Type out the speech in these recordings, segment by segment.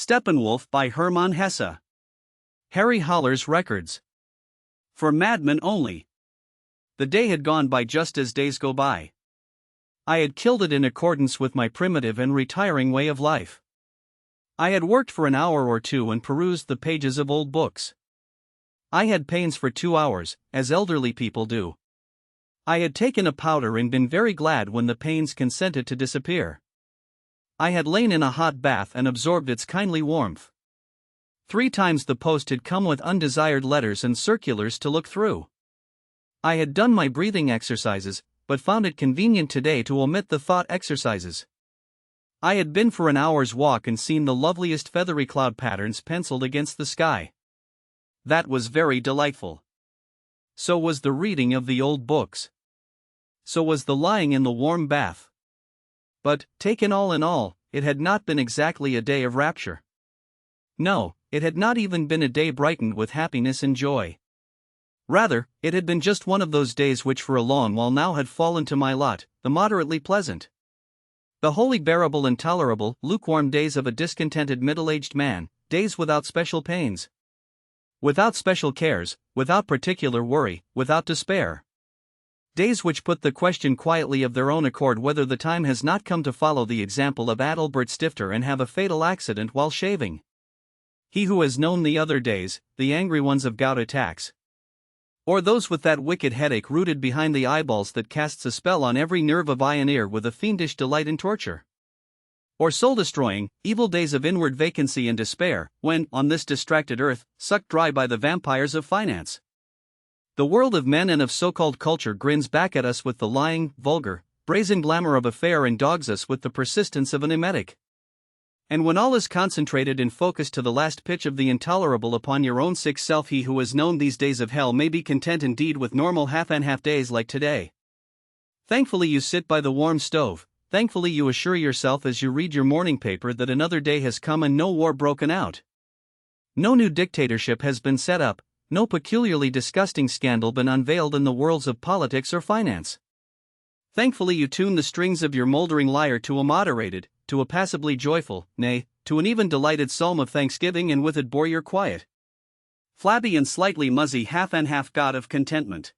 Steppenwolf by Hermann Hesse. Harry Holler's Records. For madmen only. The day had gone by just as days go by. I had killed it in accordance with my primitive and retiring way of life. I had worked for an hour or two and perused the pages of old books. I had pains for 2 hours, as elderly people do. I had taken a powder and been very glad when the pains consented to disappear. I had lain in a hot bath and absorbed its kindly warmth. 3 times the post had come with undesired letters and circulars to look through. I had done my breathing exercises, but found it convenient today to omit the thought exercises. I had been for an hour's walk and seen the loveliest feathery cloud patterns penciled against the sky. That was very delightful. So was the reading of the old books. So was the lying in the warm bath. But, taken all in all, it had not been exactly a day of rapture. No, it had not even been a day brightened with happiness and joy. Rather, it had been just one of those days which for a long while now had fallen to my lot, the moderately pleasant. The wholly bearable and tolerable, lukewarm days of a discontented middle-aged man, days without special pains. Without special cares, without particular worry, without despair. Days which put the question quietly of their own accord whether the time has not come to follow the example of Adalbert Stifter and have a fatal accident while shaving. He who has known the other days, the angry ones of gout attacks. Or those with that wicked headache rooted behind the eyeballs that casts a spell on every nerve of eye and ear with a fiendish delight in torture. Or soul-destroying, evil days of inward vacancy and despair, when, on this distracted earth, sucked dry by the vampires of finance, the world of men and of so-called culture grins back at us with the lying, vulgar, brazen glamour of affair and dogs us with the persistence of an emetic. And when all is concentrated and focused to the last pitch of the intolerable upon your own sick self, he who has known these days of hell may be content indeed with normal half-and-half days like today. Thankfully you sit by the warm stove, thankfully you assure yourself as you read your morning paper that another day has come and no war broken out. No new dictatorship has been set up, no peculiarly disgusting scandal been unveiled in the worlds of politics or finance. Thankfully you tune the strings of your moldering lyre to a moderated, to a passably joyful, nay, to an even delighted psalm of thanksgiving, and with it bore your quiet, flabby and slightly muzzy half-and-half god of contentment.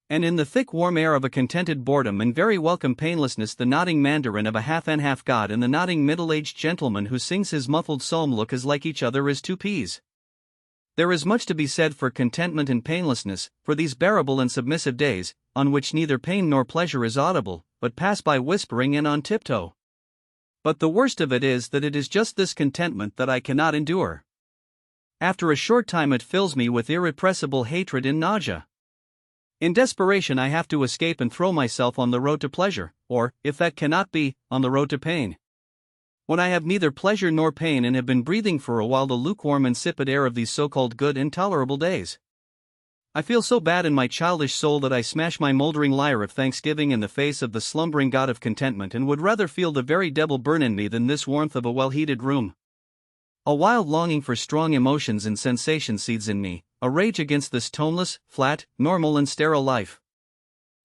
And in the thick warm air of a contented boredom and very welcome painlessness the nodding mandarin of a half-and-half god and the nodding middle-aged gentleman who sings his muffled psalm look as like each other as 2 peas. There is much to be said for contentment and painlessness, for these bearable and submissive days, on which neither pain nor pleasure is audible, but pass by whispering and on tiptoe. But the worst of it is that it is just this contentment that I cannot endure. After a short time it fills me with irrepressible hatred and nausea. In desperation I have to escape and throw myself on the road to pleasure, or, if that cannot be, on the road to pain. When I have neither pleasure nor pain and have been breathing for a while the lukewarm insipid air of these so-called good and tolerable days, I feel so bad in my childish soul that I smash my moldering lyre of thanksgiving in the face of the slumbering god of contentment and would rather feel the very devil burn in me than this warmth of a well-heated room. A wild longing for strong emotions and sensation seeds in me, a rage against this toneless, flat, normal and sterile life.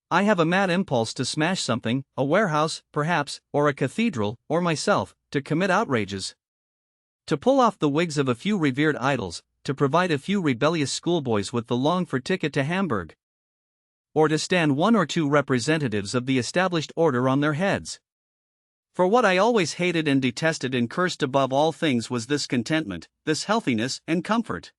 I have a mad impulse to smash something, a warehouse, perhaps, or a cathedral, or myself, to commit outrages. To pull off the wigs of a few revered idols, to provide a few rebellious schoolboys with the longed-for ticket to Hamburg. Or to stand 1 or 2 representatives of the established order on their heads. For what I always hated and detested and cursed above all things was this contentment, this healthiness and comfort.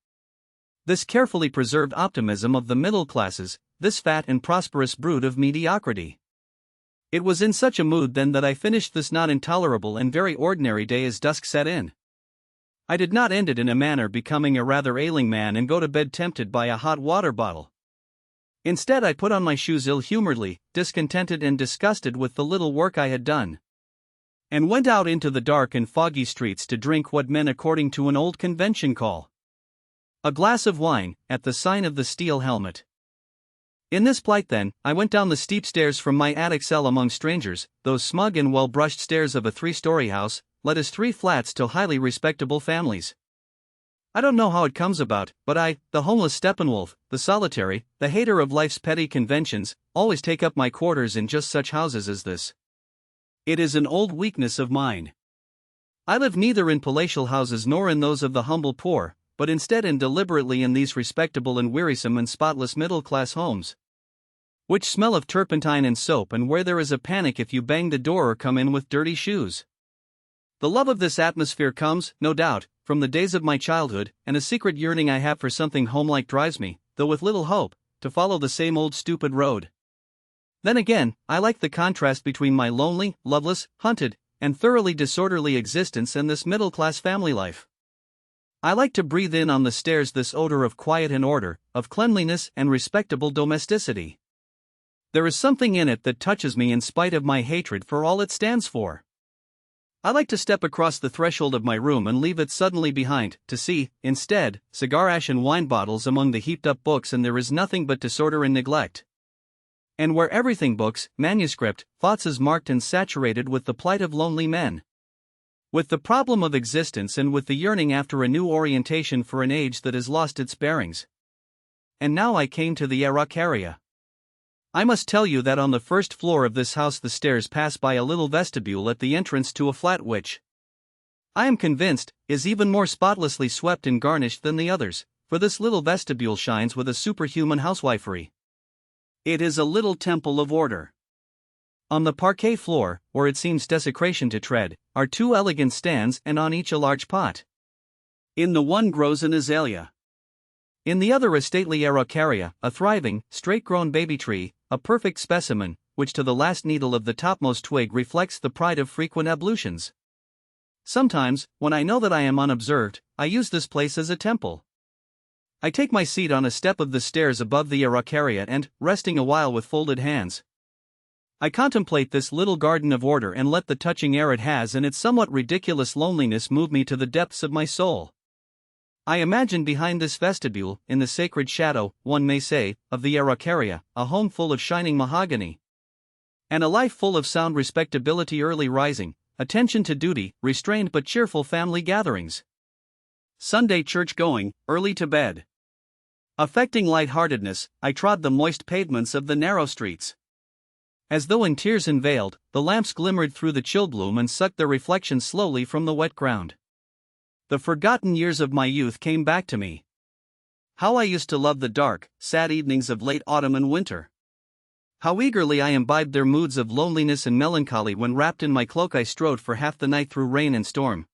This carefully preserved optimism of the middle classes, this fat and prosperous brood of mediocrity. It was in such a mood then that I finished this not intolerable and very ordinary day as dusk set in. I did not end it in a manner becoming a rather ailing man and go to bed tempted by a hot water bottle. Instead I put on my shoes ill-humoredly, discontented and disgusted with the little work I had done, and went out into the dark and foggy streets to drink what men according to an old convention call a glass of wine, at the sign of the steel helmet. In this plight then, I went down the steep stairs from my attic cell among strangers, those smug and well-brushed stairs of a 3-story house, let as 3 flats to highly respectable families. I don't know how it comes about, but I, the homeless Steppenwolf, the solitary, the hater of life's petty conventions, always take up my quarters in just such houses as this. It is an old weakness of mine. I live neither in palatial houses nor in those of the humble poor, but instead and deliberately in these respectable and wearisome and spotless middle-class homes, which smell of turpentine and soap, and where there is a panic if you bang the door or come in with dirty shoes. The love of this atmosphere comes, no doubt, from the days of my childhood, and a secret yearning I have for something homelike drives me, though with little hope, to follow the same old stupid road. Then again, I like the contrast between my lonely, loveless, hunted, and thoroughly disorderly existence and this middle-class family life. I like to breathe in on the stairs this odor of quiet and order, of cleanliness and respectable domesticity. There is something in it that touches me in spite of my hatred for all it stands for. I like to step across the threshold of my room and leave it suddenly behind, to see, instead, cigar ash and wine bottles among the heaped-up books, and there is nothing but disorder and neglect. And where everything books, manuscript, thoughts is marked and saturated with the plight of lonely men, with the problem of existence, and with the yearning after a new orientation for an age that has lost its bearings. And now I came to the Araucaria. I must tell you that on the first floor of this house the stairs pass by a little vestibule at the entrance to a flat which, I am convinced, is even more spotlessly swept and garnished than the others, for this little vestibule shines with a superhuman housewifery. It is a little temple of order. On the parquet floor, where it seems desecration to tread, are two elegant stands, and on each a large pot. In the one grows an azalea. In the other a stately araucaria, a thriving, straight-grown baby tree, a perfect specimen, which to the last needle of the topmost twig reflects the pride of frequent ablutions. Sometimes, when I know that I am unobserved, I use this place as a temple. I take my seat on a step of the stairs above the araucaria and, resting a while with folded hands, I contemplate this little garden of order and let the touching air it has and its somewhat ridiculous loneliness move me to the depths of my soul. I imagine behind this vestibule, in the sacred shadow, one may say, of the araucaria, a home full of shining mahogany, and a life full of sound respectability, early rising, attention to duty, restrained but cheerful family gatherings, Sunday church going, early to bed. Affecting light-heartedness, I trod the moist pavements of the narrow streets. As though in tears and veiled, the lamps glimmered through the chill gloom and sucked their reflections slowly from the wet ground. The forgotten years of my youth came back to me. How I used to love the dark, sad evenings of late autumn and winter. How eagerly I imbibed their moods of loneliness and melancholy when wrapped in my cloak I strode for half the night through rain and storm,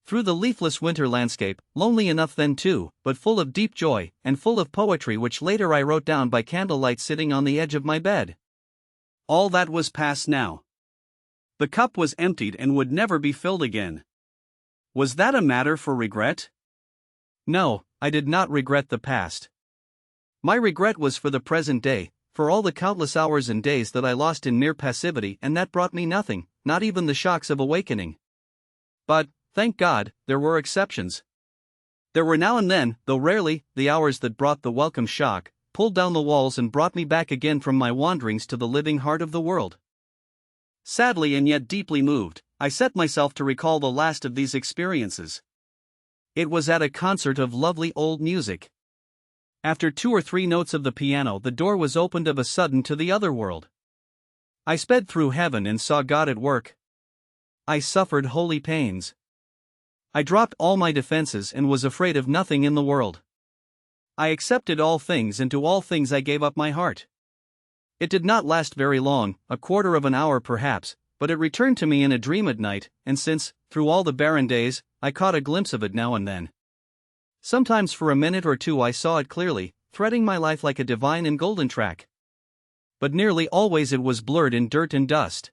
through the leafless winter landscape, lonely enough then too, but full of deep joy, and full of poetry which later I wrote down by candlelight sitting on the edge of my bed. All that was past now. The cup was emptied and would never be filled again. Was that a matter for regret? No, I did not regret the past. My regret was for the present day, for all the countless hours and days that I lost in mere passivity, and that brought me nothing, not even the shocks of awakening. But, thank God, there were exceptions. There were now and then, though rarely, the hours that brought the welcome shock, pulled down the walls and brought me back again from my wanderings to the living heart of the world. Sadly and yet deeply moved, I set myself to recall the last of these experiences. It was at a concert of lovely old music. After 2 or 3 notes of the piano, the door was opened of a sudden to the other world. I sped through heaven and saw God at work. I suffered holy pains. I dropped all my defenses and was afraid of nothing in the world. I accepted all things, and to all things I gave up my heart. It did not last very long, a quarter of an hour perhaps, but it returned to me in a dream at night, and since, through all the barren days, I caught a glimpse of it now and then. Sometimes for a minute or two I saw it clearly, threading my life like a divine and golden track. But nearly always it was blurred in dirt and dust.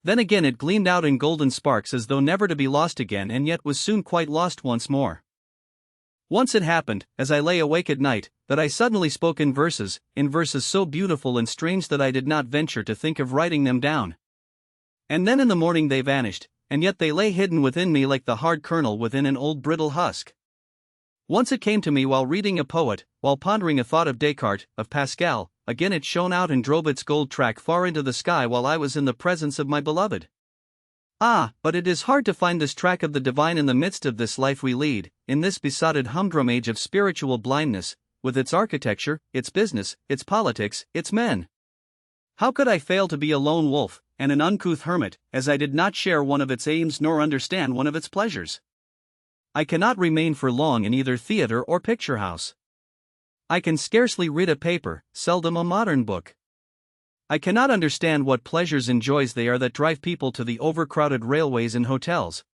Then again it gleamed out in golden sparks as though never to be lost again, and yet was soon quite lost once more. Once it happened, as I lay awake at night, that I suddenly spoke in verses so beautiful and strange that I did not venture to think of writing them down. And then in the morning they vanished, and yet they lay hidden within me like the hard kernel within an old brittle husk. Once it came to me while reading a poet, while pondering a thought of Descartes, of Pascal. Again it shone out and drove its gold track far into the sky while I was in the presence of my beloved. Ah, but it is hard to find this track of the divine in the midst of this life we lead, in this besotted humdrum age of spiritual blindness, with its architecture, its business, its politics, its men. How could I fail to be a lone wolf, and an uncouth hermit, as I did not share one of its aims nor understand one of its pleasures. I cannot remain for long in either theatre or picture house. I can scarcely read a paper, seldom a modern book. I cannot understand what pleasures and joys they are that drive people to the overcrowded railways and hotels,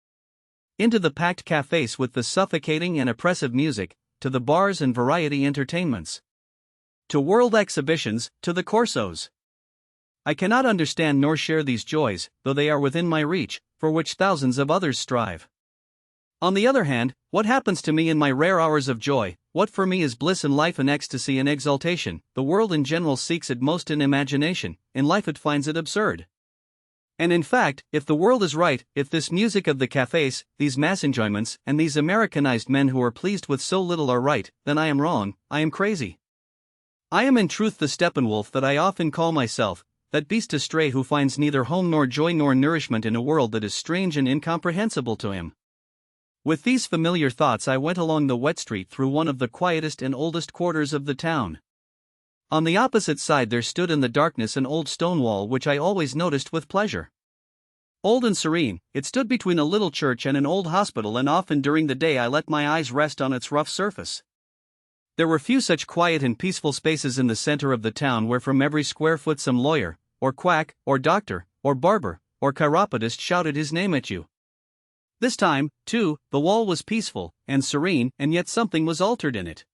into the packed cafes with the suffocating and oppressive music, to the bars and variety entertainments, to world exhibitions, to the corsos. I cannot understand nor share these joys, though they are within my reach, for which thousands of others strive. On the other hand, what happens to me in my rare hours of joy, what for me is bliss in life and ecstasy and exaltation, the world in general seeks it most in imagination, in life it finds it absurd. And in fact, if the world is right, if this music of the cafes, these mass enjoyments, and these Americanized men who are pleased with so little are right, then I am wrong, I am crazy. I am in truth the Steppenwolf that I often call myself, that beast astray who finds neither home nor joy nor nourishment in a world that is strange and incomprehensible to him. With these familiar thoughts I went along the wet street through one of the quietest and oldest quarters of the town. On the opposite side there stood in the darkness an old stone wall which I always noticed with pleasure. Old and serene, it stood between a little church and an old hospital, and often during the day I let my eyes rest on its rough surface. There were few such quiet and peaceful spaces in the center of the town where from every square foot some lawyer, or quack, or doctor, or barber, or chiropodist shouted his name at you. This time, too, the wall was peaceful and serene, and yet something was altered in it.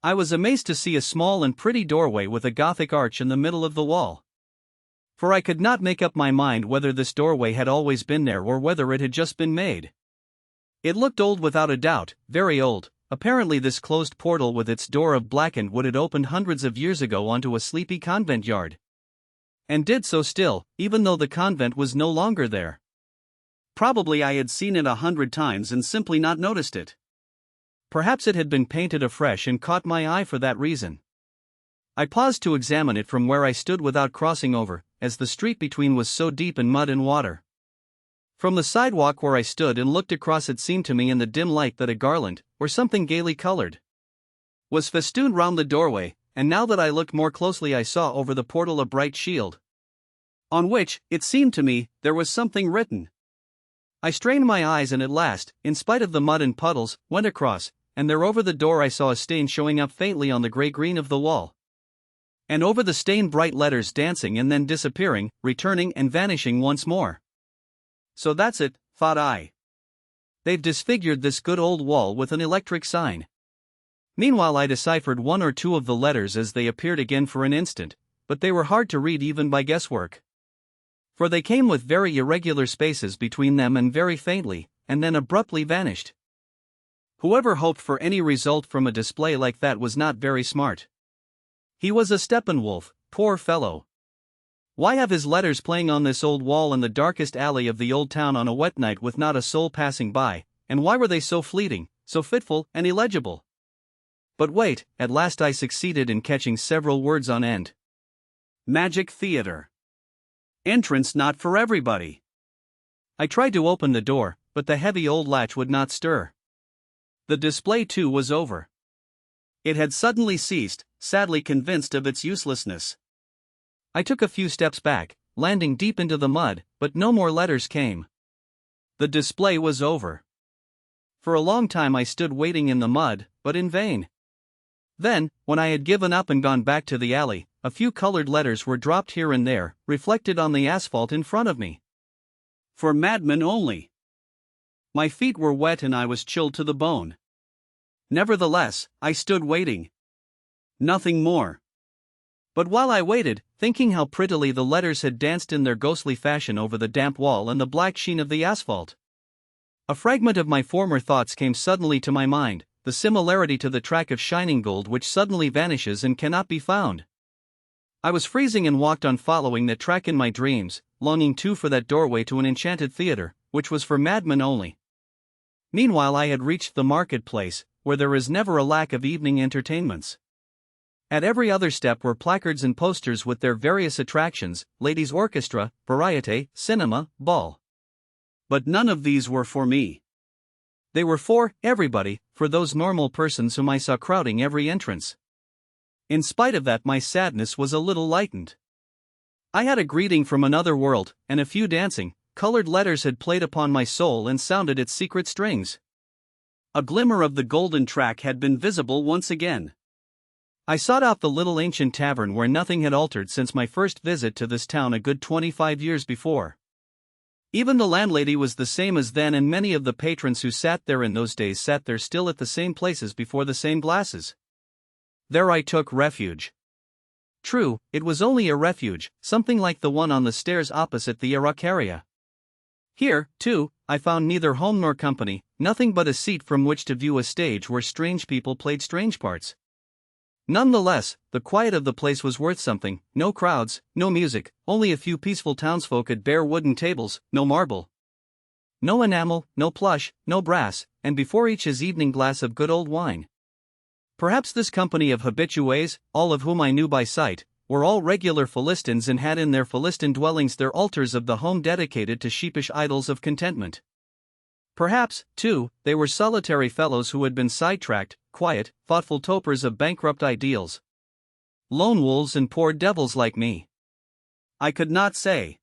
I was amazed to see a small and pretty doorway with a Gothic arch in the middle of the wall. For I could not make up my mind whether this doorway had always been there or whether it had just been made. It looked old without a doubt, very old. Apparently this closed portal with its door of blackened wood had opened hundreds of years ago onto a sleepy convent yard. And did so still, even though the convent was no longer there. Probably I had seen it 100 times and simply not noticed it. Perhaps it had been painted afresh and caught my eye for that reason. I paused to examine it from where I stood without crossing over, as the street between was so deep in mud and water. From the sidewalk where I stood and looked across, it seemed to me in the dim light that a garland, or something gaily colored, was festooned round the doorway, and now that I looked more closely I saw over the portal a bright shield, on which, it seemed to me, there was something written. I strained my eyes and at last, in spite of the mud and puddles, went across, and there over the door I saw a stain showing up faintly on the grey-green of the wall. And over the stain bright letters dancing and then disappearing, returning and vanishing once more. So that's it, thought I. They've disfigured this good old wall with an electric sign. Meanwhile I deciphered one or two of the letters as they appeared again for an instant, but they were hard to read even by guesswork. For they came with very irregular spaces between them and very faintly, and then abruptly vanished. Whoever hoped for any result from a display like that was not very smart. He was a Steppenwolf, poor fellow. Why have his letters playing on this old wall in the darkest alley of the old town on a wet night with not a soul passing by, and why were they so fleeting, so fitful and illegible? But wait, at last I succeeded in catching several words on end. Magic Theater. Entrance not for everybody. I tried to open the door, but the heavy old latch would not stir. The display too was over. It had suddenly ceased, sadly convinced of its uselessness. I took a few steps back, landing deep into the mud, but no more letters came. The display was over. For a long time I stood waiting in the mud, but in vain. Then, when I had given up and gone back to the alley, a few colored letters were dropped here and there, reflected on the asphalt in front of me. For madmen only. My feet were wet and I was chilled to the bone. Nevertheless, I stood waiting. Nothing more. But while I waited, thinking how prettily the letters had danced in their ghostly fashion over the damp wall and the black sheen of the asphalt, a fragment of my former thoughts came suddenly to my mind, the similarity to the track of shining gold which suddenly vanishes and cannot be found. I was freezing and walked on following that track in my dreams, longing too for that doorway to an enchanted theater, which was for madmen only. Meanwhile I had reached the marketplace, where there is never a lack of evening entertainments. At every other step were placards and posters with their various attractions, ladies' orchestra, variety, cinema, ball. But none of these were for me. They were for everybody, for those normal persons whom I saw crowding every entrance. In spite of that my sadness was a little lightened. I had a greeting from another world, and a few dancing, colored letters had played upon my soul and sounded its secret strings. A glimmer of the golden track had been visible once again. I sought out the little ancient tavern where nothing had altered since my first visit to this town a good 25 years before. Even the landlady was the same as then, and many of the patrons who sat there in those days sat there still at the same places before the same glasses. There I took refuge. True, it was only a refuge, something like the one on the stairs opposite the Araucaria. Here, too, I found neither home nor company, nothing but a seat from which to view a stage where strange people played strange parts. Nonetheless, the quiet of the place was worth something. No crowds, no music, only a few peaceful townsfolk at bare wooden tables, no marble, no enamel, no plush, no brass, and before each his evening glass of good old wine. Perhaps this company of habitués, all of whom I knew by sight, were all regular Philistines and had in their Philistine dwellings their altars of the home dedicated to sheepish idols of contentment. Perhaps, too, they were solitary fellows who had been sidetracked, quiet, thoughtful topers of bankrupt ideals. Lone wolves and poor devils like me. I could not say.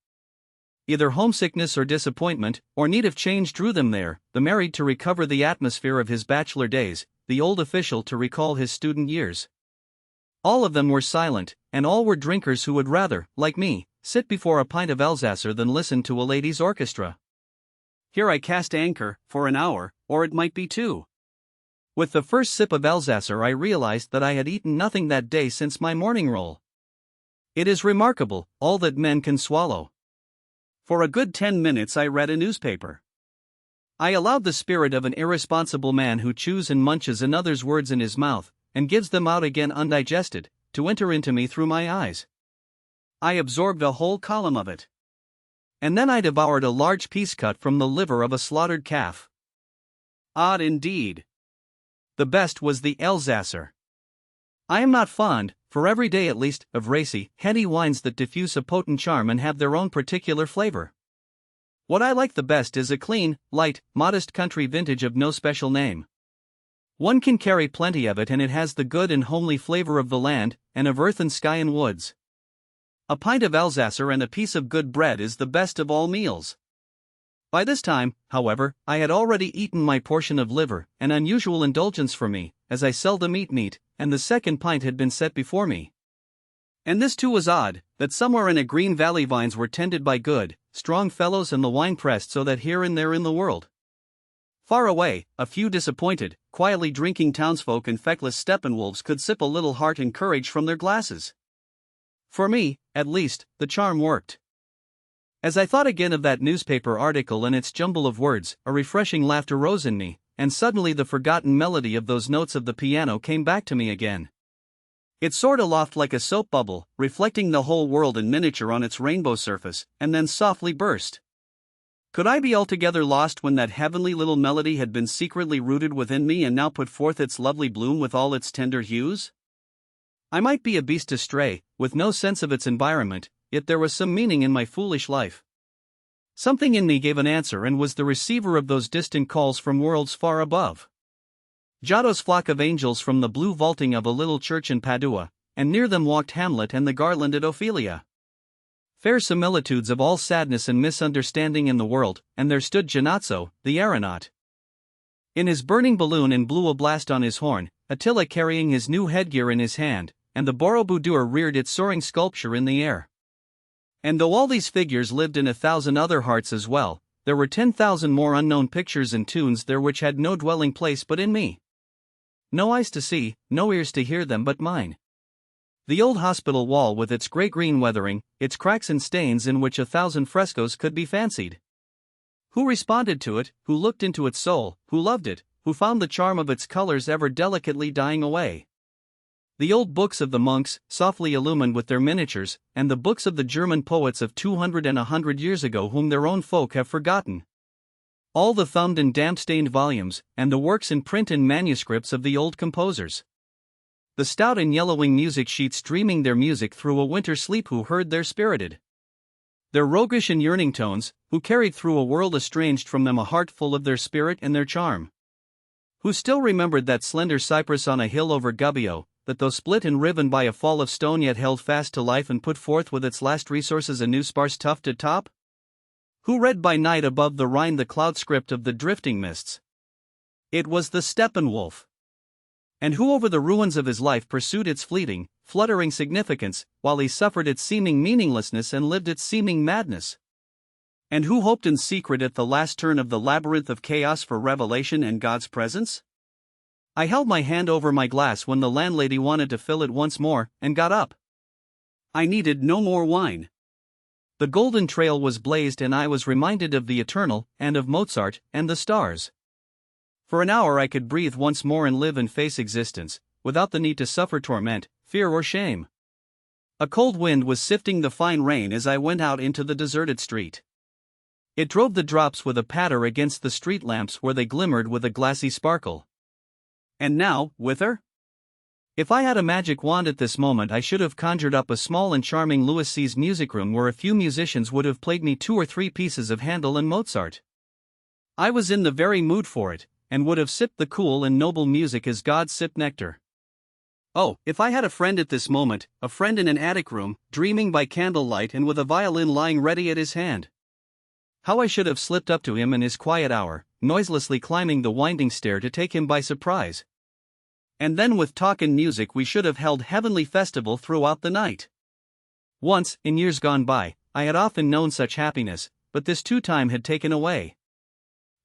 Either homesickness or disappointment, or need of change drew them there, the married to recover the atmosphere of his bachelor days, the old official to recall his student years. All of them were silent, and all were drinkers who would rather, like me, sit before a pint of Alsacer than listen to a ladies' orchestra. Here I cast anchor, for an hour, or it might be two. With the first sip of Alsacer I realized that I had eaten nothing that day since my morning roll. It is remarkable, all that men can swallow. For a good 10 minutes I read a newspaper. I allowed the spirit of an irresponsible man who chews and munches another's words in his mouth, and gives them out again undigested, to enter into me through my eyes. I absorbed a whole column of it. And then I devoured a large piece cut from the liver of a slaughtered calf. Odd indeed. The best was the Alsacer. I am not fond, for every day at least, of racy, heady wines that diffuse a potent charm and have their own particular flavor. What I like the best is a clean, light, modest country vintage of no special name. One can carry plenty of it and it has the good and homely flavor of the land, and of earth and sky and woods. A pint of Alsacer and a piece of good bread is the best of all meals. By this time, however, I had already eaten my portion of liver, an unusual indulgence for me, as I seldom eat meat, and the second pint had been set before me. And this too was odd, that somewhere in a green valley vines were tended by good, strong fellows and the wine pressed so that here and there in the world, far away, a few disappointed, quietly drinking townsfolk and feckless Steppenwolfs could sip a little heart and courage from their glasses. For me, at least, the charm worked. As I thought again of that newspaper article and its jumble of words, a refreshing laughter rose in me, and suddenly the forgotten melody of those notes of the piano came back to me again. It soared aloft like a soap bubble, reflecting the whole world in miniature on its rainbow surface, and then softly burst. Could I be altogether lost when that heavenly little melody had been secretly rooted within me and now put forth its lovely bloom with all its tender hues? I might be a beast astray, with no sense of its environment, yet there was some meaning in my foolish life. Something in me gave an answer and was the receiver of those distant calls from worlds far above. Giotto's flock of angels from the blue vaulting of a little church in Padua, and near them walked Hamlet and the garlanded Ophelia. Fair similitudes of all sadness and misunderstanding in the world, and there stood Giannozzo, the aeronaut, in his burning balloon and blew a blast on his horn, Attila carrying his new headgear in his hand, and the Borobudur reared its soaring sculpture in the air. And though all these figures lived in 1,000 other hearts as well, there were 10,000 more unknown pictures and tunes there which had no dwelling place but in me. No eyes to see, no ears to hear them but mine. The old hospital wall with its grey green weathering, its cracks and stains in which 1,000 frescoes could be fancied. Who responded to it, who looked into its soul, who loved it, who found the charm of its colors ever delicately dying away? The old books of the monks, softly illumined with their miniatures, and the books of the German poets of 200 and 100 years ago whom their own folk have forgotten. All the thumbed and damp-stained volumes, and the works in print and manuscripts of the old composers. The stout and yellowing music sheets dreaming their music through a winter sleep who heard their spirited, their roguish and yearning tones, who carried through a world estranged from them a heart full of their spirit and their charm. Who still remembered that slender cypress on a hill over Gubbio, that though split and riven by a fall of stone yet held fast to life and put forth with its last resources a new sparse tufted top? Who read by night above the Rhine the cloud script of the drifting mists? It was the Steppenwolf. And who over the ruins of his life pursued its fleeting, fluttering significance, while he suffered its seeming meaninglessness and lived its seeming madness? And who hoped in secret at the last turn of the labyrinth of chaos for revelation and God's presence? I held my hand over my glass when the landlady wanted to fill it once more, and got up. I needed no more wine. The golden trail was blazed and I was reminded of the eternal, and of Mozart, and the stars. For an hour I could breathe once more and live and face existence, without the need to suffer torment, fear or shame. A cold wind was sifting the fine rain as I went out into the deserted street. It drove the drops with a patter against the street lamps where they glimmered with a glassy sparkle. And now, whither? If I had a magic wand at this moment I should have conjured up a small and charming Louis C's music room where a few musicians would have played me 2 or 3 pieces of Handel and Mozart. I was in the very mood for it, and would have sipped the cool and noble music as gods sip nectar. Oh, if I had a friend at this moment, a friend in an attic room, dreaming by candlelight and with a violin lying ready at his hand. How I should have slipped up to him in his quiet hour, noiselessly climbing the winding stair to take him by surprise. And then with talk and music we should have held heavenly festival throughout the night. Once, in years gone by, I had often known such happiness, but this too time had taken away.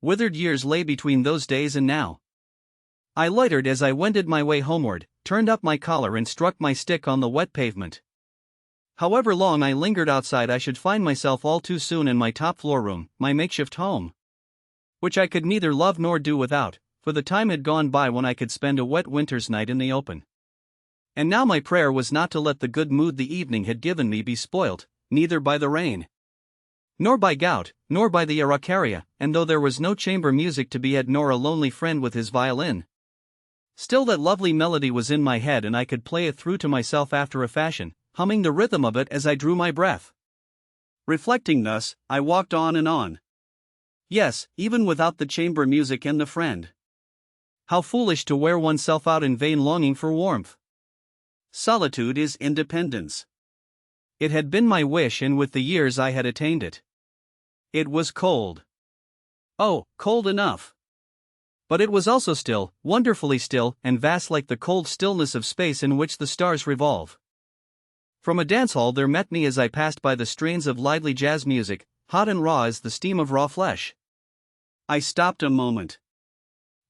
Withered years lay between those days and now. I loitered as I wended my way homeward, turned up my collar and struck my stick on the wet pavement. However long I lingered outside I should find myself all too soon in my top-floor room, my makeshift home. Which I could neither love nor do without, for the time had gone by when I could spend a wet winter's night in the open. And now my prayer was not to let the good mood the evening had given me be spoilt, neither by the rain, nor by gout, nor by the araucaria, and though there was no chamber music to be had nor a lonely friend with his violin, still that lovely melody was in my head and I could play it through to myself after a fashion, humming the rhythm of it as I drew my breath. Reflecting thus, I walked on and on. Yes, even without the chamber music and the friend. How foolish to wear oneself out in vain longing for warmth. Solitude is independence. It had been my wish and with the years I had attained it. It was cold. Oh, cold enough. But it was also still, wonderfully still, and vast like the cold stillness of space in which the stars revolve. From a dance hall there met me as I passed by the strains of lively jazz music, hot and raw as the steam of raw flesh. I stopped a moment.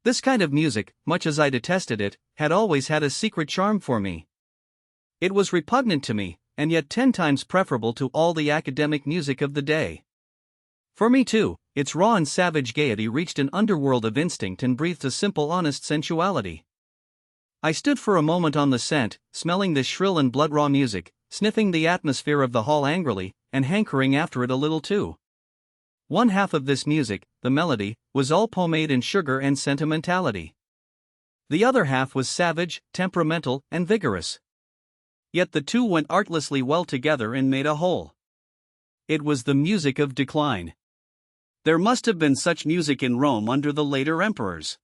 This kind of music, much as I detested it, had always had a secret charm for me. It was repugnant to me, and yet 10 times preferable to all the academic music of the day. For me too, its raw and savage gaiety reached an underworld of instinct and breathed a simple honest sensuality. I stood for a moment on the scent, smelling this shrill and blood-raw music, sniffing the atmosphere of the hall angrily, and hankering after it a little too. One half of this music, the melody, was all pomade and sugar and sentimentality. The other half was savage, temperamental, and vigorous. Yet the two went artlessly well together and made a whole. It was the music of decline. There must have been such music in Rome under the later emperors.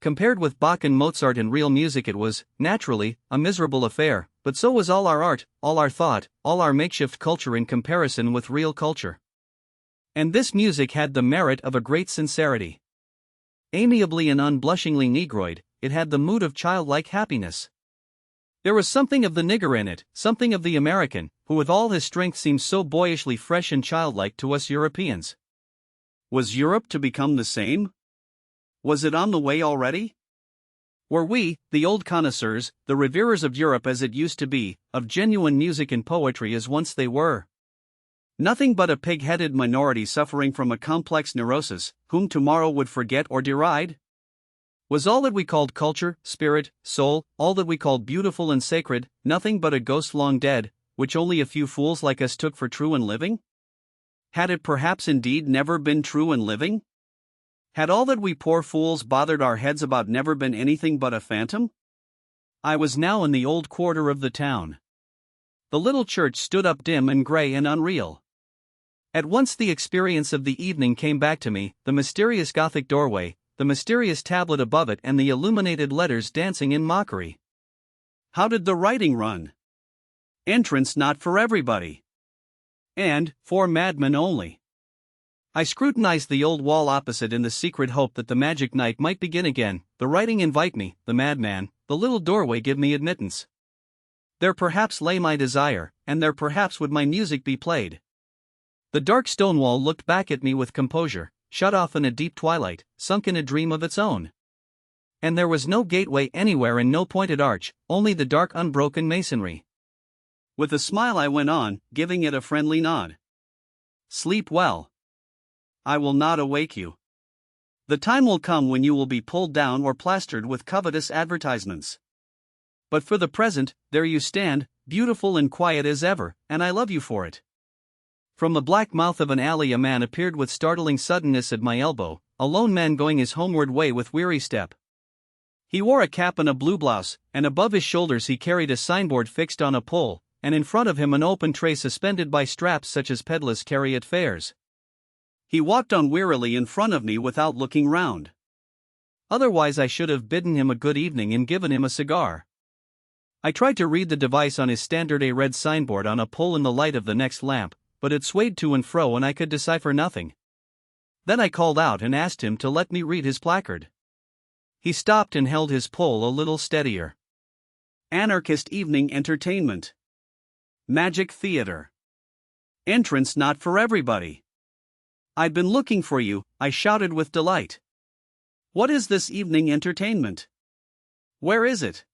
Compared with Bach and Mozart and real music it was, naturally, a miserable affair, but so was all our art, all our thought, all our makeshift culture in comparison with real culture. And this music had the merit of a great sincerity. Amiably and unblushingly negroid, it had the mood of childlike happiness. There was something of the nigger in it, something of the American, who with all his strength seems so boyishly fresh and childlike to us Europeans. Was Europe to become the same? Was it on the way already? Were we, the old connoisseurs, the reverers of Europe as it used to be, of genuine music and poetry as once they were? Nothing but a pig-headed minority suffering from a complex neurosis, whom tomorrow would forget or deride? Was all that we called culture, spirit, soul, all that we called beautiful and sacred, nothing but a ghost long dead, which only a few fools like us took for true and living? Had it perhaps indeed never been true and living? Had all that we poor fools bothered our heads about never been anything but a phantom? I was now in the old quarter of the town. The little church stood up dim and grey and unreal. At once the experience of the evening came back to me, the mysterious Gothic doorway, the mysterious tablet above it and the illuminated letters dancing in mockery. How did the writing run? Entrance not for everybody. And, for madmen only. I scrutinized the old wall opposite in the secret hope that the magic night might begin again, the writing invite me, the madman, the little doorway give me admittance. There perhaps lay my desire, and there perhaps would my music be played. The dark stone wall looked back at me with composure, shut off in a deep twilight, sunk in a dream of its own. And there was no gateway anywhere and no pointed arch, only the dark unbroken masonry. With a smile I went on, giving it a friendly nod. Sleep well. I will not awake you. The time will come when you will be pulled down or plastered with covetous advertisements. But for the present, there you stand, beautiful and quiet as ever, and I love you for it. From the black mouth of an alley a man appeared with startling suddenness at my elbow, a lone man going his homeward way with weary step. He wore a cap and a blue blouse, and above his shoulders he carried a signboard fixed on a pole, and in front of him an open tray suspended by straps such as peddlers carry at fairs. He walked on wearily in front of me without looking round. Otherwise I should have bidden him a good evening and given him a cigar. I tried to read the device on his standard a red signboard on a pole in the light of the next lamp, but it swayed to and fro and I could decipher nothing. Then I called out and asked him to let me read his placard. He stopped and held his pole a little steadier. Anarchist evening entertainment. Magic theater. Entrance not for everybody. I'd been looking for you, I shouted with delight. What is this evening entertainment? Where is it?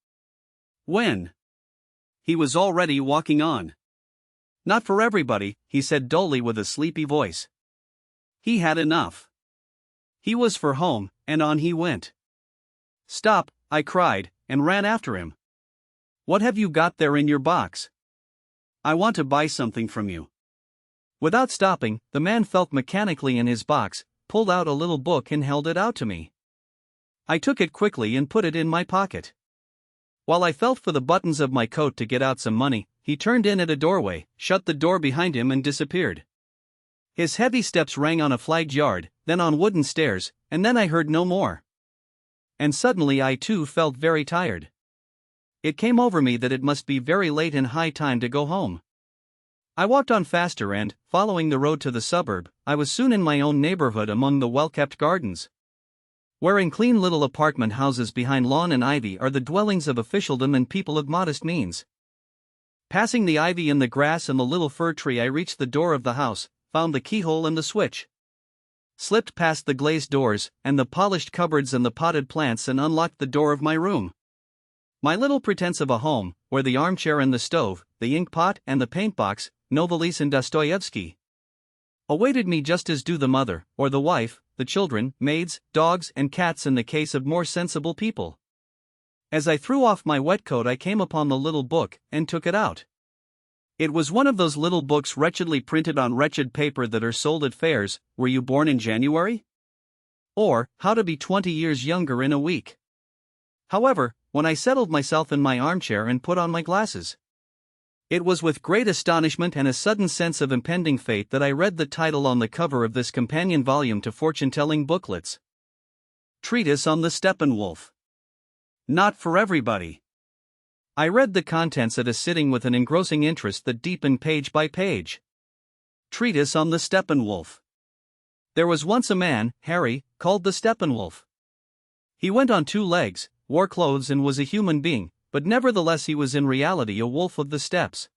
When? He was already walking on. Not for everybody, he said dully with a sleepy voice. He had enough. He was for home, and on he went. Stop, I cried, and ran after him. What have you got there in your box? I want to buy something from you. Without stopping, the man felt mechanically in his box, pulled out a little book and held it out to me. I took it quickly and put it in my pocket. While I felt for the buttons of my coat to get out some money, he turned in at a doorway, shut the door behind him and disappeared. His heavy steps rang on a flagged yard, then on wooden stairs, and then I heard no more. And suddenly I too felt very tired. It came over me that it must be very late and high time to go home. I walked on faster and, following the road to the suburb, I was soon in my own neighborhood among the well-kept gardens. Where in clean little apartment houses behind lawn and ivy are the dwellings of officialdom and people of modest means. Passing the ivy and the grass and the little fir tree I reached the door of the house, found the keyhole and the switch. Slipped past the glazed doors, and the polished cupboards and the potted plants and unlocked the door of my room. My little pretense of a home, where the armchair and the stove, the ink pot and the paint box, Novelis and Dostoevsky, awaited me just as do the mother, or the wife, the children, maids, dogs and cats in the case of more sensible people. As I threw off my wet coat I came upon the little book, and took it out. It was one of those little books wretchedly printed on wretched paper that are sold at fairs, Were You Born in January? Or, How to Be 20 Years Younger in a Week. However, when I settled myself in my armchair and put on my glasses, it was with great astonishment and a sudden sense of impending fate that I read the title on the cover of this companion volume to fortune-telling booklets. Treatise on the Steppenwolf. Not for everybody. I read the contents at a sitting with an engrossing interest that deepened page by page. Treatise on the Steppenwolf. There was once a man, Harry, called the Steppenwolf. He went on 2 legs, wore clothes and was a human being, but nevertheless he was in reality a wolf of the steppes.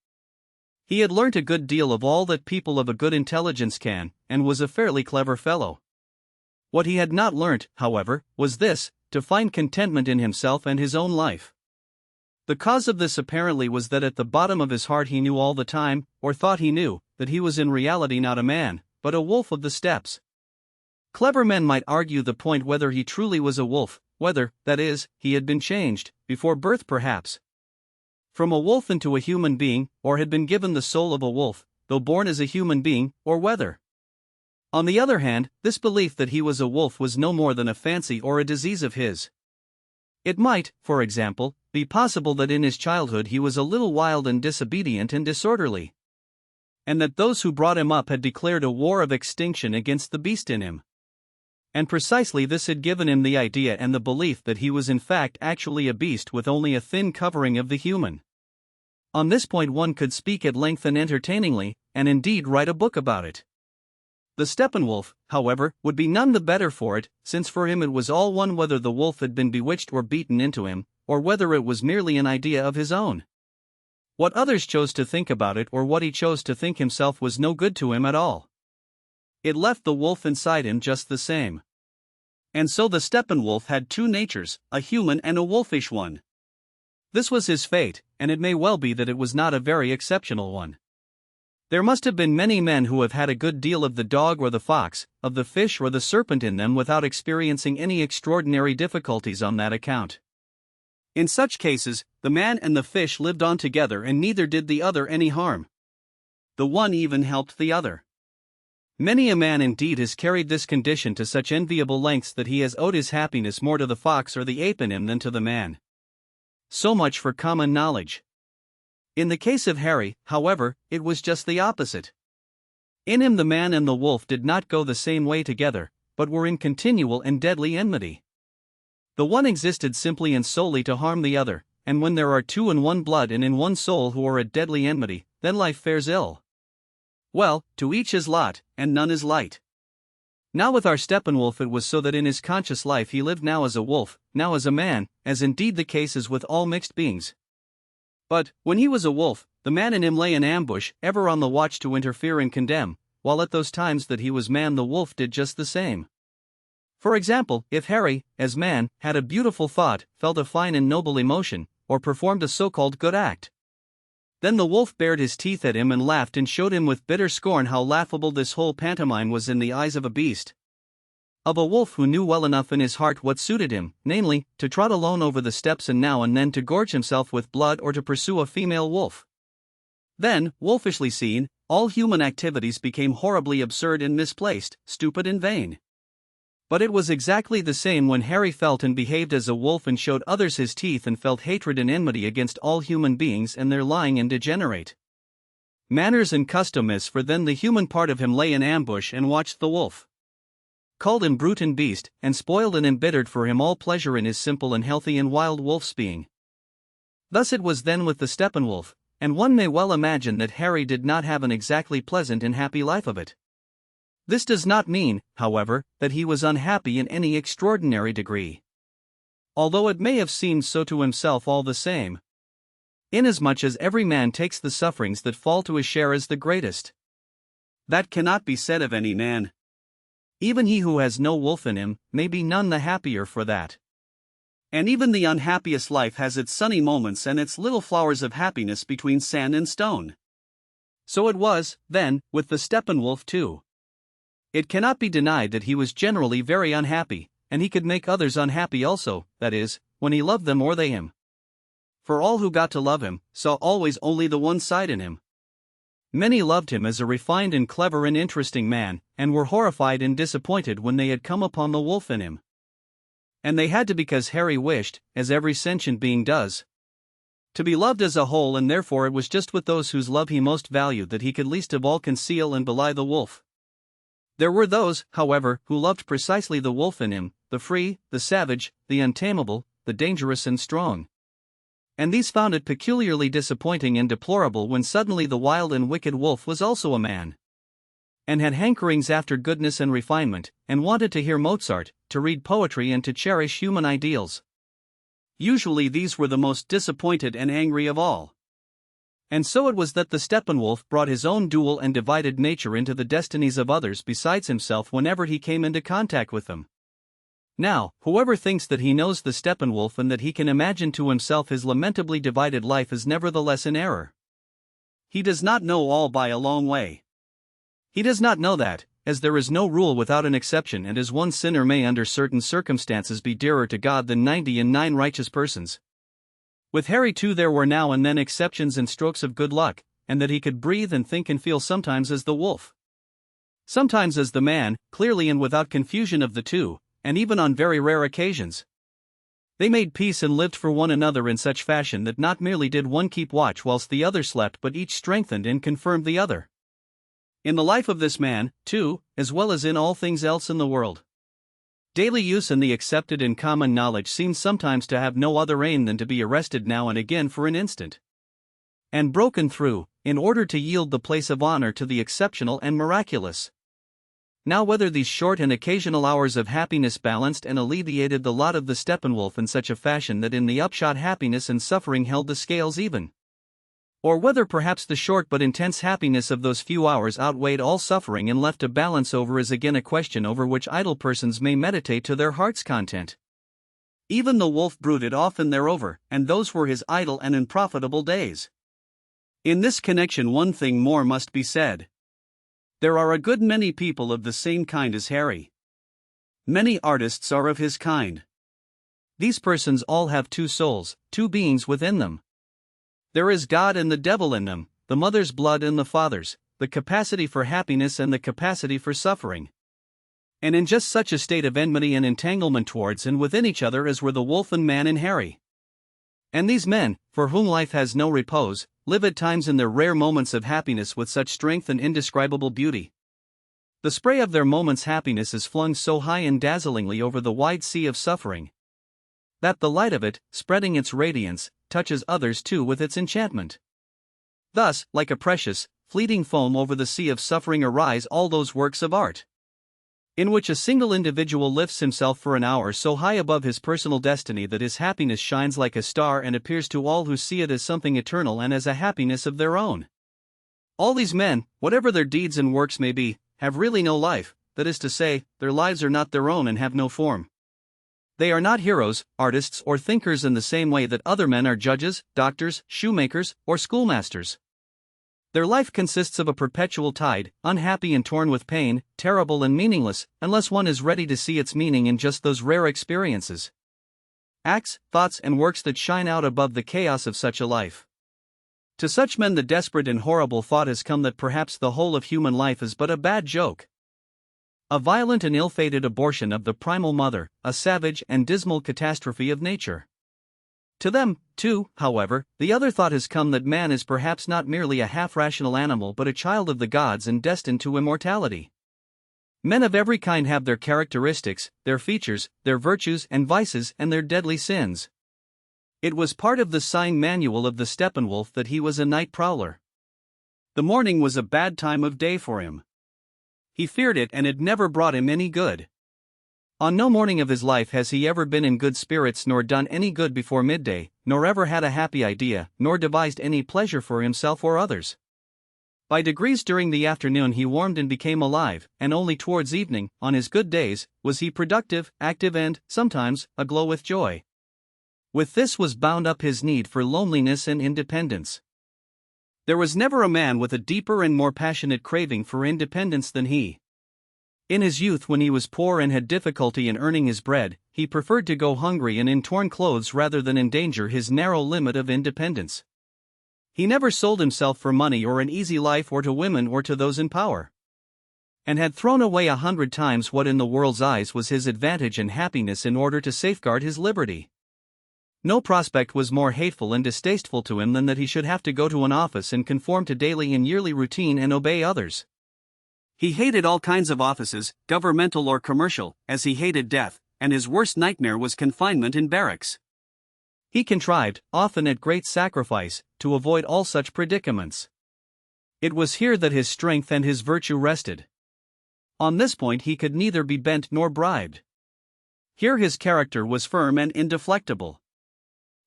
He had learnt a good deal of all that people of a good intelligence can, and was a fairly clever fellow. What he had not learnt, however, was this, to find contentment in himself and his own life. The cause of this apparently was that at the bottom of his heart he knew all the time, or thought he knew, that he was in reality not a man, but a wolf of the steppes. Clever men might argue the point whether he truly was a wolf, whether, that is, he had been changed, before birth perhaps, from a wolf into a human being, or had been given the soul of a wolf, though born as a human being, or whether. On the other hand, this belief that he was a wolf was no more than a fancy or a disease of his. It might, for example, be possible that in his childhood he was a little wild and disobedient and disorderly, and that those who brought him up had declared a war of extinction against the beast in him. And precisely this had given him the idea and the belief that he was in fact actually a beast with only a thin covering of the human. On this point one could speak at length and entertainingly, and indeed write a book about it. The Steppenwolf, however, would be none the better for it, since for him it was all one whether the wolf had been bewitched or beaten into him, or whether it was merely an idea of his own. What others chose to think about it or what he chose to think himself was no good to him at all. It left the wolf inside him just the same. And so the Steppenwolf had two natures, a human and a wolfish one. This was his fate, and it may well be that it was not a very exceptional one. There must have been many men who have had a good deal of the dog or the fox, of the fish or the serpent in them without experiencing any extraordinary difficulties on that account. In such cases, the man and the fish lived on together and neither did the other any harm. The one even helped the other. Many a man indeed has carried this condition to such enviable lengths that he has owed his happiness more to the fox or the ape in him than to the man. So much for common knowledge. In the case of Harry, however, it was just the opposite. In him the man and the wolf did not go the same way together, but were in continual and deadly enmity. The one existed simply and solely to harm the other, and when there are two in one blood and in one soul who are at deadly enmity, then life fares ill. Well, to each his lot, and none is light. Now with our Steppenwolf it was so that in his conscious life he lived now as a wolf, now as a man, as indeed the case is with all mixed beings. But, when he was a wolf, the man in him lay in ambush, ever on the watch to interfere and condemn, while at those times that he was man the wolf did just the same. For example, if Harry, as man, had a beautiful thought, felt a fine and noble emotion, or performed a so-called good act, then the wolf bared his teeth at him and laughed and showed him with bitter scorn how laughable this whole pantomime was in the eyes of a beast. Of a wolf who knew well enough in his heart what suited him, namely, to trot alone over the steppes and now and then to gorge himself with blood or to pursue a female wolf. Then, wolfishly seen, all human activities became horribly absurd and misplaced, stupid and vain. But it was exactly the same when Harry felt and behaved as a wolf and showed others his teeth and felt hatred and enmity against all human beings and their lying and degenerate manners and custom, as for then the human part of him lay in ambush and watched the wolf. Called him brute and beast, and spoiled and embittered for him all pleasure in his simple and healthy and wild wolf's being. Thus it was then with the Steppenwolf, and one may well imagine that Harry did not have an exactly pleasant and happy life of it. This does not mean, however, that he was unhappy in any extraordinary degree. Although it may have seemed so to himself all the same. Inasmuch as every man takes the sufferings that fall to his share as the greatest. That cannot be said of any man. Even he who has no wolf in him may be none the happier for that. And even the unhappiest life has its sunny moments and its little flowers of happiness between sand and stone. So it was, then, with the Steppenwolf too. It cannot be denied that he was generally very unhappy, and he could make others unhappy also, that is, when he loved them or they him. For all who got to love him saw always only the one side in him. Many loved him as a refined and clever and interesting man, and were horrified and disappointed when they had come upon the wolf in him. And they had to, because Harry wished, as every sentient being does, to be loved as a whole, and therefore it was just with those whose love he most valued that he could least of all conceal and belie the wolf. There were those, however, who loved precisely the wolf in him, the free, the savage, the untamable, the dangerous and strong. And these found it peculiarly disappointing and deplorable when suddenly the wild and wicked wolf was also a man, and had hankerings after goodness and refinement, and wanted to hear Mozart, to read poetry and to cherish human ideals. Usually these were the most disappointed and angry of all. And so it was that the Steppenwolf brought his own dual and divided nature into the destinies of others besides himself whenever he came into contact with them. Now, whoever thinks that he knows the Steppenwolf and that he can imagine to himself his lamentably divided life is nevertheless in error. He does not know all by a long way. He does not know that, as there is no rule without an exception, and as one sinner may under certain circumstances be dearer to God than 99 righteous persons. With Harry too there were now and then exceptions and strokes of good luck, and that he could breathe and think and feel sometimes as the wolf, sometimes as the man, clearly and without confusion of the two, and even on very rare occasions. They made peace and lived for one another in such fashion that not merely did one keep watch whilst the other slept, but each strengthened and confirmed the other. In the life of this man, too, as well as in all things else in the world. Daily use and the accepted and common knowledge seems sometimes to have no other aim than to be arrested now and again for an instant, and broken through, in order to yield the place of honor to the exceptional and miraculous. Now whether these short and occasional hours of happiness balanced and alleviated the lot of the Steppenwolf in such a fashion that in the upshot happiness and suffering held the scales even, or whether perhaps the short but intense happiness of those few hours outweighed all suffering and left a balance over, is again a question over which idle persons may meditate to their heart's content. Even the wolf brooded often thereover, and those were his idle and unprofitable days. In this connection one thing more must be said. There are a good many people of the same kind as Harry. Many artists are of his kind. These persons all have two souls, two beings within them. There is God and the devil in them, the mother's blood and the father's, the capacity for happiness and the capacity for suffering. And in just such a state of enmity and entanglement towards and within each other as were the wolf and man in Harry. And these men, for whom life has no repose, live at times in their rare moments of happiness with such strength and indescribable beauty. The spray of their moment's happiness is flung so high and dazzlingly over the wide sea of suffering, that the light of it, spreading its radiance, touches others too with its enchantment. Thus, like a precious, fleeting foam over the sea of suffering arise all those works of art, in which a single individual lifts himself for an hour so high above his personal destiny that his happiness shines like a star and appears to all who see it as something eternal and as a happiness of their own. All these men, whatever their deeds and works may be, have really no life, that is to say, their lives are not their own and have no form. They are not heroes, artists, or thinkers in the same way that other men are judges, doctors, shoemakers, or schoolmasters. Their life consists of a perpetual tide, unhappy and torn with pain, terrible and meaningless, unless one is ready to see its meaning in just those rare experiences, acts, thoughts, and works that shine out above the chaos of such a life. To such men the desperate and horrible thought has come that perhaps the whole of human life is but a bad joke, a violent and ill-fated abortion of the primal mother, a savage and dismal catastrophe of nature. To them, too, however, the other thought has come that man is perhaps not merely a half-rational animal but a child of the gods and destined to immortality. Men of every kind have their characteristics, their features, their virtues and vices and their deadly sins. It was part of the sign manual of the Steppenwolf that he was a night prowler. The morning was a bad time of day for him. He feared it and it never brought him any good. On no morning of his life has he ever been in good spirits nor done any good before midday, nor ever had a happy idea, nor devised any pleasure for himself or others. By degrees during the afternoon he warmed and became alive, and only towards evening, on his good days, was he productive, active and, sometimes, aglow with joy. With this was bound up his need for loneliness and independence. There was never a man with a deeper and more passionate craving for independence than he. In his youth, when he was poor and had difficulty in earning his bread, he preferred to go hungry and in torn clothes rather than endanger his narrow limit of independence. He never sold himself for money or an easy life or to women or to those in power, and had thrown away 100 times what in the world's eyes was his advantage and happiness in order to safeguard his liberty. No prospect was more hateful and distasteful to him than that he should have to go to an office and conform to daily and yearly routine and obey others. He hated all kinds of offices, governmental or commercial, as he hated death, and his worst nightmare was confinement in barracks. He contrived, often at great sacrifice, to avoid all such predicaments. It was here that his strength and his virtue rested. On this point he could neither be bent nor bribed. Here his character was firm and indeflectible.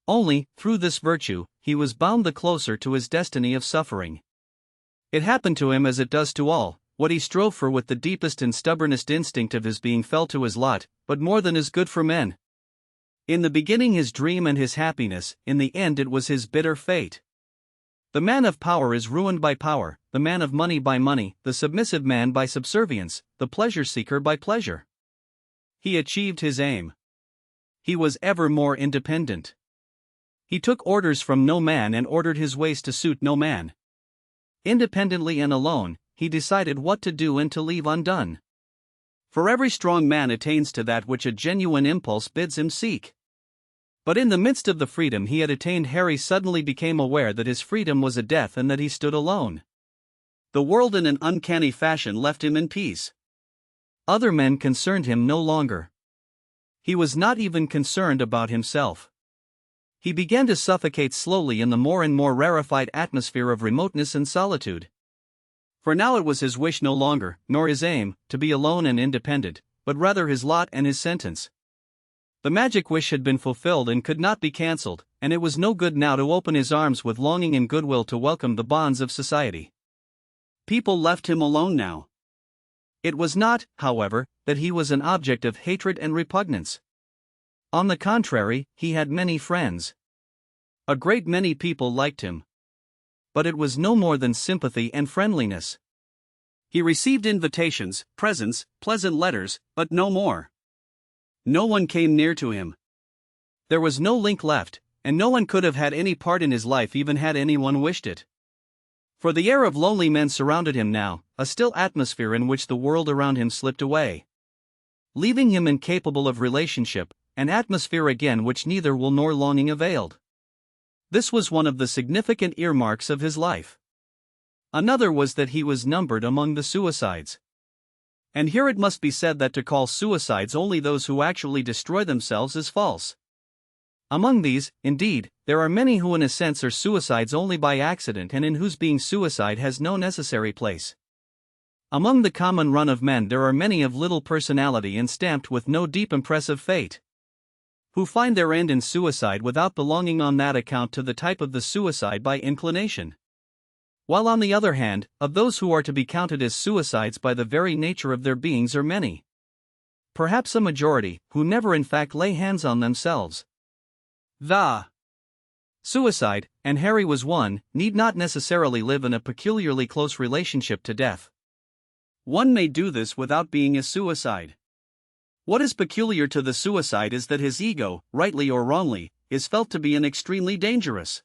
Only, through this virtue, he was bound the closer to his destiny of suffering. It happened to him as it does to all. What he strove for with the deepest and stubbornest instinct of his being fell to his lot, but more than is good for men. In the beginning his dream and his happiness, in the end it was his bitter fate. The man of power is ruined by power, the man of money by money, the submissive man by subservience, the pleasure-seeker by pleasure. He achieved his aim. He was ever more independent. He took orders from no man and ordered his ways to suit no man. Independently and alone, he decided what to do and to leave undone. For every strong man attains to that which a genuine impulse bids him seek. But in the midst of the freedom he had attained, Harry suddenly became aware that his freedom was a death and that he stood alone. The world in an uncanny fashion left him in peace. Other men concerned him no longer. He was not even concerned about himself. He began to suffocate slowly in the more and more rarefied atmosphere of remoteness and solitude. For now it was his wish no longer, nor his aim, to be alone and independent, but rather his lot and his sentence. The magic wish had been fulfilled and could not be cancelled, and it was no good now to open his arms with longing and goodwill to welcome the bonds of society. People left him alone now. It was not, however, that he was an object of hatred and repugnance. On the contrary, he had many friends. A great many people liked him. But it was no more than sympathy and friendliness. He received invitations, presents, pleasant letters, but no more. No one came near to him. There was no link left, and no one could have had any part in his life even had anyone wished it. For the air of lonely men surrounded him now, a still atmosphere in which the world around him slipped away, leaving him incapable of relationship, an atmosphere again which neither will nor longing availed. This was one of the significant earmarks of his life. Another was that he was numbered among the suicides. And here it must be said that to call suicides only those who actually destroy themselves is false. Among these, indeed, there are many who in a sense are suicides only by accident and in whose being suicide has no necessary place. Among the common run of men there are many of little personality and stamped with no deep impressive fate, who find their end in suicide without belonging on that account to the type of the suicide by inclination. While on the other hand, of those who are to be counted as suicides by the very nature of their beings are many, perhaps a majority, who never in fact lay hands on themselves. The suicide, and Harry was one, need not necessarily live in a peculiarly close relationship to death. One may do this without being a suicide. What is peculiar to the suicide is that his ego, rightly or wrongly, is felt to be an extremely dangerous,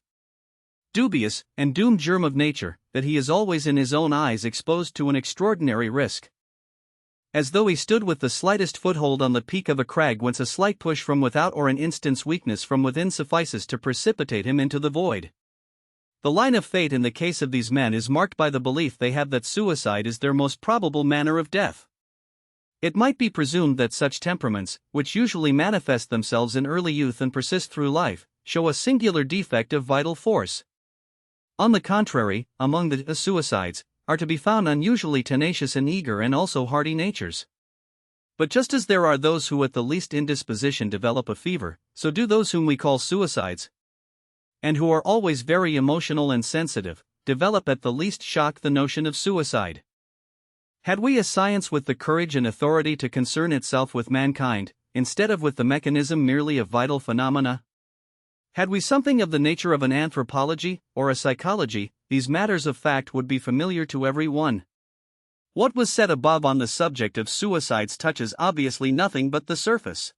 dubious, and doomed germ of nature, that he is always in his own eyes exposed to an extraordinary risk. As though he stood with the slightest foothold on the peak of a crag whence a slight push from without or an instant's weakness from within suffices to precipitate him into the void. The line of fate in the case of these men is marked by the belief they have that suicide is their most probable manner of death. It might be presumed that such temperaments, which usually manifest themselves in early youth and persist through life, show a singular defect of vital force. On the contrary, among the suicides, are to be found unusually tenacious and eager and also hardy natures. But just as there are those who at the least indisposition develop a fever, so do those whom we call suicides, and who are always very emotional and sensitive, develop at the least shock the notion of suicide. Had we a science with the courage and authority to concern itself with mankind, instead of with the mechanism merely of vital phenomena? Had we something of the nature of an anthropology, or a psychology, these matters of fact would be familiar to every one. What was said above on the subject of suicides touches obviously nothing but the surface.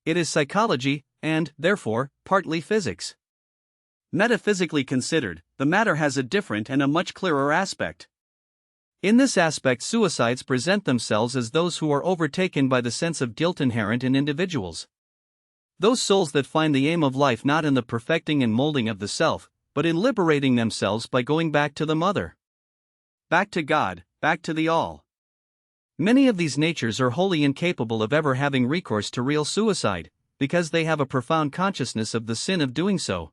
It is psychology, and, therefore, partly physics. Metaphysically considered, the matter has a different and a much clearer aspect. In this aspect, suicides present themselves as those who are overtaken by the sense of guilt inherent in individuals. Those souls that find the aim of life not in the perfecting and molding of the self, but in liberating themselves by going back to the mother, back to God, back to the all. Many of these natures are wholly incapable of ever having recourse to real suicide, because they have a profound consciousness of the sin of doing so.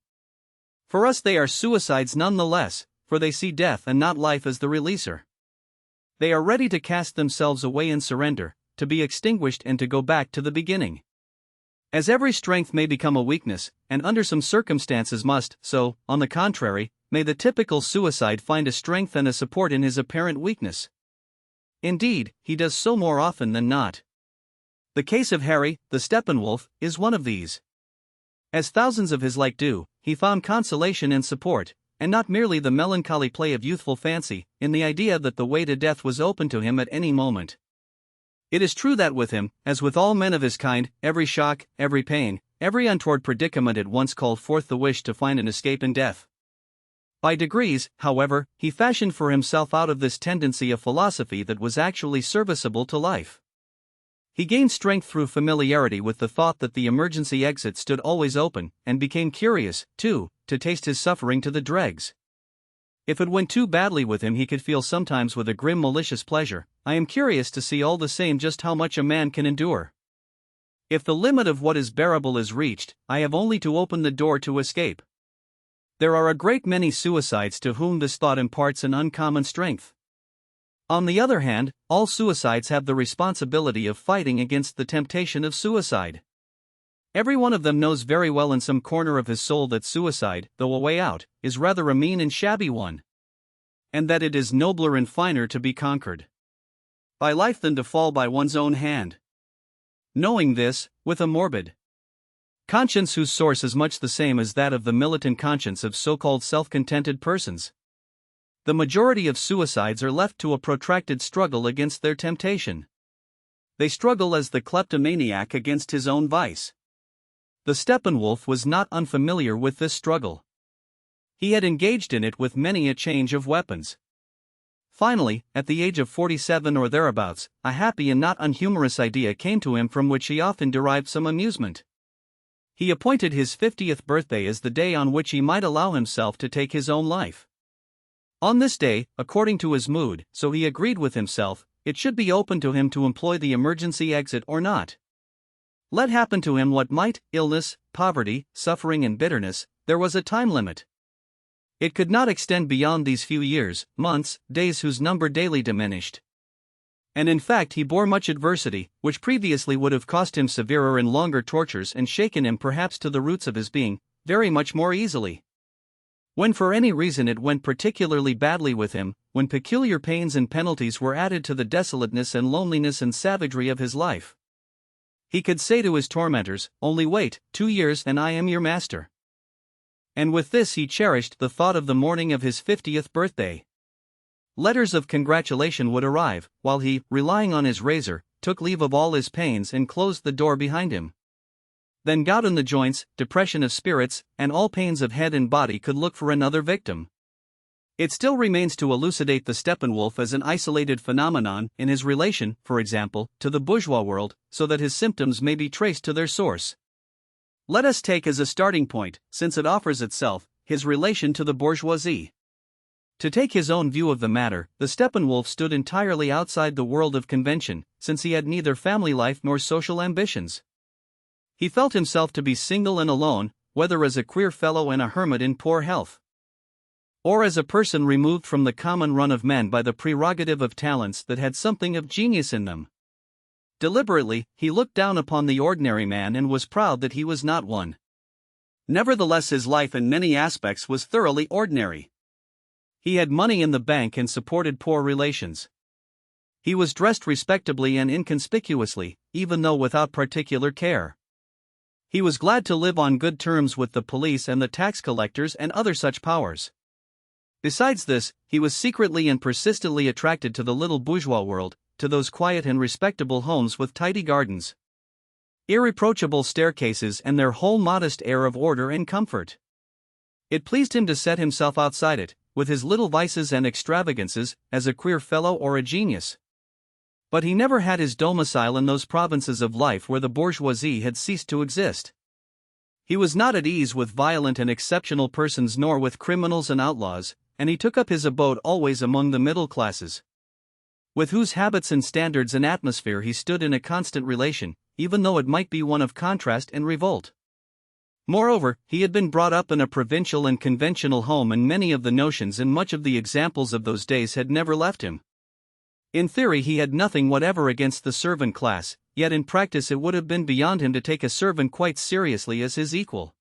For us they are suicides nonetheless, for they see death and not life as the releaser. They are ready to cast themselves away in surrender, to be extinguished and to go back to the beginning. As every strength may become a weakness, and under some circumstances must, so, on the contrary, may the typical suicide find a strength and a support in his apparent weakness. Indeed, he does so more often than not. The case of Harry, the Steppenwolf, is one of these. As thousands of his like do, he found consolation and support, and not merely the melancholy play of youthful fancy, in the idea that the way to death was open to him at any moment. It is true that with him, as with all men of his kind, every shock, every pain, every untoward predicament at once called forth the wish to find an escape in death. By degrees, however, he fashioned for himself out of this tendency a philosophy that was actually serviceable to life. He gained strength through familiarity with the thought that the emergency exit stood always open, and became curious, too, to taste his suffering to the dregs. If it went too badly with him, he could feel sometimes with a grim malicious pleasure, I am curious to see all the same just how much a man can endure. If the limit of what is bearable is reached, I have only to open the door to escape. There are a great many suicides to whom this thought imparts an uncommon strength. On the other hand, all suicides have the responsibility of fighting against the temptation of suicide. Every one of them knows very well in some corner of his soul that suicide, though a way out, is rather a mean and shabby one, and that it is nobler and finer to be conquered by life than to fall by one's own hand. Knowing this, with a morbid conscience whose source is much the same as that of the militant conscience of so-called self-contented persons, the majority of suicides are left to a protracted struggle against their temptation. They struggle as the kleptomaniac against his own vice. The Steppenwolf was not unfamiliar with this struggle. He had engaged in it with many a change of weapons. Finally, at the age of 47 or thereabouts, a happy and not unhumorous idea came to him from which he often derived some amusement. He appointed his 50th birthday as the day on which he might allow himself to take his own life. On this day, according to his mood, so he agreed with himself, it should be open to him to employ the emergency exit or not. Let happen to him what might, illness, poverty, suffering and bitterness, there was a time limit. It could not extend beyond these few years, months, days whose number daily diminished. And in fact he bore much adversity, which previously would have cost him severer and longer tortures and shaken him perhaps to the roots of his being, very much more easily. When for any reason it went particularly badly with him, when peculiar pains and penalties were added to the desolateness and loneliness and savagery of his life, he could say to his tormentors, "Only wait 2 years and I am your master." And with this he cherished the thought of the morning of his 50th birthday. Letters of congratulation would arrive, while he, relying on his razor, took leave of all his pains and closed the door behind him. Then gout in the joints, depression of spirits, and all pains of head and body could look for another victim. It still remains to elucidate the Steppenwolf as an isolated phenomenon in his relation, for example, to the bourgeois world, so that his symptoms may be traced to their source. Let us take as a starting point, since it offers itself, his relation to the bourgeoisie. To take his own view of the matter, the Steppenwolf stood entirely outside the world of convention, since he had neither family life nor social ambitions. He felt himself to be single and alone, whether as a queer fellow and a hermit in poor health, or as a person removed from the common run of men by the prerogative of talents that had something of genius in them. Deliberately, he looked down upon the ordinary man and was proud that he was not one. Nevertheless, his life in many aspects was thoroughly ordinary. He had money in the bank and supported poor relations. He was dressed respectably and inconspicuously, even though without particular care. He was glad to live on good terms with the police and the tax collectors and other such powers. Besides this, he was secretly and persistently attracted to the little bourgeois world, to those quiet and respectable homes with tidy gardens, irreproachable staircases and their whole modest air of order and comfort. It pleased him to set himself outside it, with his little vices and extravagances, as a queer fellow or a genius. But he never had his domicile in those provinces of life where the bourgeoisie had ceased to exist. He was not at ease with violent and exceptional persons nor with criminals and outlaws, and he took up his abode always among the middle classes, with whose habits and standards and atmosphere he stood in a constant relation, even though it might be one of contrast and revolt. Moreover, he had been brought up in a provincial and conventional home, and many of the notions and much of the examples of those days had never left him. In theory he had nothing whatever against the servant class, yet in practice it would have been beyond him to take a servant quite seriously as his equal.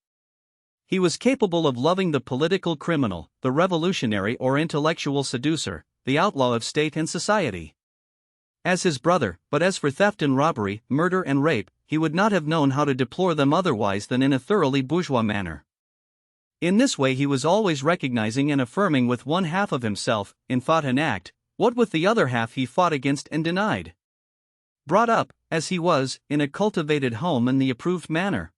He was capable of loving the political criminal, the revolutionary or intellectual seducer, the outlaw of state and society, as his brother, but as for theft and robbery, murder and rape, he would not have known how to deplore them otherwise than in a thoroughly bourgeois manner. In this way he was always recognizing and affirming with one half of himself, in thought and act, what with the other half he fought against and denied. Brought up, as he was, in a cultivated home in the approved manner,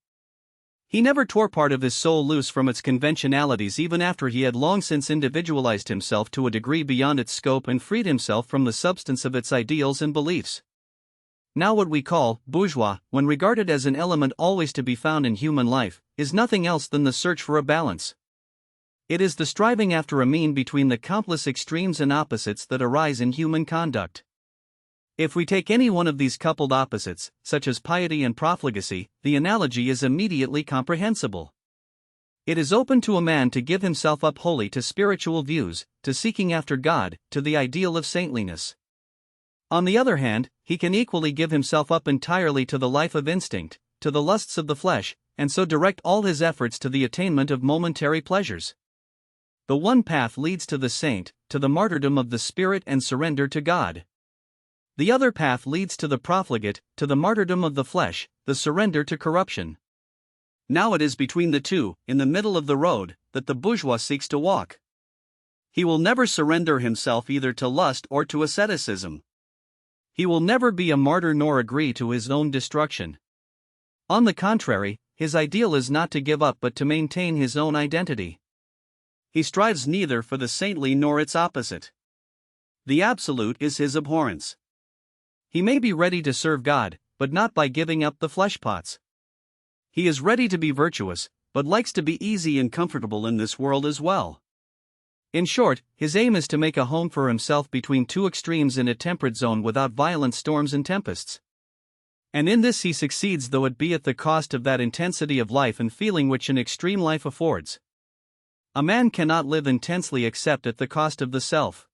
he never tore part of his soul loose from its conventionalities even after he had long since individualized himself to a degree beyond its scope and freed himself from the substance of its ideals and beliefs. Now what we call bourgeois, when regarded as an element always to be found in human life, is nothing else than the search for a balance. It is the striving after a mean between the countless extremes and opposites that arise in human conduct. If we take any one of these coupled opposites, such as piety and profligacy, the analogy is immediately comprehensible. It is open to a man to give himself up wholly to spiritual views, to seeking after God, to the ideal of saintliness. On the other hand, he can equally give himself up entirely to the life of instinct, to the lusts of the flesh, and so direct all his efforts to the attainment of momentary pleasures. The one path leads to the saint, to the martyrdom of the spirit and surrender to God. The other path leads to the profligate, to the martyrdom of the flesh, the surrender to corruption. Now it is between the two, in the middle of the road, that the bourgeois seeks to walk. He will never surrender himself either to lust or to asceticism. He will never be a martyr nor agree to his own destruction. On the contrary, his ideal is not to give up but to maintain his own identity. He strives neither for the saintly nor its opposite. The absolute is his abhorrence. He may be ready to serve God, but not by giving up the fleshpots. He is ready to be virtuous, but likes to be easy and comfortable in this world as well. In short, his aim is to make a home for himself between two extremes in a temperate zone without violent storms and tempests. And in this he succeeds, though it be at the cost of that intensity of life and feeling which an extreme life affords. A man cannot live intensely except at the cost of the self.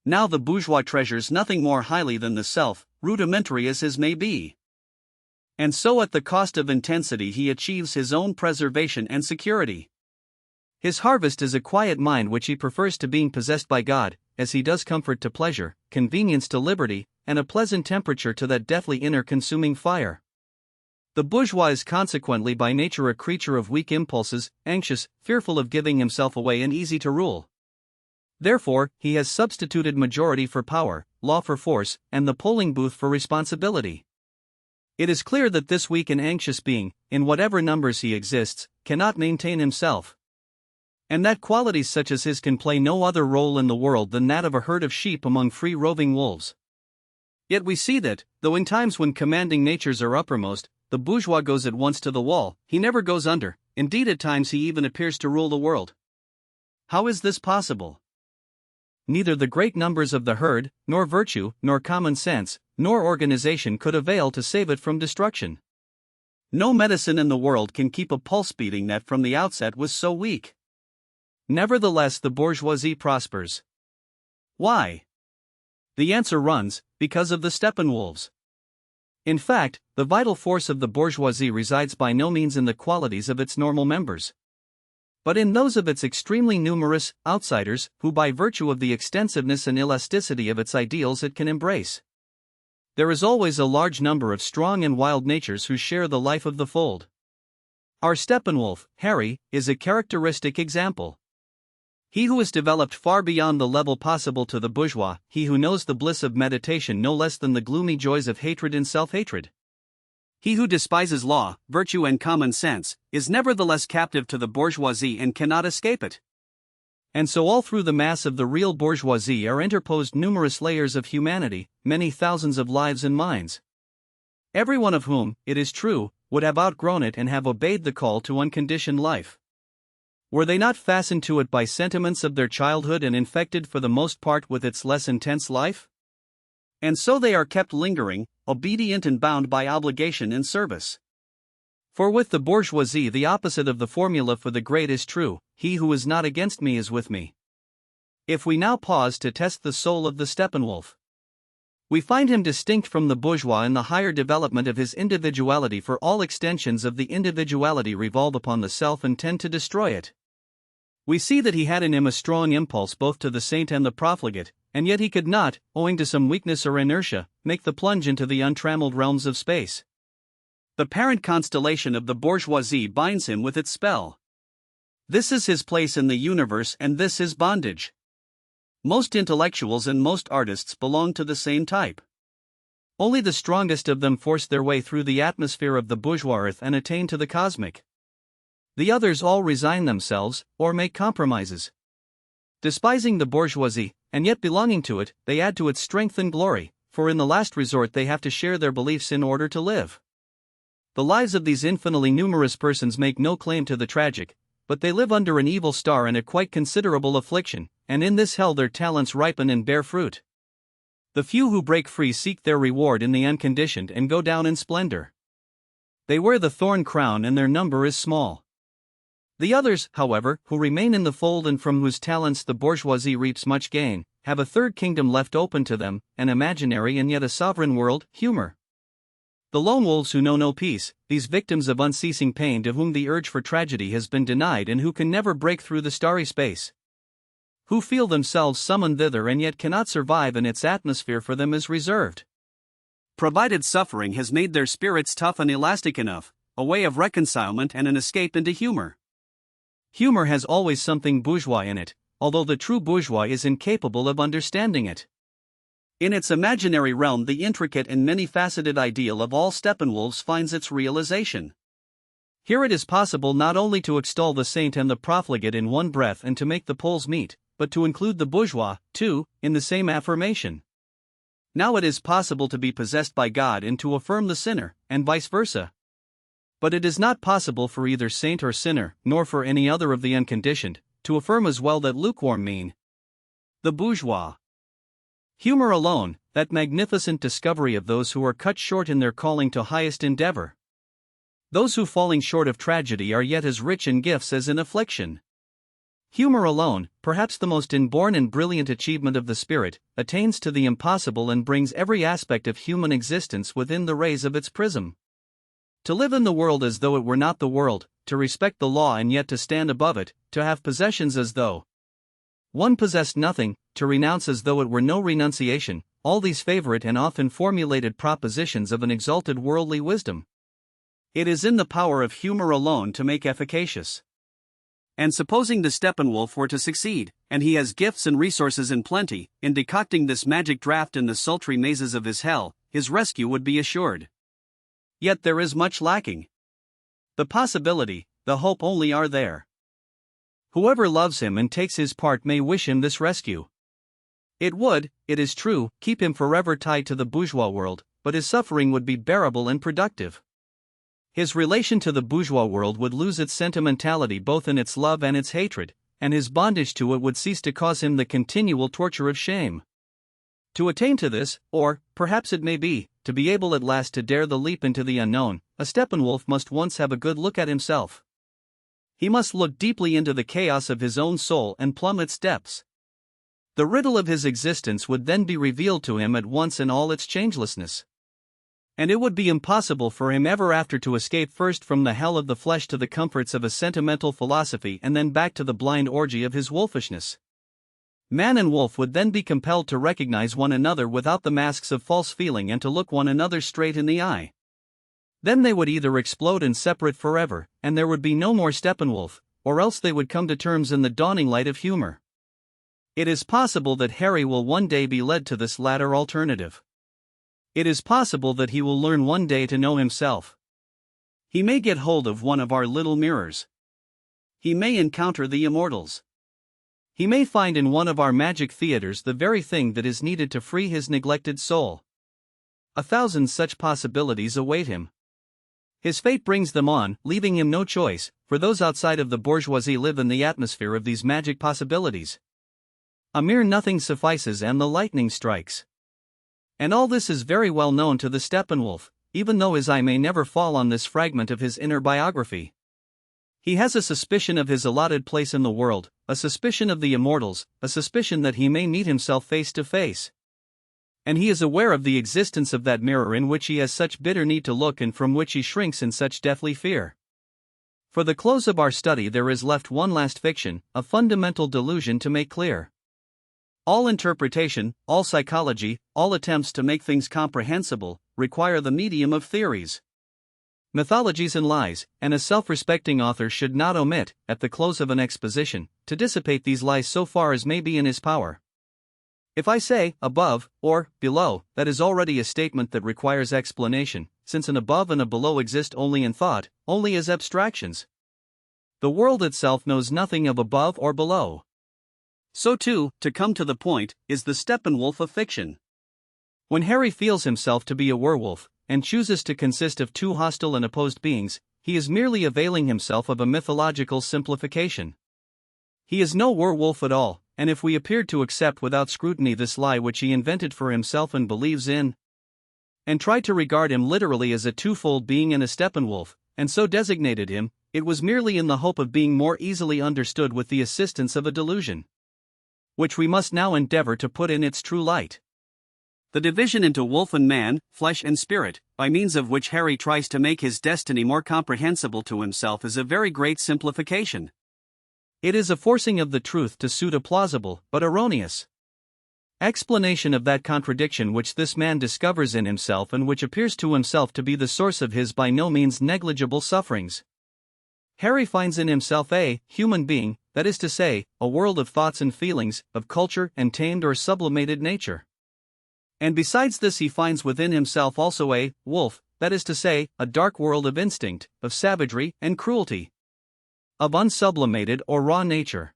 Now the bourgeois treasures nothing more highly than the self, rudimentary as his may be. And so at the cost of intensity he achieves his own preservation and security. His harvest is a quiet mind which he prefers to being possessed by God, as he does comfort to pleasure, convenience to liberty, and a pleasant temperature to that deathly inner consuming fire. The bourgeois is consequently by nature a creature of weak impulses, anxious, fearful of giving himself away and easy to rule. Therefore, he has substituted majority for power, law for force, and the polling booth for responsibility. It is clear that this weak and anxious being, in whatever numbers he exists, cannot maintain himself. And that qualities such as his can play no other role in the world than that of a herd of sheep among free roving wolves. Yet we see that, though in times when commanding natures are uppermost, the bourgeois goes at once to the wall, he never goes under, indeed at times he even appears to rule the world. How is this possible? Neither the great numbers of the herd, nor virtue, nor common sense, nor organization could avail to save it from destruction. No medicine in the world can keep a pulse beating that from the outset was so weak. Nevertheless the bourgeoisie prospers. Why? The answer runs, because of the Steppenwolves. In fact, the vital force of the bourgeoisie resides by no means in the qualities of its normal members, but in those of its extremely numerous outsiders, who by virtue of the extensiveness and elasticity of its ideals it can embrace. There is always a large number of strong and wild natures who share the life of the fold. Our Steppenwolf, Harry, is a characteristic example. He who is developed far beyond the level possible to the bourgeois, he who knows the bliss of meditation no less than the gloomy joys of hatred and self-hatred. He who despises law, virtue and common sense, is nevertheless captive to the bourgeoisie and cannot escape it. And so all through the mass of the real bourgeoisie are interposed numerous layers of humanity, many thousands of lives and minds. Every one of whom, it is true, would have outgrown it and have obeyed the call to unconditioned life. Were they not fastened to it by sentiments of their childhood and infected for the most part with its less intense life? And so they are kept lingering, obedient and bound by obligation and service. For with the bourgeoisie the opposite of the formula for the great is true, he who is not against me is with me. If we now pause to test the soul of the Steppenwolf, we find him distinct from the bourgeois in the higher development of his individuality, for all extensions of the individuality revolve upon the self and tend to destroy it. We see that he had in him a strong impulse both to the saint and the profligate, and yet he could not, owing to some weakness or inertia, make the plunge into the untrammeled realms of space. The parent constellation of the bourgeoisie binds him with its spell. This is his place in the universe and this his bondage. Most intellectuals and most artists belong to the same type. Only the strongest of them force their way through the atmosphere of the bourgeois earth and attain to the cosmic. The others all resign themselves, or make compromises. Despising the bourgeoisie, and yet belonging to it, they add to its strength and glory, for in the last resort they have to share their beliefs in order to live. The lives of these infinitely numerous persons make no claim to the tragic, but they live under an evil star and a quite considerable affliction, and in this hell their talents ripen and bear fruit. The few who break free seek their reward in the unconditioned and go down in splendor. They wear the thorn crown and their number is small. The others, however, who remain in the fold and from whose talents the bourgeoisie reaps much gain, have a third kingdom left open to them, an imaginary and yet a sovereign world, humor. The lone wolves who know no peace, these victims of unceasing pain to whom the urge for tragedy has been denied and who can never break through the starry space. Who feel themselves summoned thither and yet cannot survive, and its atmosphere for them is reserved. Provided suffering has made their spirits tough and elastic enough, a way of reconcilement and an escape into humor. Humor has always something bourgeois in it, although the true bourgeois is incapable of understanding it. In its imaginary realm, the intricate and many-faceted ideal of all Steppenwolfs finds its realization. Here it is possible not only to extol the saint and the profligate in one breath and to make the poles meet, but to include the bourgeois, too, in the same affirmation. Now it is possible to be possessed by God and to affirm the sinner, and vice versa. But it is not possible for either saint or sinner, nor for any other of the unconditioned, to affirm as well that lukewarm mean. The bourgeois. Humor alone, that magnificent discovery of those who are cut short in their calling to highest endeavor. Those who falling short of tragedy are yet as rich in gifts as in affliction. Humor alone, perhaps the most inborn and brilliant achievement of the spirit, attains to the impossible and brings every aspect of human existence within the rays of its prism. To live in the world as though it were not the world, to respect the law and yet to stand above it, to have possessions as though one possessed nothing, to renounce as though it were no renunciation, all these favorite and often formulated propositions of an exalted worldly wisdom. It is in the power of humor alone to make efficacious. And supposing the Steppenwolf were to succeed, and he has gifts and resources in plenty, in decocting this magic draught in the sultry mazes of his hell, his rescue would be assured. Yet there is much lacking. The possibility, the hope only are there. Whoever loves him and takes his part may wish him this rescue. It would, it is true, keep him forever tied to the bourgeois world, but his suffering would be bearable and productive. His relation to the bourgeois world would lose its sentimentality both in its love and its hatred, and his bondage to it would cease to cause him the continual torture of shame. To attain to this, or, perhaps it may be, to be able at last to dare the leap into the unknown, a Steppenwolf must once have a good look at himself. He must look deeply into the chaos of his own soul and plumb its depths. The riddle of his existence would then be revealed to him at once in all its changelessness. And it would be impossible for him ever after to escape first from the hell of the flesh to the comforts of a sentimental philosophy and then back to the blind orgy of his wolfishness. Man and wolf would then be compelled to recognize one another without the masks of false feeling and to look one another straight in the eye. Then they would either explode and separate forever, and there would be no more Steppenwolf, or else they would come to terms in the dawning light of humor. It is possible that Harry will one day be led to this latter alternative. It is possible that he will learn one day to know himself. He may get hold of one of our little mirrors. He may encounter the immortals. He may find in one of our magic theaters the very thing that is needed to free his neglected soul. 1,000 such possibilities await him. His fate brings them on, leaving him no choice, for those outside of the bourgeoisie live in the atmosphere of these magic possibilities. A mere nothing suffices and the lightning strikes. And all this is very well known to the Steppenwolf, even though his eye may never fall on this fragment of his inner biography. He has a suspicion of his allotted place in the world, a suspicion of the immortals, a suspicion that he may meet himself face to face. And he is aware of the existence of that mirror in which he has such bitter need to look and from which he shrinks in such deathly fear. For the close of our study there is left one last fiction, a fundamental delusion to make clear. All interpretation, all psychology, all attempts to make things comprehensible, require the medium of theories, mythologies and lies, and a self-respecting author should not omit, at the close of an exposition, to dissipate these lies so far as may be in his power. If I say, above, or, below, that is already a statement that requires explanation, since an above and a below exist only in thought, only as abstractions. The world itself knows nothing of above or below. So too, to come to the point, is the Steppenwolf of fiction. When Harry feels himself to be a werewolf, and chooses to consist of two hostile and opposed beings, he is merely availing himself of a mythological simplification. He is no werewolf at all, and if we appeared to accept without scrutiny this lie which he invented for himself and believes in, and tried to regard him literally as a twofold being and a Steppenwolf, and so designated him, it was merely in the hope of being more easily understood with the assistance of a delusion, which we must now endeavor to put in its true light. The division into wolf and man, flesh and spirit, by means of which Harry tries to make his destiny more comprehensible to himself, is a very great simplification. It is a forcing of the truth to suit a plausible, but erroneous, explanation of that contradiction which this man discovers in himself and which appears to himself to be the source of his by no means negligible sufferings. Harry finds in himself a human being, that is to say, a world of thoughts and feelings, of culture and tamed or sublimated nature. And besides this he finds within himself also a wolf, that is to say, a dark world of instinct, of savagery and cruelty, of unsublimated or raw nature.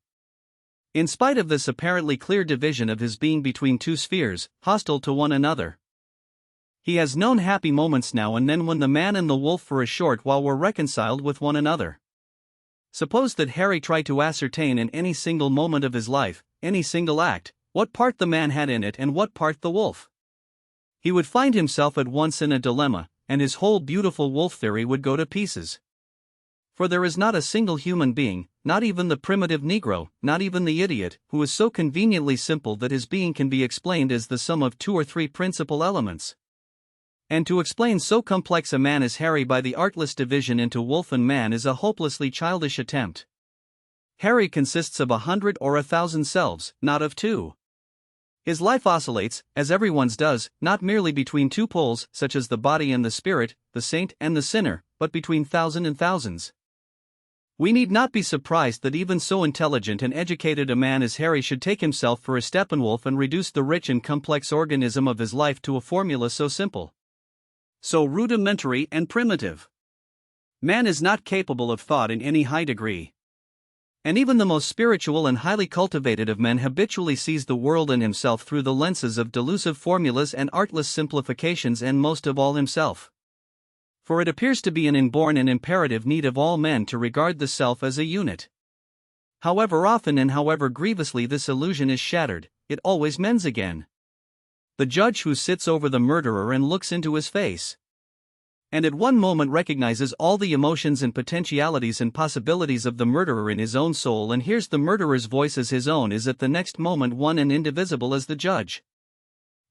In spite of this apparently clear division of his being between two spheres, hostile to one another, he has known happy moments now and then when the man and the wolf for a short while were reconciled with one another. Suppose that Harry tried to ascertain in any single moment of his life, any single act, what part the man had in it and what part the wolf. He would find himself at once in a dilemma, and his whole beautiful wolf theory would go to pieces. For there is not a single human being, not even the primitive Negro, not even the idiot, who is so conveniently simple that his being can be explained as the sum of 2 or 3 principal elements. And to explain so complex a man as Harry by the artless division into wolf and man is a hopelessly childish attempt. Harry consists of 100 or 1,000 selves, not of 2. His life oscillates, as everyone's does, not merely between 2 poles, such as the body and the spirit, the saint and the sinner, but between thousands and thousands. We need not be surprised that even so intelligent and educated a man as Harry should take himself for a Steppenwolf and reduce the rich and complex organism of his life to a formula so simple, so rudimentary and primitive. Man is not capable of thought in any high degree. And even the most spiritual and highly cultivated of men habitually sees the world and himself through the lenses of delusive formulas and artless simplifications, and most of all himself. For it appears to be an inborn and imperative need of all men to regard the self as a unit. However often and however grievously this illusion is shattered, it always mends again. The judge who sits over the murderer and looks into his face, and at one moment recognizes all the emotions and potentialities and possibilities of the murderer in his own soul and hears the murderer's voice as his own, is at the next moment one and indivisible as the judge,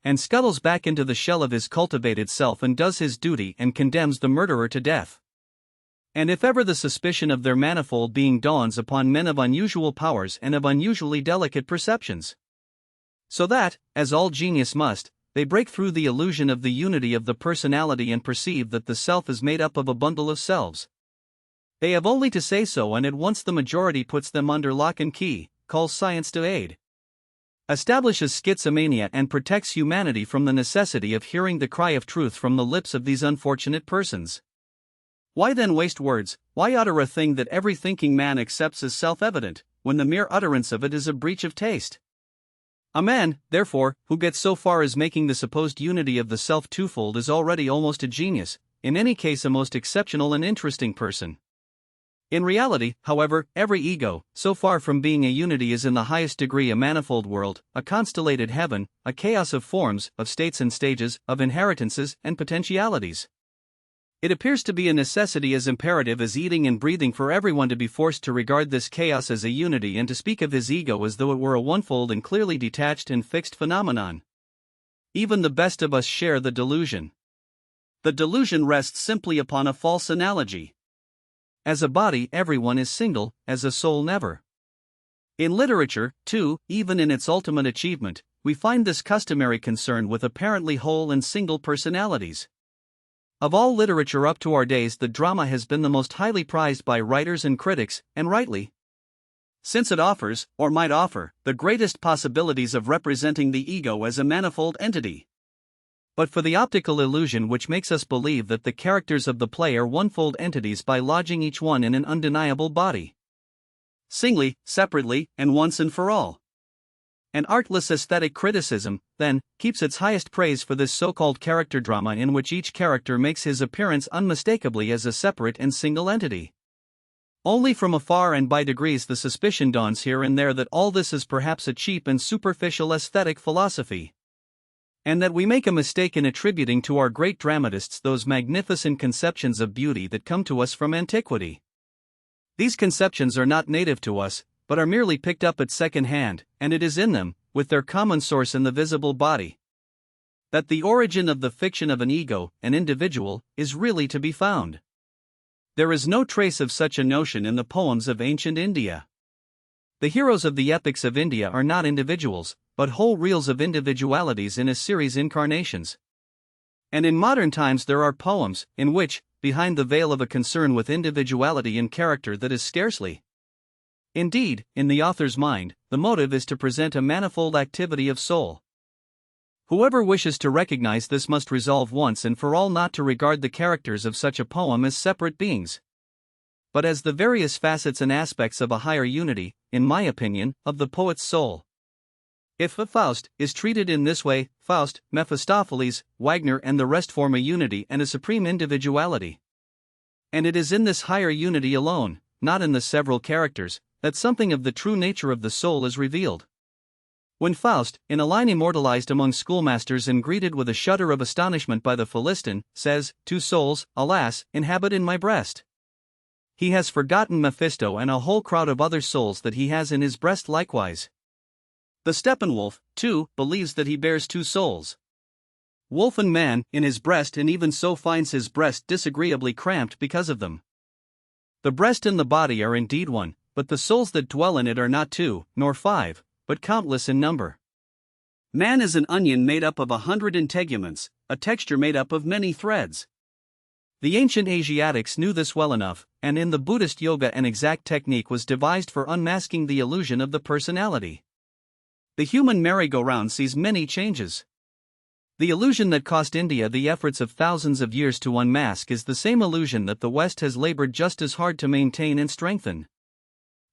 and scuttles back into the shell of his cultivated self and does his duty and condemns the murderer to death. And if ever the suspicion of their manifold being dawns upon men of unusual powers and of unusually delicate perceptions, so that, as all genius must, they break through the illusion of the unity of the personality and perceive that the self is made up of a bundle of selves, they have only to say so, and at once the majority puts them under lock and key, calls science to aid, establishes schizomania, and protects humanity from the necessity of hearing the cry of truth from the lips of these unfortunate persons. Why then waste words, why utter a thing that every thinking man accepts as self-evident, when the mere utterance of it is a breach of taste? A man, therefore, who gets so far as making the supposed unity of the self twofold is already almost a genius, in any case a most exceptional and interesting person. In reality, however, every ego, so far from being a unity, is in the highest degree a manifold world, a constellated heaven, a chaos of forms, of states and stages, of inheritances and potentialities. It appears to be a necessity as imperative as eating and breathing for everyone to be forced to regard this chaos as a unity and to speak of his ego as though it were a onefold and clearly detached and fixed phenomenon. Even the best of us share the delusion. The delusion rests simply upon a false analogy. As a body everyone is single, as a soul never. In literature, too, even in its ultimate achievement, we find this customary concern with apparently whole and single personalities. Of all literature up to our days, the drama has been the most highly prized by writers and critics, and rightly, since it offers, or might offer, the greatest possibilities of representing the ego as a manifold entity. But for the optical illusion which makes us believe that the characters of the play are onefold entities by lodging each one in an undeniable body, singly, separately, and once and for all. An artless aesthetic criticism, then, keeps its highest praise for this so-called character drama in which each character makes his appearance unmistakably as a separate and single entity. Only from afar and by degrees the suspicion dawns here and there that all this is perhaps a cheap and superficial aesthetic philosophy, and that we make a mistake in attributing to our great dramatists those magnificent conceptions of beauty that come to us from antiquity. These conceptions are not native to us, but are merely picked up at second hand, and it is in them, with their common source in the visible body, that the origin of the fiction of an ego, an individual, is really to be found. There is no trace of such a notion in the poems of ancient India. The heroes of the epics of India are not individuals, but whole reels of individualities in a series incarnations. And in modern times there are poems, in which, behind the veil of a concern with individuality and character that is scarcely, indeed, in the author's mind, the motive is to present a manifold activity of soul. Whoever wishes to recognize this must resolve once and for all not to regard the characters of such a poem as separate beings, but as the various facets and aspects of a higher unity, in my opinion, of the poet's soul. If a Faust is treated in this way, Faust, Mephistopheles, Wagner and the rest form a unity and a supreme individuality. And it is in this higher unity alone, not in the several characters, that something of the true nature of the soul is revealed. When Faust, in a line immortalized among schoolmasters and greeted with a shudder of astonishment by the Philistin, says, "Two souls, alas, inhabit in my breast," he has forgotten Mephisto and a whole crowd of other souls that he has in his breast likewise. The Steppenwolf, too, believes that he bears two souls, wolf and man, in his breast, and even so finds his breast disagreeably cramped because of them. The breast and the body are indeed one, but the souls that dwell in it are not two, nor five, but countless in number. Man is an onion made up of 100 integuments, a texture made up of many threads. The ancient Asiatics knew this well enough, and in the Buddhist yoga an exact technique was devised for unmasking the illusion of the personality. The human merry-go-round sees many changes. The illusion that cost India the efforts of thousands of years to unmask is the same illusion that the West has labored just as hard to maintain and strengthen.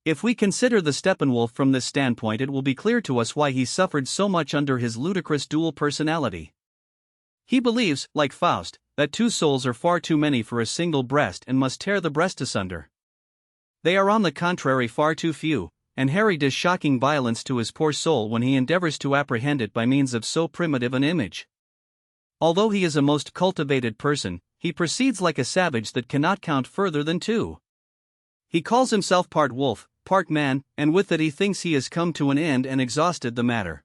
If we consider the Steppenwolf from this standpoint, it will be clear to us why he suffered so much under his ludicrous dual personality. He believes, like Faust, that two souls are far too many for a single breast and must tear the breast asunder. They are on the contrary far too few, and Harry does shocking violence to his poor soul when he endeavors to apprehend it by means of so primitive an image. Although he is a most cultivated person, he proceeds like a savage that cannot count further than two. He calls himself part wolf, part man, and with that he thinks he has come to an end and exhausted the matter.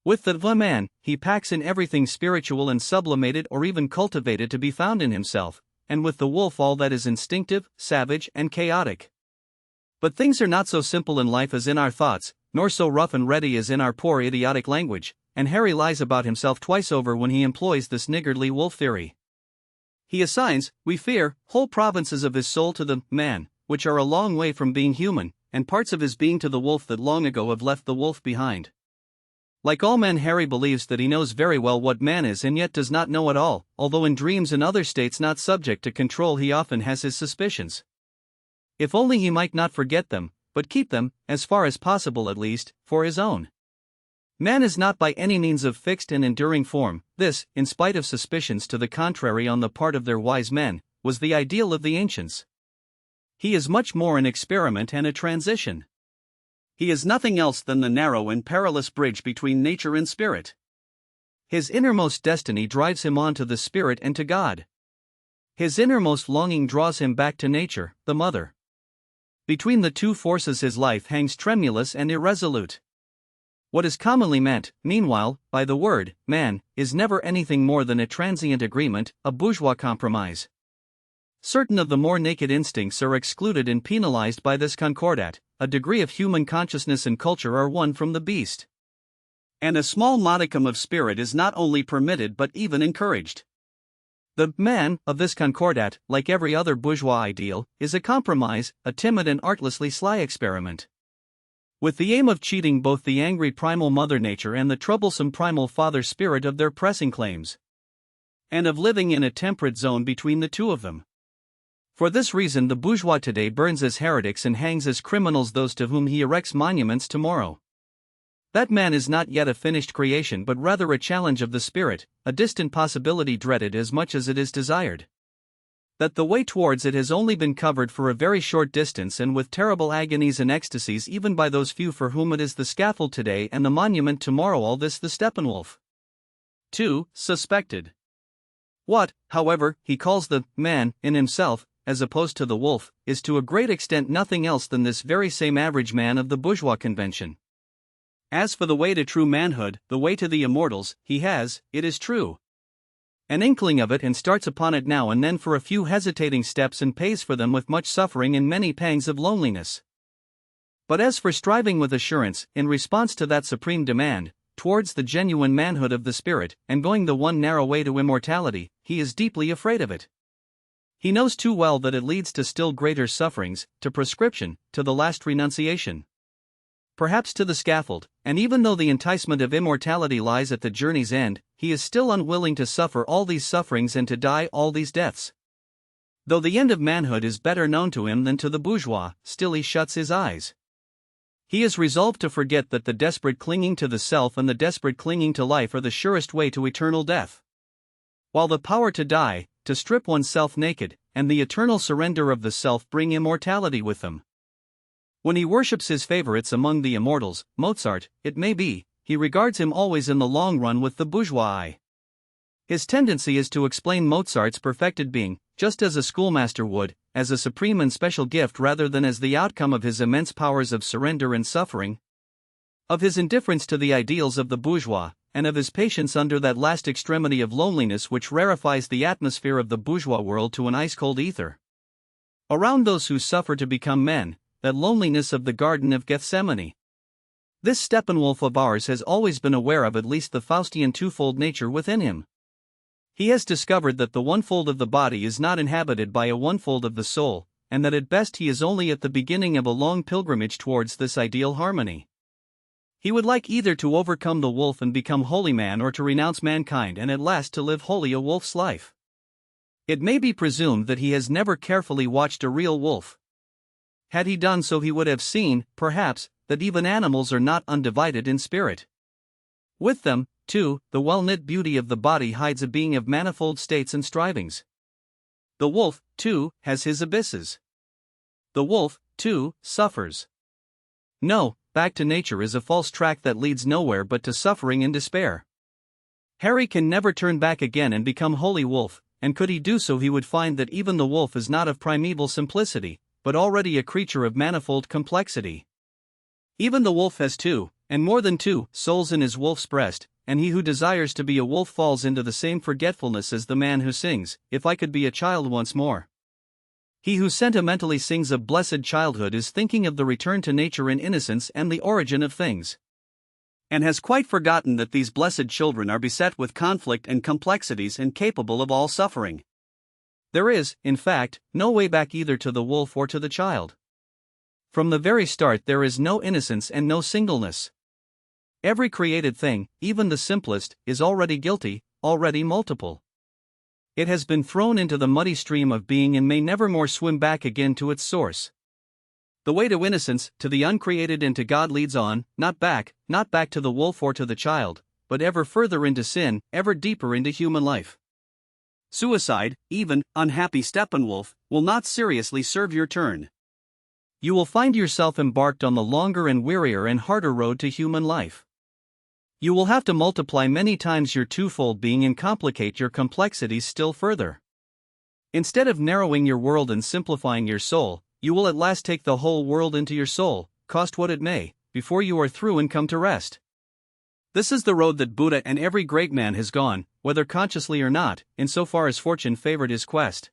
With the man, he packs in everything spiritual and sublimated or even cultivated to be found in himself, and with the wolf all that is instinctive, savage, and chaotic. But things are not so simple in life as in our thoughts, nor so rough and ready as in our poor idiotic language, and Harry lies about himself twice over when he employs this niggardly wolf theory. He assigns, we fear, whole provinces of his soul to the man, which are a long way from being human, and parts of his being to the wolf that long ago have left the wolf behind. Like all men, Harry believes that he knows very well what man is and yet does not know at all, although in dreams and other states not subject to control he often has his suspicions. If only he might not forget them, but keep them, as far as possible at least, for his own. Man is not by any means of fixed and enduring form. This, in spite of suspicions to the contrary on the part of their wise men, was the ideal of the ancients. He is much more an experiment and a transition. He is nothing else than the narrow and perilous bridge between nature and spirit. His innermost destiny drives him on to the spirit and to God. His innermost longing draws him back to nature, the mother. Between the two forces his life hangs tremulous and irresolute. What is commonly meant, meanwhile, by the word man, is never anything more than a transient agreement, a bourgeois compromise. Certain of the more naked instincts are excluded and penalized by this concordat, a degree of human consciousness and culture are won from the beast. And a small modicum of spirit is not only permitted but even encouraged. The man of this concordat, like every other bourgeois ideal, is a compromise, a timid and artlessly sly experiment, with the aim of cheating both the angry primal mother nature and the troublesome primal father spirit of their pressing claims, and of living in a temperate zone between the two of them. For this reason the bourgeois today burns as heretics and hangs as criminals those to whom he erects monuments tomorrow. That man is not yet a finished creation but rather a challenge of the spirit, a distant possibility dreaded as much as it is desired. That the way towards it has only been covered for a very short distance and with terrible agonies and ecstasies even by those few for whom it is the scaffold today and the monument tomorrow. All this the Steppenwolf 2. Suspected. What, however, he calls the man in himself, as opposed to the wolf, is to a great extent nothing else than this very same average man of the bourgeois convention. As for the way to true manhood, the way to the immortals, he has, it is true, an inkling of it and starts upon it now and then for a few hesitating steps and pays for them with much suffering and many pangs of loneliness. But as for striving with assurance, in response to that supreme demand, towards the genuine manhood of the spirit, and going the one narrow way to immortality, he is deeply afraid of it. He knows too well that it leads to still greater sufferings, to proscription, to the last renunciation, perhaps to the scaffold, and even though the enticement of immortality lies at the journey's end, he is still unwilling to suffer all these sufferings and to die all these deaths. Though the end of manhood is better known to him than to the bourgeois, still he shuts his eyes. He is resolved to forget that the desperate clinging to the self and the desperate clinging to life are the surest way to eternal death. While the power to die, to strip oneself naked, and the eternal surrender of the self bring immortality with them. When he worships his favorites among the immortals, Mozart, it may be, he regards him always in the long run with the bourgeois eye. His tendency is to explain Mozart's perfected being, just as a schoolmaster would, as a supreme and special gift rather than as the outcome of his immense powers of surrender and suffering, of his indifference to the ideals of the bourgeois, and of his patience under that last extremity of loneliness which rarefies the atmosphere of the bourgeois world to an ice-cold ether. Around those who suffer to become men, that loneliness of the Garden of Gethsemane. This Steppenwolf of ours has always been aware of at least the Faustian twofold nature within him. He has discovered that the onefold of the body is not inhabited by a onefold of the soul, and that at best he is only at the beginning of a long pilgrimage towards this ideal harmony. He would like either to overcome the wolf and become holy man or to renounce mankind and at last to live wholly a wolf's life. It may be presumed that he has never carefully watched a real wolf. Had he done so he would have seen, perhaps, that even animals are not undivided in spirit. With them, too, the well-knit beauty of the body hides a being of manifold states and strivings. The wolf, too, has his abysses. The wolf, too, suffers. No, back to nature is a false track that leads nowhere but to suffering and despair. Harry can never turn back again and become holy wolf, and could he do so he would find that even the wolf is not of primeval simplicity, but already a creature of manifold complexity. Even the wolf has two, and more than two, souls in his wolf's breast, and he who desires to be a wolf falls into the same forgetfulness as the man who sings, "If I could be a child once more." He who sentimentally sings of blessed childhood is thinking of the return to nature and innocence and the origin of things, and has quite forgotten that these blessed children are beset with conflict and complexities and capable of all suffering. There is, in fact, no way back either to the wolf or to the child. From the very start there is no innocence and no singleness. Every created thing, even the simplest, is already guilty, already multiple. It has been thrown into the muddy stream of being and may never more swim back again to its source. The way to innocence, to the uncreated and to God leads on, not back to the wolf or to the child, but ever further into sin, ever deeper into human life. Suicide, even, unhappy Steppenwolf, will not seriously serve your turn. You will find yourself embarked on the longer and wearier and harder road to human life. You will have to multiply many times your twofold being and complicate your complexities still further. Instead of narrowing your world and simplifying your soul, you will at last take the whole world into your soul, cost what it may, before you are through and come to rest. This is the road that Buddha and every great man has gone, whether consciously or not, in so far as fortune favored his quest.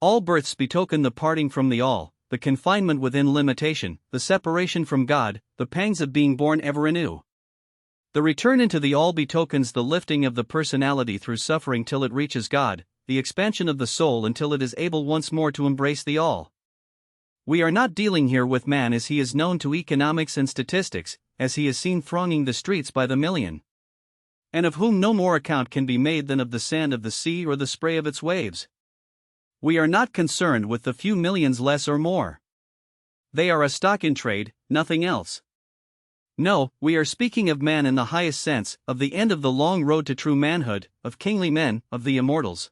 All births betoken the parting from the all, the confinement within limitation, the separation from God, the pangs of being born ever anew. The return into the all betokens the lifting of the personality through suffering till it reaches God, the expansion of the soul until it is able once more to embrace the all. We are not dealing here with man as he is known to economics and statistics, as he is seen thronging the streets by the million, and of whom no more account can be made than of the sand of the sea or the spray of its waves. We are not concerned with the few millions less or more. They are a stock in trade, nothing else. No, we are speaking of man in the highest sense, of the end of the long road to true manhood, of kingly men, of the immortals.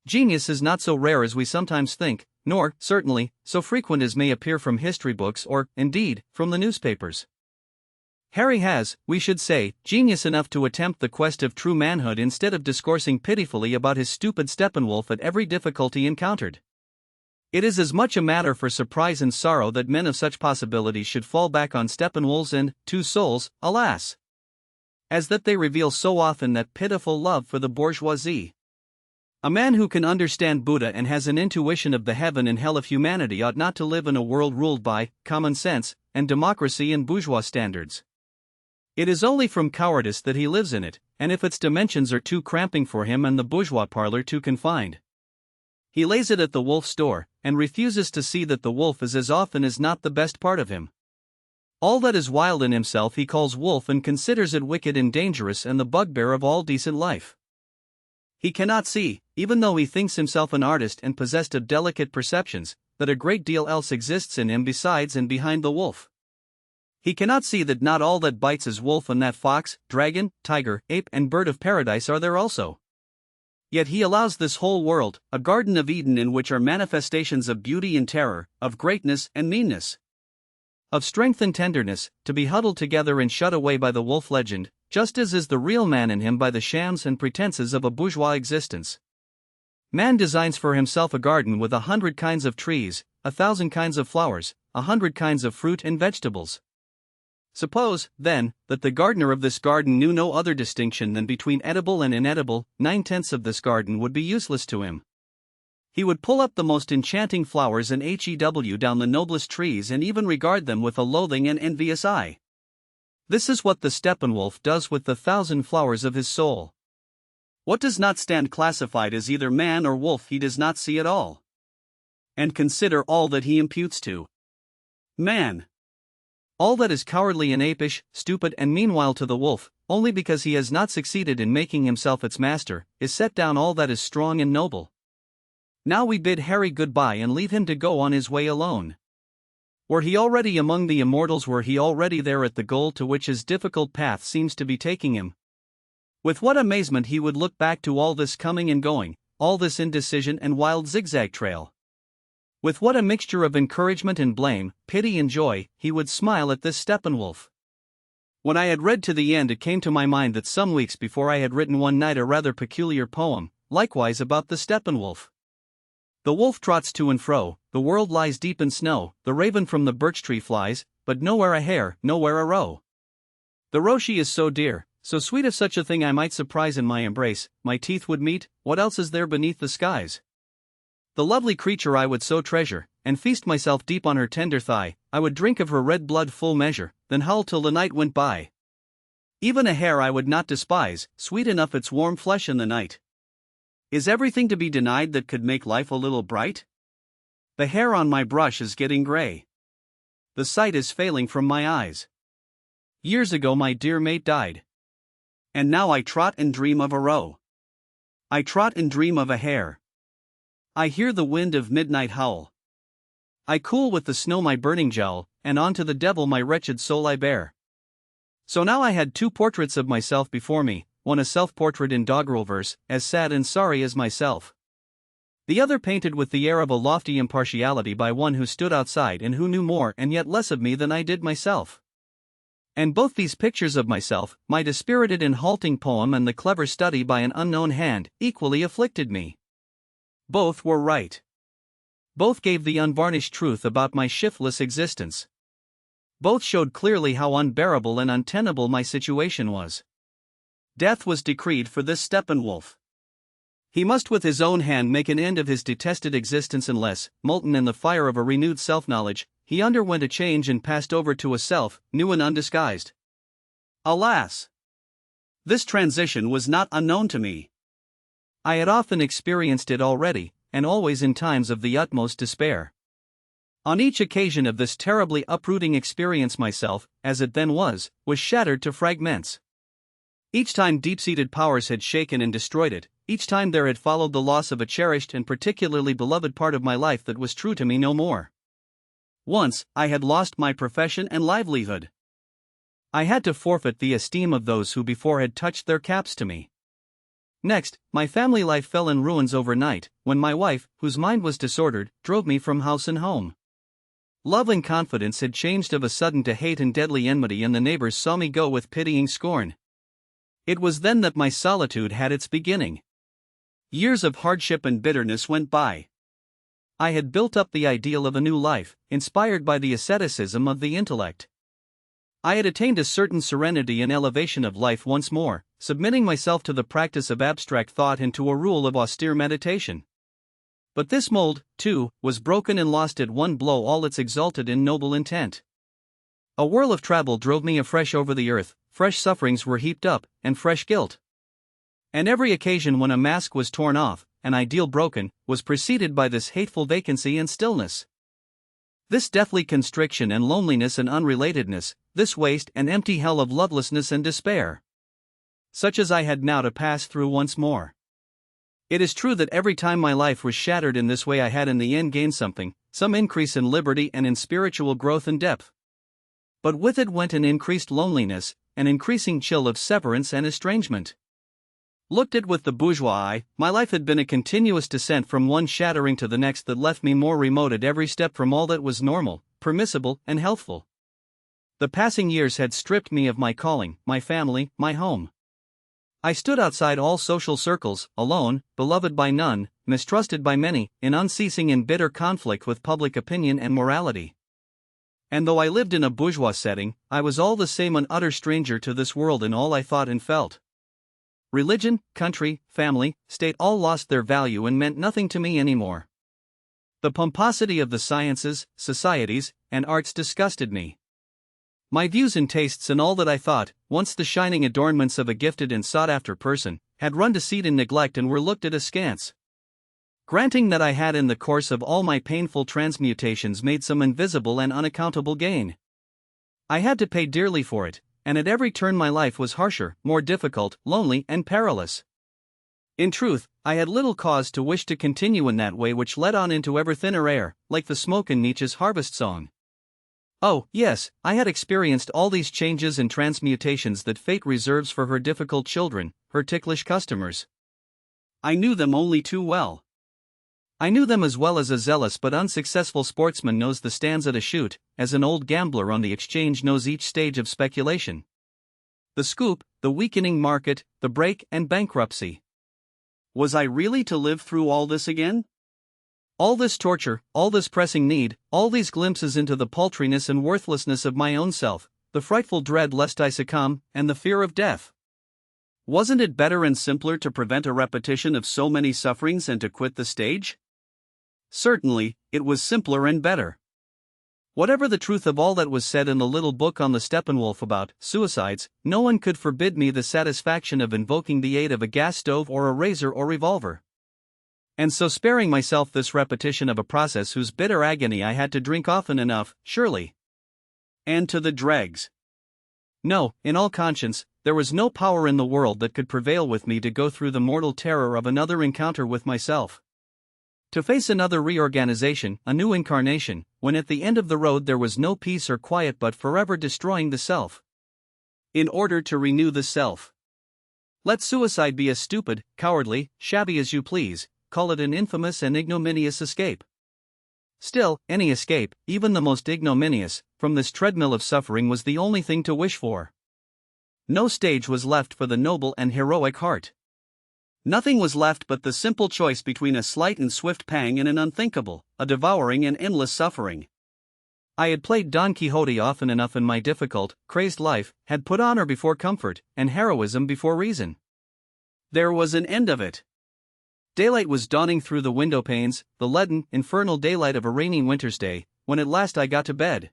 Genius is not so rare as we sometimes think, nor, certainly, so frequent as may appear from history books or, indeed, from the newspapers. Harry has, we should say, genius enough to attempt the quest of true manhood instead of discoursing pitifully about his stupid Steppenwolf at every difficulty encountered. It is as much a matter for surprise and sorrow that men of such possibilities should fall back on Steppenwolves and, two souls, alas! As that they reveal so often that pitiful love for the bourgeoisie. A man who can understand Buddha and has an intuition of the heaven and hell of humanity ought not to live in a world ruled by common sense and democracy and bourgeois standards. It is only from cowardice that he lives in it, and if its dimensions are too cramping for him and the bourgeois parlor too confined, he lays it at the wolf's door, and refuses to see that the wolf is as often as not the best part of him. All that is wild in himself he calls wolf and considers it wicked and dangerous and the bugbear of all decent life. He cannot see, even though he thinks himself an artist and possessed of delicate perceptions, that a great deal else exists in him besides and behind the wolf. He cannot see that not all that bites is wolf and that fox, dragon, tiger, ape and bird of paradise are there also. Yet he allows this whole world, a Garden of Eden in which are manifestations of beauty and terror, of greatness and meanness, of strength and tenderness, to be huddled together and shut away by the wolf legend, just as is the real man in him by the shams and pretenses of a bourgeois existence. Man designs for himself a garden with 100 kinds of trees, 1,000 kinds of flowers, 100 kinds of fruit and vegetables. Suppose, then, that the gardener of this garden knew no other distinction than between edible and inedible, 9/10 of this garden would be useless to him. He would pull up the most enchanting flowers and hew down the noblest trees and even regard them with a loathing and envious eye. This is what the Steppenwolf does with the 1,000 flowers of his soul. What does not stand classified as either man or wolf he does not see at all. And consider all that he imputes to man. All that is cowardly and apish, stupid and meanwhile to the wolf, only because he has not succeeded in making himself its master, is set down all that is strong and noble. Now we bid Harry goodbye and leave him to go on his way alone. Were he already among the immortals, were he already there at the goal to which his difficult path seems to be taking him? With what amazement he would look back to all this coming and going, all this indecision and wild zigzag trail. With what a mixture of encouragement and blame, pity and joy, he would smile at this Steppenwolf. When I had read to the end, it came to my mind that some weeks before I had written one night a rather peculiar poem, likewise about the Steppenwolf. The wolf trots to and fro, the world lies deep in snow, the raven from the birch tree flies, but nowhere a hare, nowhere a roe. The roe she is so dear, so sweet, if such a thing I might surprise in my embrace, my teeth would meet, what else is there beneath the skies? The lovely creature I would so treasure, and feast myself deep on her tender thigh, I would drink of her red blood full measure, then howl till the night went by. Even a hare I would not despise, sweet enough its warm flesh in the night. Is everything to be denied that could make life a little bright? The hair on my brush is getting gray. The sight is failing from my eyes. Years ago my dear mate died. And now I trot and dream of a roe. I trot and dream of a hare. I hear the wind of midnight howl. I cool with the snow my burning jowl, and on to the devil my wretched soul I bear. So now I had two portraits of myself before me, one a self-portrait in doggerel verse, as sad and sorry as myself. The other painted with the air of a lofty impartiality by one who stood outside and who knew more and yet less of me than I did myself. And both these pictures of myself, my dispirited and halting poem and the clever study by an unknown hand, equally afflicted me. Both were right. Both gave the unvarnished truth about my shiftless existence. Both showed clearly how unbearable and untenable my situation was. Death was decreed for this Steppenwolf. He must with his own hand make an end of his detested existence unless, molten in the fire of a renewed self-knowledge, he underwent a change and passed over to a self, new and undisguised. Alas! This transition was not unknown to me. I had often experienced it already, and always in times of the utmost despair. On each occasion of this terribly uprooting experience myself, as it then was shattered to fragments. Each time deep-seated powers had shaken and destroyed it, each time there had followed the loss of a cherished and particularly beloved part of my life that was true to me no more. Once, I had lost my profession and livelihood. I had to forfeit the esteem of those who before had touched their caps to me. Next, my family life fell in ruins overnight, when my wife, whose mind was disordered, drove me from house and home. Love and confidence had changed of a sudden to hate and deadly enmity, and the neighbors saw me go with pitying scorn. It was then that my solitude had its beginning. Years of hardship and bitterness went by. I had built up the ideal of a new life, inspired by the asceticism of the intellect. I had attained a certain serenity and elevation of life once more, submitting myself to the practice of abstract thought and to a rule of austere meditation. But this mold, too, was broken and lost at one blow all its exalted and noble intent. A whirl of travel drove me afresh over the earth, fresh sufferings were heaped up, and fresh guilt. And every occasion when a mask was torn off, an ideal broken, was preceded by this hateful vacancy and stillness. This deathly constriction and loneliness and unrelatedness, this waste and empty hell of lovelessness and despair. Such as I had now to pass through once more. It is true that every time my life was shattered in this way I had in the end gained something, some increase in liberty and in spiritual growth and depth. But with it went an increased loneliness, an increasing chill of severance and estrangement. Looked at with the bourgeois eye, my life had been a continuous descent from one shattering to the next that left me more remote at every step from all that was normal, permissible, and healthful. The passing years had stripped me of my calling, my family, my home. I stood outside all social circles, alone, beloved by none, mistrusted by many, in unceasing and bitter conflict with public opinion and morality. And though I lived in a bourgeois setting, I was all the same an utter stranger to this world in all I thought and felt. Religion, country, family, state all lost their value and meant nothing to me anymore. The pomposity of the sciences, societies, and arts disgusted me. My views and tastes and all that I thought, once the shining adornments of a gifted and sought-after person, had run to seed in neglect and were looked at askance. Granting that I had in the course of all my painful transmutations made some invisible and unaccountable gain, I had to pay dearly for it, and at every turn my life was harsher, more difficult, lonely, and perilous. In truth, I had little cause to wish to continue in that way which led on into ever thinner air, like the smoke in Nietzsche's harvest song. Oh, yes, I had experienced all these changes and transmutations that fate reserves for her difficult children, her ticklish customers. I knew them only too well. I knew them as well as a zealous but unsuccessful sportsman knows the stands at a shoot, as an old gambler on the exchange knows each stage of speculation. The scoop, the weakening market, the break and bankruptcy. Was I really to live through all this again? All this torture, all this pressing need, all these glimpses into the paltriness and worthlessness of my own self, the frightful dread lest I succumb, and the fear of death. Wasn't it better and simpler to prevent a repetition of so many sufferings and to quit the stage? Certainly, it was simpler and better. Whatever the truth of all that was said in the little book on the Steppenwolf about suicides, no one could forbid me the satisfaction of invoking the aid of a gas stove or a razor or revolver. And so sparing myself this repetition of a process whose bitter agony I had to drink often enough, surely. And to the dregs. No, in all conscience, there was no power in the world that could prevail with me to go through the mortal terror of another encounter with myself. To face another reorganization, a new incarnation, when at the end of the road there was no peace or quiet but forever destroying the self. In order to renew the self. Let suicide be as stupid, cowardly, shabby as you please, call it an infamous and ignominious escape. Still, any escape, even the most ignominious, from this treadmill of suffering was the only thing to wish for. No stage was left for the noble and heroic heart. Nothing was left but the simple choice between a slight and swift pang and an unthinkable, a devouring and endless suffering. I had played Don Quixote often enough in my difficult, crazed life, had put honor before comfort, and heroism before reason. There was an end of it. Daylight was dawning through the window panes, the leaden, infernal daylight of a rainy winter's day, when at last I got to bed.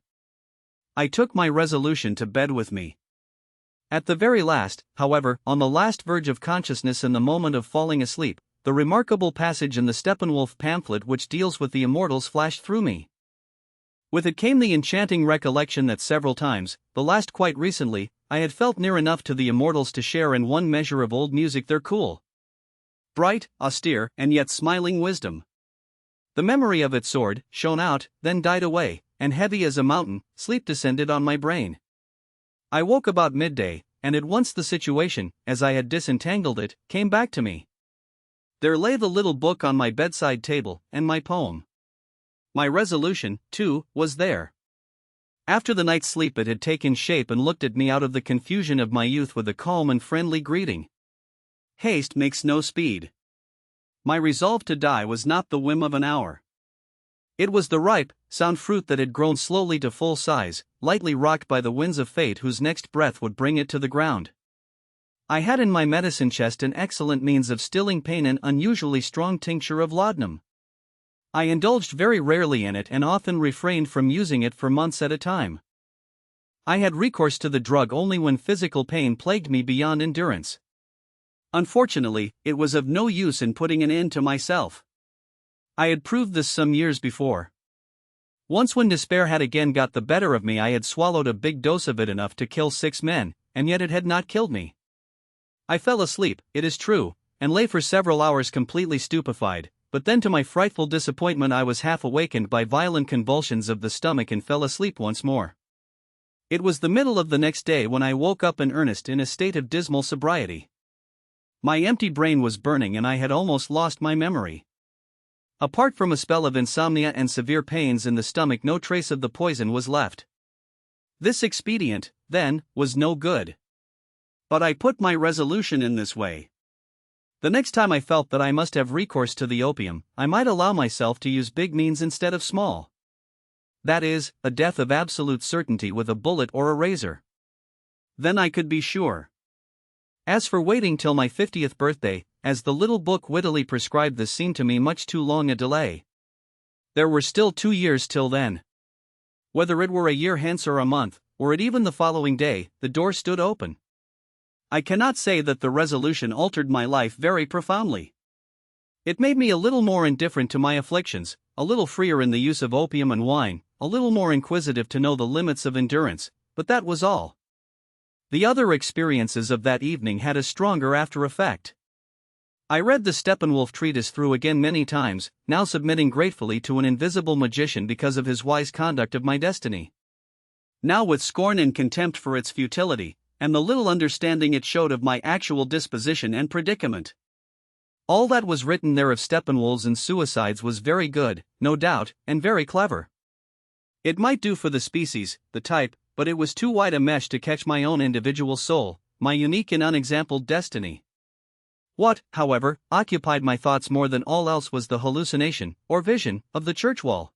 I took my resolution to bed with me. At the very last, however, on the last verge of consciousness in the moment of falling asleep, the remarkable passage in the Steppenwolf pamphlet which deals with the immortals flashed through me. With it came the enchanting recollection that several times, the last quite recently, I had felt near enough to the immortals to share in one measure of old music their cool, bright, austere, and yet smiling wisdom. The memory of it soared, shone out, then died away, and heavy as a mountain, sleep descended on my brain. I woke about midday, and at once the situation, as I had disentangled it, came back to me. There lay the little book on my bedside table, and my poem. My resolution, too, was there. After the night's sleep it had taken shape and looked at me out of the confusion of my youth with a calm and friendly greeting. Haste makes no speed. My resolve to die was not the whim of an hour. It was the ripe, sound fruit that had grown slowly to full size, lightly rocked by the winds of fate whose next breath would bring it to the ground. I had in my medicine chest an excellent means of stilling pain, an unusually strong tincture of laudanum. I indulged very rarely in it and often refrained from using it for months at a time. I had recourse to the drug only when physical pain plagued me beyond endurance. Unfortunately, it was of no use in putting an end to myself. I had proved this some years before. Once when despair had again got the better of me, I had swallowed a big dose of it, enough to kill 6 men, and yet it had not killed me. I fell asleep, it is true, and lay for several hours completely stupefied, but then to my frightful disappointment I was half awakened by violent convulsions of the stomach and fell asleep once more. It was the middle of the next day when I woke up in earnest in a state of dismal sobriety. My empty brain was burning and I had almost lost my memory. Apart from a spell of insomnia and severe pains in the stomach, no trace of the poison was left. This expedient, then, was no good. But I put my resolution in this way. The next time I felt that I must have recourse to the opium, I might allow myself to use big means instead of small. That is, a death of absolute certainty with a bullet or a razor. Then I could be sure. As for waiting till my 50th birthday, as the little book wittily prescribed, this seemed to me much too long a delay. There were still 2 years till then. Whether it were a year hence or a month, or it even the following day, the door stood open. I cannot say that the resolution altered my life very profoundly. It made me a little more indifferent to my afflictions, a little freer in the use of opium and wine, a little more inquisitive to know the limits of endurance, but that was all. The other experiences of that evening had a stronger after effect. I read the Steppenwolf treatise through again many times, now submitting gratefully to an invisible magician because of his wise conduct of my destiny. Now with scorn and contempt for its futility, and the little understanding it showed of my actual disposition and predicament. All that was written there of Steppenwolves and suicides was very good, no doubt, and very clever. It might do for the species, the type, but it was too wide a mesh to catch my own individual soul, my unique and unexampled destiny. What, however, occupied my thoughts more than all else was the hallucination, or vision, of the church wall.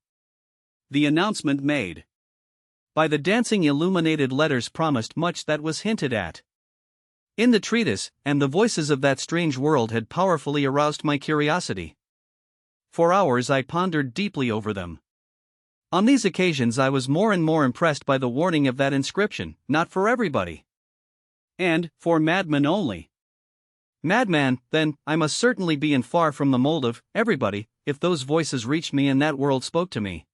The announcement made by the dancing illuminated letters promised much that was hinted at in the treatise, and the voices of that strange world had powerfully aroused my curiosity. For hours I pondered deeply over them. On these occasions I was more and more impressed by the warning of that inscription, not for everybody, and for madmen only. Madman, then, I must certainly be, and far from the mold of everybody, if those voices reached me and that world spoke to me.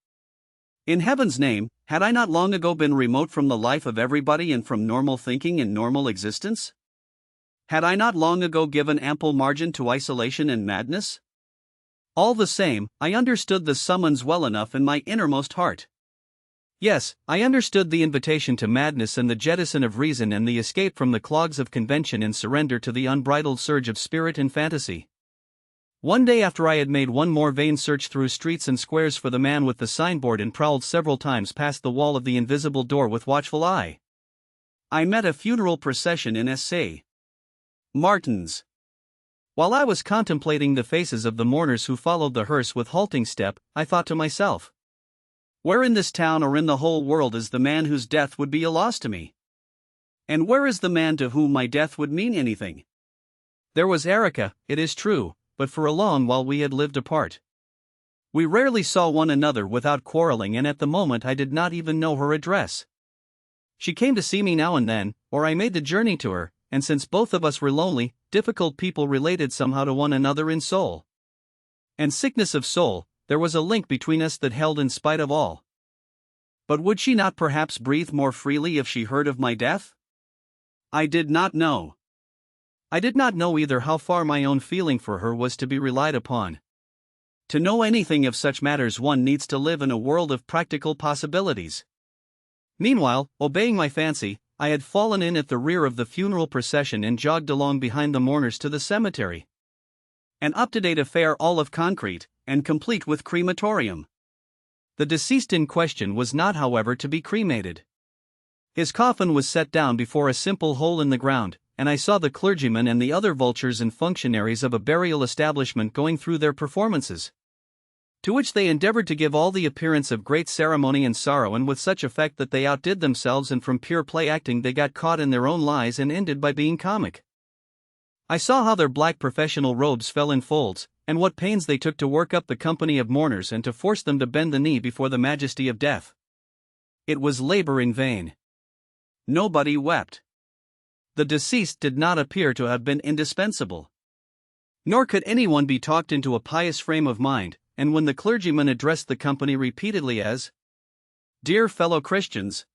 In heaven's name, had I not long ago been remote from the life of everybody and from normal thinking and normal existence? Had I not long ago given ample margin to isolation and madness? All the same, I understood the summons well enough in my innermost heart. Yes, I understood the invitation to madness and the jettison of reason and the escape from the clogs of convention and surrender to the unbridled surge of spirit and fantasy. One day after I had made one more vain search through streets and squares for the man with the signboard and prowled several times past the wall of the invisible door with watchful eye, I met a funeral procession in St. Martin's. While I was contemplating the faces of the mourners who followed the hearse with halting step, I thought to myself, where in this town or in the whole world is the man whose death would be a loss to me? And where is the man to whom my death would mean anything? There was Erica, it is true, but for a long while we had lived apart. We rarely saw one another without quarreling, and at the moment I did not even know her address. She came to see me now and then, or I made the journey to her, and since both of us were lonely, difficult people related somehow to one another in soul and sickness of soul, there was a link between us that held in spite of all. But would she not perhaps breathe more freely if she heard of my death? I did not know. I did not know either how far my own feeling for her was to be relied upon. To know anything of such matters one needs to live in a world of practical possibilities. Meanwhile, obeying my fancy, I had fallen in at the rear of the funeral procession and jogged along behind the mourners to the cemetery. An up-to-date affair, all of concrete, and complete with crematorium. The deceased in question was not, however, to be cremated. His coffin was set down before a simple hole in the ground, and I saw the clergyman and the other vultures and functionaries of a burial establishment going through their performances, to which they endeavored to give all the appearance of great ceremony and sorrow, and with such effect that they outdid themselves, and from pure play acting they got caught in their own lies and ended by being comic. I saw how their black professional robes fell in folds, and what pains they took to work up the company of mourners and to force them to bend the knee before the majesty of death. It was labor in vain. Nobody wept. The deceased did not appear to have been indispensable. Nor could anyone be talked into a pious frame of mind, and when the clergyman addressed the company repeatedly as, "Dear fellow Christians,"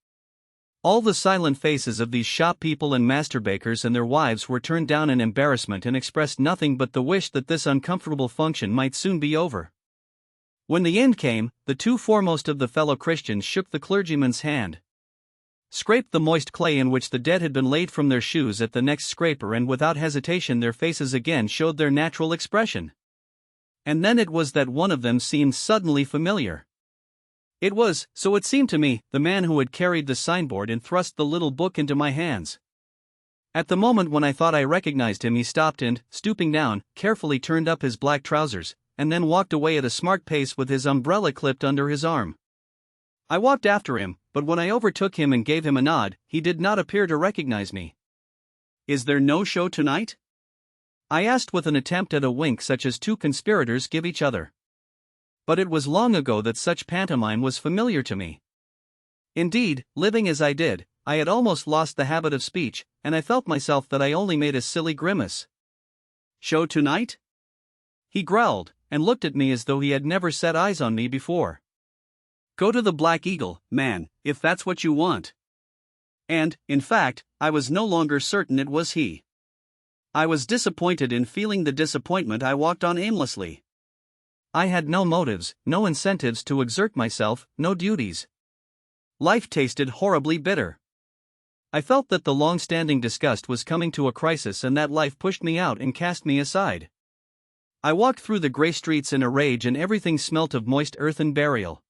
all the silent faces of these shop people and master bakers and their wives were turned down in embarrassment and expressed nothing but the wish that this uncomfortable function might soon be over. When the end came, the two foremost of the fellow Christians shook the clergyman's hand, scraped the moist clay in which the dead had been laid from their shoes at the next scraper, and without hesitation their faces again showed their natural expression. And then it was that one of them seemed suddenly familiar. It was, so it seemed to me, the man who had carried the signboard and thrust the little book into my hands. At the moment when I thought I recognized him, he stopped and, stooping down, carefully turned up his black trousers, and then walked away at a smart pace with his umbrella clipped under his arm. I walked after him, but when I overtook him and gave him a nod, he did not appear to recognize me. "Is there no show tonight?" I asked with an attempt at a wink such as two conspirators give each other. But it was long ago that such pantomime was familiar to me. Indeed, living as I did, I had almost lost the habit of speech, and I felt myself that I only made a silly grimace. "Show tonight?" He growled, and looked at me as though he had never set eyes on me before. "Go to the Black Eagle, man, if that's what you want." And, in fact, I was no longer certain it was he. I was disappointed in feeling the disappointment. I walked on aimlessly. I had no motives, no incentives to exert myself, no duties. Life tasted horribly bitter. I felt that the long-standing disgust was coming to a crisis, and that life pushed me out and cast me aside. I walked through the grey streets in a rage, and everything smelt of moist earth and burial.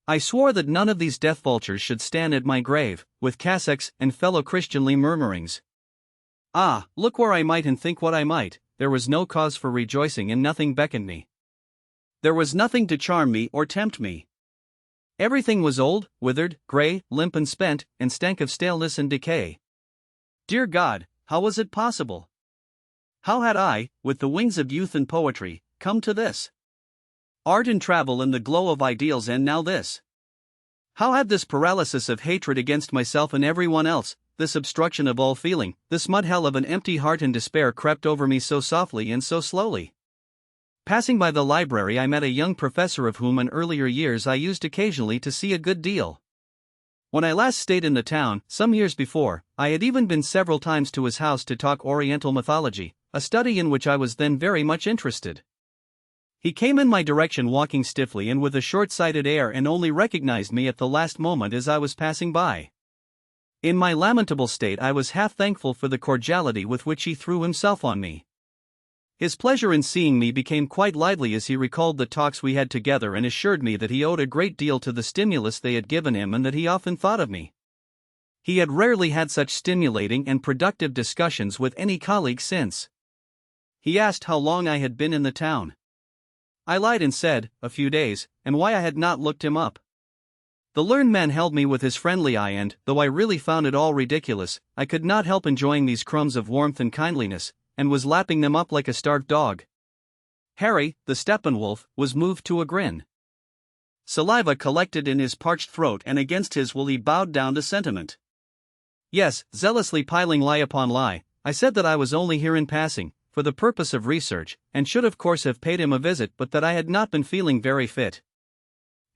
I swore that none of these death vultures should stand at my grave, with cassocks and fellow Christianly murmurings. Ah, look where I might and think what I might, there was no cause for rejoicing, and nothing beckoned me. There was nothing to charm me or tempt me. Everything was old, withered, grey, limp and spent, and stank of staleness and decay. Dear God, how was it possible? How had I, with the wings of youth and poetry, come to this? Art and travel and the glow of ideals, and now this. How had this paralysis of hatred against myself and everyone else, this obstruction of all feeling, this mud-hell of an empty heart and despair crept over me so softly and so slowly? Passing by the library, I met a young professor of whom in earlier years I used occasionally to see a good deal. When I last stayed in the town, some years before, I had even been several times to his house to talk Oriental mythology, a study in which I was then very much interested. He came in my direction walking stiffly and with a short-sighted air, and only recognized me at the last moment as I was passing by. In my lamentable state, I was half thankful for the cordiality with which he threw himself on me. His pleasure in seeing me became quite lively as he recalled the talks we had together, and assured me that he owed a great deal to the stimulus they had given him, and that he often thought of me. He had rarely had such stimulating and productive discussions with any colleague since. He asked how long I had been in the town. I lied and said, a few days, and why I had not looked him up. The learned man held me with his friendly eye, and, though I really found it all ridiculous, I could not help enjoying these crumbs of warmth and kindliness, and was lapping them up like a starved dog. Harry, the Steppenwolf, was moved to a grin. Saliva collected in his parched throat, and against his will he bowed down to sentiment. Yes, zealously piling lie upon lie, I said that I was only here in passing, for the purpose of research, and should of course have paid him a visit, but that I had not been feeling very fit.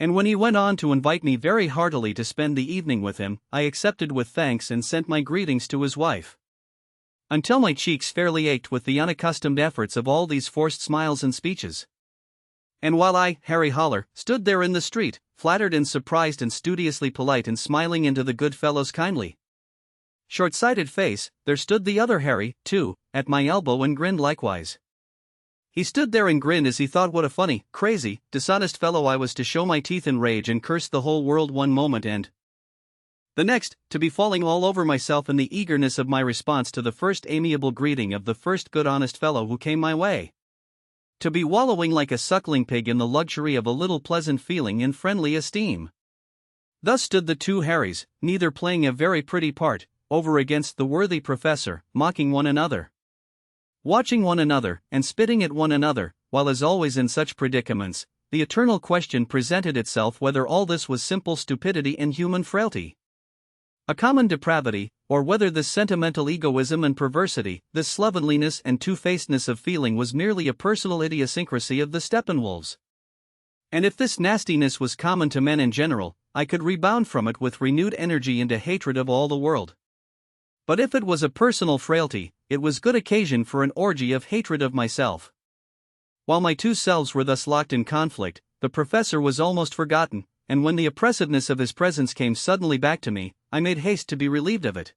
And when he went on to invite me very heartily to spend the evening with him, I accepted with thanks and sent my greetings to his wife. Until my cheeks fairly ached with the unaccustomed efforts of all these forced smiles and speeches. And while I, Harry Holler, stood there in the street, flattered and surprised and studiously polite and smiling into the good fellow's kindly short-sighted face, there stood the other Harry, too, at my elbow and grinned likewise. He stood there and grinned as he thought what a funny, crazy, dishonest fellow I was to show my teeth in rage and curse the whole world one moment and the next, to be falling all over myself in the eagerness of my response to the first amiable greeting of the first good honest fellow who came my way. To be wallowing like a suckling pig in the luxury of a little pleasant feeling in friendly esteem. Thus stood the two Harrys, neither playing a very pretty part, over against the worthy professor, mocking one another, watching one another, and spitting at one another, while as always in such predicaments, the eternal question presented itself whether all this was simple stupidity and human frailty, a common depravity, or whether this sentimental egoism and perversity, this slovenliness and two-facedness of feeling was merely a personal idiosyncrasy of the Steppenwolfs. And if this nastiness was common to men in general, I could rebound from it with renewed energy into hatred of all the world. But if it was a personal frailty, it was good occasion for an orgy of hatred of myself. While my two selves were thus locked in conflict, the professor was almost forgotten, and when the oppressiveness of his presence came suddenly back to me, I made haste to be relieved of it.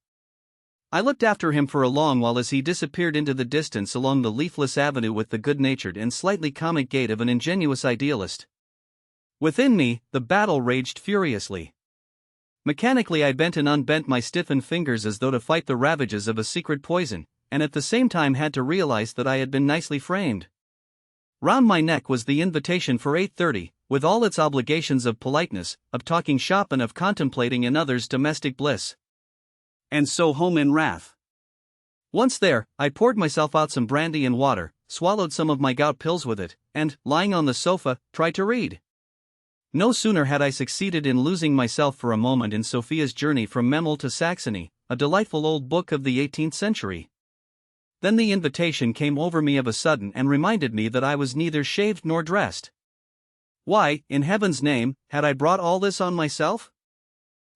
I looked after him for a long while as he disappeared into the distance along the leafless avenue with the good-natured and slightly comic gait of an ingenuous idealist. Within me, the battle raged furiously. Mechanically I bent and unbent my stiffened fingers as though to fight the ravages of a secret poison, and at the same time had to realize that I had been nicely framed. Round my neck was the invitation for 8:30, with all its obligations of politeness, of talking shop and of contemplating another's domestic bliss. And so home in wrath. Once there, I poured myself out some brandy and water, swallowed some of my gout pills with it, and, lying on the sofa, tried to read. No sooner had I succeeded in losing myself for a moment in Sophia's Journey from Memel to Saxony, a delightful old book of the 18th century. Then the invitation came over me of a sudden and reminded me that I was neither shaved nor dressed. Why, in heaven's name, had I brought all this on myself?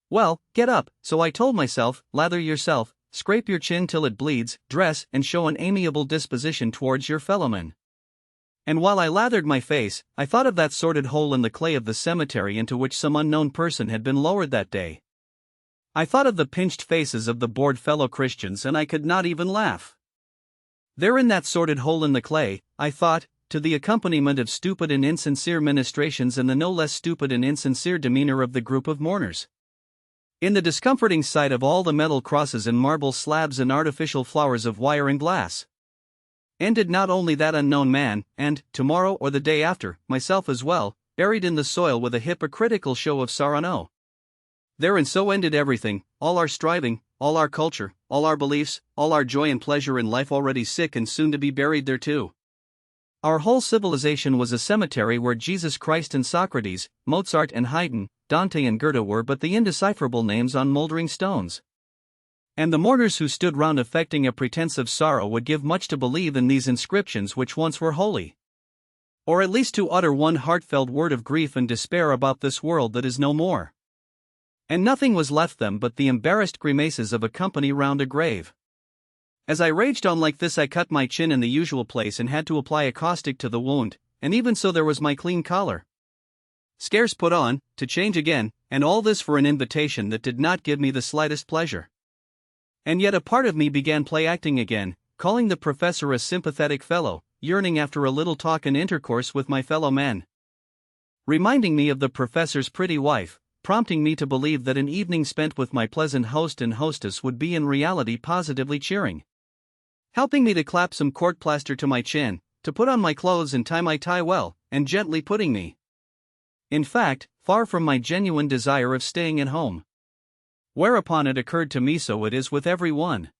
Well, get up, so I told myself, lather yourself, scrape your chin till it bleeds, dress, and show an amiable disposition towards your fellowmen. And while I lathered my face, I thought of that sordid hole in the clay of the cemetery into which some unknown person had been lowered that day. I thought of the pinched faces of the bored fellow Christians and I could not even laugh. There in that sordid hole in the clay, I thought, to the accompaniment of stupid and insincere ministrations and the no less stupid and insincere demeanor of the group of mourners. In the discomforting sight of all the metal crosses and marble slabs and artificial flowers of wire and glass. Ended not only that unknown man, and, tomorrow or the day after, myself as well, buried in the soil with a hypocritical show of sorrow. There and so ended everything, all our striving, all our culture, all our beliefs, all our joy and pleasure in life already sick and soon to be buried there too. Our whole civilization was a cemetery where Jesus Christ and Socrates, Mozart and Haydn, Dante and Goethe were but the indecipherable names on moldering stones. And the mourners who stood round affecting a pretense of sorrow would give much to believe in these inscriptions which once were holy. Or at least to utter one heartfelt word of grief and despair about this world that is no more. And nothing was left them but the embarrassed grimaces of a company round a grave. As I raged on like this I cut my chin in the usual place and had to apply a caustic to the wound, and even so there was my clean collar scarce put on, to change again, and all this for an invitation that did not give me the slightest pleasure. And yet a part of me began play-acting again, calling the professor a sympathetic fellow, yearning after a little talk and intercourse with my fellow men. Reminding me of the professor's pretty wife, prompting me to believe that an evening spent with my pleasant host and hostess would be in reality positively cheering. Helping me to clap some court plaster to my chin, to put on my clothes and tie my tie well, and gently putting me, in fact, far from my genuine desire of staying at home. Whereupon it occurred to me so it is with every one.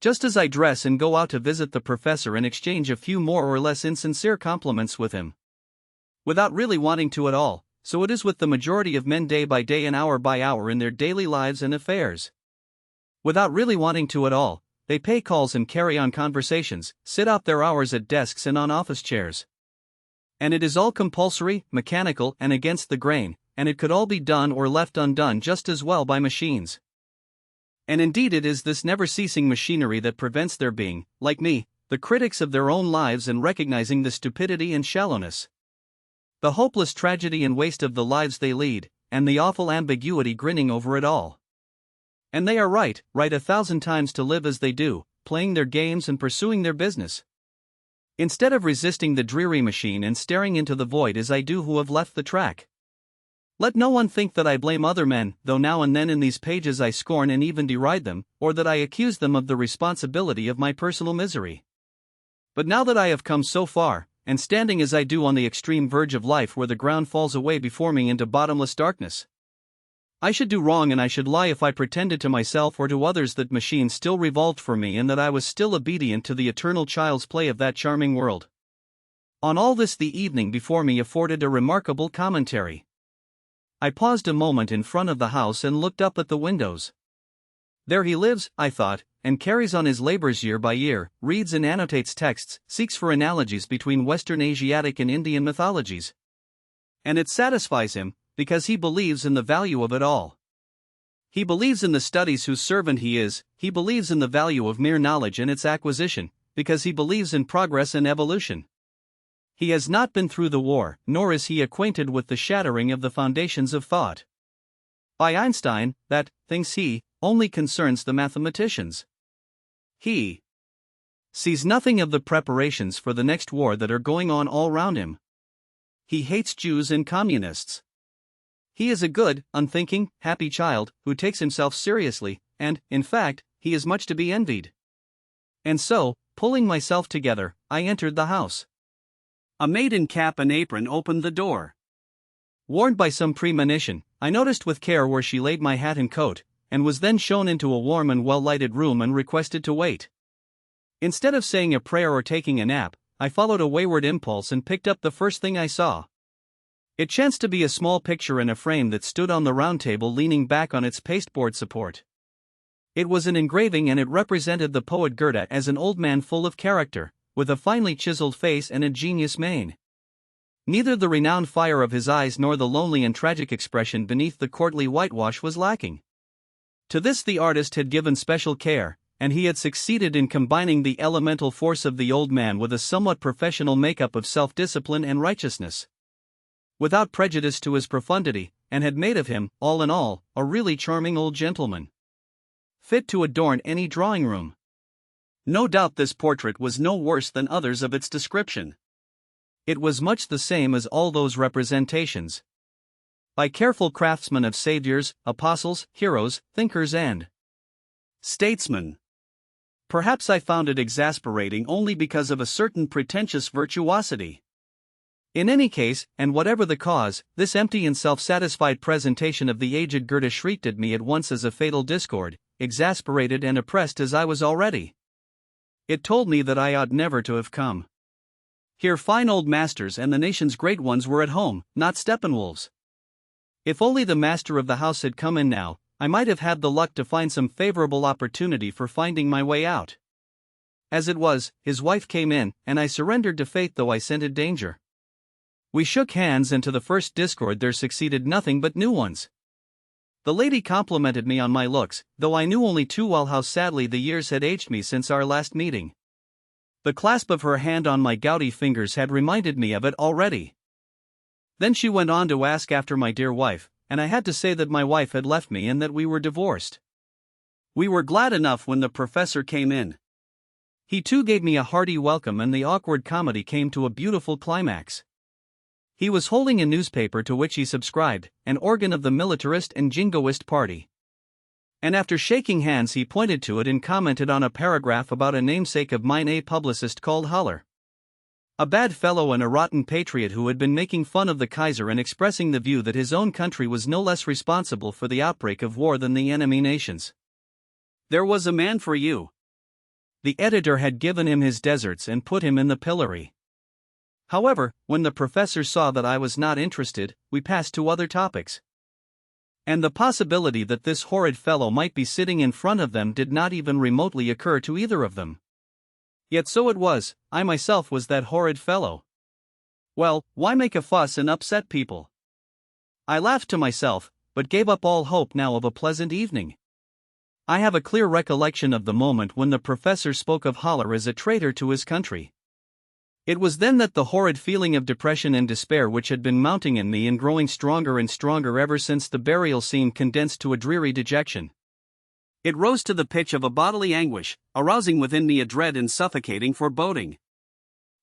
Just as I dress and go out to visit the professor and exchange a few more or less insincere compliments with him, without really wanting to at all, so it is with the majority of men day by day and hour by hour in their daily lives and affairs. Without really wanting to at all, they pay calls and carry on conversations, sit out their hours at desks and on office chairs. And it is all compulsory, mechanical, and against the grain, and it could all be done or left undone just as well by machines. And indeed it is this never-ceasing machinery that prevents their being, like me, the critics of their own lives and recognizing the stupidity and shallowness, the hopeless tragedy and waste of the lives they lead, and the awful ambiguity grinning over it all. And they are right 1,000 times to live as they do, playing their games and pursuing their business. Instead of resisting the dreary machine and staring into the void as I do who have left the track. Let no one think that I blame other men, though now and then in these pages I scorn and even deride them, or that I accuse them of the responsibility of my personal misery. But now that I have come so far, and standing as I do on the extreme verge of life where the ground falls away before me into bottomless darkness, I should do wrong and I should lie if I pretended to myself or to others that machines still revolved for me and that I was still obedient to the eternal child's play of that charming world. On all this the evening before me afforded a remarkable commentary. I paused a moment in front of the house and looked up at the windows. There he lives, I thought, and carries on his labors year by year, reads and annotates texts, seeks for analogies between Western Asiatic and Indian mythologies. And it satisfies him, because he believes in the value of it all. He believes in the studies whose servant he is, he believes in the value of mere knowledge and its acquisition, because he believes in progress and evolution. He has not been through the war, nor is he acquainted with the shattering of the foundations of thought. By Einstein, that, thinks he, only concerns the mathematicians. He sees nothing of the preparations for the next war that are going on all round him. He hates Jews and communists. He is a good, unthinking, happy child, who takes himself seriously, and, in fact, he is much to be envied. And so, pulling myself together, I entered the house. A maid in cap and apron opened the door. Warned by some premonition, I noticed with care where she laid my hat and coat, and was then shown into a warm and well-lighted room and requested to wait. Instead of saying a prayer or taking a nap, I followed a wayward impulse and picked up the first thing I saw. It chanced to be a small picture in a frame that stood on the round table leaning back on its pasteboard support. It was an engraving and it represented the poet Goethe as an old man full of character, with a finely chiseled face and a genius mane. Neither the renowned fire of his eyes nor the lonely and tragic expression beneath the courtly whitewash was lacking. To this the artist had given special care, and he had succeeded in combining the elemental force of the old man with a somewhat professional makeup of self-discipline and righteousness, without prejudice to his profundity, and had made of him, all in all, a really charming old gentleman, fit to adorn any drawing room. No doubt this portrait was no worse than others of its description. It was much the same as all those representations, by careful craftsmen of saviors, apostles, heroes, thinkers and statesmen. Perhaps I found it exasperating only because of a certain pretentious virtuosity. In any case, and whatever the cause, this empty and self-satisfied presentation of the aged Goethe shrieked at me at once as a fatal discord, exasperated and oppressed as I was already. It told me that I ought never to have come. Here fine old masters and the nation's great ones were at home, not Steppenwolfs. If only the master of the house had come in now, I might have had the luck to find some favorable opportunity for finding my way out. As it was, his wife came in, and I surrendered to fate though I scented danger. We shook hands and to the first discord there succeeded nothing but new ones. The lady complimented me on my looks, though I knew only too well how sadly the years had aged me since our last meeting. The clasp of her hand on my gouty fingers had reminded me of it already. Then she went on to ask after my dear wife, and I had to say that my wife had left me and that we were divorced. We were glad enough when the professor came in. He too gave me a hearty welcome and the awkward comedy came to a beautiful climax. He was holding a newspaper to which he subscribed, an organ of the militarist and jingoist party. And after shaking hands he pointed to it and commented on a paragraph about a namesake of mine, a publicist called Holler. A bad fellow and a rotten patriot who had been making fun of the Kaiser and expressing the view that his own country was no less responsible for the outbreak of war than the enemy nations. There was a man for you. The editor had given him his deserts and put him in the pillory. However, when the professor saw that I was not interested, we passed to other topics. And the possibility that this horrid fellow might be sitting in front of them did not even remotely occur to either of them. Yet so it was, I myself was that horrid fellow. Well, why make a fuss and upset people? I laughed to myself, but gave up all hope now of a pleasant evening. I have a clear recollection of the moment when the professor spoke of Holler as a traitor to his country. It was then that the horrid feeling of depression and despair which had been mounting in me and growing stronger and stronger ever since the burial scene condensed to a dreary dejection. It rose to the pitch of a bodily anguish, arousing within me a dread and suffocating foreboding.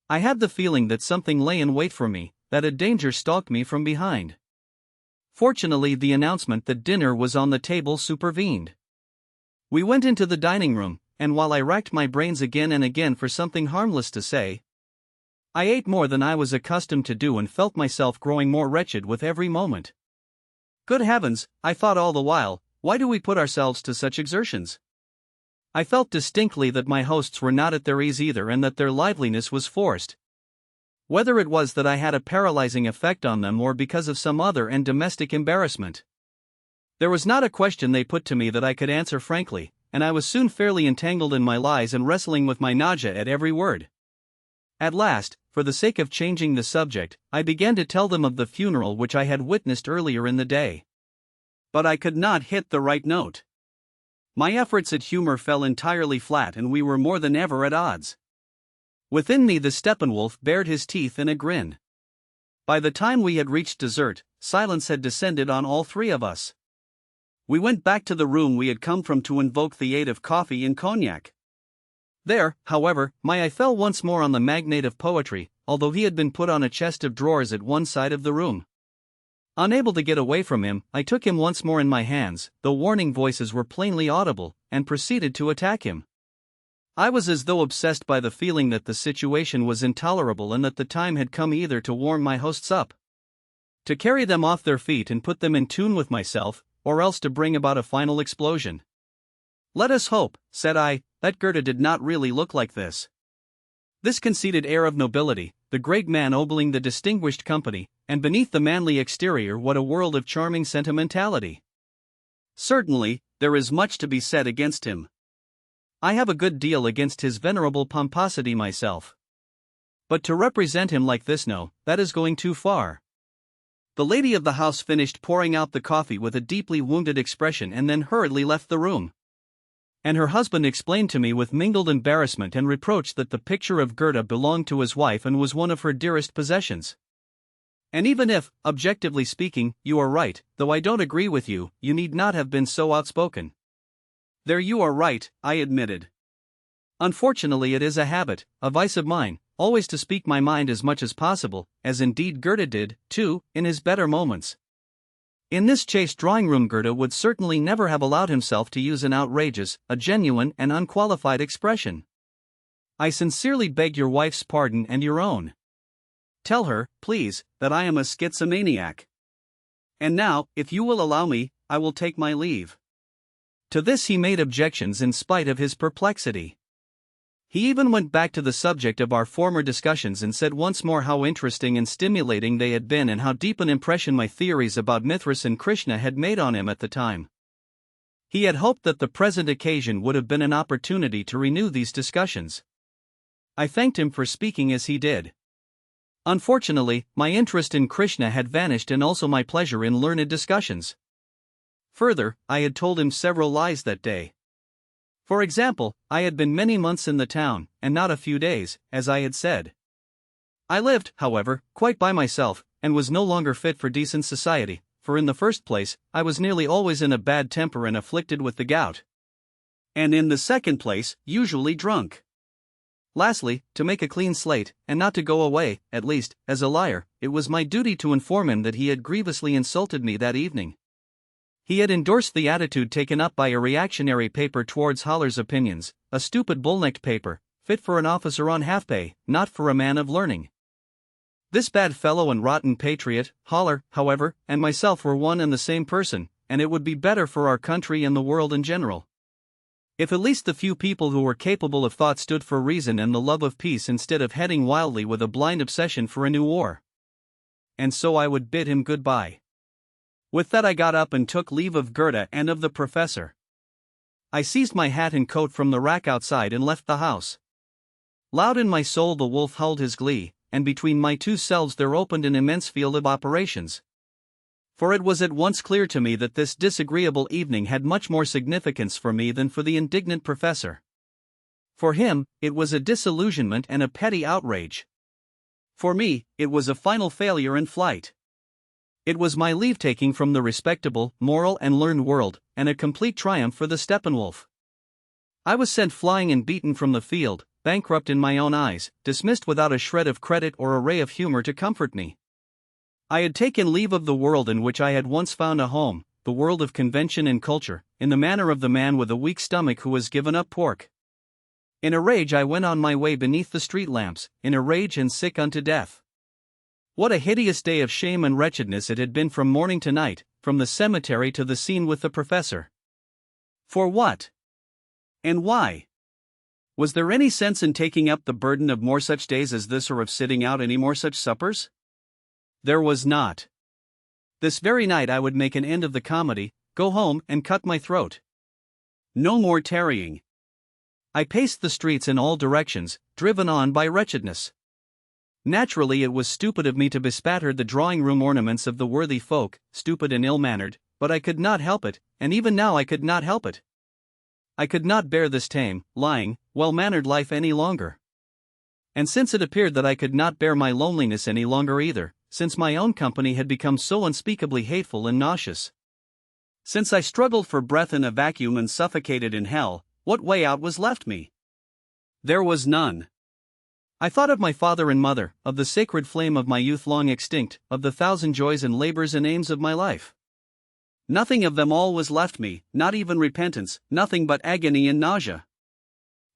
I had the feeling that something lay in wait for me, that a danger stalked me from behind. Fortunately, the announcement that dinner was on the table supervened. We went into the dining room, and while I racked my brains again and again for something harmless to say, I ate more than I was accustomed to do and felt myself growing more wretched with every moment. Good heavens, I thought all the while, why do we put ourselves to such exertions? I felt distinctly that my hosts were not at their ease either and that their liveliness was forced. Whether it was that I had a paralyzing effect on them or because of some other and domestic embarrassment, there was not a question they put to me that I could answer frankly, and I was soon fairly entangled in my lies and wrestling with my nausea at every word. At last, for the sake of changing the subject, I began to tell them of the funeral which I had witnessed earlier in the day. But I could not hit the right note. My efforts at humor fell entirely flat and we were more than ever at odds. Within me the Steppenwolf bared his teeth in a grin. By the time we had reached dessert, silence had descended on all three of us. We went back to the room we had come from to invoke the aid of coffee and cognac. There, however, my eye fell once more on the magnate of poetry, although he had been put on a chest of drawers at one side of the room. Unable to get away from him, I took him once more in my hands, though warning voices were plainly audible, and proceeded to attack him. I was as though obsessed by the feeling that the situation was intolerable and that the time had come either to warm my hosts up, to carry them off their feet and put them in tune with myself, or else to bring about a final explosion. Let us hope, said I, that Goethe did not really look like this. This conceited air of nobility, the great man ogling the distinguished company, and beneath the manly exterior what a world of charming sentimentality. Certainly, there is much to be said against him. I have a good deal against his venerable pomposity myself. But to represent him like this, no, that is going too far. The lady of the house finished pouring out the coffee with a deeply wounded expression and then hurriedly left the room. And her husband explained to me with mingled embarrassment and reproach that the picture of Goethe belonged to his wife and was one of her dearest possessions. And even if, objectively speaking, you are right, though I don't agree with you, you need not have been so outspoken. There you are right, I admitted. Unfortunately it is a habit, a vice of mine, always to speak my mind as much as possible, as indeed Goethe did, too, in his better moments. In this chaste drawing-room Goethe would certainly never have allowed himself to use an outrageous, a genuine and unqualified expression. I sincerely beg your wife's pardon and your own. Tell her, please, that I am a schizomaniac. And now, if you will allow me, I will take my leave. To this he made objections in spite of his perplexity. He even went back to the subject of our former discussions and said once more how interesting and stimulating they had been and how deep an impression my theories about Mithras and Krishna had made on him at the time. He had hoped that the present occasion would have been an opportunity to renew these discussions. I thanked him for speaking as he did. Unfortunately, my interest in Krishna had vanished and also my pleasure in learned discussions. Further, I had told him several lies that day. For example, I had been many months in the town, and not a few days, as I had said. I lived, however, quite by myself, and was no longer fit for decent society, for in the first place, I was nearly always in a bad temper and afflicted with the gout. And in the second place, usually drunk. Lastly, to make a clean slate, and not to go away, at least, as a liar, it was my duty to inform him that he had grievously insulted me that evening. He had endorsed the attitude taken up by a reactionary paper towards Holler's opinions, a stupid bull-necked paper, fit for an officer on half-pay, not for a man of learning. This bad fellow and rotten patriot, Holler, however, and myself were one and the same person, and it would be better for our country and the world in general if at least the few people who were capable of thought stood for reason and the love of peace instead of heading wildly with a blind obsession for a new war. And so I would bid him goodbye. With that I got up and took leave of Goethe and of the professor. I seized my hat and coat from the rack outside and left the house. Loud in my soul the wolf howled his glee, and between my two selves there opened an immense field of operations. For it was at once clear to me that this disagreeable evening had much more significance for me than for the indignant professor. For him, it was a disillusionment and a petty outrage. For me, it was a final failure and flight. It was my leave-taking from the respectable, moral and learned world, and a complete triumph for the Steppenwolf. I was sent flying and beaten from the field, bankrupt in my own eyes, dismissed without a shred of credit or a ray of humor to comfort me. I had taken leave of the world in which I had once found a home, the world of convention and culture, in the manner of the man with a weak stomach who has given up pork. In a rage I went on my way beneath the street lamps, in a rage and sick unto death. What a hideous day of shame and wretchedness it had been from morning to night, from the cemetery to the scene with the professor. For what? And why? Was there any sense in taking up the burden of more such days as this, or of sitting out any more such suppers? There was not. This very night I would make an end of the comedy, go home and cut my throat. No more tarrying. I paced the streets in all directions, driven on by wretchedness. Naturally it was stupid of me to bespatter the drawing-room ornaments of the worthy folk, stupid and ill-mannered, but I could not help it, and even now I could not help it. I could not bear this tame, lying, well-mannered life any longer. And since it appeared that I could not bear my loneliness any longer either, since my own company had become so unspeakably hateful and nauseous, since I struggled for breath in a vacuum and suffocated in hell, what way out was left me? There was none. I thought of my father and mother, of the sacred flame of my youth long extinct, of the thousand joys and labors and aims of my life. Nothing of them all was left me, not even repentance, nothing but agony and nausea.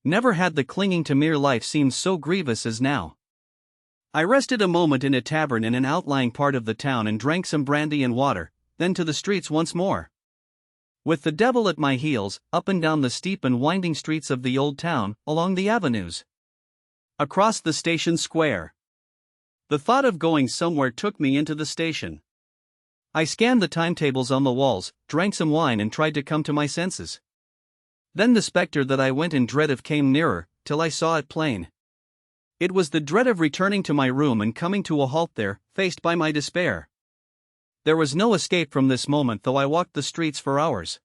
Never had the clinging to mere life seemed so grievous as now. I rested a moment in a tavern in an outlying part of the town and drank some brandy and water, then to the streets once more. With the devil at my heels, up and down the steep and winding streets of the old town, along the avenues, across the station square. The thought of going somewhere took me into the station. I scanned the timetables on the walls, drank some wine and tried to come to my senses. Then the spectre that I went in dread of came nearer, till I saw it plain. It was the dread of returning to my room and coming to a halt there, faced by my despair. There was no escape from this moment though I walked the streets for hours.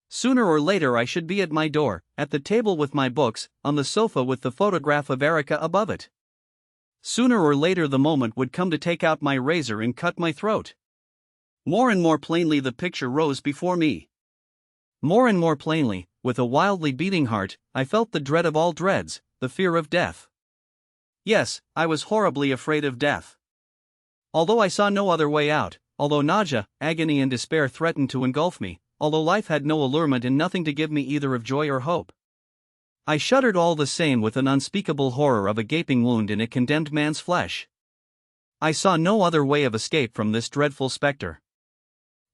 Sooner or later I should be at my door, at the table with my books, on the sofa with the photograph of Erica above it. Sooner or later the moment would come to take out my razor and cut my throat. More and more plainly the picture rose before me. More and more plainly, with a wildly beating heart, I felt the dread of all dreads, the fear of death. Yes, I was horribly afraid of death. Although I saw no other way out, although nausea, agony and despair threatened to engulf me, although life had no allurement and nothing to give me either of joy or hope, I shuddered all the same with an unspeakable horror of a gaping wound in a condemned man's flesh. I saw no other way of escape from this dreadful spectre.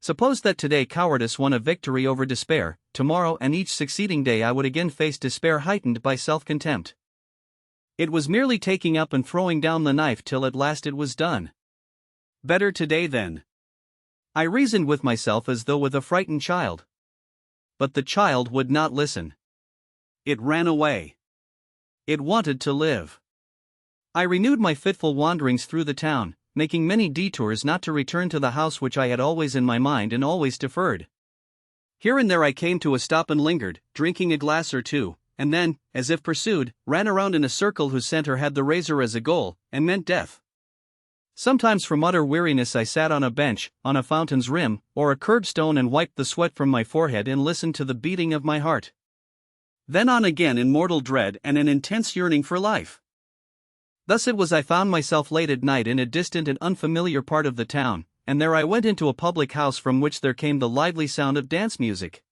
Suppose that today cowardice won a victory over despair, tomorrow and each succeeding day I would again face despair heightened by self-contempt. It was merely taking up and throwing down the knife till at last it was done. Better today then. I reasoned with myself as though with a frightened child. But the child would not listen. It ran away. It wanted to live. I renewed my fitful wanderings through the town, making many detours not to return to the house which I had always in my mind and always deferred. Here and there I came to a stop and lingered, drinking a glass or two, and then, as if pursued, ran around in a circle whose center had the razor as a goal, and meant death. Sometimes from utter weariness I sat on a bench, on a fountain's rim, or a curbstone and wiped the sweat from my forehead and listened to the beating of my heart. Then on again in mortal dread and an intense yearning for life. Thus it was I found myself late at night in a distant and unfamiliar part of the town, and there I went into a public house from which there came the lively sound of dance music.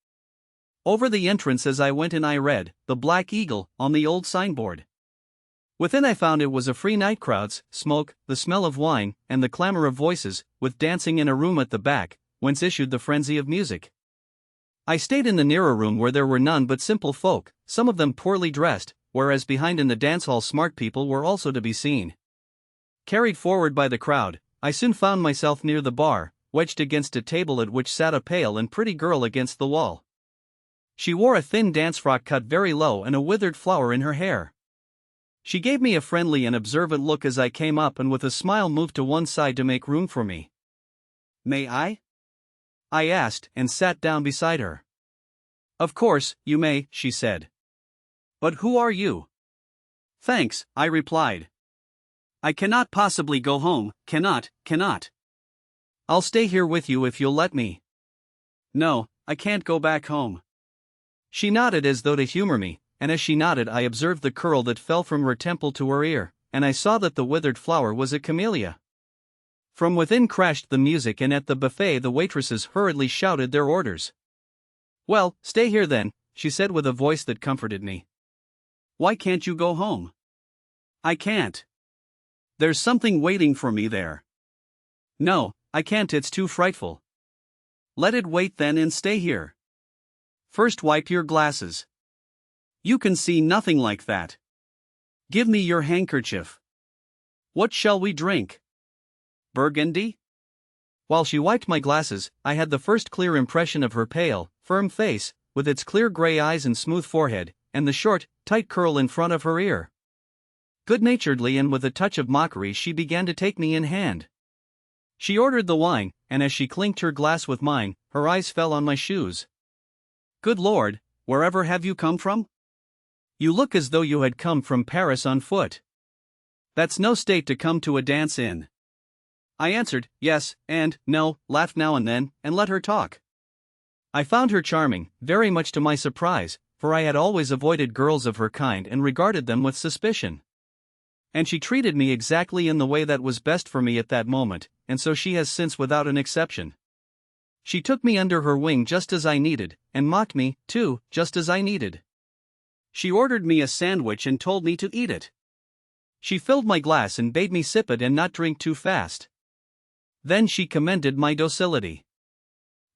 Over the entrance as I went in I read, "The Black Eagle," on the old signboard. Within I found it was a free night, crowds, smoke, the smell of wine, and the clamor of voices, with dancing in a room at the back, whence issued the frenzy of music. I stayed in the nearer room where there were none but simple folk, some of them poorly dressed, whereas behind in the dance hall smart people were also to be seen. Carried forward by the crowd, I soon found myself near the bar, wedged against a table at which sat a pale and pretty girl against the wall. She wore a thin dance frock cut very low and a withered flower in her hair. She gave me a friendly and observant look as I came up and with a smile moved to one side to make room for me. "May I?" I asked, and sat down beside her. "Of course, you may," she said. "But who are you?" "Thanks," I replied. "I cannot possibly go home, cannot. I'll stay here with you if you'll let me." "No, I can't go back home." She nodded as though to humor me, and as she nodded I observed the curl that fell from her temple to her ear, and I saw that the withered flower was a camellia. From within crashed the music, and at the buffet the waitresses hurriedly shouted their orders. "Well, stay here then," she said with a voice that comforted me. "Why can't you go home?" "I can't. There's something waiting for me there." "No, I can't, it's too frightful." "Let it wait then and stay here. First wipe your glasses. You can see nothing like that. Give me your handkerchief. What shall we drink? Burgundy?" While she wiped my glasses, I had the first clear impression of her pale, firm face, with its clear gray eyes and smooth forehead, and the short, tight curl in front of her ear. Good-naturedly and with a touch of mockery she began to take me in hand. She ordered the wine, and as she clinked her glass with mine, her eyes fell on my shoes. "Good Lord, wherever have you come from? You look as though you had come from Paris on foot. That's no state to come to a dance in." I answered, yes, and no, laughed now and then, and let her talk. I found her charming, very much to my surprise, for I had always avoided girls of her kind and regarded them with suspicion. And she treated me exactly in the way that was best for me at that moment, and so she has since without an exception. She took me under her wing just as I needed, and mocked me, too, just as I needed. She ordered me a sandwich and told me to eat it. She filled my glass and bade me sip it and not drink too fast. Then she commended my docility.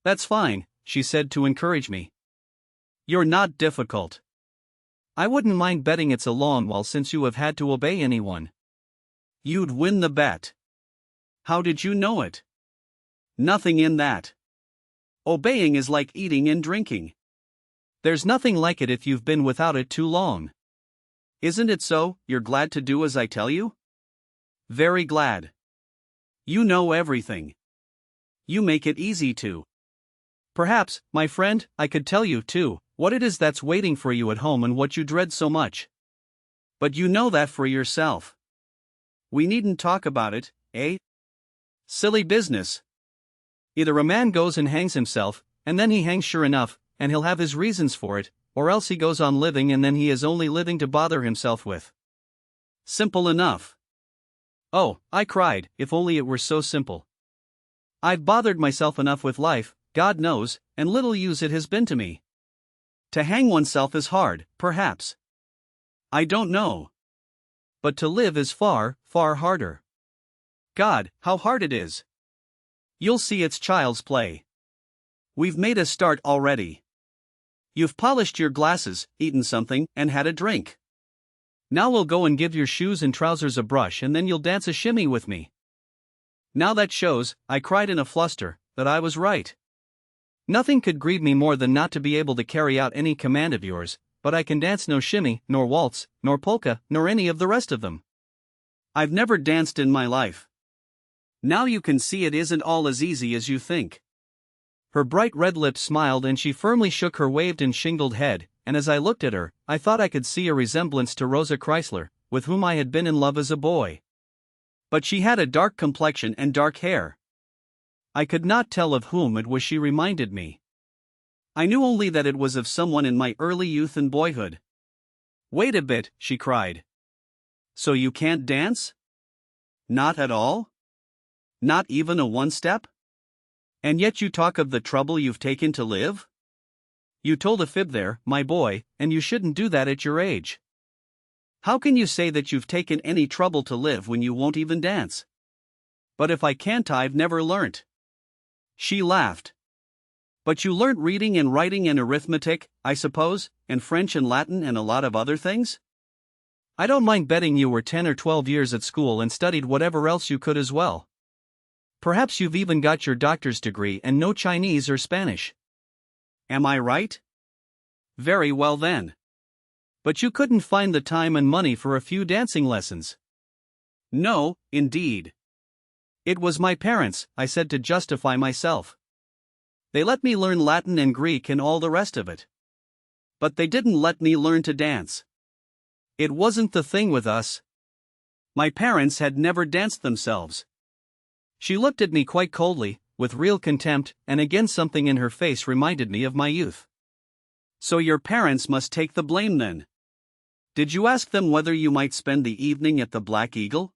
"That's fine," she said to encourage me. "You're not difficult. I wouldn't mind betting it's a long while since you have had to obey anyone." "You'd win the bet." "How did you know it?" "Nothing in that. Obeying is like eating and drinking. There's nothing like it if you've been without it too long. Isn't it so? You're glad to do as I tell you?" "Very glad. You know everything. You make it easy to. Perhaps, my friend, I could tell you, too, what it is that's waiting for you at home and what you dread so much. But you know that for yourself. We needn't talk about it, eh? Silly business. Either a man goes and hangs himself, and then he hangs sure enough, and he'll have his reasons for it, or else he goes on living and then he is only living to bother himself with. Simple enough." "Oh," I cried, "if only it were so simple. I've bothered myself enough with life, God knows, and little use it has been to me. To hang oneself is hard, perhaps. I don't know. But to live is far, far harder. God, how hard it is. You'll see it's child's play. We've made a start already. You've polished your glasses, eaten something, and had a drink. Now we'll go and give your shoes and trousers a brush and then you'll dance a shimmy with me." Now that shows, I cried in a fluster, that I was right. Nothing could grieve me more than not to be able to carry out any command of yours, but I can dance no shimmy, nor waltz, nor polka, nor any of the rest of them. I've never danced in my life. Now you can see it isn't all as easy as you think. Her bright red lips smiled and she firmly shook her waved and shingled head, and as I looked at her, I thought I could see a resemblance to Rosa Chrysler, with whom I had been in love as a boy. But she had a dark complexion and dark hair. I could not tell of whom it was she reminded me. I knew only that it was of someone in my early youth and boyhood. "Wait a bit," she cried. "So you can't dance? Not at all? Not even a one-step? And yet you talk of the trouble you've taken to live? You told a fib there, my boy, and you shouldn't do that at your age. How can you say that you've taken any trouble to live when you won't even dance?" "But if I can't, I've never learnt." She laughed. "But you learnt reading and writing and arithmetic, I suppose, and French and Latin and a lot of other things? I don't mind betting you were 10 or 12 years at school and studied whatever else you could as well. Perhaps you've even got your doctor's degree and no Chinese or Spanish. Am I right? Very well then. But you couldn't find the time and money for a few dancing lessons." "No, indeed. It was my parents," I said to justify myself. "They let me learn Latin and Greek and all the rest of it. But they didn't let me learn to dance. It wasn't the thing with us. My parents had never danced themselves." She looked at me quite coldly, with real contempt, and again something in her face reminded me of my youth. So your parents must take the blame then. Did you ask them whether you might spend the evening at the Black Eagle?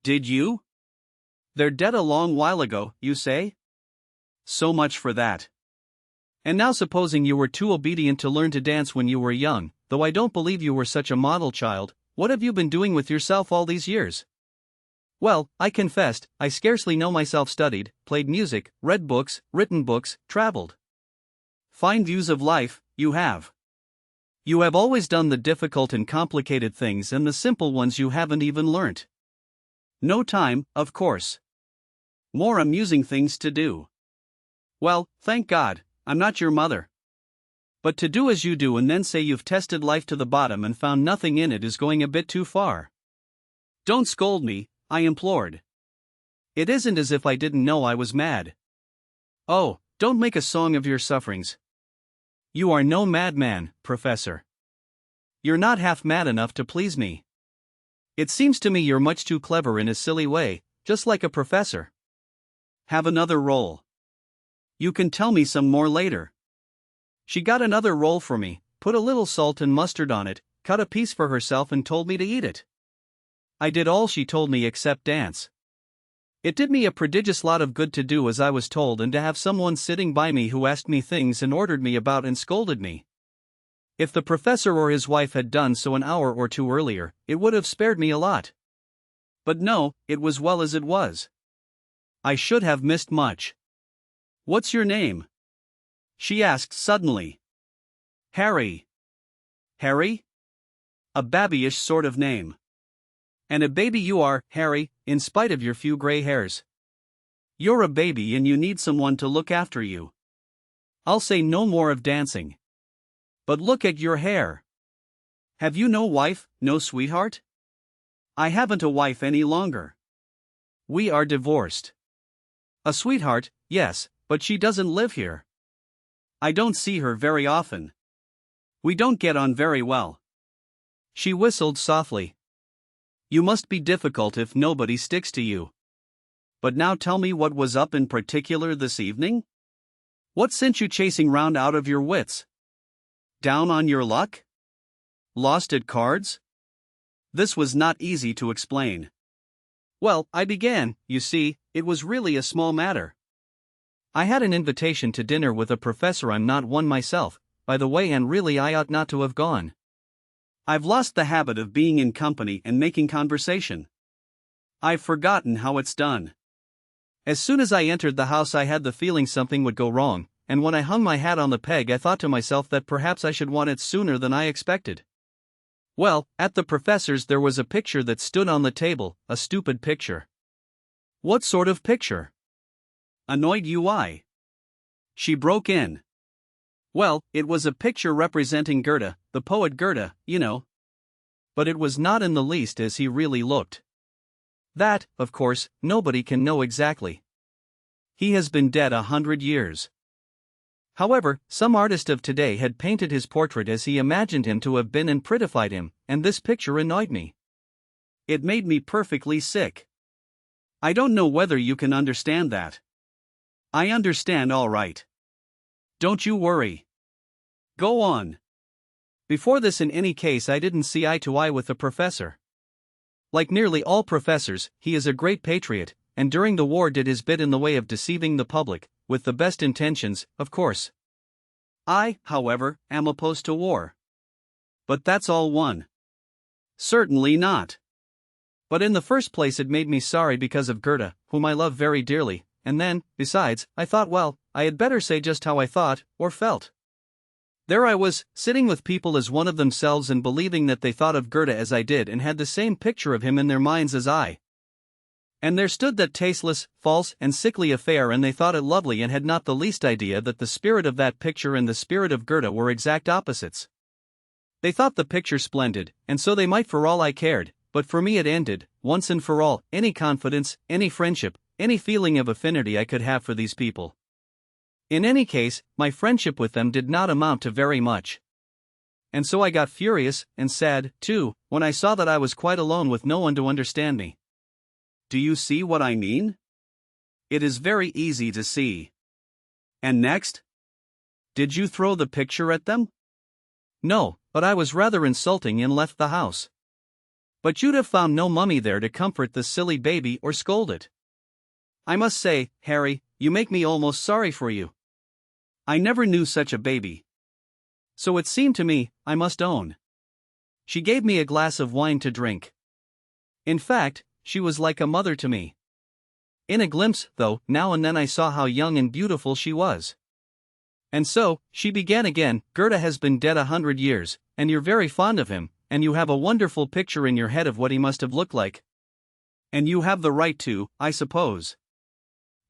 Did you? They're dead a long while ago, you say? So much for that. And now supposing you were too obedient to learn to dance when you were young, though I don't believe you were such a model child, what have you been doing with yourself all these years? Well, I confessed, I scarcely know myself studied, played music, read books, written books, traveled. Fine views of life, you have. You have always done the difficult and complicated things, and the simple ones you haven't even learnt. No time, of course. More amusing things to do. Well, thank God, I'm not your mother. But to do as you do and then say you've tested life to the bottom and found nothing in it is going a bit too far. Don't scold me, I implored. It isn't as if I didn't know I was mad. Oh, don't make a song of your sufferings. You are no madman, Professor. You're not half mad enough to please me. It seems to me you're much too clever in a silly way, just like a professor. Have another roll. You can tell me some more later. She got another roll for me, put a little salt and mustard on it, cut a piece for herself and told me to eat it. I did all she told me except dance. It did me a prodigious lot of good to do as I was told and to have someone sitting by me who asked me things and ordered me about and scolded me. If the professor or his wife had done so an hour or two earlier, it would have spared me a lot. But no, it was well as it was. I should have missed much. What's your name? She asked suddenly. Harry. Harry? A babyish sort of name. And a baby you are, Harry, in spite of your few gray hairs. You're a baby and you need someone to look after you. I'll say no more of dancing. But look at your hair. Have you no wife, no sweetheart? I haven't a wife any longer. We are divorced. A sweetheart, yes, but she doesn't live here. I don't see her very often. We don't get on very well. She whistled softly. You must be difficult if nobody sticks to you. But now tell me what was up in particular this evening? What sent you chasing round out of your wits? Down on your luck? Lost at cards? This was not easy to explain. Well, I began, you see, it was really a small matter. I had an invitation to dinner with a professor. I'm not one myself, by the way, and really I ought not to have gone. I've lost the habit of being in company and making conversation. I've forgotten how it's done. As soon as I entered the house I had the feeling something would go wrong, and when I hung my hat on the peg I thought to myself that perhaps I should want it sooner than I expected. Well, at the professor's there was a picture that stood on the table, a stupid picture. What sort of picture? Annoyed you I? She broke in. Well, it was a picture representing Goethe, the poet Goethe, you know. But it was not in the least as he really looked. That, of course, nobody can know exactly. He has been dead 100 years. However, some artist of today had painted his portrait as he imagined him to have been and prettified him, and this picture annoyed me. It made me perfectly sick. I don't know whether you can understand that. I understand all right. Don't you worry. Go on. Before this, in any case, I didn't see eye to eye with the professor. Like nearly all professors, he is a great patriot, and during the war did his bit in the way of deceiving the public, with the best intentions, of course. I, however, am opposed to war. But that's all one. Certainly not. But in the first place it made me sorry because of Goethe, whom I love very dearly, and then, besides, I thought, well, I had better say just how I thought, or felt. There I was, sitting with people as one of themselves and believing that they thought of Goethe as I did and had the same picture of him in their minds as I. And there stood that tasteless, false, and sickly affair, and they thought it lovely and had not the least idea that the spirit of that picture and the spirit of Goethe were exact opposites. They thought the picture splendid, and so they might for all I cared, but for me it ended, once and for all, any confidence, any friendship, any feeling of affinity I could have for these people. In any case, my friendship with them did not amount to very much. And so I got furious, and sad, too, when I saw that I was quite alone with no one to understand me. Do you see what I mean? It is very easy to see. And next? Did you throw the picture at them? No, but I was rather insulting and left the house. But you'd have found no mummy there to comfort the silly baby or scold it. I must say, Harry, you make me almost sorry for you. I never knew such a baby. So it seemed to me, I must own. She gave me a glass of wine to drink. In fact, she was like a mother to me. In a glimpse, though, now and then I saw how young and beautiful she was. And so, she began again, Goethe has been dead 100 years, and you're very fond of him, and you have a wonderful picture in your head of what he must have looked like. And you have the right to, I suppose.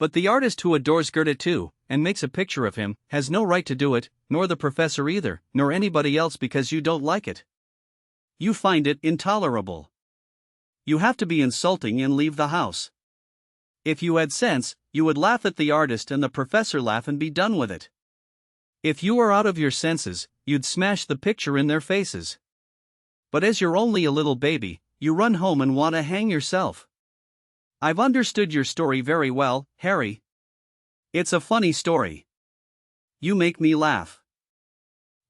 But the artist who adores Goethe too, and makes a picture of him, has no right to do it, nor the professor either, nor anybody else because you don't like it. You find it intolerable. You have to be insulting and leave the house. If you had sense, you would laugh at the artist and the professor laugh and be done with it. If you are out of your senses, you'd smash the picture in their faces. But as you're only a little baby, you run home and want to hang yourself. I've understood your story very well, Harry. It's a funny story. You make me laugh.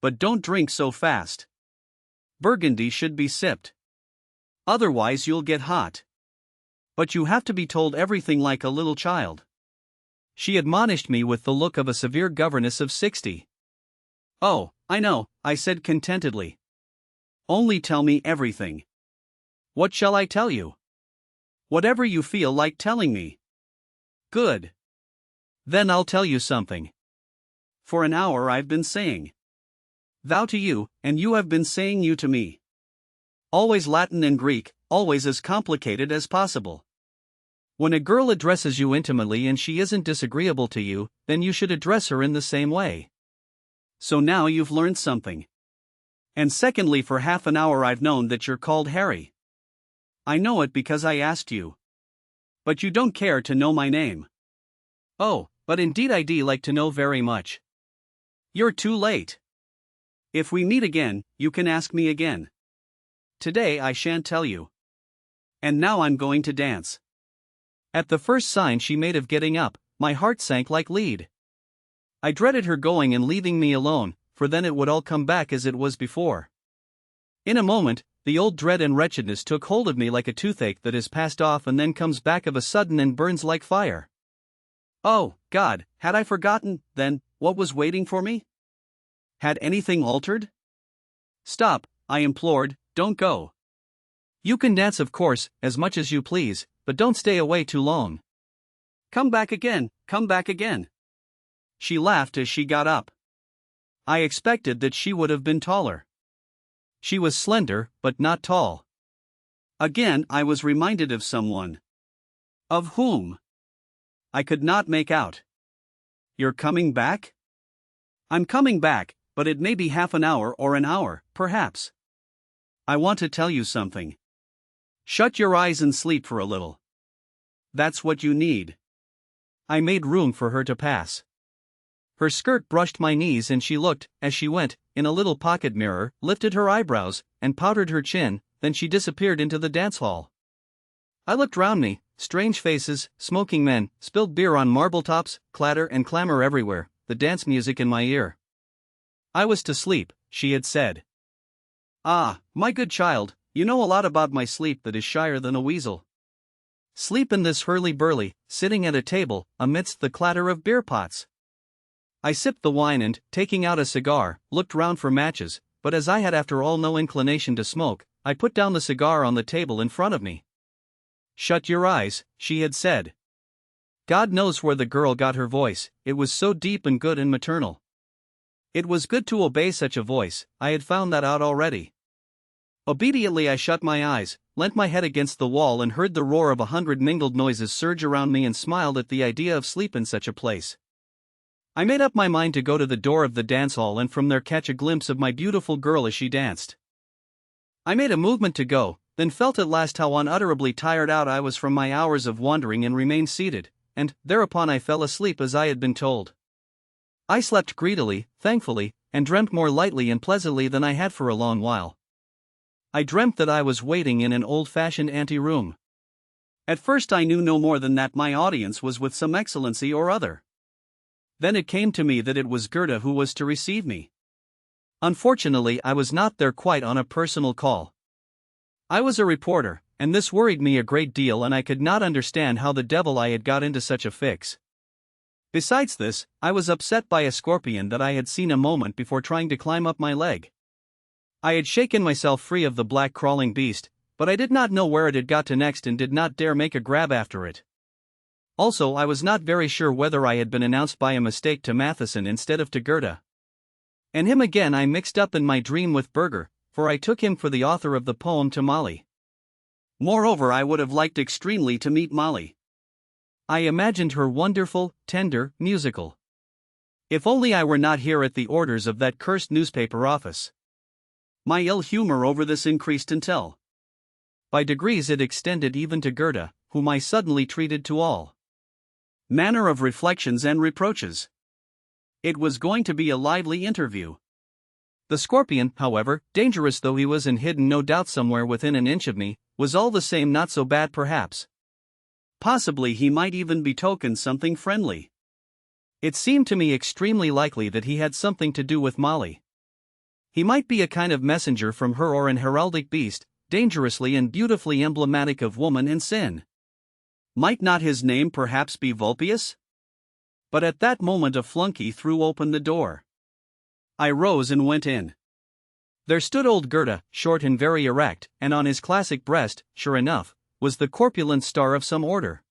But don't drink so fast. Burgundy should be sipped. Otherwise you'll get hot. But you have to be told everything like a little child. She admonished me with the look of a severe governess of 60. Oh, I know, I said contentedly. Only tell me everything. What shall I tell you? Whatever you feel like telling me. Good. Then I'll tell you something. For an hour I've been saying thou to you, and you have been saying you to me. Always Latin and Greek, always as complicated as possible. When a girl addresses you intimately and she isn't disagreeable to you, then you should address her in the same way. So now you've learned something. And secondly, for half an hour I've known that you're called Harry. I know it because I asked you. But you don't care to know my name. Oh, but indeed I'd like to know very much. You're too late. If we meet again, you can ask me again. Today I shan't tell you. And now I'm going to dance. At the first sign she made of getting up, my heart sank like lead. I dreaded her going and leaving me alone, for then it would all come back as it was before. In a moment, the old dread and wretchedness took hold of me like a toothache that is passed off and then comes back of a sudden and burns like fire. Oh, God, had I forgotten, then, what was waiting for me? Had anything altered? Stop, I implored, don't go. You can dance, of course, as much as you please, but don't stay away too long. Come back again, come back again. She laughed as she got up. I expected that she would have been taller. She was slender, but not tall. Again I was reminded of someone. Of whom? I could not make out. You're coming back? I'm coming back, but it may be half an hour or an hour, perhaps. I want to tell you something. Shut your eyes and sleep for a little. That's what you need. I made room for her to pass. Her skirt brushed my knees and she looked, as she went, in a little pocket mirror, lifted her eyebrows, and powdered her chin, then she disappeared into the dance hall. I looked round me, strange faces, smoking men, spilled beer on marble tops, clatter and clamor everywhere, the dance music in my ear. I was to sleep, she had said. Ah, my good child, you know a lot about my sleep that is shyer than a weasel. Sleep in this hurly-burly, sitting at a table, amidst the clatter of beer pots. I sipped the wine and, taking out a cigar, looked round for matches, but as I had after all no inclination to smoke, I put down the cigar on the table in front of me. Shut your eyes, she had said. God knows where the girl got her voice, it was so deep and good and maternal. It was good to obey such a voice, I had found that out already. Obediently I shut my eyes, leant my head against the wall and heard the roar of 100 mingled noises surge around me and smiled at the idea of sleep in such a place. I made up my mind to go to the door of the dance hall and from there catch a glimpse of my beautiful girl as she danced. I made a movement to go, then felt at last how unutterably tired out I was from my hours of wandering and remained seated, and, thereupon I fell asleep as I had been told. I slept greedily, thankfully, and dreamt more lightly and pleasantly than I had for a long while. I dreamt that I was waiting in an old-fashioned ante-room. At first I knew no more than that my audience was with some excellency or other. Then it came to me that it was Goethe who was to receive me. Unfortunately, I was not there quite on a personal call. I was a reporter, and this worried me a great deal, and I could not understand how the devil I had got into such a fix. Besides this, I was upset by a scorpion that I had seen a moment before trying to climb up my leg. I had shaken myself free of the black crawling beast, but I did not know where it had got to next and did not dare make a grab after it. Also, I was not very sure whether I had been announced by a mistake to Matheson instead of to Goethe. And him again I mixed up in my dream with Berger, for I took him for the author of the poem to Molly. Moreover, I would have liked extremely to meet Molly. I imagined her wonderful, tender, musical. If only I were not here at the orders of that cursed newspaper office. My ill humor over this increased until, by degrees, it extended even to Goethe, whom I suddenly treated to all manner of reflections and reproaches. It was going to be a lively interview. The scorpion, however, dangerous though he was and hidden no doubt somewhere within an inch of me, was all the same not so bad perhaps. Possibly he might even betoken something friendly. It seemed to me extremely likely that he had something to do with Molly. He might be a kind of messenger from her or an heraldic beast, dangerously and beautifully emblematic of woman and sin. Might not his name perhaps be Vulpius? But at that moment a flunky threw open the door. I rose and went in. There stood old Goethe, short and very erect, and on his classic breast, sure enough, was the corpulent star of some order.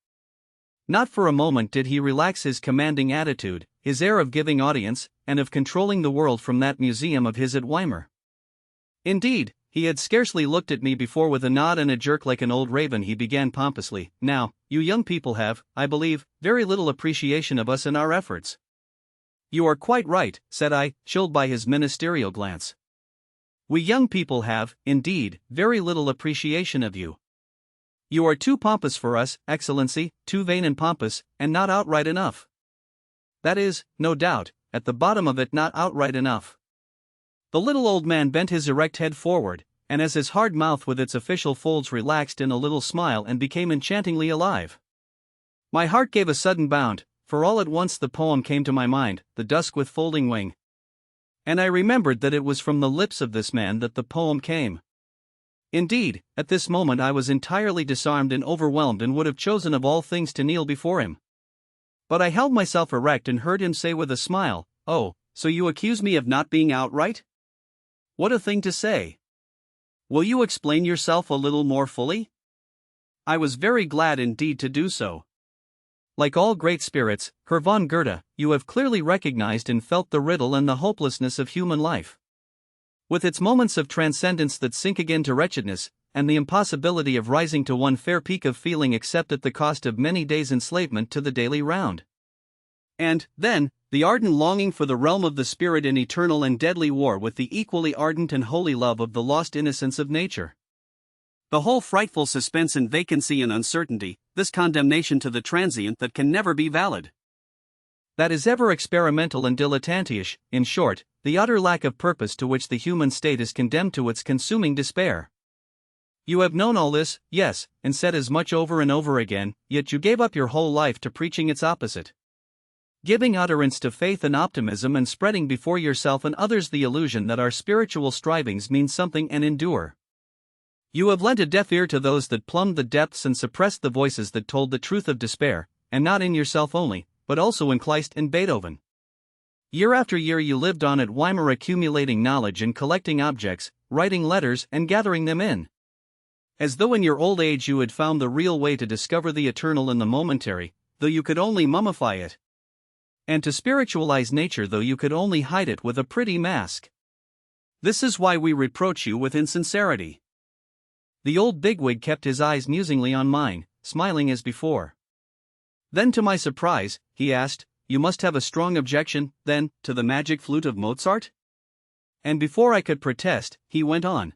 Not for a moment did he relax his commanding attitude, his air of giving audience, and of controlling the world from that museum of his at Weimar. Indeed, he had scarcely looked at me before with a nod and a jerk like an old raven he began pompously, "Now, you young people have, I believe, very little appreciation of us and our efforts." "You are quite right," said I, chilled by his ministerial glance. "We young people have, indeed, very little appreciation of you. You are too pompous for us, Excellency, too vain and pompous, and not outright enough. That is, no doubt, at the bottom of it not outright enough." The little old man bent his erect head forward, and as his hard mouth with its official folds relaxed in a little smile and became enchantingly alive, my heart gave a sudden bound, for all at once the poem came to my mind, "The Dusk with Folding Wing." And I remembered that it was from the lips of this man that the poem came. Indeed, at this moment I was entirely disarmed and overwhelmed and would have chosen of all things to kneel before him. But I held myself erect and heard him say with a smile, "Oh, so you accuse me of not being outright? What a thing to say! Will you explain yourself a little more fully?" I was very glad indeed to do so. Like all great spirits, Herr von Goethe, you have clearly recognized and felt the riddle and the hopelessness of human life, with its moments of transcendence that sink again to wretchedness, and the impossibility of rising to one fair peak of feeling except at the cost of many days' enslavement to the daily round. And, then, the ardent longing for the realm of the spirit in eternal and deadly war with the equally ardent and holy love of the lost innocence of nature. The whole frightful suspense and vacancy and uncertainty, this condemnation to the transient that can never be valid, that is ever experimental and dilettantish, in short, the utter lack of purpose to which the human state is condemned to its consuming despair. You have known all this, yes, and said as much over and over again, yet you gave up your whole life to preaching its opposite, giving utterance to faith and optimism and spreading before yourself and others the illusion that our spiritual strivings mean something and endure. You have lent a deaf ear to those that plumbed the depths and suppressed the voices that told the truth of despair, and not in yourself only, but also in Kleist and Beethoven. Year after year you lived on at Weimar accumulating knowledge and collecting objects, writing letters and gathering them in, as though in your old age you had found the real way to discover the eternal in the momentary, though you could only mummify it, and to spiritualize nature though you could only hide it with a pretty mask. This is why we reproach you with insincerity. The old bigwig kept his eyes musingly on mine, smiling as before. Then to my surprise, he asked, "You must have a strong objection, then, to the magic flute of Mozart?" And before I could protest, he went on.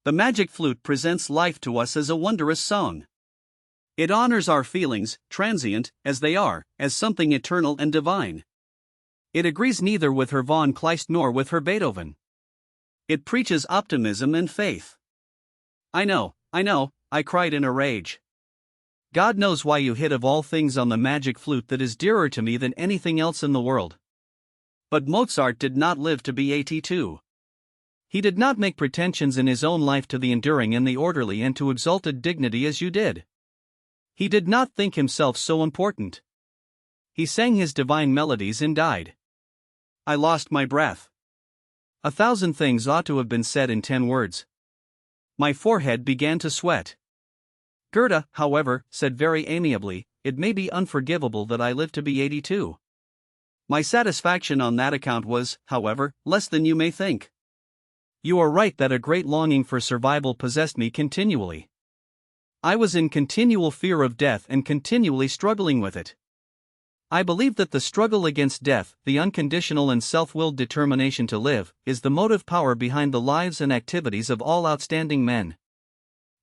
"The magic flute presents life to us as a wondrous song. It honors our feelings, transient as they are, as something eternal and divine. It agrees neither with her von Kleist nor with her Beethoven. It preaches optimism and faith." I know, I cried in a rage. God knows why you hit of all things on the magic flute that is dearer to me than anything else in the world. But Mozart did not live to be 82. He did not make pretensions in his own life to the enduring and the orderly and to exalted dignity as you did. He did not think himself so important. He sang his divine melodies and died. I lost my breath. 1,000 things ought to have been said in 10 words. My forehead began to sweat. Goethe, however, said very amiably, "It may be unforgivable that I live to be 82. My satisfaction on that account was, however, less than you may think. You are right that a great longing for survival possessed me continually. I was in continual fear of death and continually struggling with it. I believe that the struggle against death, the unconditional and self-willed determination to live, is the motive power behind the lives and activities of all outstanding men.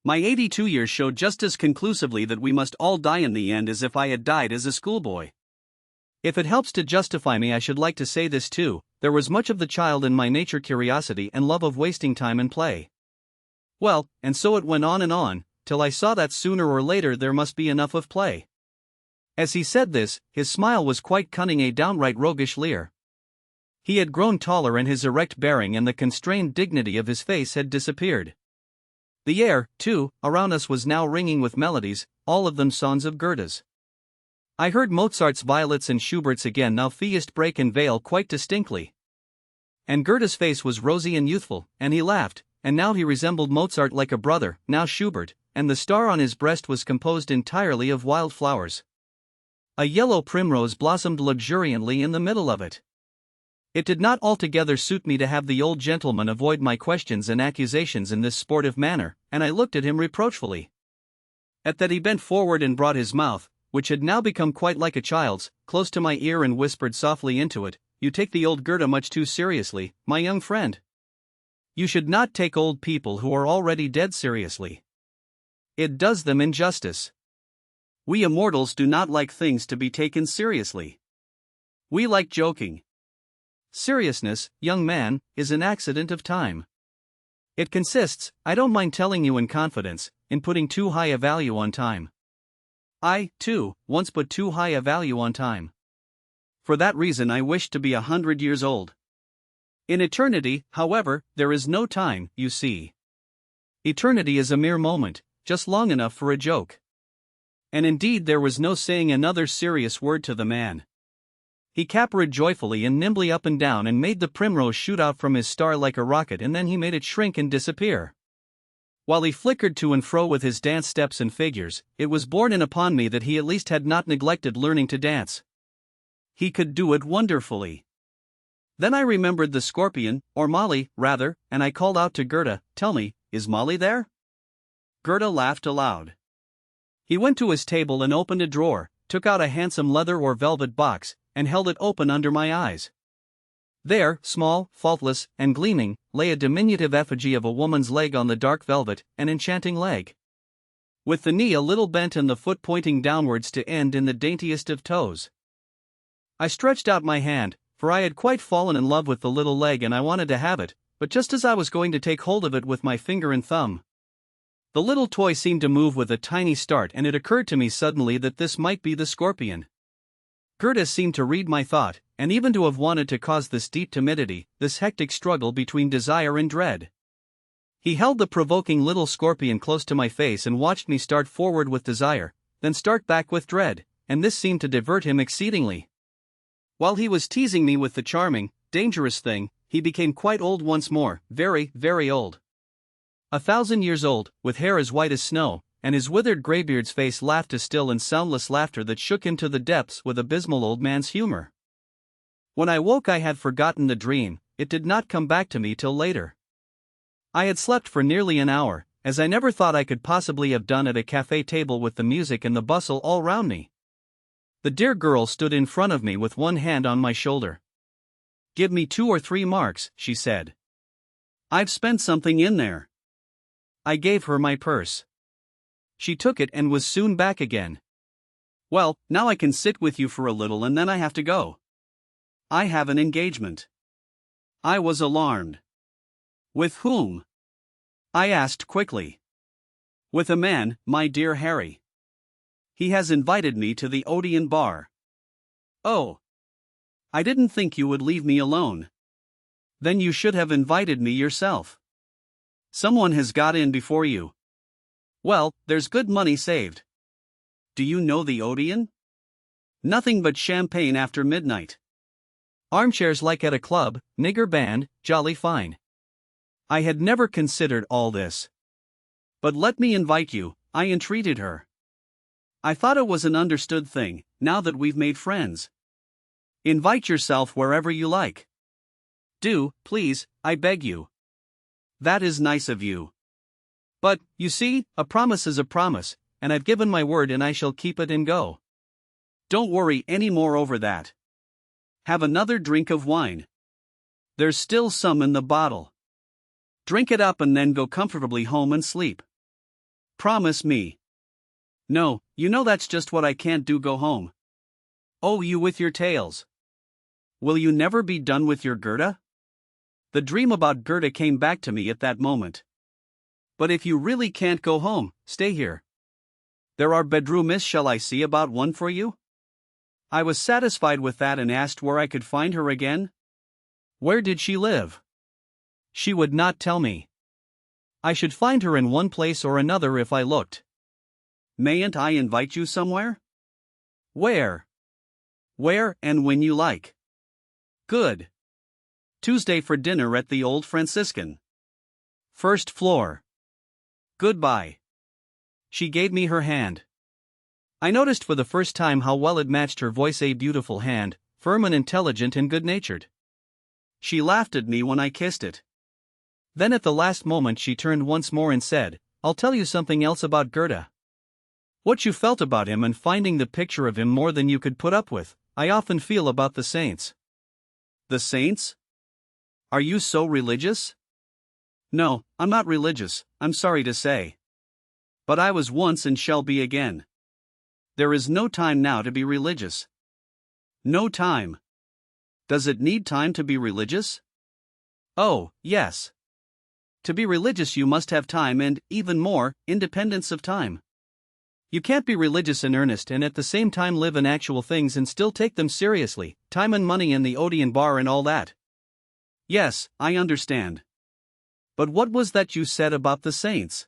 My 82 years showed just as conclusively that we must all die in the end as if I had died as a schoolboy. If it helps to justify me, I should like to say this too: there was much of the child in my nature, curiosity and love of wasting time and play. Well, and so it went on, till I saw that sooner or later there must be enough of play." As he said this, his smile was quite cunning, a downright roguish leer. He had grown taller and his erect bearing and the constrained dignity of his face had disappeared. The air, too, around us was now ringing with melodies, all of them songs of Goethe's. I heard Mozart's violets and Schubert's again, now Feist break and veil, quite distinctly. And Goethe's face was rosy and youthful, and he laughed, and now he resembled Mozart like a brother, now Schubert, and the star on his breast was composed entirely of wild flowers. A yellow primrose blossomed luxuriantly in the middle of it. It did not altogether suit me to have the old gentleman avoid my questions and accusations in this sportive manner, and I looked at him reproachfully. At that he bent forward and brought his mouth, which had now become quite like a child's, close to my ear and whispered softly into it, "You take the old Goethe much too seriously, my young friend. You should not take old people who are already dead seriously. It does them injustice. We immortals do not like things to be taken seriously. We like joking. Seriousness, young man, is an accident of time. It consists, I don't mind telling you in confidence, in putting too high a value on time. I, too, once put too high a value on time. For that reason I wished to be 100 years old. In eternity, however, there is no time, you see. Eternity is a mere moment, just long enough for a joke." And indeed there was no saying another serious word to the man. He capered joyfully and nimbly up and down and made the primrose shoot out from his star like a rocket, and then he made it shrink and disappear. While he flickered to and fro with his dance steps and figures, it was borne in upon me that he at least had not neglected learning to dance. He could do it wonderfully. Then I remembered the scorpion, or Molly, rather, and I called out to Goethe, "Tell me, is Molly there?" Goethe laughed aloud. He went to his table and opened a drawer, took out a handsome leather or velvet box, and held it open under my eyes. There, small, faultless, and gleaming, lay a diminutive effigy of a woman's leg on the dark velvet, an enchanting leg, with the knee a little bent and the foot pointing downwards to end in the daintiest of toes. I stretched out my hand, for I had quite fallen in love with the little leg and I wanted to have it, but just as I was going to take hold of it with my finger and thumb, the little toy seemed to move with a tiny start, and it occurred to me suddenly that this might be the scorpion. Goethe seemed to read my thought, and even to have wanted to cause this deep timidity, this hectic struggle between desire and dread. He held the provoking little scorpion close to my face and watched me start forward with desire, then start back with dread, and this seemed to divert him exceedingly. While he was teasing me with the charming, dangerous thing, he became quite old once more, very, very old. 1,000 years old, with hair as white as snow, and his withered greybeard's face laughed a still and soundless laughter that shook him to the depths with abysmal old man's humor. When I woke I had forgotten the dream, it did not come back to me till later. I had slept for nearly an hour, as I never thought I could possibly have done at a café table with the music and the bustle all round me. The dear girl stood in front of me with one hand on my shoulder. "Give me 2 or 3 marks," she said. "I've spent something in there." I gave her my purse. She took it and was soon back again. "Well, now I can sit with you for a little and then I have to go. I have an engagement." I was alarmed. "With whom?" I asked quickly. "With a man, my dear Harry." He has invited me to the Odeon bar. Oh. I didn't think you would leave me alone. Then you should have invited me yourself. Someone has got in before you. Well, there's good money saved. Do you know the Odeon? Nothing but champagne after midnight. Armchairs like at a club, nigger band, jolly fine. I had never considered all this. But let me invite you, I entreated her. I thought it was an understood thing, now that we've made friends. Invite yourself wherever you like. Do, please, I beg you. That is nice of you. But, you see, a promise is a promise, and I've given my word and I shall keep it and go. Don't worry any more over that. Have another drink of wine. There's still some in the bottle. Drink it up and then go comfortably home and sleep. Promise me. No, you know that's just what I can't do, go home. Oh, you with your tales. Will you never be done with your Goethe? The dream about Goethe came back to me at that moment. But if you really can't go home, stay here. There are bedrooms, shall I see about one for you? I was satisfied with that and asked where I could find her again. Where did she live? She would not tell me. I should find her in one place or another if I looked. Mayn't I invite you somewhere? Where? Where and when you like. Good. Tuesday for dinner at the Old Franciscan. First floor. Goodbye. She gave me her hand. I noticed for the first time how well it matched her voice, a beautiful hand, firm and intelligent and good-natured. She laughed at me when I kissed it. Then at the last moment she turned once more and said, I'll tell you something else about Goethe. What you felt about him and finding the picture of him more than you could put up with, I often feel about the saints. The saints? Are you so religious? No, I'm not religious, I'm sorry to say. But I was once and shall be again. There is no time now to be religious. No time. Does it need time to be religious? Oh, yes. To be religious you must have time and, even more, independence of time. You can't be religious in earnest and at the same time live in actual things and still take them seriously, time and money and the Odeon bar and all that. Yes, I understand. But what was that you said about the saints?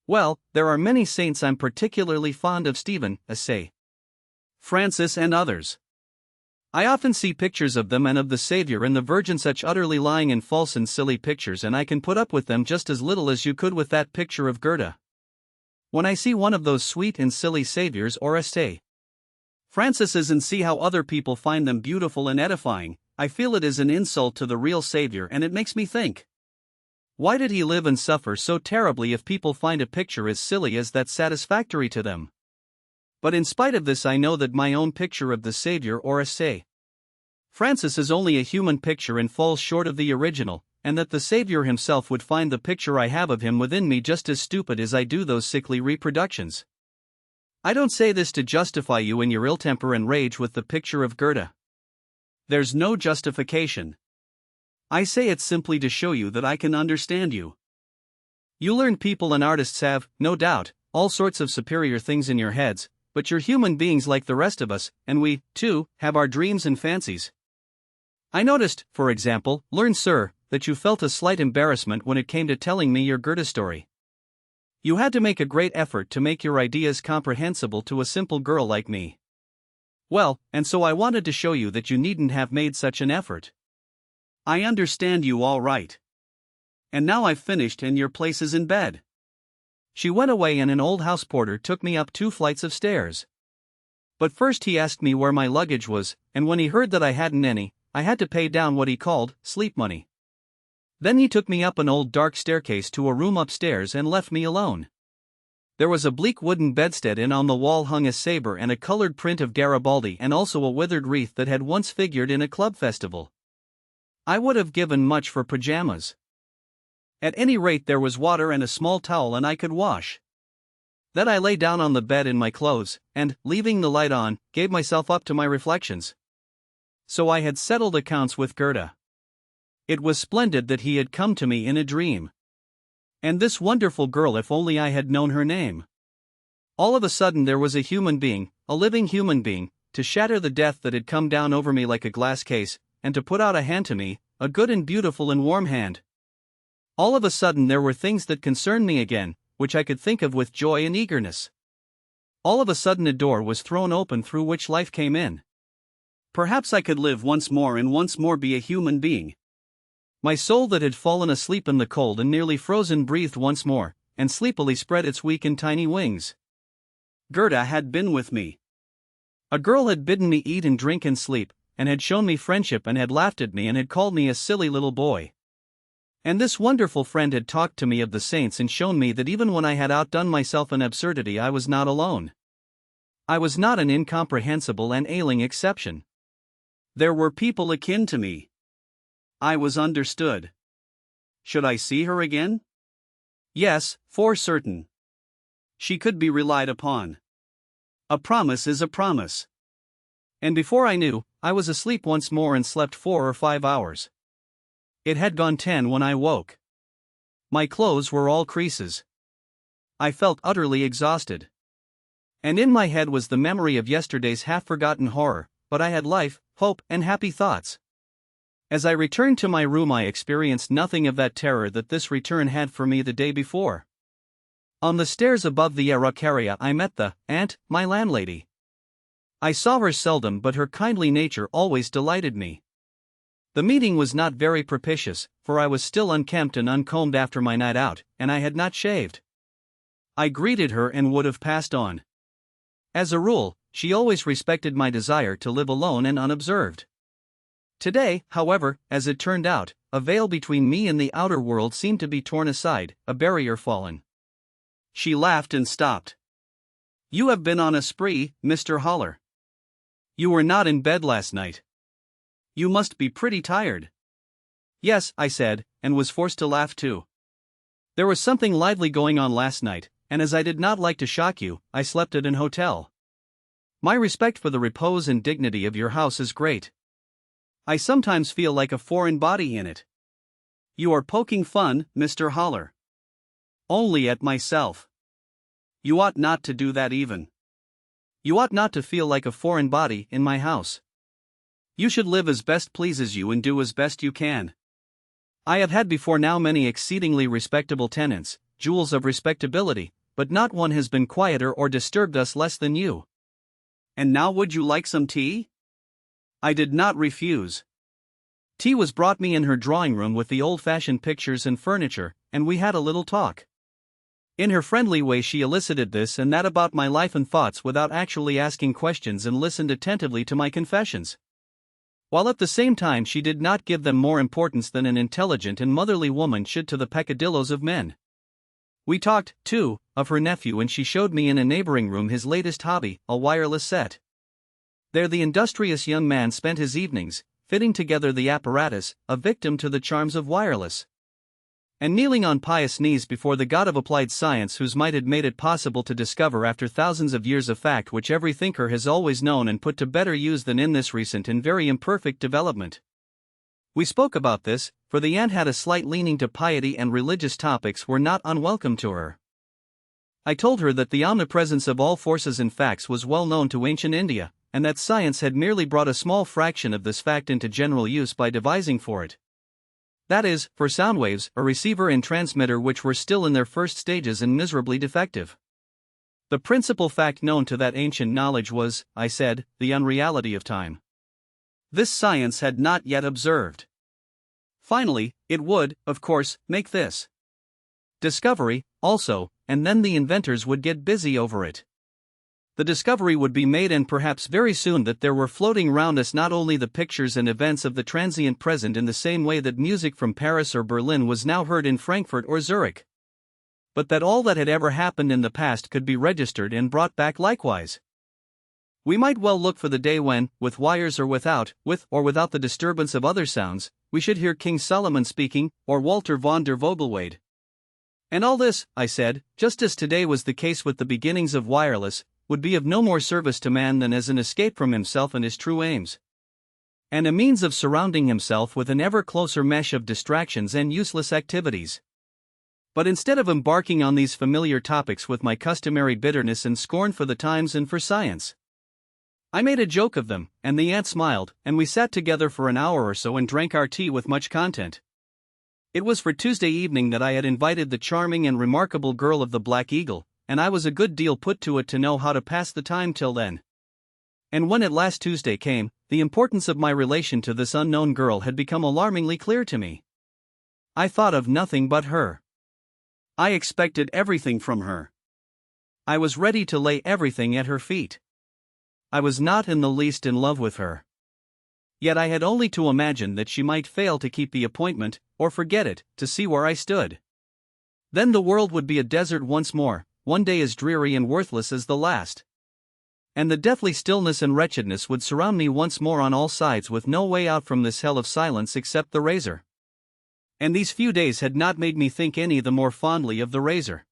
Well, there are many saints I'm particularly fond of, Stephen, say. Francis and others. I often see pictures of them and of the Savior and the Virgin, such utterly lying and false and silly pictures, and I can put up with them just as little as you could with that picture of Goethe. When I see one of those sweet and silly saviors or say Francis's and see how other people find them beautiful and edifying, I feel it is an insult to the real Savior, and it makes me think. Why did he live and suffer so terribly if people find a picture as silly as that satisfactory to them? But in spite of this I know that my own picture of the Savior or say Francis is only a human picture and falls short of the original, and that the Savior himself would find the picture I have of him within me just as stupid as I do those sickly reproductions. I don't say this to justify you in your ill temper and rage with the picture of Goethe. There's no justification. I say it simply to show you that I can understand you. You learned people and artists have, no doubt, all sorts of superior things in your heads, but you're human beings like the rest of us, and we, too, have our dreams and fancies. I noticed, for example, learn, sir, that you felt a slight embarrassment when it came to telling me your Goethe story. You had to make a great effort to make your ideas comprehensible to a simple girl like me. Well, and so I wanted to show you that you needn't have made such an effort. I understand you all right. And now I've finished and your place is in bed. She went away and an old house porter took me up 2 flights of stairs. But first he asked me where my luggage was, and when he heard that I hadn't any, I had to pay down what he called sleep money. Then he took me up an old dark staircase to a room upstairs and left me alone. There was a bleak wooden bedstead, and on the wall hung a saber and a colored print of Garibaldi, and also a withered wreath that had once figured in a club festival. I would have given much for pajamas. At any rate there was water and a small towel and I could wash. Then I lay down on the bed in my clothes, and, leaving the light on, gave myself up to my reflections. So I had settled accounts with Goethe. It was splendid that he had come to me in a dream. And this wonderful girl, if only I had known her name. All of a sudden there was a human being, a living human being, to shatter the death that had come down over me like a glass case, and to put out a hand to me, a good and beautiful and warm hand. All of a sudden there were things that concerned me again, which I could think of with joy and eagerness. All of a sudden a door was thrown open through which life came in. Perhaps I could live once more and once more be a human being. My soul that had fallen asleep in the cold and nearly frozen breathed once more, and sleepily spread its weak and tiny wings. Goethe had been with me. A girl had bidden me eat and drink and sleep, and had shown me friendship and had laughed at me and had called me a silly little boy. And this wonderful friend had talked to me of the saints and shown me that even when I had outdone myself in absurdity I was not alone. I was not an incomprehensible and ailing exception. There were people akin to me. I was understood. Should I see her again? Yes, for certain. She could be relied upon. A promise is a promise. And before I knew, I was asleep once more and slept 4 or 5 hours. It had gone 10 when I woke. My clothes were all creases. I felt utterly exhausted. And in my head was the memory of yesterday's half-forgotten horror, but I had life, hope, and happy thoughts. As I returned to my room I experienced nothing of that terror that this return had for me the day before. On the stairs above the Araucaria I met the aunt, my landlady. I saw her seldom, but her kindly nature always delighted me. The meeting was not very propitious, for I was still unkempt and uncombed after my night out, and I had not shaved. I greeted her and would have passed on. As a rule, she always respected my desire to live alone and unobserved. Today, however, as it turned out, a veil between me and the outer world seemed to be torn aside, a barrier fallen. She laughed and stopped. "You have been on a spree, Mr. Holler. You were not in bed last night. You must be pretty tired." "Yes," I said, and was forced to laugh too. "There was something lively going on last night, and as I did not like to shock you, I slept at an hotel. My respect for the repose and dignity of your house is great. I sometimes feel like a foreign body in it." "You are poking fun, Mr. Holler." "Only at myself. You ought not to do that even. You ought not to feel like a foreign body in my house. You should live as best pleases you and do as best you can. I have had before now many exceedingly respectable tenants, jewels of respectability, but not one has been quieter or disturbed us less than you. And now would you like some tea?" I did not refuse. Tea was brought me in her drawing room with the old-fashioned pictures and furniture, and we had a little talk. In her friendly way she elicited this and that about my life and thoughts without actually asking questions and listened attentively to my confessions, while at the same time she did not give them more importance than an intelligent and motherly woman should to the peccadillos of men. We talked, too, of her nephew, and she showed me in a neighboring room his latest hobby, a wireless set. There the industrious young man spent his evenings, fitting together the apparatus, a victim to the charms of wireless, and kneeling on pious knees before the God of applied science whose might had made it possible to discover after thousands of years a fact which every thinker has always known and put to better use than in this recent and very imperfect development. We spoke about this, for the aunt had a slight leaning to piety and religious topics were not unwelcome to her. I told her that the omnipresence of all forces and facts was well known to ancient India, and that science had merely brought a small fraction of this fact into general use by devising for it, that is, for sound waves, a receiver and transmitter which were still in their first stages and miserably defective. The principal fact known to that ancient knowledge was, I said, the unreality of time. This science had not yet observed. Finally, it would, of course, make this discovery, also, and then the inventors would get busy over it. The discovery would be made, and perhaps very soon, that there were floating round us not only the pictures and events of the transient present in the same way that music from Paris or Berlin was now heard in Frankfurt or Zurich, but that all that had ever happened in the past could be registered and brought back likewise. We might well look for the day when, with wires or without, with or without the disturbance of other sounds, we should hear King Solomon speaking, or Walter von der Vogelweide. And all this, I said, just as today was the case with the beginnings of wireless, would be of no more service to man than as an escape from himself and his true aims, and a means of surrounding himself with an ever closer mesh of distractions and useless activities. But instead of embarking on these familiar topics with my customary bitterness and scorn for the times and for science, I made a joke of them, and the aunt smiled, and we sat together for an hour or so and drank our tea with much content. It was for Tuesday evening that I had invited the charming and remarkable girl of the Black Eagle, and I was a good deal put to it to know how to pass the time till then. And when at last Tuesday came, the importance of my relation to this unknown girl had become alarmingly clear to me. I thought of nothing but her. I expected everything from her. I was ready to lay everything at her feet. I was not in the least in love with her. Yet I had only to imagine that she might fail to keep the appointment, or forget it, to see where I stood. Then the world would be a desert once more, one day as dreary and worthless as the last. And the deathly stillness and wretchedness would surround me once more on all sides, with no way out from this hell of silence except the razor. And these few days had not made me think any the more fondly of the razor.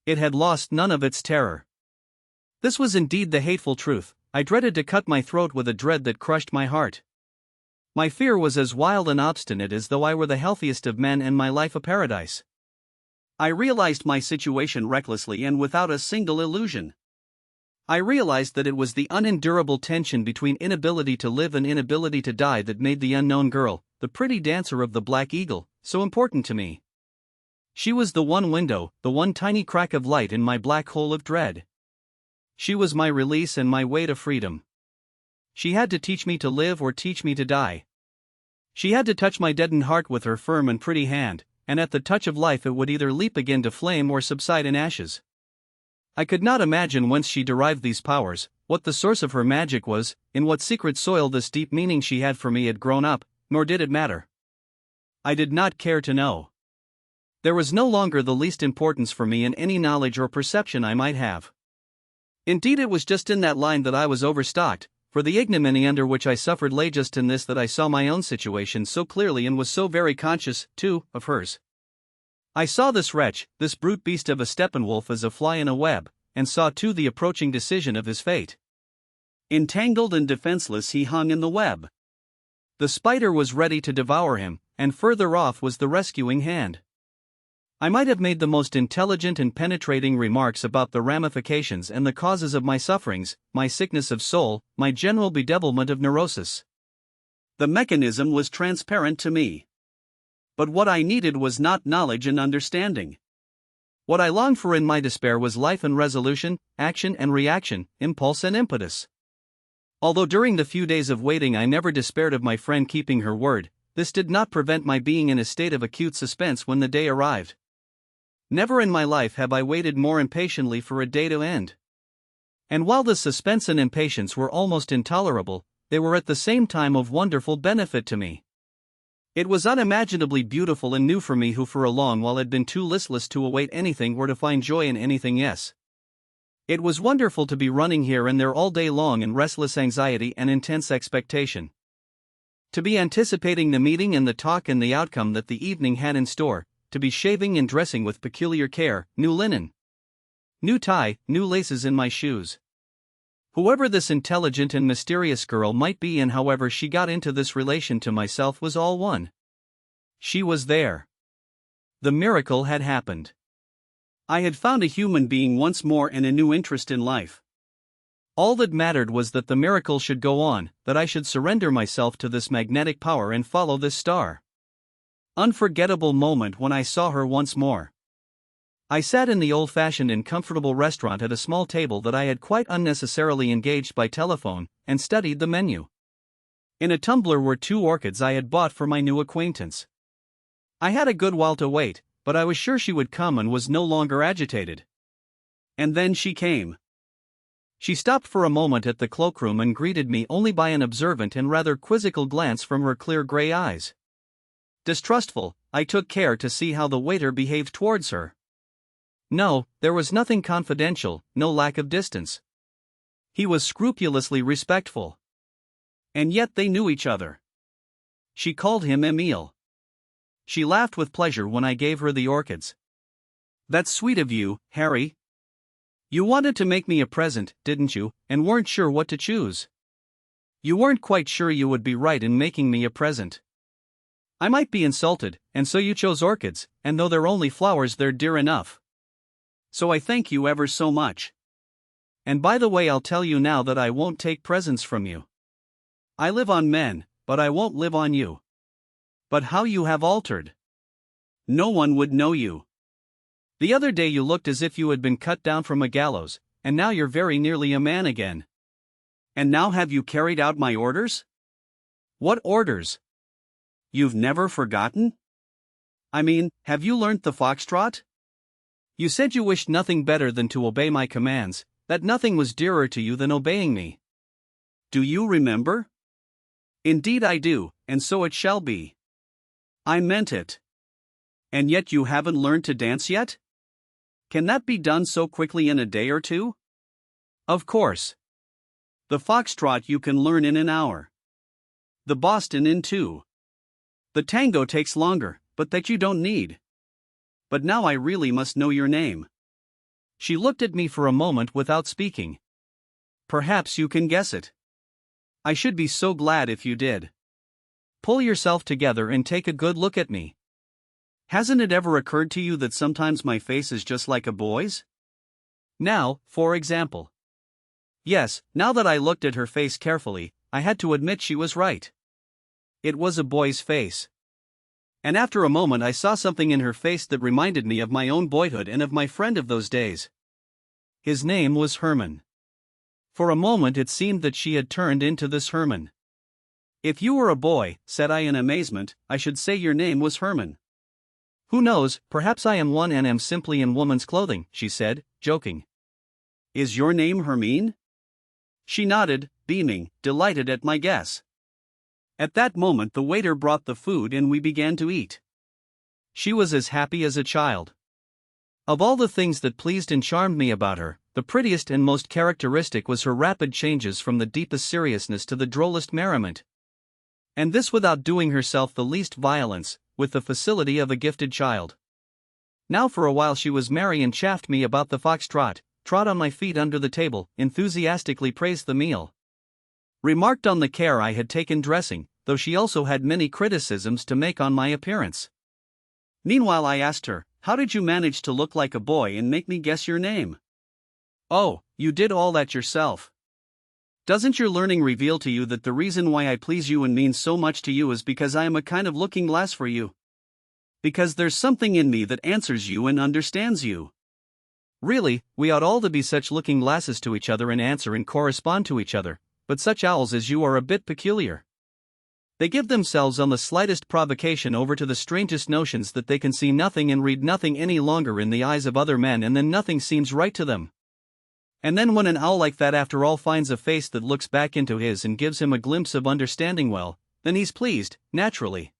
It had lost none of its terror. This was indeed the hateful truth. I dreaded to cut my throat with a dread that crushed my heart. My fear was as wild and obstinate as though I were the healthiest of men and my life a paradise. I realized my situation recklessly and without a single illusion. I realized that it was the unendurable tension between inability to live and inability to die that made the unknown girl, the pretty dancer of the Black Eagle, so important to me. She was the one window, the one tiny crack of light in my black hole of dread. She was my release and my way to freedom. She had to teach me to live or teach me to die. She had to touch my deadened heart with her firm and pretty hand, and at the touch of life it would either leap again to flame or subside in ashes. I could not imagine whence she derived these powers, what the source of her magic was, in what secret soil this deep meaning she had for me had grown up, nor did it matter. I did not care to know. There was no longer the least importance for me in any knowledge or perception I might have. Indeed, it was just in that line that I was overstocked, for the ignominy under which I suffered lay just in this, that I saw my own situation so clearly and was so very conscious, too, of hers. I saw this wretch, this brute beast of a Steppenwolf, as a fly in a web, and saw too the approaching decision of his fate. Entangled and defenseless he hung in the web. The spider was ready to devour him, and further off was the rescuing hand. I might have made the most intelligent and penetrating remarks about the ramifications and the causes of my sufferings, my sickness of soul, my general bedevilment of neurosis. The mechanism was transparent to me. But what I needed was not knowledge and understanding. What I longed for in my despair was life and resolution, action and reaction, impulse and impetus. Although during the few days of waiting I never despaired of my friend keeping her word, this did not prevent my being in a state of acute suspense when the day arrived. Never in my life have I waited more impatiently for a day to end. And while the suspense and impatience were almost intolerable, they were at the same time of wonderful benefit to me. It was unimaginably beautiful and new for me, who for a long while had been too listless to await anything or to find joy in anything. Yes, it was wonderful to be running here and there all day long in restless anxiety and intense expectation. To be anticipating the meeting and the talk and the outcome that the evening had in store, to be shaving and dressing with peculiar care, new linen, new tie, new laces in my shoes. Whoever this intelligent and mysterious girl might be and however she got into this relation to myself was all one. She was there. The miracle had happened. I had found a human being once more and a new interest in life. All that mattered was that the miracle should go on, that I should surrender myself to this magnetic power and follow this star. Unforgettable moment when I saw her once more. I sat in the old-fashioned and comfortable restaurant at a small table that I had quite unnecessarily engaged by telephone, and studied the menu. In a tumbler were 2 orchids I had bought for my new acquaintance. I had a good while to wait, but I was sure she would come and was no longer agitated. And then she came. She stopped for a moment at the cloakroom and greeted me only by an observant and rather quizzical glance from her clear gray eyes. Distrustful, I took care to see how the waiter behaved towards her. No, there was nothing confidential, no lack of distance. He was scrupulously respectful. And yet they knew each other. She called him Emile. She laughed with pleasure when I gave her the orchids. "That's sweet of you, Harry. You wanted to make me a present, didn't you, and weren't sure what to choose? You weren't quite sure you would be right in making me a present. I might be insulted, and so you chose orchids, and though they're only flowers, they're dear enough. So I thank you ever so much. And by the way, I'll tell you now that I won't take presents from you. I live on men, but I won't live on you. But how you have altered! No one would know you. The other day you looked as if you had been cut down from a gallows, and now you're very nearly a man again. And now have you carried out my orders? What orders? You've never forgotten? I mean, have you learnt the foxtrot? You said you wished nothing better than to obey my commands, that nothing was dearer to you than obeying me. Do you remember? Indeed I do, and so it shall be. I meant it. And yet you haven't learned to dance yet? Can that be done so quickly in a day or two? Of course. The foxtrot you can learn in an hour. The Boston in 2. The tango takes longer, but that you don't need. But now I really must know your name. She looked at me for a moment without speaking. Perhaps you can guess it. I should be so glad if you did. Pull yourself together and take a good look at me. Hasn't it ever occurred to you that sometimes my face is just like a boy's? Now, for example. Yes, now that I looked at her face carefully, I had to admit she was right. It was a boy's face. And after a moment I saw something in her face that reminded me of my own boyhood and of my friend of those days. His name was Hermann. For a moment it seemed that she had turned into this Hermann. If you were a boy, said I in amazement, I should say your name was Hermann. Who knows, perhaps I am one and am simply in woman's clothing, she said, joking. Is your name Hermine? She nodded, beaming, delighted at my guess. At that moment the waiter brought the food and we began to eat. She was as happy as a child. Of all the things that pleased and charmed me about her, the prettiest and most characteristic was her rapid changes from the deepest seriousness to the drollest merriment. And this without doing herself the least violence, with the facility of a gifted child. Now for a while she was merry and chaffed me about the foxtrot, trod on my feet under the table, enthusiastically praised the meal. Remarked on the care I had taken dressing, though she also had many criticisms to make on my appearance. Meanwhile I asked her, how did you manage to look like a boy and make me guess your name? Oh, you did all that yourself. Doesn't your learning reveal to you that the reason why I please you and mean so much to you is because I am a kind of looking glass for you? Because there's something in me that answers you and understands you. Really, we ought all to be such looking glasses to each other and answer and correspond to each other, but such owls as you are a bit peculiar. They give themselves on the slightest provocation over to the strangest notions that they can see nothing and read nothing any longer in the eyes of other men, and then nothing seems right to them. And then when an owl like that after all finds a face that looks back into his and gives him a glimpse of understanding, well, then he's pleased, naturally.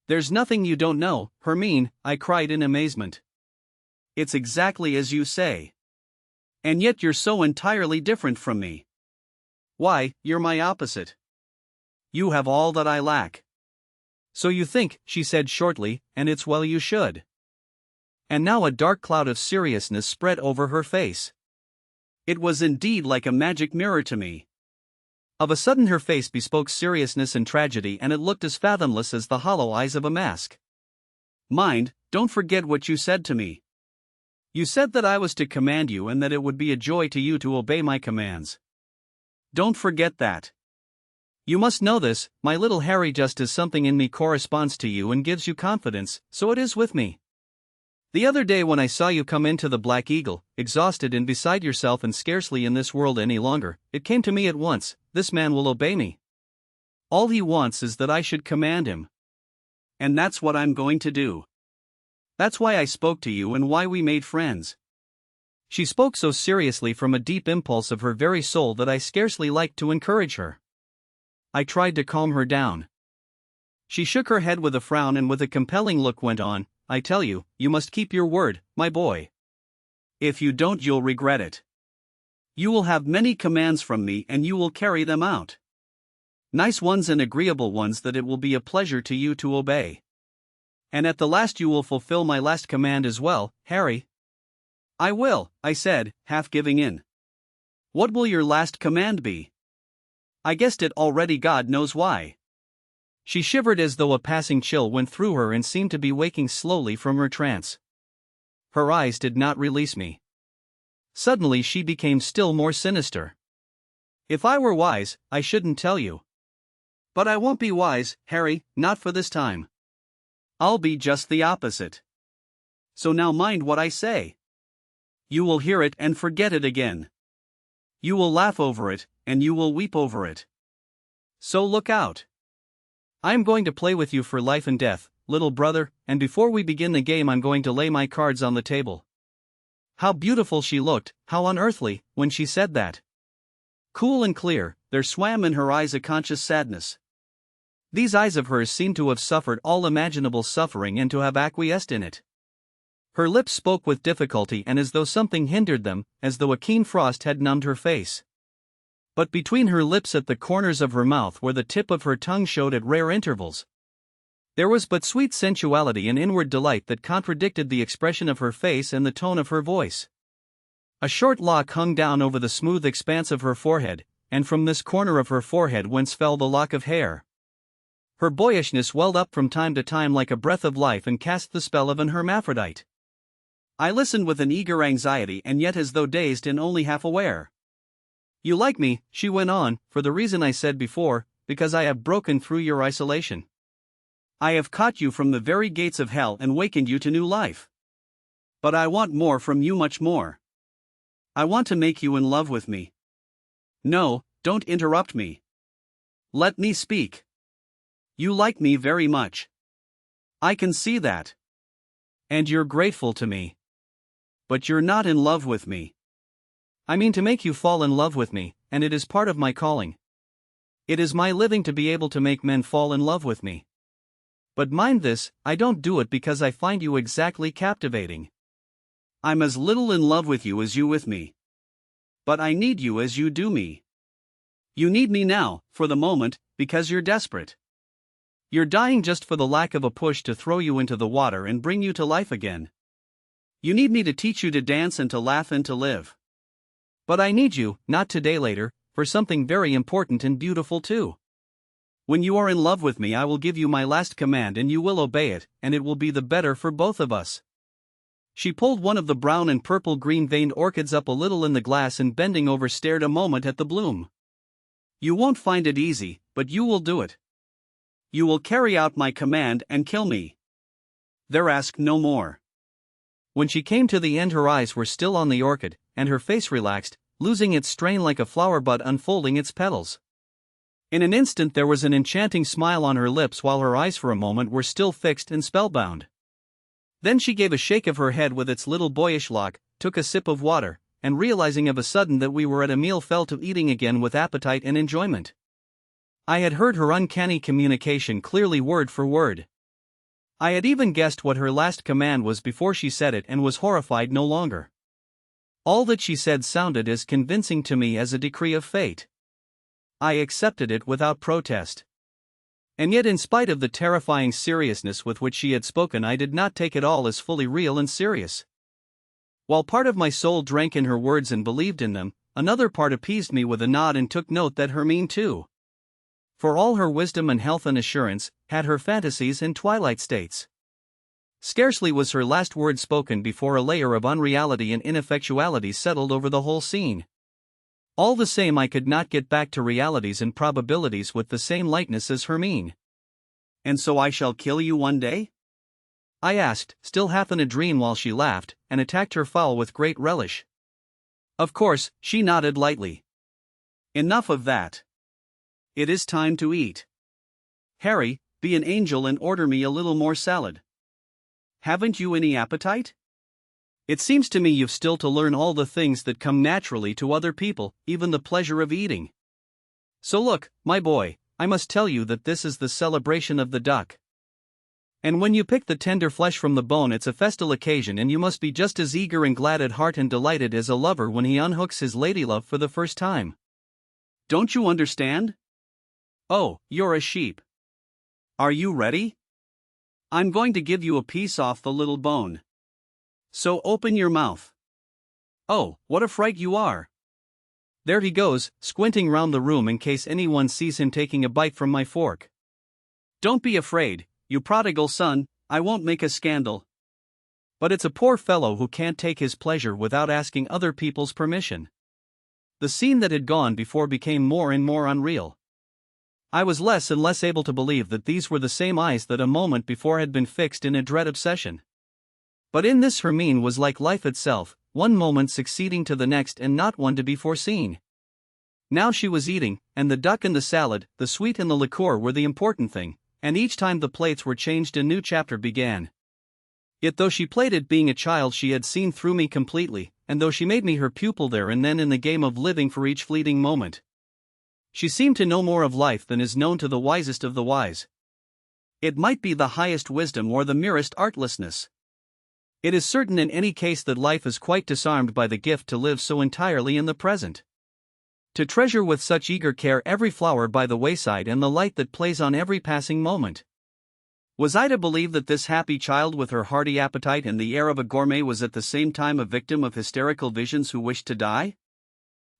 There's nothing you don't know, Hermine, I cried in amazement. It's exactly as you say. And yet you're so entirely different from me. Why, you're my opposite. You have all that I lack. So you think, she said shortly, and it's well you should. And now a dark cloud of seriousness spread over her face. It was indeed like a magic mirror to me. Of a sudden her face bespoke seriousness and tragedy, and it looked as fathomless as the hollow eyes of a mask. Mind, don't forget what you said to me. You said that I was to command you and that it would be a joy to you to obey my commands. Don't forget that. You must know this, my little Harry, just as something in me corresponds to you and gives you confidence, so it is with me. The other day when I saw you come into the Black Eagle, exhausted and beside yourself and scarcely in this world any longer, it came to me at once, this man will obey me. All he wants is that I should command him. And that's what I'm going to do. That's why I spoke to you and why we made friends. She spoke so seriously from a deep impulse of her very soul that I scarcely liked to encourage her. I tried to calm her down. She shook her head with a frown and with a compelling look went on, I tell you, you must keep your word, my boy. If you don't, you'll regret it. You will have many commands from me and you will carry them out. Nice ones and agreeable ones that it will be a pleasure to you to obey. And at the last you will fulfill my last command as well, Harry. I will, I said, half giving in. What will your last command be? I guessed it already, God knows why. She shivered as though a passing chill went through her and seemed to be waking slowly from her trance. Her eyes did not release me. Suddenly she became still more sinister. If I were wise, I shouldn't tell you. But I won't be wise, Harry, not for this time. I'll be just the opposite. So now mind what I say. You will hear it and forget it again. You will laugh over it, and you will weep over it. So look out. I'm going to play with you for life and death, little brother, and before we begin the game I'm going to lay my cards on the table. How beautiful she looked, how unearthly, when she said that. Cool and clear, there swam in her eyes a conscious sadness. These eyes of hers seemed to have suffered all imaginable suffering and to have acquiesced in it. Her lips spoke with difficulty and as though something hindered them, as though a keen frost had numbed her face. But between her lips at the corners of her mouth where the tip of her tongue showed at rare intervals, there was but sweet sensuality and inward delight that contradicted the expression of her face and the tone of her voice. A short lock hung down over the smooth expanse of her forehead, and from this corner of her forehead whence fell the lock of hair. Her boyishness welled up from time to time like a breath of life and cast the spell of an hermaphrodite. I listened with an eager anxiety and yet as though dazed and only half aware. You like me, she went on, for the reason I said before, because I have broken through your isolation. I have caught you from the very gates of hell and wakened you to new life. But I want more from you, much more. I want to make you in love with me. No, don't interrupt me. Let me speak. You like me very much. I can see that. And you're grateful to me. But you're not in love with me. I mean to make you fall in love with me, and it is part of my calling. It is my living to be able to make men fall in love with me. But mind this, I don't do it because I find you exactly captivating. I'm as little in love with you as you with me. But I need you as you do me. You need me now, for the moment, because you're desperate. You're dying just for the lack of a push to throw you into the water and bring you to life again. You need me to teach you to dance and to laugh and to live. But I need you, not today later, for something very important and beautiful too. When you are in love with me I will give you my last command and you will obey it, and it will be the better for both of us. She pulled one of the brown and purple green veined orchids up a little in the glass and bending over stared a moment at the bloom. You won't find it easy, but you will do it. You will carry out my command and kill me. There, ask no more. When she came to the end her eyes were still on the orchid, and her face relaxed, losing its strain like a flower bud unfolding its petals. In an instant there was an enchanting smile on her lips while her eyes for a moment were still fixed and spellbound. Then she gave a shake of her head with its little boyish lock, took a sip of water, and realizing of a sudden that we were at a meal fell to eating again with appetite and enjoyment. I had heard her uncanny communication clearly word for word. I had even guessed what her last command was before she said it and was horrified no longer. All that she said sounded as convincing to me as a decree of fate. I accepted it without protest. And yet in spite of the terrifying seriousness with which she had spoken I did not take it all as fully real and serious. While part of my soul drank in her words and believed in them, another part appeased me with a nod and took note that Hermine too, for all her wisdom and health and assurance, had her fantasies and twilight states. Scarcely was her last word spoken before a layer of unreality and ineffectuality settled over the whole scene. All the same I could not get back to realities and probabilities with the same lightness as Hermine. And so I shall kill you one day? I asked, still half in a dream while she laughed, and attacked her fowl with great relish. Of course, she nodded lightly. Enough of that. It is time to eat. Harry, be an angel and order me a little more salad. Haven't you any appetite? It seems to me you've still to learn all the things that come naturally to other people, even the pleasure of eating. So look, my boy, I must tell you that this is the celebration of the duck. And when you pick the tender flesh from the bone it's a festal occasion and you must be just as eager and glad at heart and delighted as a lover when he unhooks his ladylove for the first time. Don't you understand? Oh, you're a sheep. Are you ready? I'm going to give you a piece off the little bone. So open your mouth. Oh, what a fright you are. There he goes, squinting round the room in case anyone sees him taking a bite from my fork. Don't be afraid, you prodigal son, I won't make a scandal. But it's a poor fellow who can't take his pleasure without asking other people's permission. The scene that had gone before became more and more unreal. I was less and less able to believe that these were the same eyes that a moment before had been fixed in a dread obsession. But in this Hermine was like life itself, one moment succeeding to the next and not one to be foreseen. Now she was eating, and the duck and the salad, the sweet and the liqueur were the important thing, and each time the plates were changed a new chapter began. Yet though she played at being a child she had seen through me completely, and though she made me her pupil there and then in the game of living for each fleeting moment, she seemed to know more of life than is known to the wisest of the wise. It might be the highest wisdom or the merest artlessness. It is certain in any case that life is quite disarmed by the gift to live so entirely in the present. To treasure with such eager care every flower by the wayside and the light that plays on every passing moment. Was I to believe that this happy child with her hearty appetite and the air of a gourmet was at the same time a victim of hysterical visions who wished to die?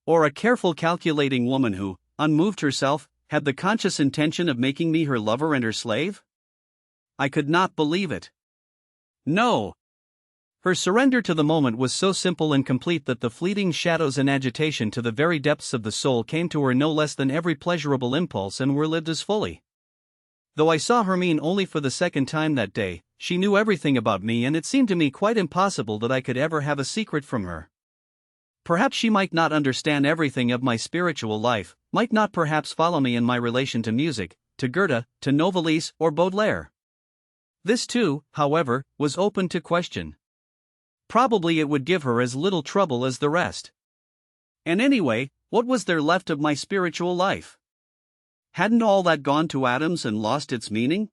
Or a careful calculating woman who, unmoved herself, had the conscious intention of making me her lover and her slave? I could not believe it. No. Her surrender to the moment was so simple and complete that the fleeting shadows and agitation to the very depths of the soul came to her no less than every pleasurable impulse and were lived as fully. Though I saw Hermine only for the second time that day, she knew everything about me and it seemed to me quite impossible that I could ever have a secret from her. Perhaps she might not understand everything of my spiritual life, might not perhaps follow me in my relation to music, to Goethe, to Novalis or Baudelaire. This too, however, was open to question. Probably it would give her as little trouble as the rest. And anyway, what was there left of my spiritual life? Hadn't all that gone to atoms and lost its meaning?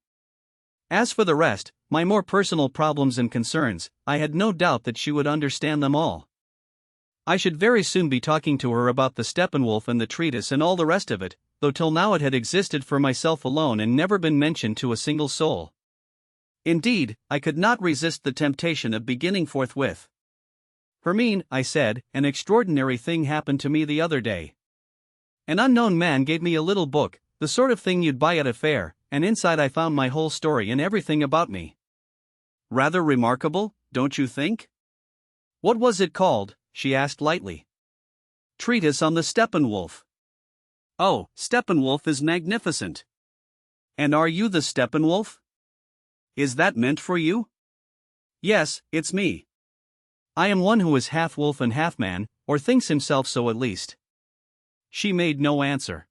As for the rest, my more personal problems and concerns, I had no doubt that she would understand them all. I should very soon be talking to her about the Steppenwolf and the Treatise and all the rest of it, though till now it had existed for myself alone and never been mentioned to a single soul. Indeed, I could not resist the temptation of beginning forthwith. Hermine, I said, an extraordinary thing happened to me the other day. An unknown man gave me a little book, the sort of thing you'd buy at a fair, and inside I found my whole story and everything about me. Rather remarkable, don't you think? What was it called? She asked lightly. Treatise on the Steppenwolf. Oh, Steppenwolf is magnificent. And are you the Steppenwolf? Is that meant for you? Yes, it's me. I am one who is half wolf and half man, or thinks himself so at least. She made no answer.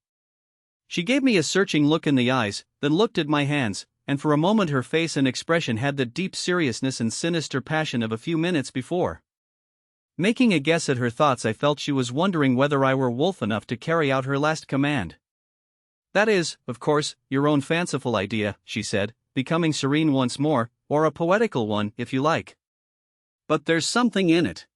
She gave me a searching look in the eyes, then looked at my hands, and for a moment her face and expression had the deep seriousness and sinister passion of a few minutes before. Making a guess at her thoughts, I felt she was wondering whether I were wolf enough to carry out her last command. That is, of course, your own fanciful idea, she said, becoming serene once more, or a poetical one, if you like. But there's something in it.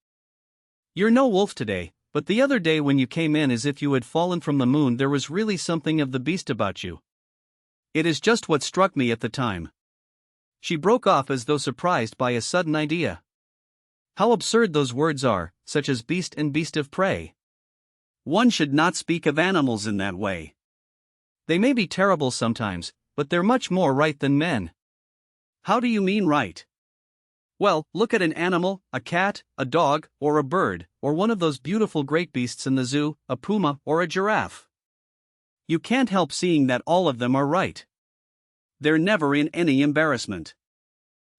You're no wolf today, but the other day when you came in as if you had fallen from the moon there was really something of the beast about you. It is just what struck me at the time. She broke off as though surprised by a sudden idea. How absurd those words are, such as beast and beast of prey. One should not speak of animals in that way. They may be terrible sometimes, but they're much more right than men. How do you mean right? Well, look at an animal, a cat, a dog, or a bird, or one of those beautiful great beasts in the zoo, a puma or a giraffe. You can't help seeing that all of them are right. They're never in any embarrassment.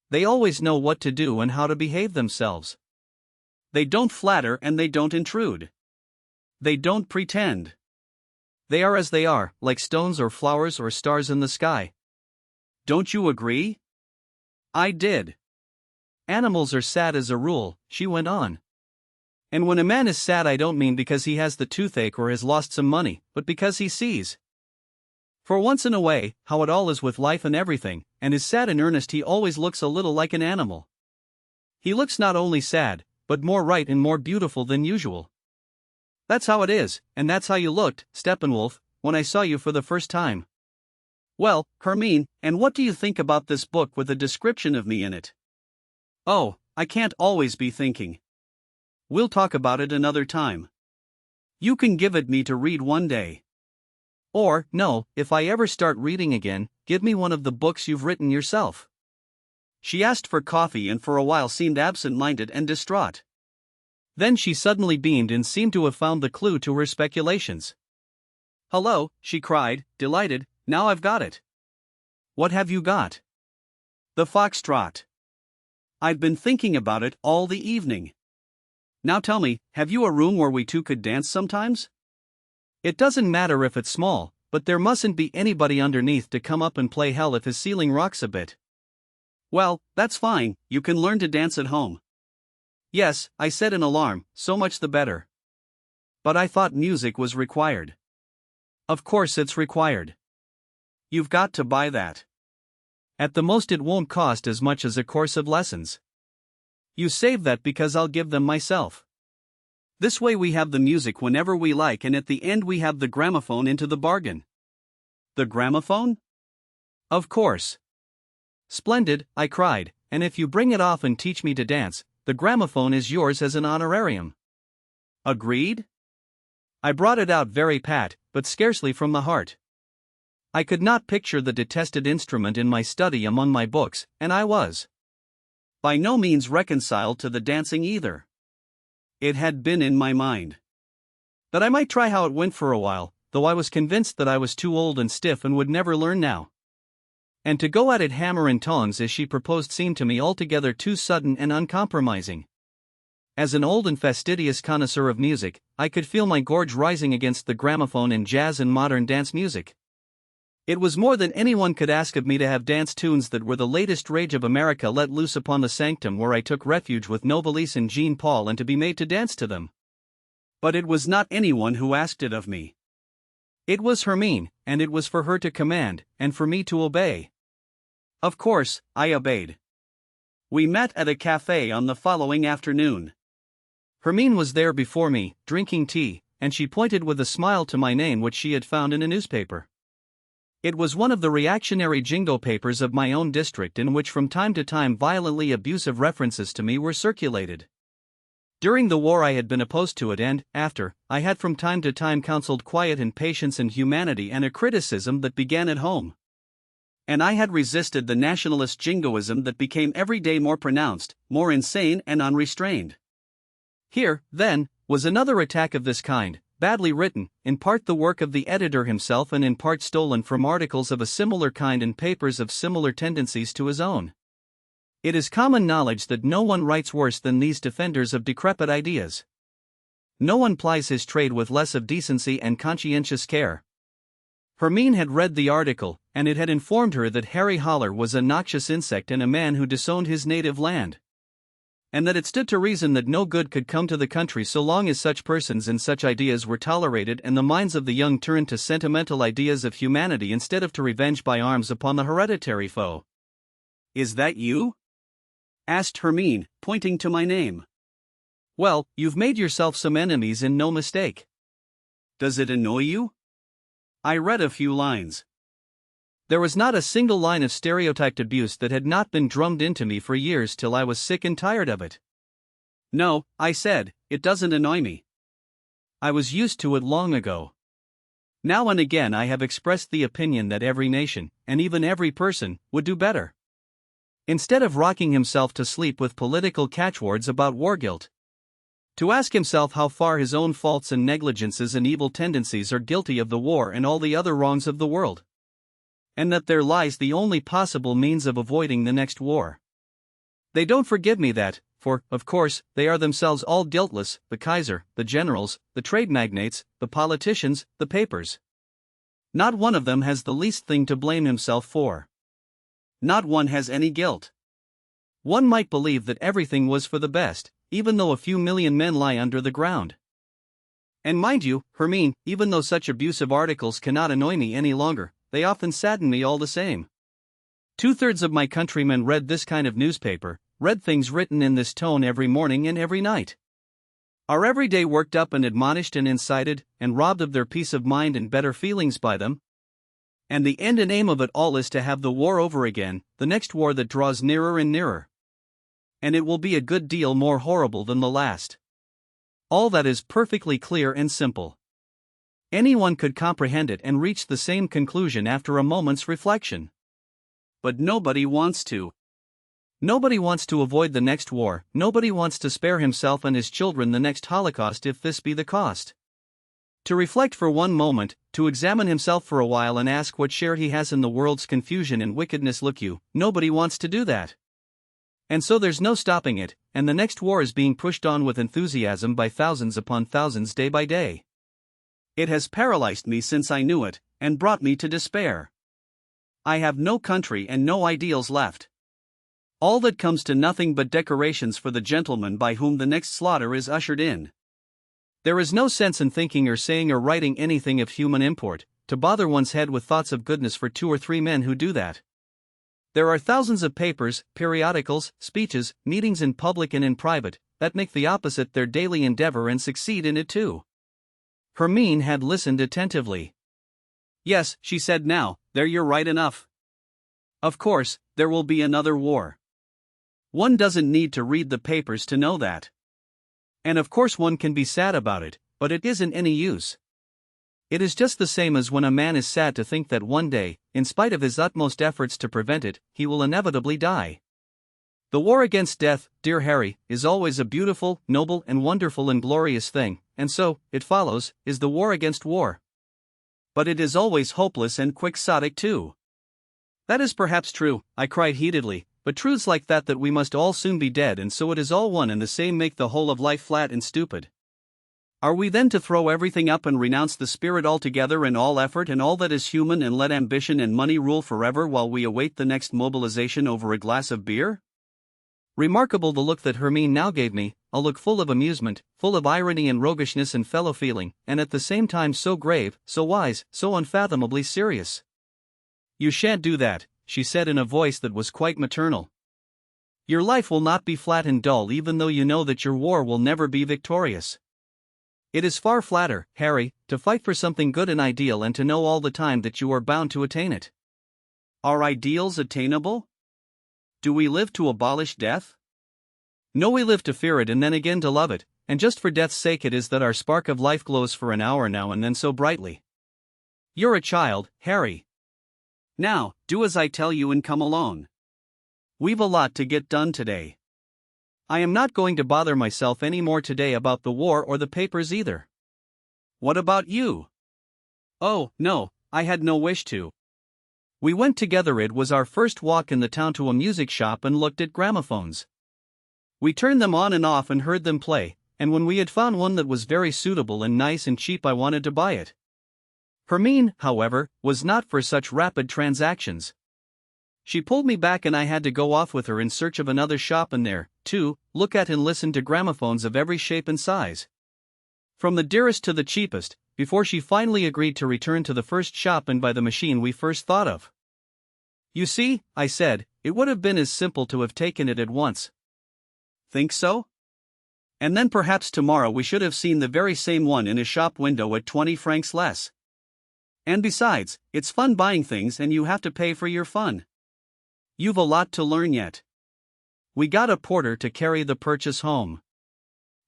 They always know what to do and how to behave themselves. They don't flatter and they don't intrude. They don't pretend. They are as they are, like stones or flowers or stars in the sky. Don't you agree? I did. Animals are sad as a rule, she went on. And when a man is sad I don't mean because he has the toothache or has lost some money, but because he sees. For once in a way, how it all is with life and everything, and is sad in earnest he always looks a little like an animal. He looks not only sad, but more right and more beautiful than usual. That's how it is, and that's how you looked, Steppenwolf, when I saw you for the first time. Well, Hermine, and what do you think about this book with a description of me in it? Oh, I can't always be thinking. We'll talk about it another time. You can give it me to read one day. Or, no, if I ever start reading again, give me one of the books you've written yourself. She asked for coffee and for a while seemed absent-minded and distraught. Then she suddenly beamed and seemed to have found the clue to her speculations. "Hello," she cried, delighted, "now I've got it." "What have you got?" "The foxtrot. I've been thinking about it all the evening. Now tell me, have you a room where we two could dance sometimes? It doesn't matter if it's small, but there mustn't be anybody underneath to come up and play hell if his ceiling rocks a bit." "Well, that's fine, you can learn to dance at home." "Yes," I said in alarm, "so much the better." "But I thought music was required." "Of course it's required. You've got to buy that. At the most it won't cost as much as a course of lessons. You save that because I'll give them myself. This way we have the music whenever we like and at the end we have the gramophone into the bargain." "The gramophone?" "Of course." "Splendid," I cried, "and if you bring it off and teach me to dance, the gramophone is yours as an honorarium." "Agreed?" I brought it out very pat, but scarcely from the heart. I could not picture the detested instrument in my study among my books, and I was by no means reconciled to the dancing either. It had been in my mind that I might try how it went for a while, though I was convinced that I was too old and stiff and would never learn now. And to go at it hammer and tongs as she proposed seemed to me altogether too sudden and uncompromising. As an old and fastidious connoisseur of music, I could feel my gorge rising against the gramophone in jazz and modern dance music. It was more than anyone could ask of me to have dance tunes that were the latest rage of America let loose upon the sanctum where I took refuge with Noblesse and Jean Paul and to be made to dance to them. But it was not anyone who asked it of me. It was Hermine, and it was for her to command, and for me to obey. Of course, I obeyed. We met at a cafe on the following afternoon. Hermine was there before me, drinking tea, and she pointed with a smile to my name which she had found in a newspaper. It was one of the reactionary jingo papers of my own district in which from time to time violently abusive references to me were circulated. During the war I had been opposed to it and, after, I had from time to time counseled quiet and patience and humanity and a criticism that began at home. And I had resisted the nationalist jingoism that became every day more pronounced, more insane and unrestrained. Here, then, was another attack of this kind, badly written, in part the work of the editor himself and in part stolen from articles of a similar kind in papers of similar tendencies to his own. It is common knowledge that no one writes worse than these defenders of decrepit ideas. No one plies his trade with less of decency and conscientious care. Hermine had read the article, and it had informed her that Harry Holler was a noxious insect and a man who disowned his native land. And that it stood to reason that no good could come to the country so long as such persons and such ideas were tolerated and the minds of the young turned to sentimental ideas of humanity instead of to revenge by arms upon the hereditary foe. "Is that you?" asked Hermine, pointing to my name. "Well, you've made yourself some enemies and no mistake. Does it annoy you?" I read a few lines. There was not a single line of stereotyped abuse that had not been drummed into me for years till I was sick and tired of it. "No," I said, "it doesn't annoy me. I was used to it long ago. Now and again I have expressed the opinion that every nation, and even every person, would do better. Instead of rocking himself to sleep with political catchwords about war guilt, to ask himself how far his own faults and negligences and evil tendencies are guilty of the war and all the other wrongs of the world. And that there lies the only possible means of avoiding the next war. They don't forgive me that, for, of course, they are themselves all guiltless, the Kaiser, the generals, the trade magnates, the politicians, the papers. Not one of them has the least thing to blame himself for. Not one has any guilt. One might believe that everything was for the best, even though a few million men lie under the ground. And mind you, Hermine, even though such abusive articles cannot annoy me any longer, they often sadden me all the same. 2/3 of my countrymen read this kind of newspaper, read things written in this tone every morning and every night. Are every day worked up and admonished and incited, and robbed of their peace of mind and better feelings by them. And the end and aim of it all is to have the war over again, the next war that draws nearer and nearer. And it will be a good deal more horrible than the last. All that is perfectly clear and simple. Anyone could comprehend it and reach the same conclusion after a moment's reflection. But nobody wants to. Nobody wants to avoid the next war, nobody wants to spare himself and his children the next Holocaust if this be the cost. To reflect for one moment, to examine himself for a while and ask what share he has in the world's confusion and wickedness, nobody wants to do that. And so there's no stopping it, and the next war is being pushed on with enthusiasm by thousands upon thousands day by day. It has paralyzed me since I knew it, and brought me to despair. I have no country and no ideals left. All that comes to nothing but decorations for the gentleman by whom the next slaughter is ushered in. There is no sense in thinking or saying or writing anything of human import, to bother one's head with thoughts of goodness for 2 or 3 men who do that. There are thousands of papers, periodicals, speeches, meetings in public and in private, that make the opposite their daily endeavor and succeed in it too. Hermine had listened attentively. Yes, she said, now, there you're right enough. Of course, there will be another war. One doesn't need to read the papers to know that. And of course one can be sad about it, but it isn't any use. It is just the same as when a man is sad to think that one day, in spite of his utmost efforts to prevent it, he will inevitably die. The war against death, dear Harry, is always a beautiful, noble and wonderful and glorious thing, and so, it follows, is the war against war. But it is always hopeless and quixotic too. That is perhaps true, I cried heatedly, but truths like that we must all soon be dead and so it is all one and the same make the whole of life flat and stupid. Are we then to throw everything up and renounce the spirit altogether and all effort and all that is human and let ambition and money rule forever while we await the next mobilization over a glass of beer? Remarkable the look that Hermine now gave me, a look full of amusement, full of irony and roguishness and fellow feeling, and at the same time so grave, so wise, so unfathomably serious. You shan't do that, she said in a voice that was quite maternal. Your life will not be flat and dull even though you know that your war will never be victorious. It is far flatter, Harry, to fight for something good and ideal and to know all the time that you are bound to attain it. Are ideals attainable? Do we live to abolish death? No, we live to fear it and then again to love it, and just for death's sake it is that our spark of life glows for an hour now and then so brightly. You're a child, Harry. Now, do as I tell you and come along. We've a lot to get done today. I am not going to bother myself any more today about the war or the papers either. What about you? Oh, no, I had no wish to. We went together. It was our first walk in the town to a music shop and looked at gramophones. We turned them on and off and heard them play, and when we had found one that was very suitable and nice and cheap I wanted to buy it. Hermine, however, was not for such rapid transactions. She pulled me back and I had to go off with her in search of another shop and there, too, look at and listen to gramophones of every shape and size. From the dearest to the cheapest, before she finally agreed to return to the first shop and buy the machine we first thought of. You see, I said, it would have been as simple to have taken it at once. Think so? And then perhaps tomorrow we should have seen the very same one in a shop window at 20 francs less. And besides, it's fun buying things and you have to pay for your fun. You've a lot to learn yet. We got a porter to carry the purchase home.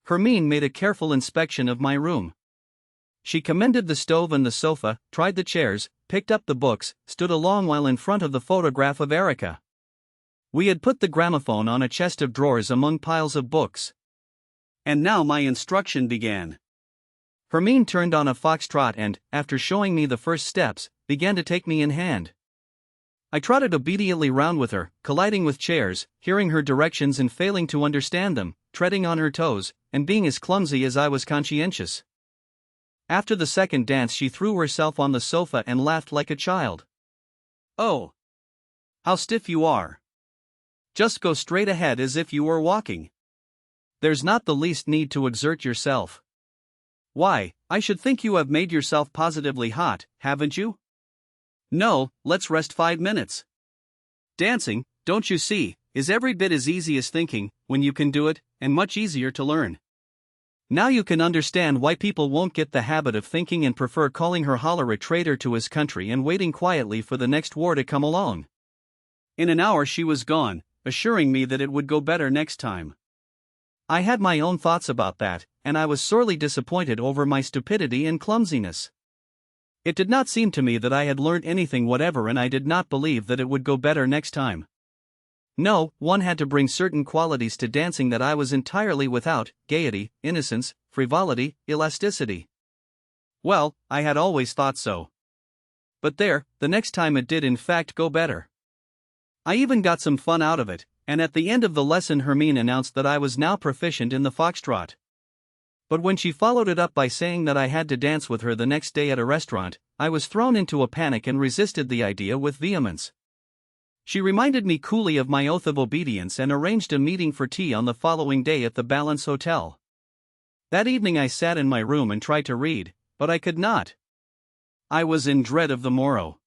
Hermine made a careful inspection of my room. She commended the stove and the sofa, tried the chairs, picked up the books, stood a long while in front of the photograph of Erica. We had put the gramophone on a chest of drawers among piles of books. And now my instruction began. Hermine turned on a foxtrot and, after showing me the first steps, began to take me in hand. I trotted obediently round with her, colliding with chairs, hearing her directions and failing to understand them, treading on her toes, and being as clumsy as I was conscientious. After the second dance she threw herself on the sofa and laughed like a child. Oh! How stiff you are! Just go straight ahead as if you were walking. There's not the least need to exert yourself. Why, I should think you have made yourself positively hot, haven't you? No, let's rest 5 minutes. Dancing, don't you see, is every bit as easy as thinking, when you can do it, and much easier to learn. Now you can understand why people won't get the habit of thinking and prefer calling her Holler a traitor to his country and waiting quietly for the next war to come along. In an hour she was gone, assuring me that it would go better next time. I had my own thoughts about that, and I was sorely disappointed over my stupidity and clumsiness. It did not seem to me that I had learnt anything whatever, and I did not believe that it would go better next time. No, one had to bring certain qualities to dancing that I was entirely without: gaiety, innocence, frivolity, elasticity. Well, I had always thought so. But there, the next time it did in fact go better. I even got some fun out of it, and at the end of the lesson Hermine announced that I was now proficient in the foxtrot. But when she followed it up by saying that I had to dance with her the next day at a restaurant, I was thrown into a panic and resisted the idea with vehemence. She reminded me coolly of my oath of obedience and arranged a meeting for tea on the following day at the Balance Hotel. That evening I sat in my room and tried to read, but I could not. I was in dread of the morrow.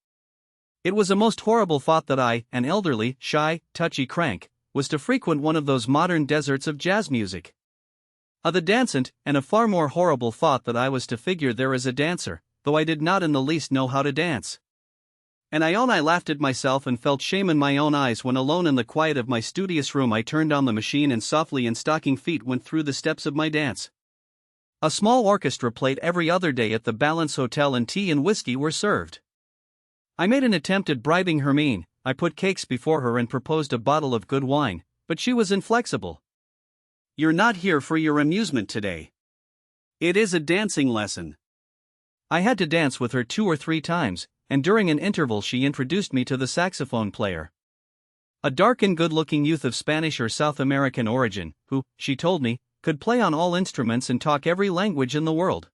It was a most horrible thought that I, an elderly, shy, touchy crank, was to frequent one of those modern deserts of jazz music. The dancant, and a far more horrible thought that I was to figure there as a dancer, though I did not in the least know how to dance. And I own I laughed at myself and felt shame in my own eyes when, alone in the quiet of my studious room, I turned on the machine and softly in stocking feet went through the steps of my dance. A small orchestra played every other day at the Balance Hotel, and tea and whiskey were served. I made an attempt at bribing Hermine. I put cakes before her and proposed a bottle of good wine, but she was inflexible. "You're not here for your amusement today. It is a dancing lesson." I had to dance with her 2 or 3 times, and during an interval she introduced me to the saxophone player. A dark and good-looking youth of Spanish or South American origin, who, she told me, could play on all instruments and talk every language in the world.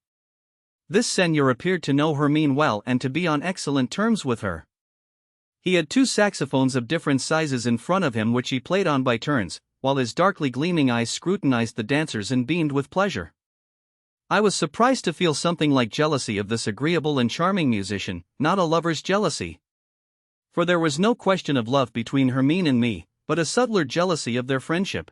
This senor appeared to know Hermine well and to be on excellent terms with her. He had 2 saxophones of different sizes in front of him which he played on by turns, while his darkly gleaming eyes scrutinized the dancers and beamed with pleasure. I was surprised to feel something like jealousy of this agreeable and charming musician, not a lover's jealousy. For there was no question of love between Hermine and me, but a subtler jealousy of their friendship.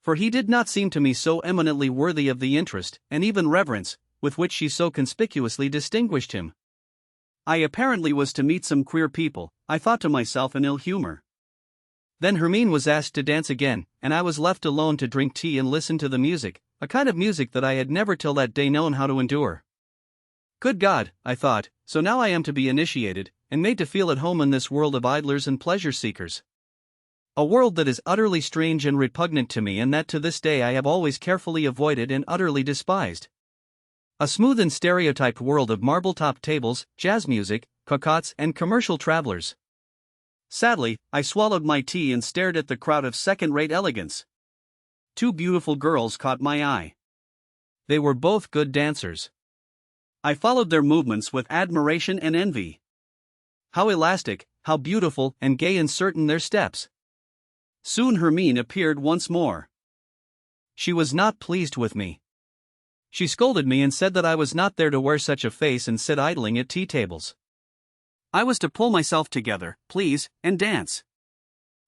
For he did not seem to me so eminently worthy of the interest, and even reverence, with which she so conspicuously distinguished him. I apparently was to meet some queer people, I thought to myself in ill humor. Then Hermine was asked to dance again, and I was left alone to drink tea and listen to the music, a kind of music that I had never till that day known how to endure. Good God, I thought, so now I am to be initiated, and made to feel at home in this world of idlers and pleasure seekers. A world that is utterly strange and repugnant to me, and that to this day I have always carefully avoided and utterly despised. A smooth and stereotyped world of marble-top tables, jazz music, cocottes, and commercial travelers. Sadly, I swallowed my tea and stared at the crowd of second-rate elegance. 2 beautiful girls caught my eye. They were both good dancers. I followed their movements with admiration and envy. How elastic, how beautiful and gay and certain their steps. Soon Hermine appeared once more. She was not pleased with me. She scolded me and said that I was not there to wear such a face and sit idling at tea tables. I was to pull myself together, please, and dance.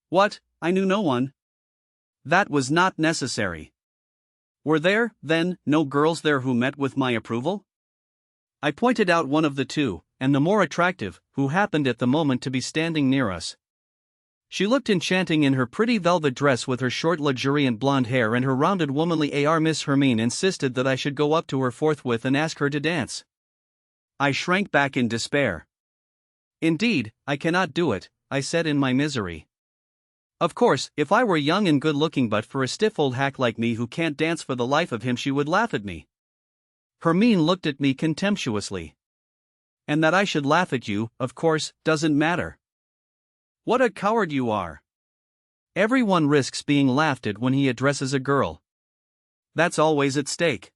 What, I knew no one? That was not necessary. Were there, then, no girls there who met with my approval? I pointed out one of the 2, and the more attractive, who happened at the moment to be standing near us. She looked enchanting in her pretty velvet dress with her short luxuriant blonde hair and her rounded womanly air. Miss Hermine insisted that I should go up to her forthwith and ask her to dance. I shrank back in despair. Indeed, I cannot do it, I said in my misery. Of course, if I were young and good-looking, but for a stiff old hack like me who can't dance for the life of him, she would laugh at me. Hermine looked at me contemptuously. And that I should laugh at you, of course, doesn't matter. What a coward you are. Everyone risks being laughed at when he addresses a girl. That's always at stake.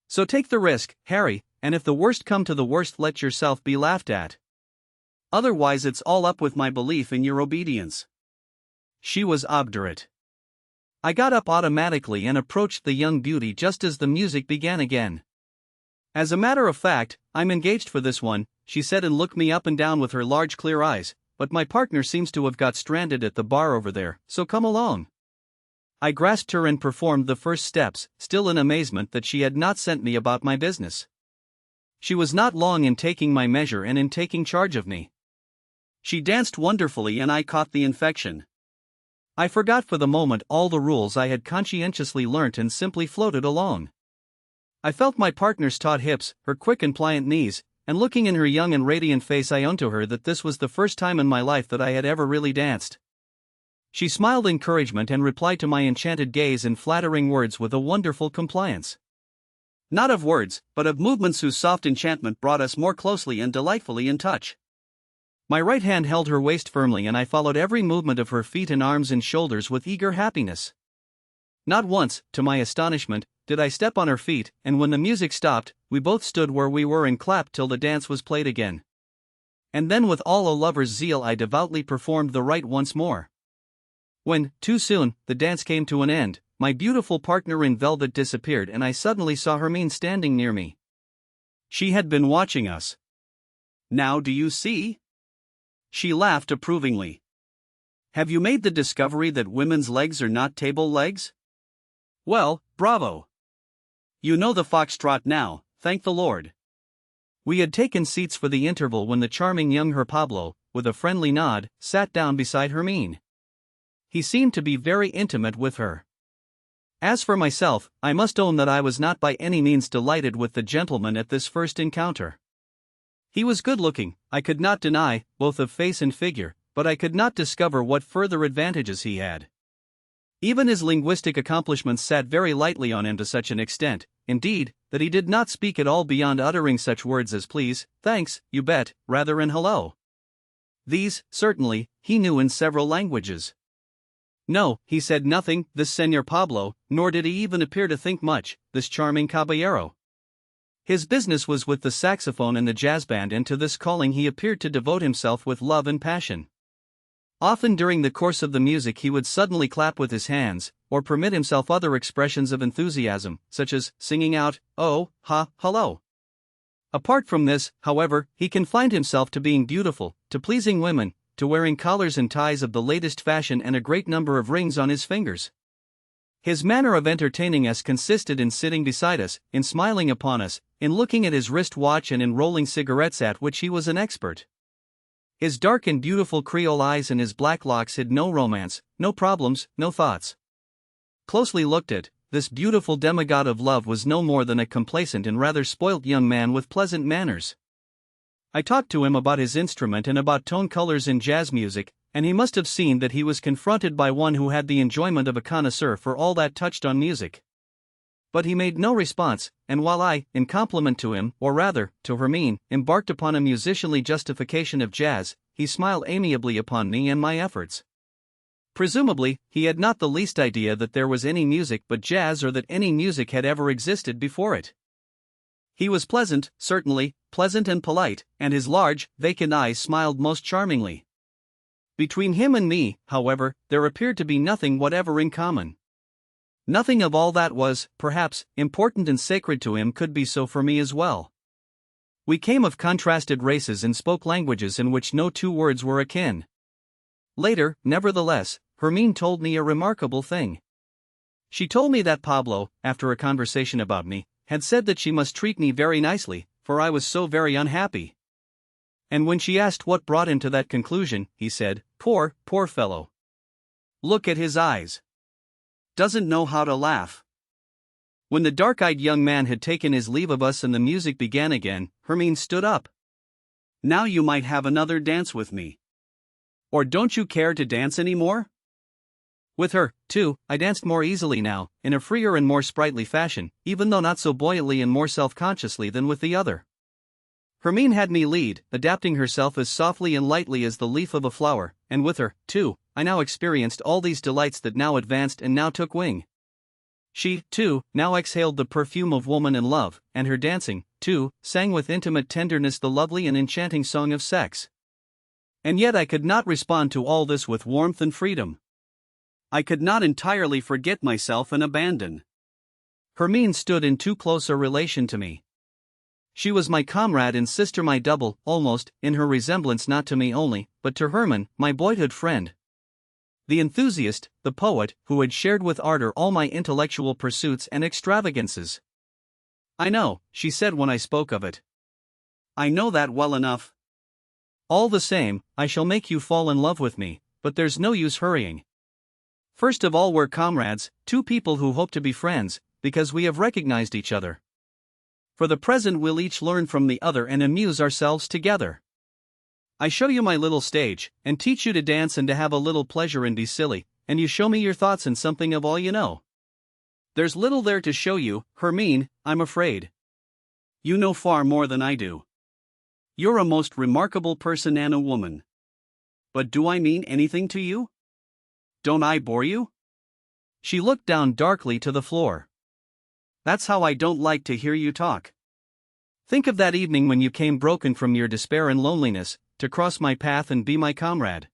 So take the risk, Harry, and if the worst come to the worst, let yourself be laughed at. Otherwise it's all up with my belief in your obedience. She was obdurate. I got up automatically and approached the young beauty just as the music began again. As a matter of fact, I'm engaged for this one, she said and looked me up and down with her large clear eyes, but my partner seems to have got stranded at the bar over there, so come along. I grasped her and performed the first steps, still in amazement that she had not sent me about my business. She was not long in taking my measure and in taking charge of me. She danced wonderfully and I caught the infection. I forgot for the moment all the rules I had conscientiously learnt and simply floated along. I felt my partner's taut hips, her quick and pliant knees, and looking in her young and radiant face I owned to her that this was the first time in my life that I had ever really danced. She smiled encouragement and replied to my enchanted gaze in flattering words with a wonderful compliance. Not of words, but of movements whose soft enchantment brought us more closely and delightfully in touch. My right hand held her waist firmly and I followed every movement of her feet and arms and shoulders with eager happiness. Not once, to my astonishment, did I step on her feet, and when the music stopped, we both stood where we were and clapped till the dance was played again. And then with all a lover's zeal I devoutly performed the rite once more. When, too soon, the dance came to an end, my beautiful partner in velvet disappeared and I suddenly saw Hermine standing near me. She had been watching us. "Now do you see?" She laughed approvingly. "Have you made the discovery that women's legs are not table legs? Well, bravo! You know the foxtrot now, thank the Lord." We had taken seats for the interval when the charming young Herr Pablo, with a friendly nod, sat down beside Hermine. He seemed to be very intimate with her. As for myself, I must own that I was not by any means delighted with the gentleman at this first encounter. He was good-looking, I could not deny, both of face and figure, but I could not discover what further advantages he had. Even his linguistic accomplishments sat very lightly on him to such an extent, indeed, that he did not speak at all beyond uttering such words as please, thanks, you bet, rather and hello. These, certainly, he knew in several languages. No, he said nothing, this Señor Pablo, nor did he even appear to think much, this charming caballero. His business was with the saxophone and the jazz band, and to this calling he appeared to devote himself with love and passion. Often during the course of the music he would suddenly clap with his hands, or permit himself other expressions of enthusiasm, such as singing out, "Oh, ha, hello." Apart from this, however, he confined himself to being beautiful, to pleasing women, to wearing collars and ties of the latest fashion and a great number of rings on his fingers. His manner of entertaining us consisted in sitting beside us, in smiling upon us, in looking at his wrist watch and in rolling cigarettes at which he was an expert. His dark and beautiful Creole eyes and his black locks hid no romance, no problems, no thoughts. Closely looked at, this beautiful demigod of love was no more than a complacent and rather spoilt young man with pleasant manners. I talked to him about his instrument and about tone colors in jazz music, and he must have seen that he was confronted by one who had the enjoyment of a connoisseur for all that touched on music. But he made no response, and while I, in compliment to him, or rather, to Hermine, embarked upon a musicianly justification of jazz, he smiled amiably upon me and my efforts. Presumably, he had not the least idea that there was any music but jazz or that any music had ever existed before it. He was pleasant, certainly, pleasant and polite, and his large, vacant eyes smiled most charmingly. Between him and me, however, there appeared to be nothing whatever in common. Nothing of all that was, perhaps, important and sacred to him could be so for me as well. We came of contrasted races and spoke languages in which no two words were akin. Later, nevertheless, Hermine told me a remarkable thing. She told me that Pablo, after a conversation about me, had said that she must treat me very nicely, for I was so very unhappy. And when she asked what brought him to that conclusion, he said, poor fellow. Look at his eyes. Doesn't know how to laugh." When the dark-eyed young man had taken his leave of us and the music began again, Hermine stood up. "Now you might have another dance with me. Or don't you care to dance any more?" With her, too, I danced more easily now, in a freer and more sprightly fashion, even though not so buoyantly and more self-consciously than with the other. Hermine had me lead, adapting herself as softly and lightly as the leaf of a flower, and with her, too, I now experienced all these delights that now advanced and now took wing. She, too, now exhaled the perfume of woman and love, and her dancing, too, sang with intimate tenderness the lovely and enchanting song of sex. And yet I could not respond to all this with warmth and freedom. I could not entirely forget myself and abandon. Hermine stood in too close a relation to me. She was my comrade and sister, my double, almost, in her resemblance not to me only, but to Hermann, my boyhood friend. The enthusiast, the poet, who had shared with ardor all my intellectual pursuits and extravagances. "I know," she said when I spoke of it. "I know that well enough. All the same, I shall make you fall in love with me, but there's no use hurrying. First of all, we're comrades, two people who hope to be friends, because we have recognized each other. For the present we'll each learn from the other and amuse ourselves together. I show you my little stage, and teach you to dance and to have a little pleasure and be silly, and you show me your thoughts and something of all you know. There's little there to show you, Hermine, I'm afraid. You know far more than I do. You're a most remarkable person and a woman. But do I mean anything to you? Don't I bore you? She looked down darkly to the floor. That's how I don't like to hear you talk. Think of that evening when you came broken from your despair and loneliness, to cross my path and be my comrade.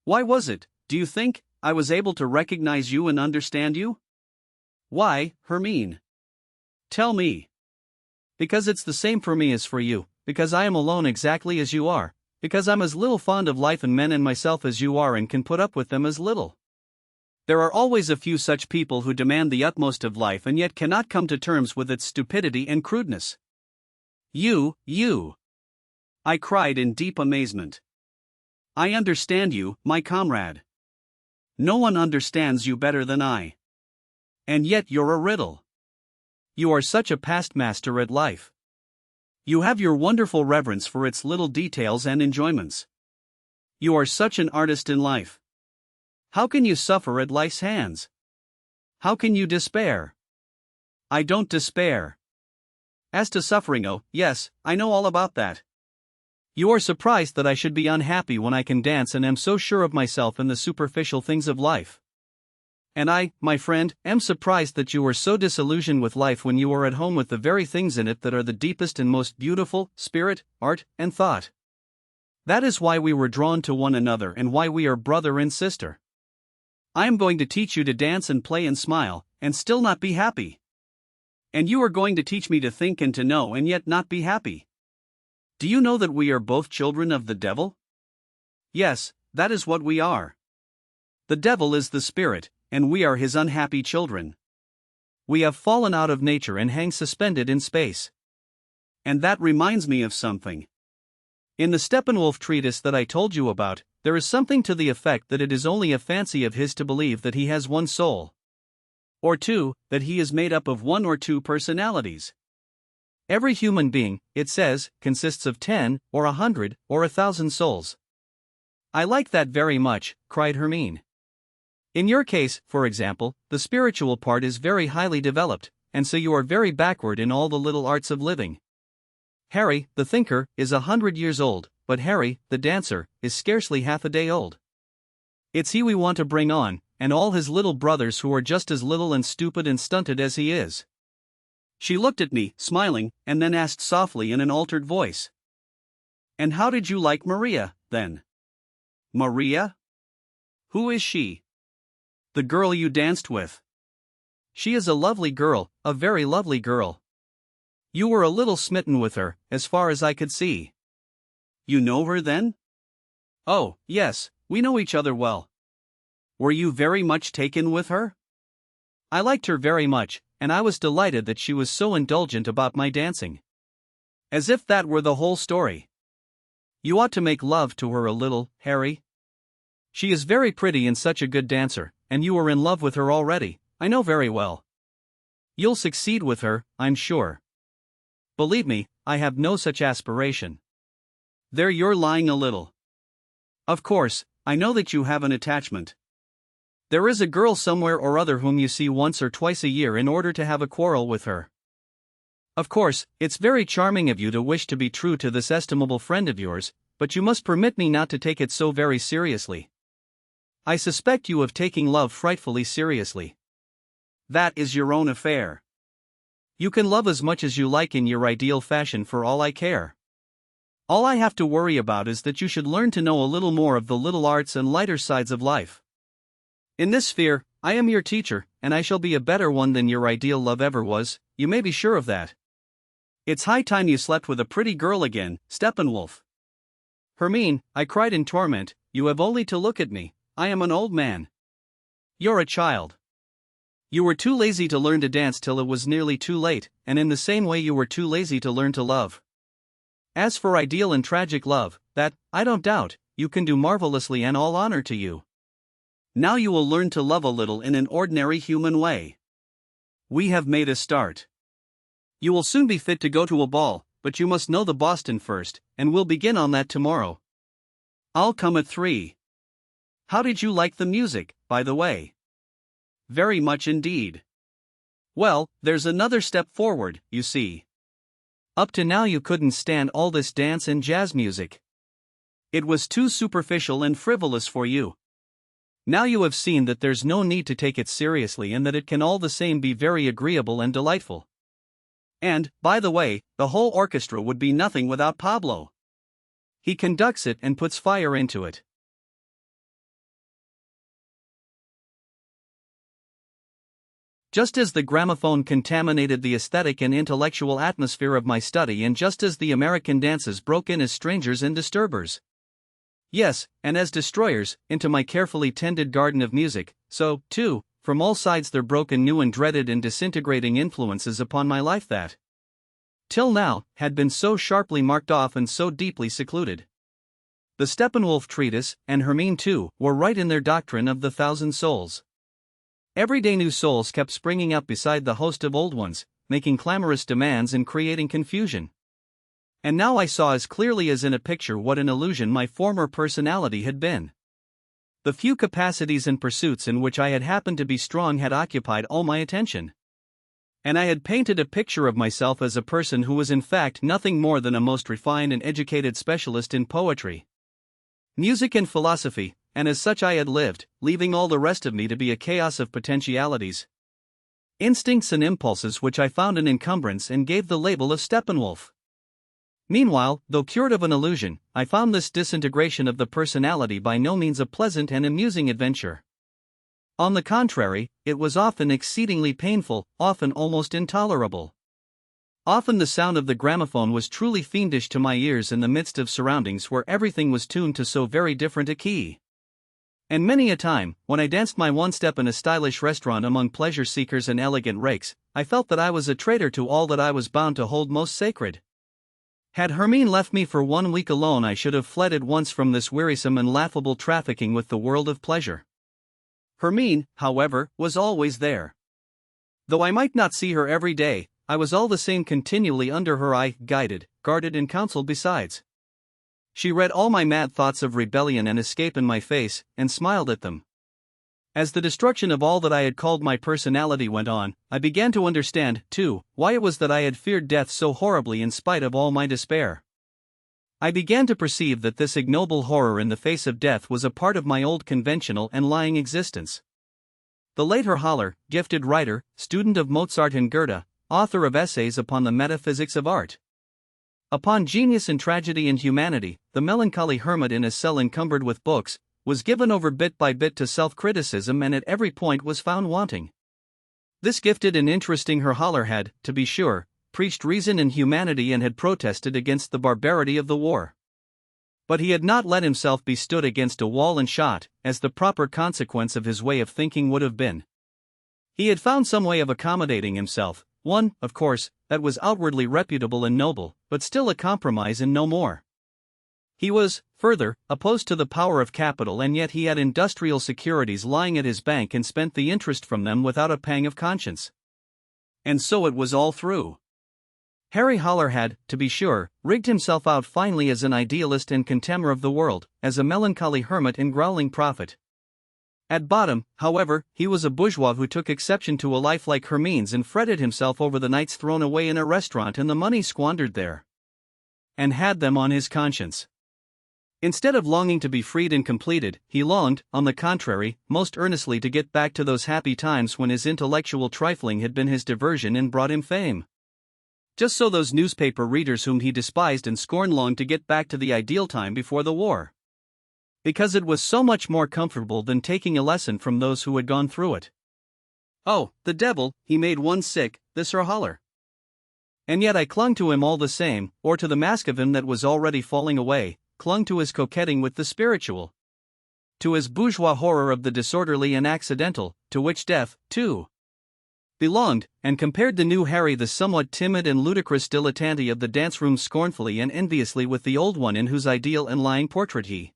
Why was it, do you think, I was able to recognize you and understand you? Why, Hermine? Tell me. Because it's the same for me as for you, because I am alone exactly as you are, because I'm as little fond of life and men and myself as you are and can put up with them as little. There are always a few such people who demand the utmost of life and yet cannot come to terms with its stupidity and crudeness. You. I cried in deep amazement. I understand you, my comrade. No one understands you better than I. And yet you're a riddle. You are such a past master at life. You have your wonderful reverence for its little details and enjoyments. You are such an artist in life. How can you suffer at life's hands? How can you despair? I don't despair. As to suffering, oh, yes, I know all about that. You are surprised that I should be unhappy when I can dance and am so sure of myself in the superficial things of life. And I, my friend, am surprised that you are so disillusioned with life when you are at home with the very things in it that are the deepest and most beautiful, spirit, art, and thought. That is why we were drawn to one another and why we are brother and sister. I am going to teach you to dance and play and smile, and still not be happy. And you are going to teach me to think and to know and yet not be happy. Do you know that we are both children of the devil? Yes, that is what we are. The devil is the spirit, and we are his unhappy children. We have fallen out of nature and hang suspended in space. And that reminds me of something. In the Steppenwolf treatise that I told you about, there is something to the effect that it is only a fancy of his to believe that he has one soul. Or two, that he is made up of one or two personalities. Every human being, it says, consists of 10, or 100, or 1,000 souls. I like that very much, cried Hermine. In your case, for example, the spiritual part is very highly developed, and so you are very backward in all the little arts of living. Harry, the thinker, is 100 years old, but Harry, the dancer, is scarcely half a day old. It's he we want to bring on, and all his little brothers who are just as little and stupid and stunted as he is. She looked at me, smiling, and then asked softly in an altered voice. And how did you like Maria, then? Maria? Who is she? The girl you danced with. She is a lovely girl, a very lovely girl. You were a little smitten with her, as far as I could see. You know her then? Oh, yes, we know each other well. Were you very much taken with her? I liked her very much, and I was delighted that she was so indulgent about my dancing. As if that were the whole story. You ought to make love to her a little, Harry. She is very pretty and such a good dancer, and you are in love with her already, I know very well. You'll succeed with her, I'm sure. Believe me, I have no such aspiration. There you're lying a little. Of course, I know that you have an attachment. There is a girl somewhere or other whom you see once or twice a year in order to have a quarrel with her. Of course, it's very charming of you to wish to be true to this estimable friend of yours, but you must permit me not to take it so very seriously. I suspect you of taking love frightfully seriously. That is your own affair. You can love as much as you like in your ideal fashion for all I care. All I have to worry about is that you should learn to know a little more of the little arts and lighter sides of life. In this sphere, I am your teacher, and I shall be a better one than your ideal love ever was, you may be sure of that. It's high time you slept with a pretty girl again, Steppenwolf. Hermine, I cried in torment, you have only to look at me, I am an old man. You're a child. You were too lazy to learn to dance till it was nearly too late, and in the same way you were too lazy to learn to love. As for ideal and tragic love, that, I don't doubt, you can do marvelously and all honor to you. Now you will learn to love a little in an ordinary human way. We have made a start. You will soon be fit to go to a ball, but you must know the Boston first, and we'll begin on that tomorrow. I'll come at 3. How did you like the music, by the way? Very much indeed. Well, there's another step forward, you see. Up to now you couldn't stand all this dance and jazz music. It was too superficial and frivolous for you. Now you have seen that there's no need to take it seriously and that it can all the same be very agreeable and delightful. And, by the way, the whole orchestra would be nothing without Pablo. He conducts it and puts fire into it. Just as the gramophone contaminated the aesthetic and intellectual atmosphere of my study, and just as the American dances broke in as strangers and disturbers. Yes, and as destroyers, into my carefully tended garden of music, so, too, from all sides there broke in new and dreaded and disintegrating influences upon my life that, till now, had been so sharply marked off and so deeply secluded. The Steppenwolf Treatise, and Hermine too, were right in their doctrine of the 1,000 souls. Every day new souls kept springing up beside the host of old ones, making clamorous demands and creating confusion. And now I saw as clearly as in a picture what an illusion my former personality had been. The few capacities and pursuits in which I had happened to be strong had occupied all my attention. And I had painted a picture of myself as a person who was in fact nothing more than a most refined and educated specialist in poetry, music and philosophy, and as such I had lived, leaving all the rest of me to be a chaos of potentialities, instincts and impulses which I found an encumbrance and gave the label of Steppenwolf. Meanwhile, though cured of an illusion, I found this disintegration of the personality by no means a pleasant and amusing adventure. On the contrary, it was often exceedingly painful, often almost intolerable. Often the sound of the gramophone was truly fiendish to my ears in the midst of surroundings where everything was tuned to so very different a key. And many a time, when I danced my one step in a stylish restaurant among pleasure-seekers and elegant rakes, I felt that I was a traitor to all that I was bound to hold most sacred. Had Hermine left me for 1 week alone, I should have fled at once from this wearisome and laughable trafficking with the world of pleasure. Hermine, however, was always there. Though I might not see her every day, I was all the same continually under her eye, guided, guarded and counseled besides. She read all my mad thoughts of rebellion and escape in my face, and smiled at them. As the destruction of all that I had called my personality went on, I began to understand, too, why it was that I had feared death so horribly in spite of all my despair. I began to perceive that this ignoble horror in the face of death was a part of my old conventional and lying existence. The late Herr Holler, gifted writer, student of Mozart and Goethe, author of essays upon the metaphysics of art, upon genius and tragedy and humanity, the melancholy hermit in a cell encumbered with books, was given over bit by bit to self-criticism and at every point was found wanting. This gifted and interesting Herr Holler had, to be sure, preached reason and humanity and had protested against the barbarity of the war. But he had not let himself be stood against a wall and shot, as the proper consequence of his way of thinking would have been. He had found some way of accommodating himself, one, of course, that was outwardly reputable and noble, but still a compromise and no more. He was, further, opposed to the power of capital, and yet he had industrial securities lying at his bank and spent the interest from them without a pang of conscience. And so it was all through. Harry Holler had, to be sure, rigged himself out finely as an idealist and contemner of the world, as a melancholy hermit and growling prophet. At bottom, however, he was a bourgeois who took exception to a life like Hermine's and fretted himself over the nights thrown away in a restaurant and the money squandered there, and had them on his conscience. Instead of longing to be freed and completed, he longed, on the contrary, most earnestly to get back to those happy times when his intellectual trifling had been his diversion and brought him fame. Just so those newspaper readers whom he despised and scorned longed to get back to the ideal time before the war, because it was so much more comfortable than taking a lesson from those who had gone through it. Oh, the devil, he made one sick, this Herr Holler. And yet I clung to him all the same, or to the mask of him that was already falling away, clung to his coquetting with the spiritual, to his bourgeois horror of the disorderly and accidental, to which death, too, belonged, and compared the new Harry the somewhat timid and ludicrous dilettante of the dance-room scornfully and enviously with the old one in whose ideal and lying portrait he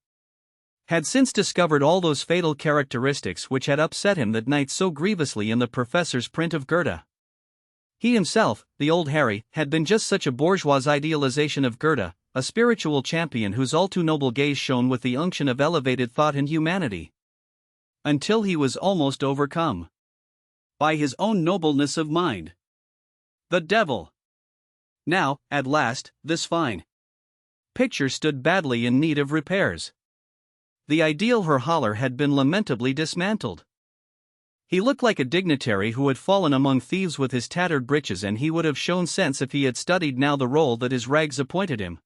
had since discovered all those fatal characteristics which had upset him that night so grievously in the professor's print of Goethe. He himself, the old Harry, had been just such a bourgeois idealization of Goethe, a spiritual champion whose all too noble gaze shone with the unction of elevated thought and humanity. Until he was almost overcome by his own nobleness of mind. The devil! Now, at last, this fine picture stood badly in need of repairs. The ideal Herr Holler had been lamentably dismantled. He looked like a dignitary who had fallen among thieves with his tattered breeches, and he would have shown sense if he had studied now the role that his rags appointed him,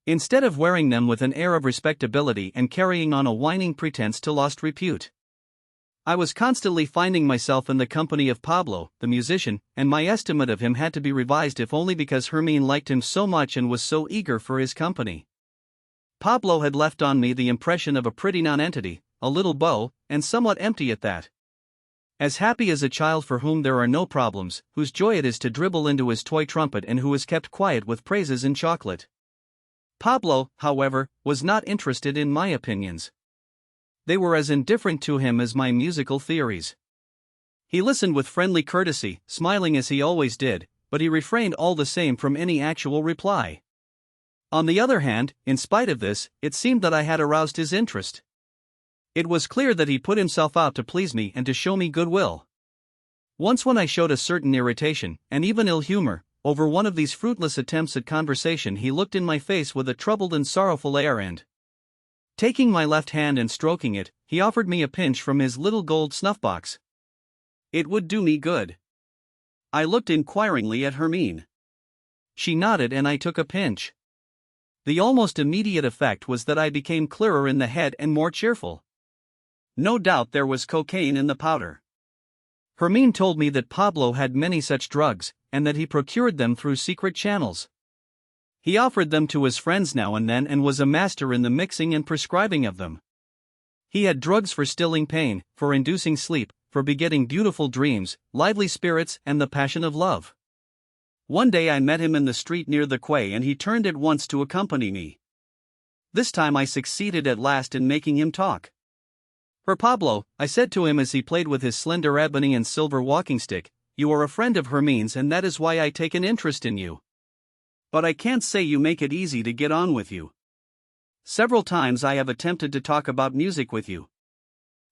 instead of wearing them with an air of respectability and carrying on a whining pretense to lost repute. I was constantly finding myself in the company of Pablo, the musician, and my estimate of him had to be revised if only because Hermine liked him so much and was so eager for his company. Pablo had left on me the impression of a pretty nonentity, a little beau, and somewhat empty at that. As happy as a child for whom there are no problems, whose joy it is to dribble into his toy trumpet and who is kept quiet with praises and chocolate. Pablo, however, was not interested in my opinions. They were as indifferent to him as my musical theories. He listened with friendly courtesy, smiling as he always did, but he refrained all the same from any actual reply. On the other hand, in spite of this, it seemed that I had aroused his interest. It was clear that he put himself out to please me and to show me goodwill. Once when I showed a certain irritation, and even ill humor, over one of these fruitless attempts at conversation, he looked in my face with a troubled and sorrowful air and, taking my left hand and stroking it, he offered me a pinch from his little gold snuff-box. It would do me good. I looked inquiringly at Hermine. She nodded and I took a pinch. The almost immediate effect was that I became clearer in the head and more cheerful. No doubt there was cocaine in the powder. Hermine told me that Pablo had many such drugs, and that he procured them through secret channels. He offered them to his friends now and then and was a master in the mixing and prescribing of them. He had drugs for stilling pain, for inducing sleep, for begetting beautiful dreams, lively spirits, and the passion of love. One day I met him in the street near the quay and he turned at once to accompany me. This time I succeeded at last in making him talk. "For Pablo," I said to him as he played with his slender ebony and silver walking stick, "you are a friend of Hermine's and that is why I take an interest in you. But I can't say you make it easy to get on with you. Several times I have attempted to talk about music with you.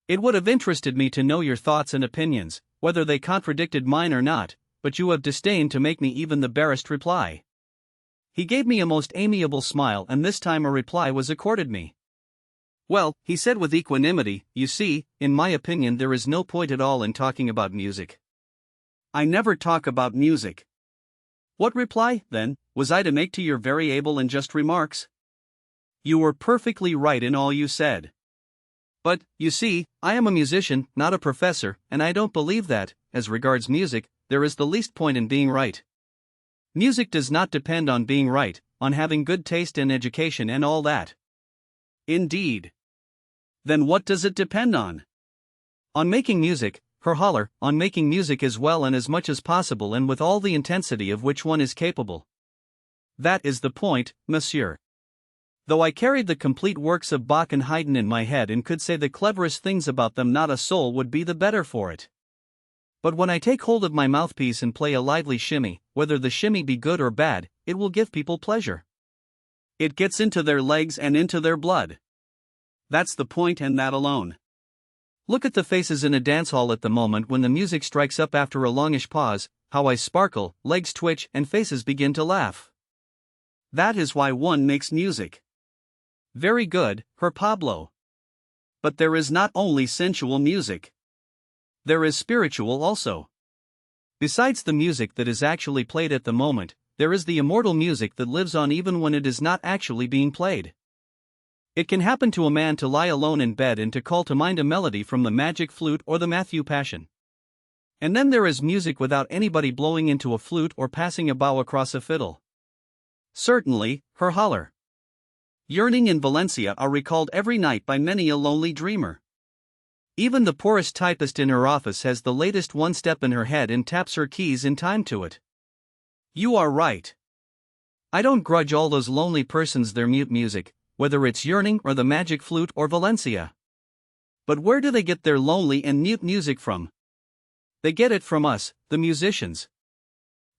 It would have interested me to know your thoughts and opinions, whether they contradicted mine or not, but you have disdained to make me even the barest reply." He gave me a most amiable smile and this time a reply was accorded me. "Well," he said with equanimity, "you see, in my opinion there is no point at all in talking about music. I never talk about music." What reply, then, was I to make to your very able and just remarks? You were perfectly right in all you said. But, you see, I am a musician, not a professor, and I don't believe that, as regards music, there is the least point in being right. Music does not depend on being right, on having good taste and education and all that. Indeed. Then what does it depend on? On making music, Herr Holler, on making music as well and as much as possible and with all the intensity of which one is capable. That is the point, monsieur. Though I carried the complete works of Bach and Haydn in my head and could say the cleverest things about them, not a soul would be the better for it. But when I take hold of my mouthpiece and play a lively shimmy, whether the shimmy be good or bad, it will give people pleasure. It gets into their legs and into their blood. That's the point and that alone. Look at the faces in a dance hall at the moment when the music strikes up after a longish pause, how eyes sparkle, legs twitch, and faces begin to laugh. That is why one makes music. Very good, Herr Pablo. But there is not only sensual music. There is spiritual also. Besides the music that is actually played at the moment, there is the immortal music that lives on even when it is not actually being played. It can happen to a man to lie alone in bed and to call to mind a melody from the magic flute or the Matthew Passion. And then there is music without anybody blowing into a flute or passing a bow across a fiddle. Certainly, Herr Holler. Yearning in Valencia are recalled every night by many a lonely dreamer. Even the poorest typist in her office has the latest one step in her head and taps her keys in time to it. You are right. I don't grudge all those lonely persons their mute music, whether it's yearning or the magic flute or Valencia. But where do they get their lonely and mute music from? They get it from us, the musicians.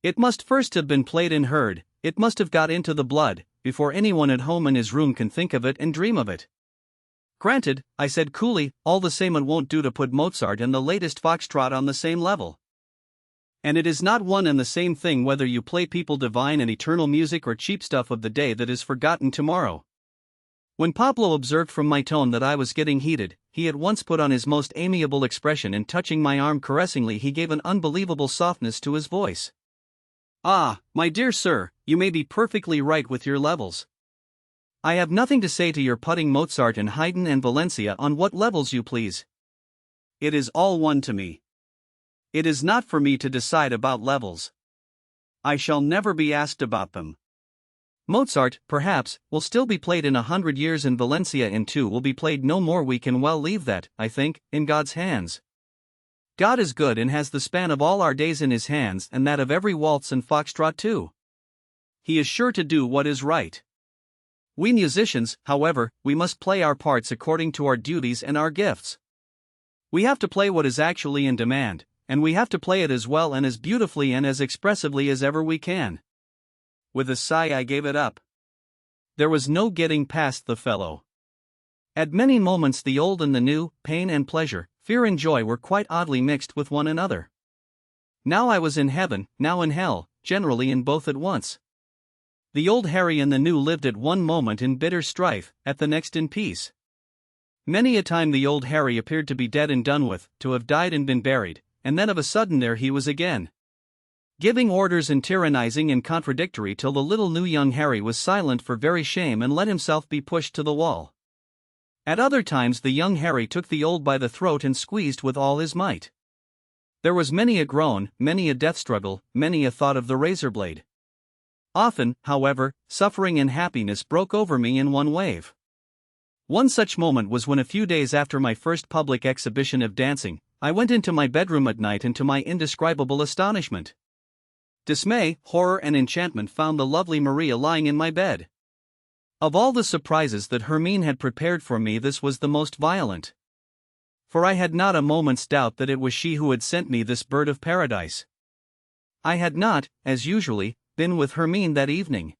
It must first have been played and heard, it must have got into the blood, before anyone at home in his room can think of it and dream of it. Granted, I said coolly, all the same it won't do to put Mozart and the latest foxtrot on the same level. And it is not one and the same thing whether you play people divine and eternal music or cheap stuff of the day that is forgotten tomorrow. When Pablo observed from my tone that I was getting heated, he at once put on his most amiable expression and touching my arm caressingly he gave an unbelievable softness to his voice. "Ah, my dear sir, you may be perfectly right with your levels. I have nothing to say to your putting Mozart and Haydn and Valencia on what levels you please. It is all one to me. It is not for me to decide about levels. I shall never be asked about them. Mozart, perhaps, will still be played in 100 years and Valencia in 2 will be played no more. We can well leave that, I think, in God's hands. God is good and has the span of all our days in his hands and that of every waltz and foxtrot too. He is sure to do what is right. We musicians, however, we must play our parts according to our duties and our gifts. We have to play what is actually in demand, and we have to play it as well and as beautifully and as expressively as ever we can." With a sigh I gave it up. There was no getting past the fellow. At many moments the old and the new, pain and pleasure, fear and joy were quite oddly mixed with one another. Now I was in heaven, now in hell, generally in both at once. The old Harry and the new lived at one moment in bitter strife, at the next in peace. Many a time the old Harry appeared to be dead and done with, to have died and been buried, and then of a sudden there he was again, giving orders and tyrannizing and contradictory till the little new young Harry was silent for very shame and let himself be pushed to the wall. At other times the young Harry took the old by the throat and squeezed with all his might. There was many a groan, many a death struggle, many a thought of the razor blade. Often, however, suffering and happiness broke over me in one wave. One such moment was when a few days after my first public exhibition of dancing, I went into my bedroom at night and to my indescribable astonishment, dismay, horror and enchantment found the lovely Maria lying in my bed. Of all the surprises that Hermine had prepared for me this was the most violent. For I had not a moment's doubt that it was she who had sent me this bird of paradise. I had not, as usually, been with Hermine that evening.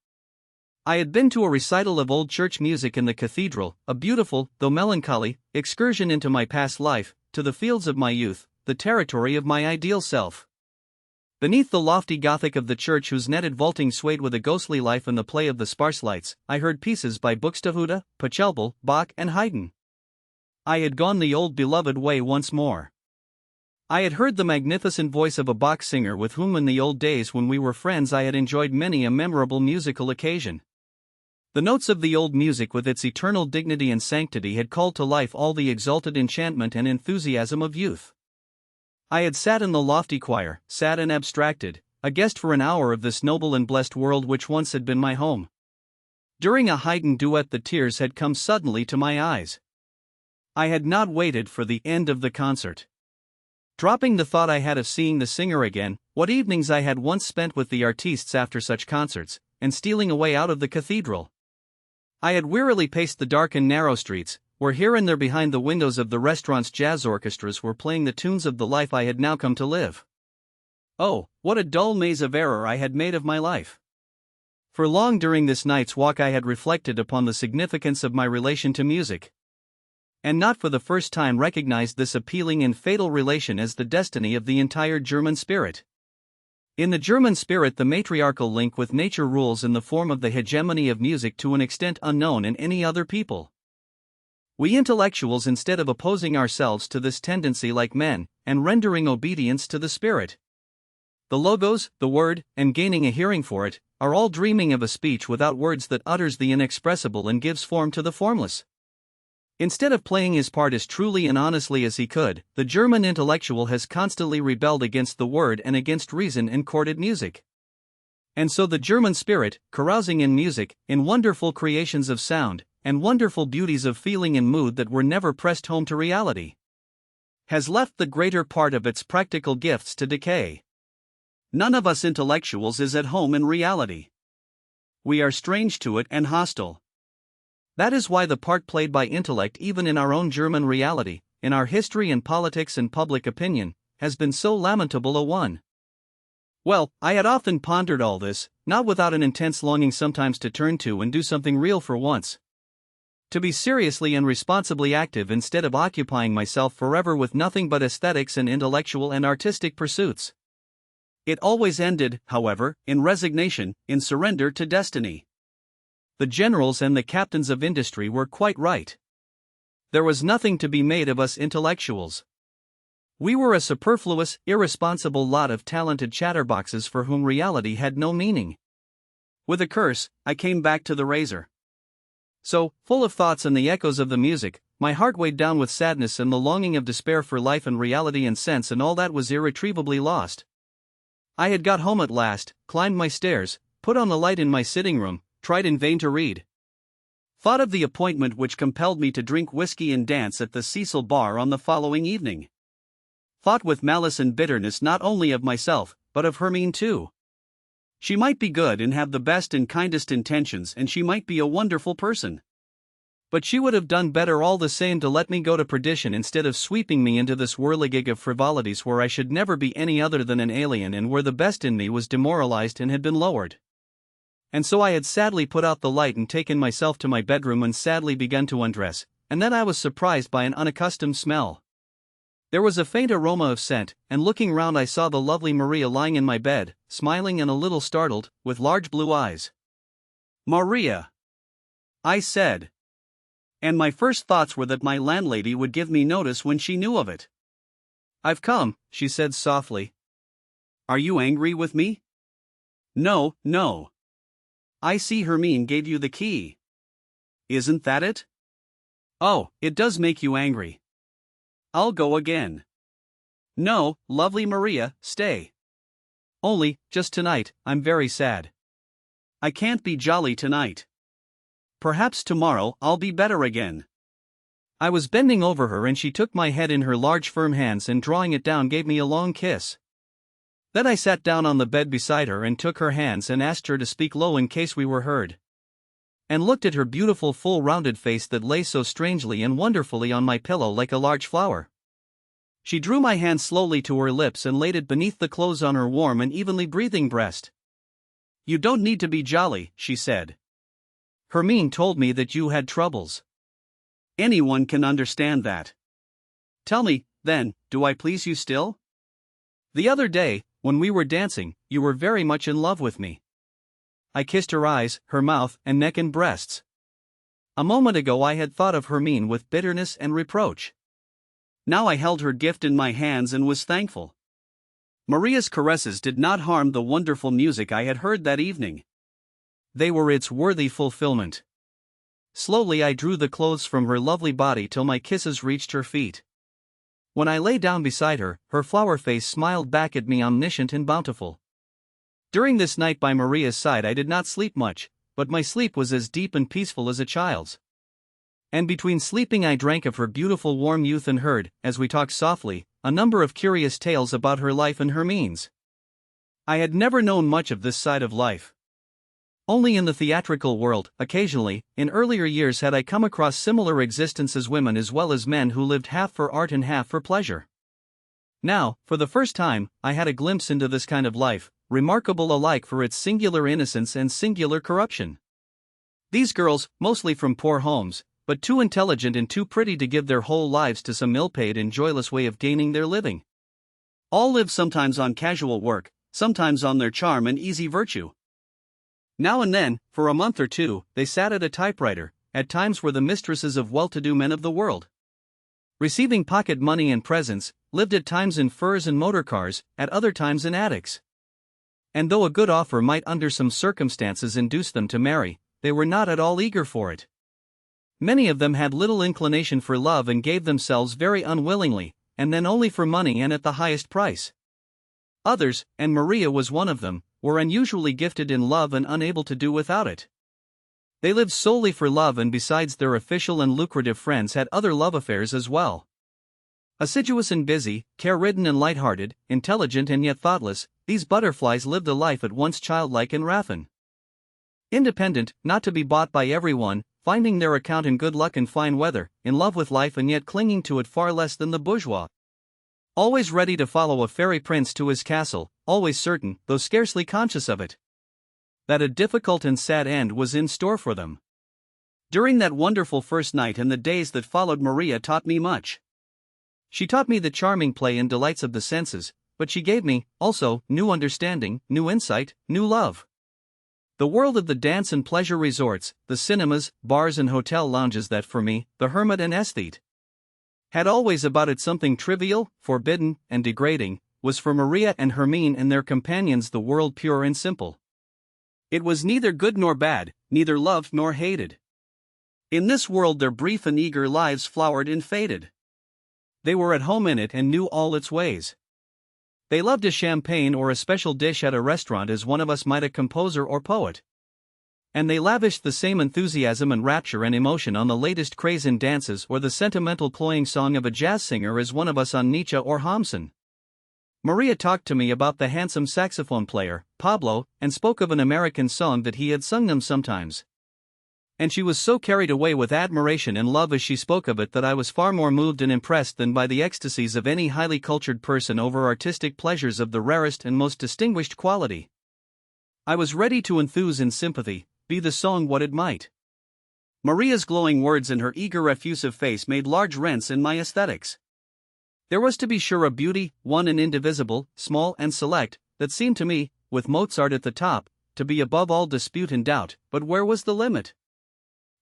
I had been to a recital of old church music in the cathedral, a beautiful, though melancholy, excursion into my past life, to the fields of my youth, the territory of my ideal self. Beneath the lofty Gothic of the church whose netted vaulting swayed with a ghostly life and the play of the sparse lights, I heard pieces by Buxtehude, Pachelbel, Bach and Haydn. I had gone the old beloved way once more. I had heard the magnificent voice of a Bach singer with whom in the old days when we were friends I had enjoyed many a memorable musical occasion. The notes of the old music with its eternal dignity and sanctity had called to life all the exalted enchantment and enthusiasm of youth. I had sat in the lofty choir, sad and abstracted, a guest for an hour of this noble and blessed world which once had been my home. During a Haydn duet the tears had come suddenly to my eyes. I had not waited for the end of the concert. Dropping the thought I had of seeing the singer again, what evenings I had once spent with the artistes after such concerts, and stealing away out of the cathedral. I had wearily paced the dark and narrow streets, where here and there behind the windows of the restaurants jazz orchestras were playing the tunes of the life I had now come to live. Oh, what a dull maze of error I had made of my life! For long during this night's walk I had reflected upon the significance of my relation to music, and not for the first time recognized this appealing and fatal relation as the destiny of the entire German spirit. In the German spirit the matriarchal link with nature rules in the form of the hegemony of music to an extent unknown in any other people. We intellectuals, instead of opposing ourselves to this tendency like men, and rendering obedience to the spirit, the logos, the word, and gaining a hearing for it, are all dreaming of a speech without words that utters the inexpressible and gives form to the formless. Instead of playing his part as truly and honestly as he could, the German intellectual has constantly rebelled against the word and against reason and courted music. And so the German spirit, carousing in music, in wonderful creations of sound, and wonderful beauties of feeling and mood that were never pressed home to reality, has left the greater part of its practical gifts to decay. None of us intellectuals is at home in reality. We are strange to it and hostile. That is why the part played by intellect even in our own German reality, in our history and politics and public opinion, has been so lamentable a one. Well, I had often pondered all this, not without an intense longing sometimes to turn to and do something real for once. To be seriously and responsibly active instead of occupying myself forever with nothing but aesthetics and intellectual and artistic pursuits. It always ended, however, in resignation, in surrender to destiny. The generals and the captains of industry were quite right. There was nothing to be made of us intellectuals. We were a superfluous, irresponsible lot of talented chatterboxes for whom reality had no meaning. With a curse, I came back to the razor. So, full of thoughts and the echoes of the music, my heart weighed down with sadness and the longing of despair for life and reality and sense, and all that was irretrievably lost. I had got home at last, climbed my stairs, put on the light in my sitting room, tried in vain to read. Thought of the appointment which compelled me to drink whiskey and dance at the Cecil Bar on the following evening. Thought with malice and bitterness not only of myself, but of Hermine too. She might be good and have the best and kindest intentions, and she might be a wonderful person. But she would have done better all the same to let me go to perdition instead of sweeping me into this whirligig of frivolities where I should never be any other than an alien and where the best in me was demoralized and had been lowered. And so I had sadly put out the light and taken myself to my bedroom and sadly begun to undress, and then I was surprised by an unaccustomed smell. There was a faint aroma of scent, and looking round I saw the lovely Maria lying in my bed, smiling and a little startled, with large blue eyes. "Maria," I said. And my first thoughts were that my landlady would give me notice when she knew of it. "I've come," she said softly. "Are you angry with me?" "No, no. I see Hermine gave you the key. Isn't that it? Oh, it does make you angry. I'll go again." "No, lovely Maria, stay. Only, just tonight, I'm very sad. I can't be jolly tonight. Perhaps tomorrow I'll be better again." I was bending over her and she took my head in her large firm hands and drawing it down gave me a long kiss. Then I sat down on the bed beside her and took her hands and asked her to speak low in case we were heard. And looked at her beautiful full rounded face that lay so strangely and wonderfully on my pillow like a large flower. She drew my hand slowly to her lips and laid it beneath the clothes on her warm and evenly breathing breast. "You don't need to be jolly," she said. "Hermine told me that you had troubles. Anyone can understand that. Tell me, then, do I please you still? The other day, when we were dancing, you were very much in love with me." I kissed her eyes, her mouth, and neck and breasts. A moment ago I had thought of Hermine with bitterness and reproach. Now I held her gift in my hands and was thankful. Maria's caresses did not harm the wonderful music I had heard that evening. They were its worthy fulfillment. Slowly I drew the clothes from her lovely body till my kisses reached her feet. When I lay down beside her, her flower face smiled back at me omniscient and bountiful. During this night by Maria's side I did not sleep much, but my sleep was as deep and peaceful as a child's. And between sleeping I drank of her beautiful warm youth and heard, as we talked softly, a number of curious tales about her life and Hermine's. I had never known much of this side of life. Only in the theatrical world, occasionally, in earlier years had I come across similar existences, women as well as men who lived half for art and half for pleasure. Now, for the first time, I had a glimpse into this kind of life, remarkable alike for its singular innocence and singular corruption. These girls, mostly from poor homes, but too intelligent and too pretty to give their whole lives to some ill-paid and joyless way of gaining their living. All live sometimes on casual work, sometimes on their charm and easy virtue. Now and then, for a month or two, they sat at a typewriter, at times were the mistresses of well-to-do men of the world. Receiving pocket money and presents, lived at times in furs and motor cars, at other times in attics. And though a good offer might under some circumstances induce them to marry, they were not at all eager for it. Many of them had little inclination for love and gave themselves very unwillingly, and then only for money and at the highest price. Others, and Maria was one of them, were unusually gifted in love and unable to do without it. They lived solely for love, and besides their official and lucrative friends had other love affairs as well. Assiduous and busy, care-ridden and light-hearted, intelligent and yet thoughtless, these butterflies lived a life at once childlike and raffin. Independent, not to be bought by everyone, finding their account in good luck and fine weather, in love with life and yet clinging to it far less than the bourgeois. Always ready to follow a fairy prince to his castle, always certain, though scarcely conscious of it, that a difficult and sad end was in store for them. During that wonderful first night and the days that followed, Maria taught me much. She taught me the charming play and delights of the senses, but she gave me, also, new understanding, new insight, new love. The world of the dance and pleasure resorts, the cinemas, bars and hotel lounges that for me, the hermit and aesthete, had always about it something trivial, forbidden, and degrading, was for Maria and Hermine and their companions the world pure and simple. It was neither good nor bad, neither loved nor hated. In this world their brief and eager lives flowered and faded. They were at home in it and knew all its ways. They loved a champagne or a special dish at a restaurant as one of us might a composer or poet. And they lavished the same enthusiasm and rapture and emotion on the latest craze in dances or the sentimental cloying song of a jazz singer as one of us on Nietzsche or Hamsun. Maria talked to me about the handsome saxophone player, Pablo, and spoke of an American song that he had sung them sometimes. And she was so carried away with admiration and love as she spoke of it that I was far more moved and impressed than by the ecstasies of any highly cultured person over artistic pleasures of the rarest and most distinguished quality. I was ready to enthuse in sympathy, be the song what it might. Maria's glowing words and her eager effusive face made large rents in my aesthetics. There was to be sure a beauty, one and indivisible, small and select, that seemed to me, with Mozart at the top, to be above all dispute and doubt, but where was the limit?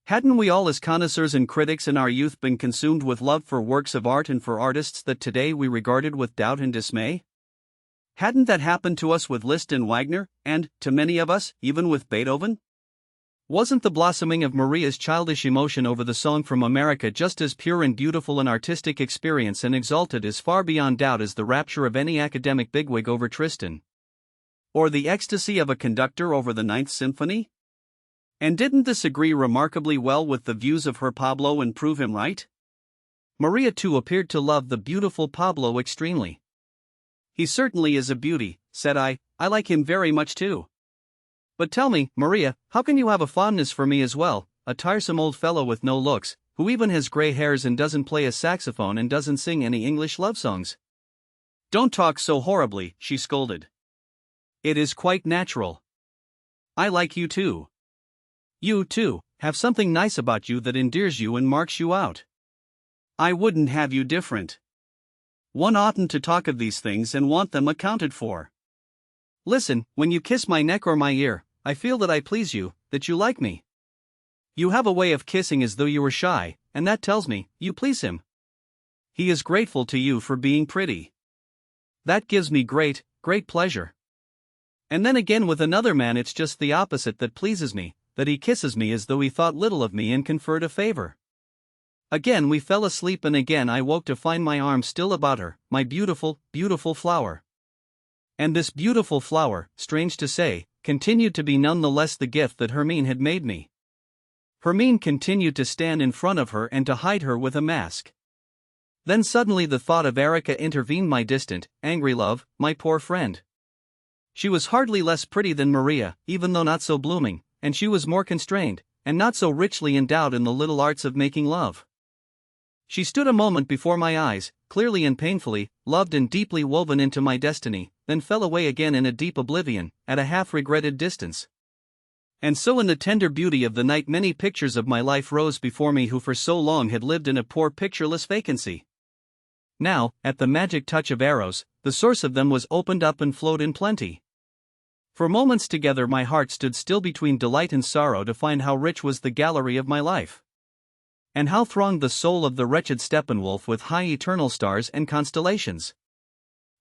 Hadn't we all as connoisseurs and critics in our youth been consumed with love for works of art and for artists that today we regarded with doubt and dismay? Hadn't that happened to us with Liszt and Wagner, and, to many of us, even with Beethoven? Wasn't the blossoming of Maria's childish emotion over the song from America just as pure and beautiful an artistic experience and exalted as far beyond doubt as the rapture of any academic bigwig over Tristan? Or the ecstasy of a conductor over the Ninth Symphony? And didn't this agree remarkably well with the views of her Pablo and prove him right? Maria too appeared to love the beautiful Pablo extremely. He certainly is a beauty, said I like him very much too. But tell me, Maria, how can you have a fondness for me as well, a tiresome old fellow with no looks, who even has gray hairs and doesn't play a saxophone and doesn't sing any English love songs? Don't talk so horribly, she scolded. It is quite natural. I like you too. You, too, have something nice about you that endears you and marks you out. I wouldn't have you different. One oughtn't to talk of these things and want them accounted for. Listen, when you kiss my neck or my ear, I feel that I please you, that you like me. You have a way of kissing as though you were shy, and that tells me you please him. He is grateful to you for being pretty. That gives me great pleasure. And then again with another man it's just the opposite that pleases me, that he kisses me as though he thought little of me and conferred a favor. Again we fell asleep and again I woke to find my arms still about her, my beautiful, beautiful flower. And this beautiful flower, strange to say, continued to be none the less the gift that Hermine had made me. Hermine continued to stand in front of her and to hide her with a mask. Then suddenly the thought of Erica intervened, my distant, angry love, my poor friend. She was hardly less pretty than Maria, even though not so blooming, and she was more constrained, and not so richly endowed in the little arts of making love. She stood a moment before my eyes, clearly and painfully, loved and deeply woven into my destiny, then fell away again in a deep oblivion, at a half-regretted distance. And so in the tender beauty of the night many pictures of my life rose before me who for so long had lived in a poor pictureless vacancy. Now, at the magic touch of Eros, the source of them was opened up and flowed in plenty. For moments together my heart stood still between delight and sorrow to find how rich was the gallery of my life. And how thronged the soul of the wretched Steppenwolf with high eternal stars and constellations.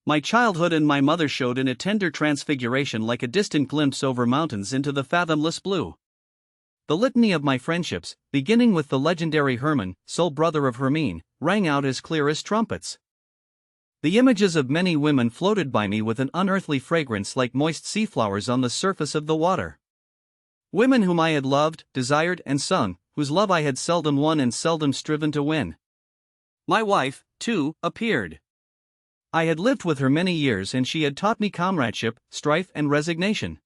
My childhood and my mother showed in a tender transfiguration like a distant glimpse over mountains into the fathomless blue. The litany of my friendships, beginning with the legendary Hermann, sole brother of Hermine, rang out as clear as trumpets. The images of many women floated by me with an unearthly fragrance like moist sea flowers on the surface of the water. Women whom I had loved, desired, and sung, whose love I had seldom won and seldom striven to win. My wife, too, appeared. I had lived with her many years and she had taught me comradeship, strife, and resignation.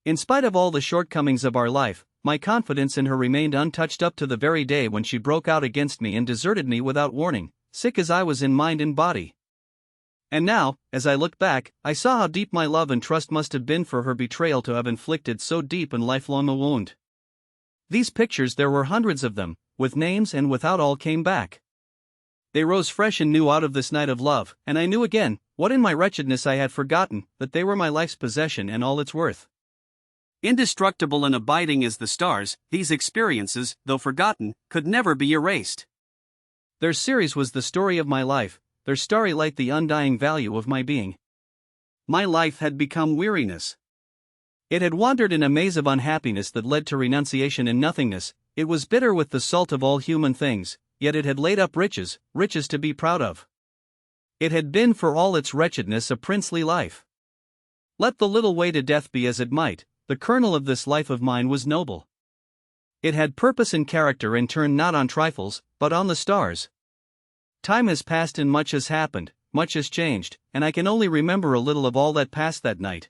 In spite of all the shortcomings of our life, my confidence in her remained untouched up to the very day when she broke out against me and deserted me without warning, sick as I was in mind and body. And now, as I looked back, I saw how deep my love and trust must have been for her betrayal to have inflicted so deep and lifelong a wound. These pictures, there were hundreds of them, with names and without, all came back. They rose fresh and new out of this night of love, and I knew again, what in my wretchedness I had forgotten, that they were my life's possession and all its worth. Indestructible and abiding as the stars, these experiences, though forgotten, could never be erased. Their series was the story of my life, their starry light the undying value of my being. My life had become weariness. It had wandered in a maze of unhappiness that led to renunciation and nothingness. It was bitter with the salt of all human things, yet it had laid up riches, riches to be proud of. It had been for all its wretchedness a princely life. Let the little way to death be as it might, the kernel of this life of mine was noble. It had purpose and character and turned not on trifles, but on the stars. Time has passed and much has happened, much has changed, and I can only remember a little of all that passed that night.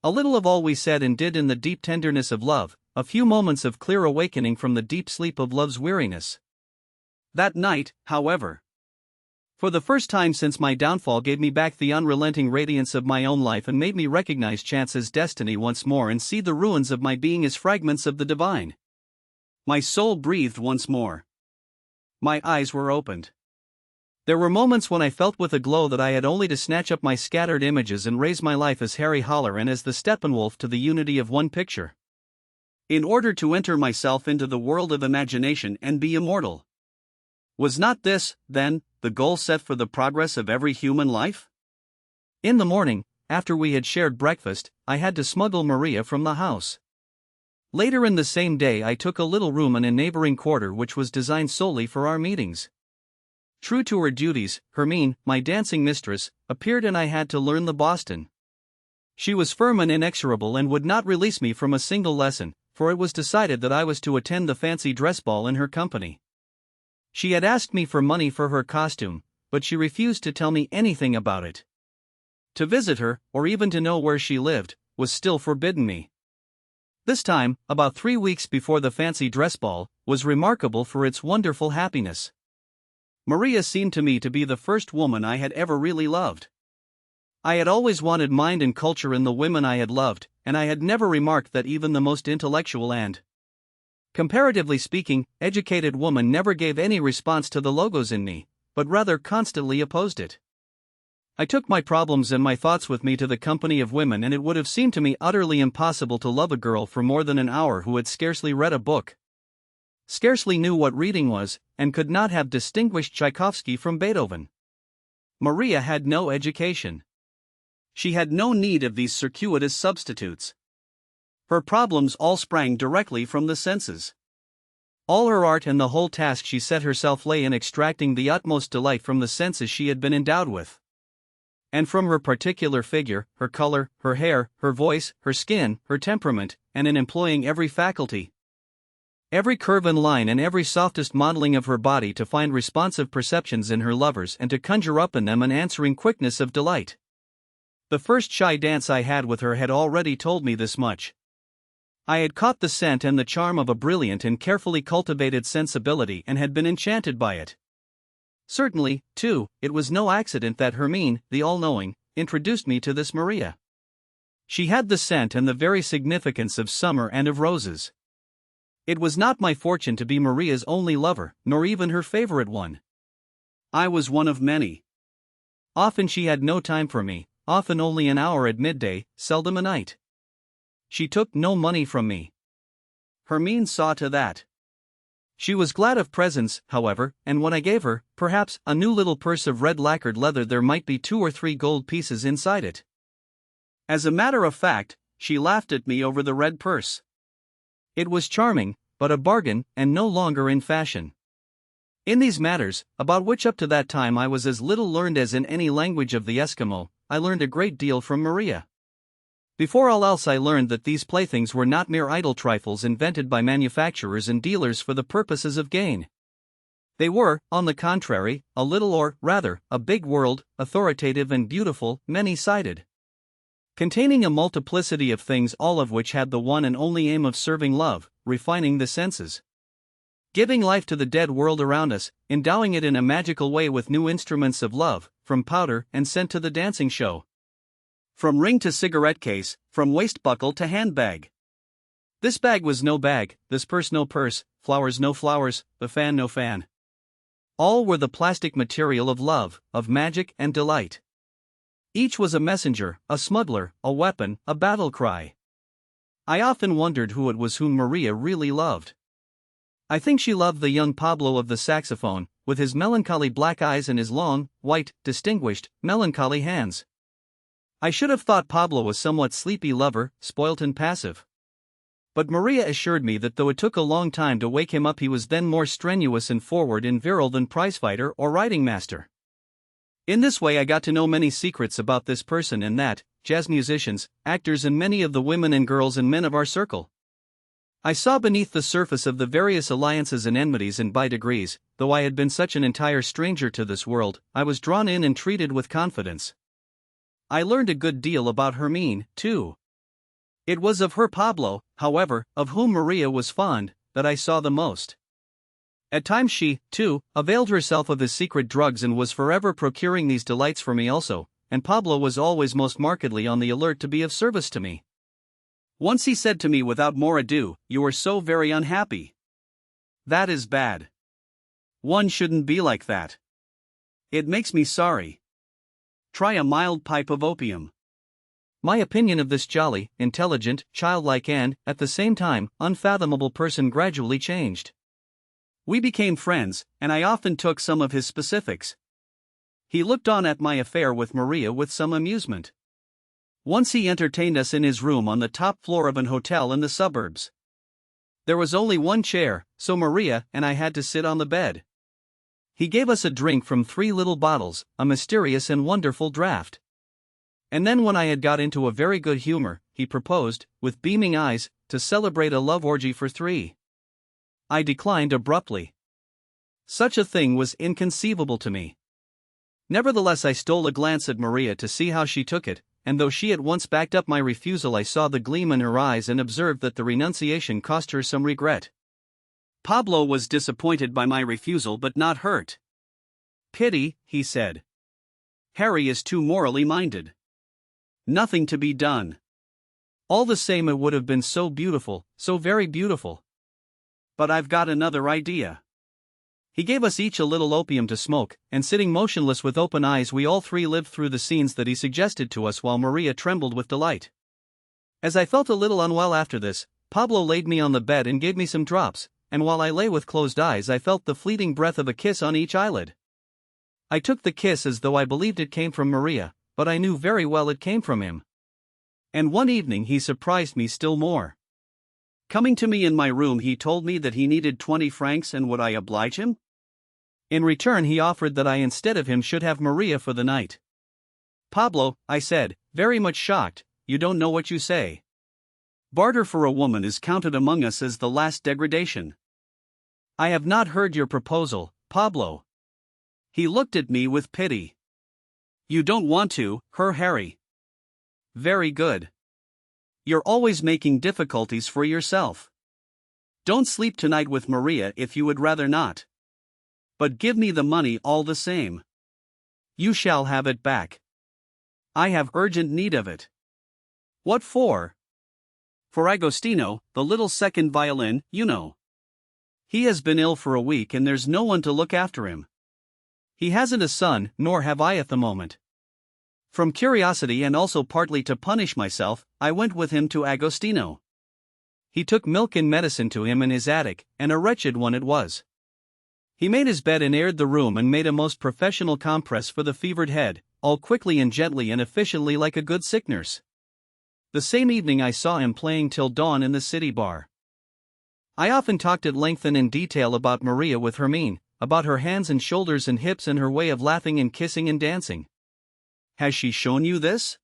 A little of all we said and did in the deep tenderness of love, a few moments of clear awakening from the deep sleep of love's weariness. That night, however, for the first time since my downfall, gave me back the unrelenting radiance of my own life and made me recognize chance as destiny once more and see the ruins of my being as fragments of the divine. My soul breathed once more. My eyes were opened. There were moments when I felt with a glow that I had only to snatch up my scattered images and raise my life as Harry Holler and as the Steppenwolf to the unity of one picture. In order to enter myself into the world of imagination and be immortal. Was not this, then, the goal set for the progress of every human life? In the morning, after we had shared breakfast, I had to smuggle Maria from the house. Later in the same day I took a little room in a neighboring quarter which was designed solely for our meetings. True to her duties, Hermine, my dancing mistress, appeared and I had to learn the Boston. She was firm and inexorable and would not release me from a single lesson, for it was decided that I was to attend the fancy dress ball in her company. She had asked me for money for her costume, but she refused to tell me anything about it. To visit her, or even to know where she lived, was still forbidden me. This time, about 3 weeks before the fancy dress ball, was remarkable for its wonderful happiness. Maria seemed to me to be the first woman I had ever really loved. I had always wanted mind and culture in the women I had loved, and I had never remarked that even the most intellectual and, comparatively speaking, educated woman never gave any response to the logos in me, but rather constantly opposed it. I took my problems and my thoughts with me to the company of women, and it would have seemed to me utterly impossible to love a girl for more than an hour who had scarcely read a book, scarcely knew what reading was, and could not have distinguished Tchaikovsky from Beethoven. Maria had no education. She had no need of these circuitous substitutes. Her problems all sprang directly from the senses. All her art and the whole task she set herself lay in extracting the utmost delight from the senses she had been endowed with. And from her particular figure, her color, her hair, her voice, her skin, her temperament, and in employing every faculty, every curve and line and every softest modeling of her body to find responsive perceptions in her lovers and to conjure up in them an answering quickness of delight. The first shy dance I had with her had already told me this much. I had caught the scent and the charm of a brilliant and carefully cultivated sensibility and had been enchanted by it. Certainly, too, it was no accident that Hermine, the all-knowing, introduced me to this Maria. She had the scent and the very significance of summer and of roses. It was not my fortune to be Maria's only lover, nor even her favorite one. I was one of many. Often she had no time for me, often only an hour at midday, seldom a night. She took no money from me. Hermine saw to that. She was glad of presents, however, and when I gave her, perhaps, a new little purse of red lacquered leather, there might be 2 or 3 gold pieces inside it. As a matter of fact, she laughed at me over the red purse. It was charming, but a bargain, and no longer in fashion. In these matters, about which up to that time I was as little learned as in any language of the Eskimo, I learned a great deal from Maria. Before all else I learned that these playthings were not mere idle trifles invented by manufacturers and dealers for the purposes of gain. They were, on the contrary, a little, or rather, a big world, authoritative and beautiful, many-sided, containing a multiplicity of things, all of which had the one and only aim of serving love, refining the senses, giving life to the dead world around us, endowing it in a magical way with new instruments of love, from powder and sent to the dancing show. From ring to cigarette case, from waist buckle to handbag. This bag was no bag, this purse no purse, flowers no flowers, the fan no fan. All were the plastic material of love, of magic and delight. Each was a messenger, a smuggler, a weapon, a battle cry. I often wondered who it was whom Maria really loved. I think she loved the young Pablo of the saxophone, with his melancholy black eyes and his long, white, distinguished, melancholy hands. I should have thought Pablo a somewhat sleepy lover, spoilt and passive. But Maria assured me that though it took a long time to wake him up, he was then more strenuous and forward and virile than prizefighter or riding master. In this way I got to know many secrets about this person and that, jazz musicians, actors and many of the women and girls and men of our circle. I saw beneath the surface of the various alliances and enmities, and by degrees, though I had been such an entire stranger to this world, I was drawn in and treated with confidence. I learned a good deal about Hermine, too. It was of her Pablo, however, of whom Maria was fond, that I saw the most. At times she, too, availed herself of his secret drugs and was forever procuring these delights for me also, and Pablo was always most markedly on the alert to be of service to me. Once he said to me without more ado, "You are so very unhappy. That is bad. One shouldn't be like that. It makes me sorry. Try a mild pipe of opium." My opinion of this jolly, intelligent, childlike and, at the same time, unfathomable person gradually changed. We became friends, and I often took some of his specifics. He looked on at my affair with Maria with some amusement. Once he entertained us in his room on the top floor of an hotel in the suburbs. There was only one chair, so Maria and I had to sit on the bed. He gave us a drink from 3 little bottles, a mysterious and wonderful draught. And then when I had got into a very good humor, he proposed, with beaming eyes, to celebrate a love orgy for 3. I declined abruptly. Such a thing was inconceivable to me. Nevertheless I stole a glance at Maria to see how she took it, and though she at once backed up my refusal, I saw the gleam in her eyes and observed that the renunciation cost her some regret. Pablo was disappointed by my refusal but not hurt. "Pity," he said. "Harry is too morally minded. Nothing to be done. All the same it would have been so beautiful, so very beautiful. But I've got another idea." He gave us each a little opium to smoke, and sitting motionless with open eyes we all 3 lived through the scenes that he suggested to us while Maria trembled with delight. As I felt a little unwell after this, Pablo laid me on the bed and gave me some drops, and while I lay with closed eyes I felt the fleeting breath of a kiss on each eyelid. I took the kiss as though I believed it came from Maria, but I knew very well it came from him. And one evening he surprised me still more. Coming to me in my room he told me that he needed 20 francs and would I oblige him? In return he offered that I instead of him should have Maria for the night. "Pablo," I said, very much shocked, "you don't know what you say. Barter for a woman is counted among us as the last degradation." "I have not heard your proposal, Pablo." He looked at me with pity. "You don't want to, Harry. Very good. You're always making difficulties for yourself. Don't sleep tonight with Maria if you would rather not. But give me the money all the same. You shall have it back. I have urgent need of it." "What for?" "For Agostino, the little second violin, you know. He has been ill for a week and there's no one to look after him. He hasn't a son, nor have I at the moment." From curiosity and also partly to punish myself, I went with him to Agostino. He took milk and medicine to him in his attic, and a wretched one it was. He made his bed and aired the room and made a most professional compress for the fevered head, all quickly and gently and efficiently like a good sick nurse. The same evening I saw him playing till dawn in the city bar. I often talked at length and in detail about Maria with Hermine, about her hands and shoulders and hips and her way of laughing and kissing and dancing. "Has she shown you this?"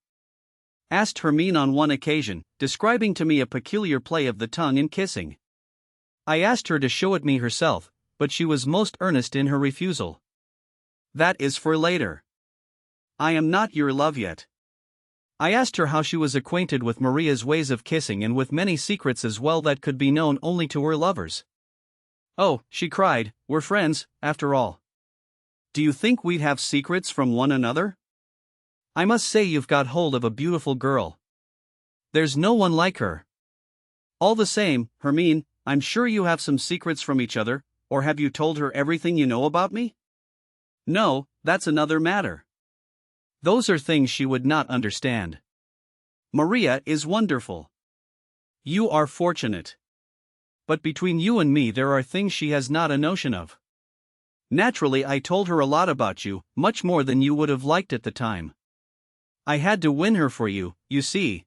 asked Hermine on one occasion, describing to me a peculiar play of the tongue in kissing. I asked her to show it me herself, but she was most earnest in her refusal. "That is for later. I am not your love yet." I asked her how she was acquainted with Maria's ways of kissing and with many secrets as well that could be known only to her lovers. "Oh," she cried, "we're friends, after all. Do you think we'd have secrets from one another? I must say you've got hold of a beautiful girl. There's no one like her. All the same, Hermine, I'm sure you have some secrets from each other, or have you told her everything you know about me? No, that's another matter. Those are things she would not understand. Maria is wonderful. You are fortunate. But between you and me there are things she has not a notion of. Naturally, I told her a lot about you, much more than you would have liked at the time. I had to win her for you, you see.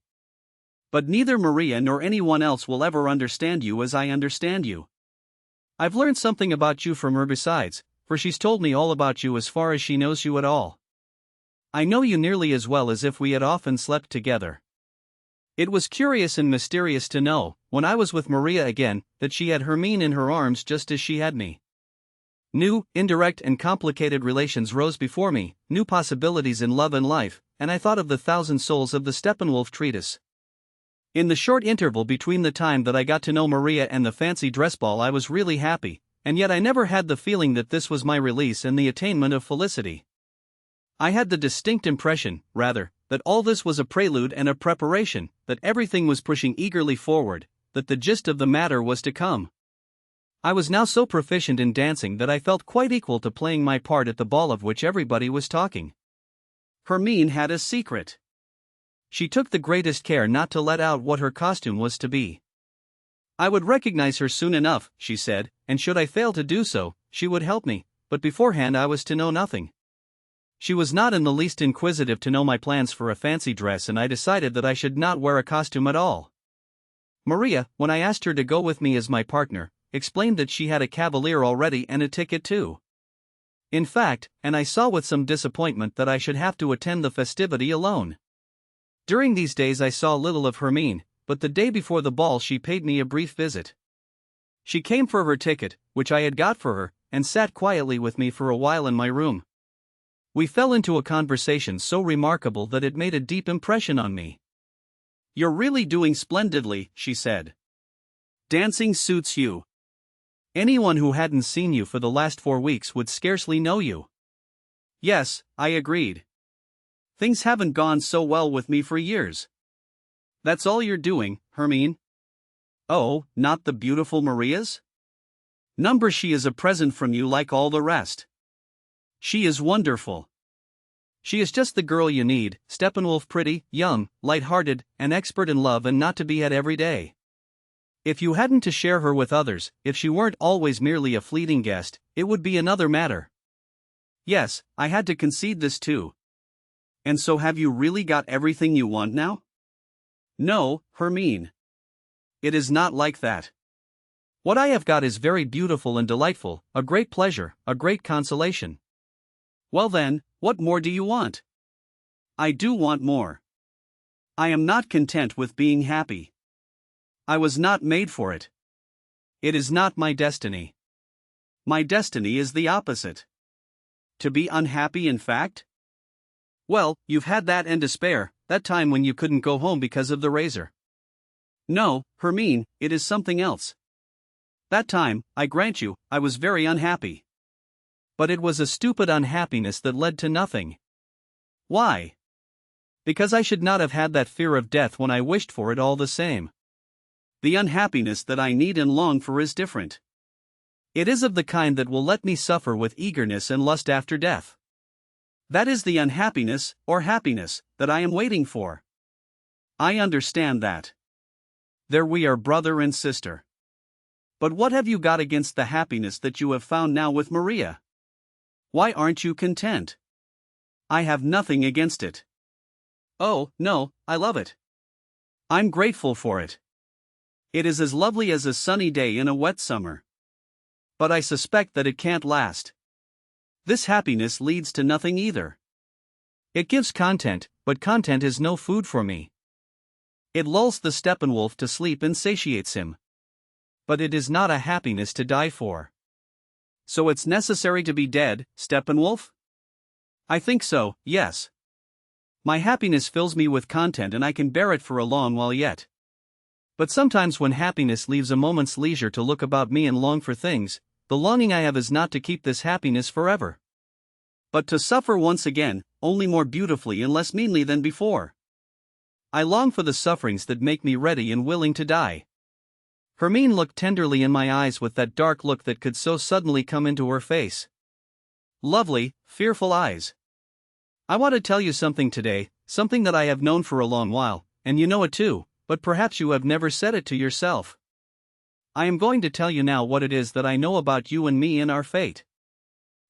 But neither Maria nor anyone else will ever understand you as I understand you. I've learned something about you from her besides, for she's told me all about you as far as she knows you at all. I know you nearly as well as if we had often slept together. It was curious and mysterious to know, when I was with Maria again, that she had Hermine in her arms just as she had me. New, indirect and complicated relations rose before me, new possibilities in love and life, and I thought of the thousand souls of the Steppenwolf Treatise. In the short interval between the time that I got to know Maria and the fancy dress ball I was really happy, and yet I never had the feeling that this was my release and the attainment of felicity. I had the distinct impression, rather, that all this was a prelude and a preparation, that everything was pushing eagerly forward, that the gist of the matter was to come. I was now so proficient in dancing that I felt quite equal to playing my part at the ball of which everybody was talking. Hermine had a secret. She took the greatest care not to let out what her costume was to be. I would recognize her soon enough, she said, and should I fail to do so, she would help me, but beforehand I was to know nothing. She was not in the least inquisitive to know my plans for a fancy dress, and I decided that I should not wear a costume at all. Maria, when I asked her to go with me as my partner, explained that she had a cavalier already and a ticket too. In fact, and I saw with some disappointment that I should have to attend the festivity alone. During these days I saw little of Hermine, but the day before the ball she paid me a brief visit. She came for her ticket, which I had got for her, and sat quietly with me for a while in my room. We fell into a conversation so remarkable that it made a deep impression on me. "You're really doing splendidly," she said. "Dancing suits you. Anyone who hadn't seen you for the last 4 weeks would scarcely know you." "Yes," I agreed. "Things haven't gone so well with me for years." "That's all you're doing, Hermine?" "Oh, not the beautiful Maria's? Number she is a present from you like all the rest. She is wonderful. She is just the girl you need, Steppenwolf, pretty, young, light-hearted, and expert in love and not to be had every day. If you hadn't to share her with others, if she weren't always merely a fleeting guest, it would be another matter." Yes, I had to concede this too. "And so have you really got everything you want now?" "No, Hermine. It is not like that. What I have got is very beautiful and delightful, a great pleasure, a great consolation." "Well then, what more do you want?" "I do want more. I am not content with being happy. I was not made for it. It is not my destiny. My destiny is the opposite. To be unhappy, in fact? Well, you've had that and to spare, that time when you couldn't go home because of the razor." "No, Hermine, it is something else. That time, I grant you, I was very unhappy. But it was a stupid unhappiness that led to nothing." "Why?" "Because I should not have had that fear of death when I wished for it all the same. The unhappiness that I need and long for is different. It is of the kind that will let me suffer with eagerness and lust after death. That is the unhappiness, or happiness, that I am waiting for." "I understand that. There we are brother and sister. But what have you got against the happiness that you have found now with Maria? Why aren't you content?" "I have nothing against it. Oh, no, I love it. I'm grateful for it. It is as lovely as a sunny day in a wet summer. But I suspect that it can't last. This happiness leads to nothing either. It gives content, but content is no food for me. It lulls the Steppenwolf to sleep and satiates him. But it is not a happiness to die for." "So it's necessary to be dead, Steppenwolf?" "I think so, yes. My happiness fills me with content and I can bear it for a long while yet. But sometimes when happiness leaves a moment's leisure to look about me and long for things, the longing I have is not to keep this happiness forever. But to suffer once again, only more beautifully and less meanly than before. I long for the sufferings that make me ready and willing to die. Hermine looked tenderly in my eyes with that dark look that could so suddenly come into her face. Lovely, fearful eyes. I want to tell you something today, something that I have known for a long while, and you know it too, but perhaps you have never said it to yourself. I am going to tell you now what it is that I know about you and me and our fate.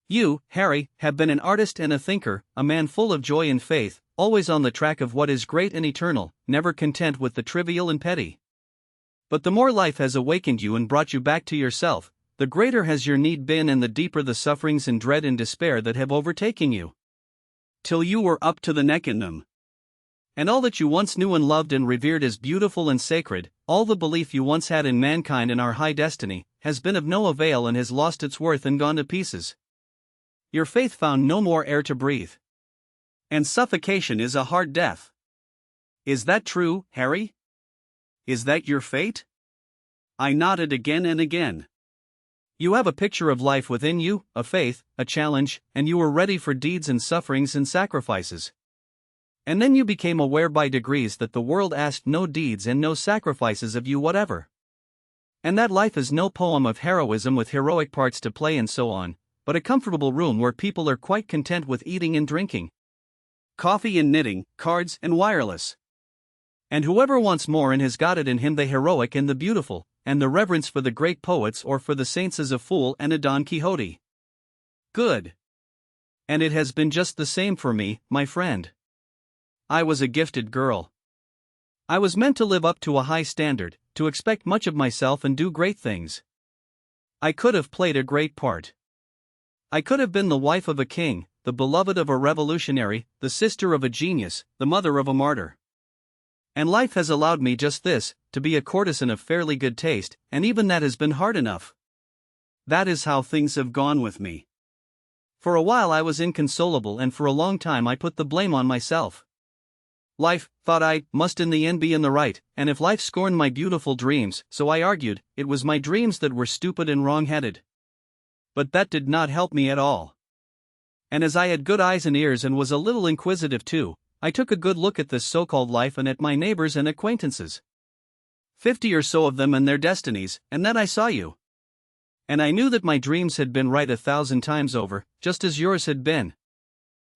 You, Harry, have been an artist and a thinker, a man full of joy and faith, always on the track of what is great and eternal, never content with the trivial and petty. But the more life has awakened you and brought you back to yourself, the greater has your need been and the deeper the sufferings and dread and despair that have overtaken you. Till you were up to the neck in them. And all that you once knew and loved and revered as beautiful and sacred, all the belief you once had in mankind and our high destiny, has been of no avail and has lost its worth and gone to pieces. Your faith found no more air to breathe. And suffocation is a hard death. Is that true, Harry? Is that your fate? I nodded again and again. You have a picture of life within you, a faith, a challenge, and you were ready for deeds and sufferings and sacrifices. And then you became aware by degrees that the world asked no deeds and no sacrifices of you whatever. And that life is no poem of heroism with heroic parts to play and so on, but a comfortable room where people are quite content with eating and drinking. Coffee and knitting, cards and wireless. And whoever wants more and has got it in him the heroic and the beautiful, and the reverence for the great poets or for the saints is a fool and a Don Quixote. Good. And it has been just the same for me, my friend. I was a gifted girl. I was meant to live up to a high standard, to expect much of myself and do great things. I could have played a great part. I could have been the wife of a king, the beloved of a revolutionary, the sister of a genius, the mother of a martyr. And life has allowed me just this, to be a courtesan of fairly good taste, and even that has been hard enough. That is how things have gone with me. For a while I was inconsolable and for a long time I put the blame on myself. Life, thought I, must in the end be in the right, and if life scorned my beautiful dreams, so I argued, it was my dreams that were stupid and wrong-headed. But that did not help me at all. And as I had good eyes and ears and was a little inquisitive too, I took a good look at this so-called life and at my neighbors and acquaintances. 50 or so of them and their destinies, and then I saw you. And I knew that my dreams had been right 1,000 times over, just as yours had been.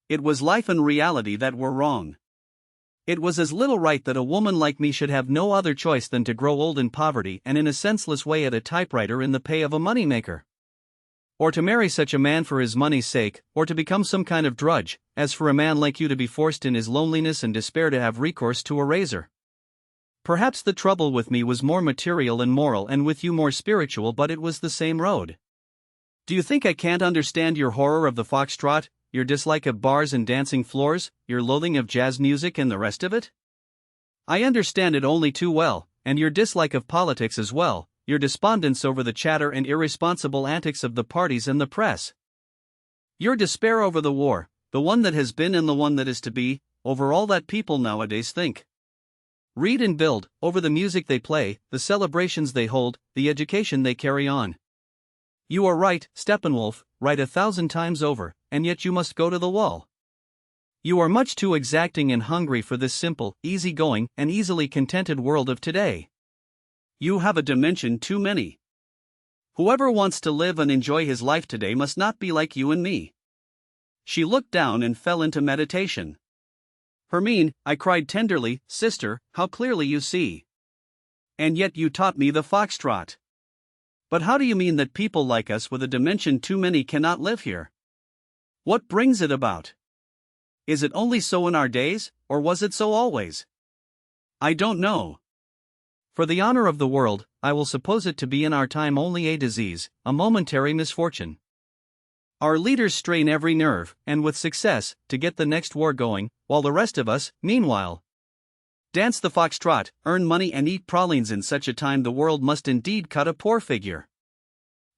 It was life and reality that were wrong. It was as little right that a woman like me should have no other choice than to grow old in poverty and in a senseless way at a typewriter in the pay of a moneymaker. Or to marry such a man for his money's sake, or to become some kind of drudge, as for a man like you to be forced in his loneliness and despair to have recourse to a razor. Perhaps the trouble with me was more material and moral and with you more spiritual, but it was the same road. Do you think I can't understand your horror of the foxtrot, your dislike of bars and dancing floors, your loathing of jazz music and the rest of it? I understand it only too well, and your dislike of politics as well, your despondence over the chatter and irresponsible antics of the parties and the press. Your despair over the war, the one that has been and the one that is to be, over all that people nowadays think, read and build, over the music they play, the celebrations they hold, the education they carry on. You are right, Steppenwolf, right 1,000 times over, and yet you must go to the wall. You are much too exacting and hungry for this simple, easy-going, and easily contented world of today. You have a dimension too many. Whoever wants to live and enjoy his life today must not be like you and me. She looked down and fell into meditation. Hermine, I cried tenderly, sister, how clearly you see. And yet you taught me the foxtrot. But how do you mean that people like us with a dimension too many cannot live here? What brings it about? Is it only so in our days, or was it so always? I don't know. For the honor of the world, I will suppose it to be in our time only a disease, a momentary misfortune. Our leaders strain every nerve, and with success, to get the next war going, while the rest of us, meanwhile, dance the foxtrot, earn money and eat pralines. In such a time the world must indeed cut a poor figure.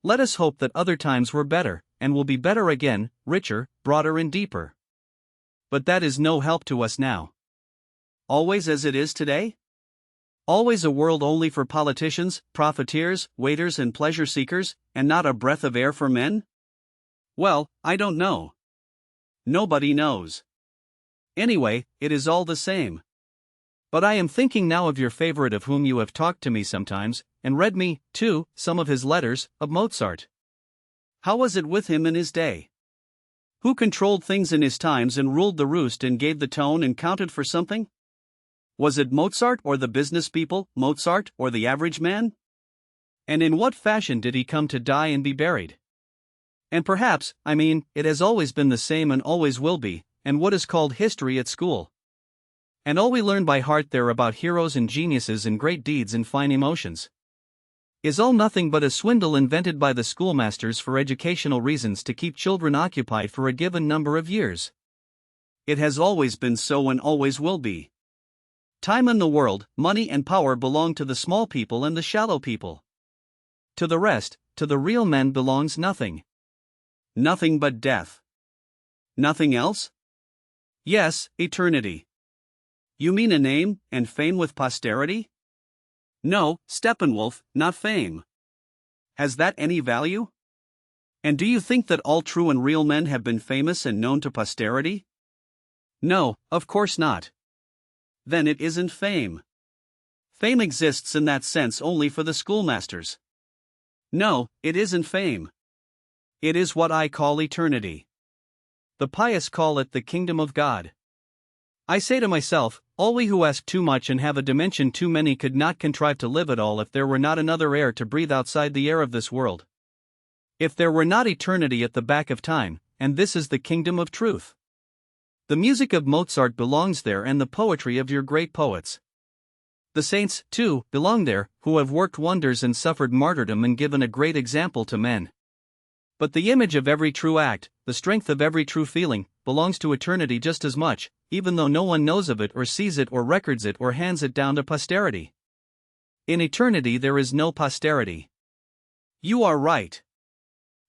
Let us hope that other times were better, and will be better again, richer, broader and deeper. But that is no help to us now. Always as it is today? Always a world only for politicians, profiteers, waiters and pleasure seekers, and not a breath of air for men? Well, I don't know. Nobody knows. Anyway, it is all the same. But I am thinking now of your favorite, of whom you have talked to me sometimes, and read me, too, some of his letters, of Mozart. How was it with him in his day? Who controlled things in his times and ruled the roost and gave the tone and counted for something? Was it Mozart or the business people, Mozart or the average man? And in what fashion did he come to die and be buried? And perhaps, it has always been the same and always will be, and what is called history at school. And all we learn by heart there about heroes and geniuses and great deeds and fine emotions is all nothing but a swindle invented by the schoolmasters for educational reasons to keep children occupied for a given number of years. It has always been so and always will be. Time and the world, money and power belong to the small people and the shallow people. To the rest, to the real men belongs nothing. Nothing but death. Nothing else? Yes, eternity. You mean a name, and fame with posterity? No, Steppenwolf, not fame. Has that any value? And do you think that all true and real men have been famous and known to posterity? No, of course not. Then it isn't fame. Fame exists in that sense only for the schoolmasters. No, it isn't fame. It is what I call eternity. The pious call it the kingdom of God. I say to myself, all we who ask too much and have a dimension too many could not contrive to live at all if there were not another air to breathe outside the air of this world. If there were not eternity at the back of time, and this is the kingdom of truth. The music of Mozart belongs there and the poetry of your great poets. The saints, too, belong there, who have worked wonders and suffered martyrdom and given a great example to men. But the image of every true act, the strength of every true feeling, belongs to eternity just as much, even though no one knows of it or sees it or records it or hands it down to posterity. In eternity there is no posterity. You are right.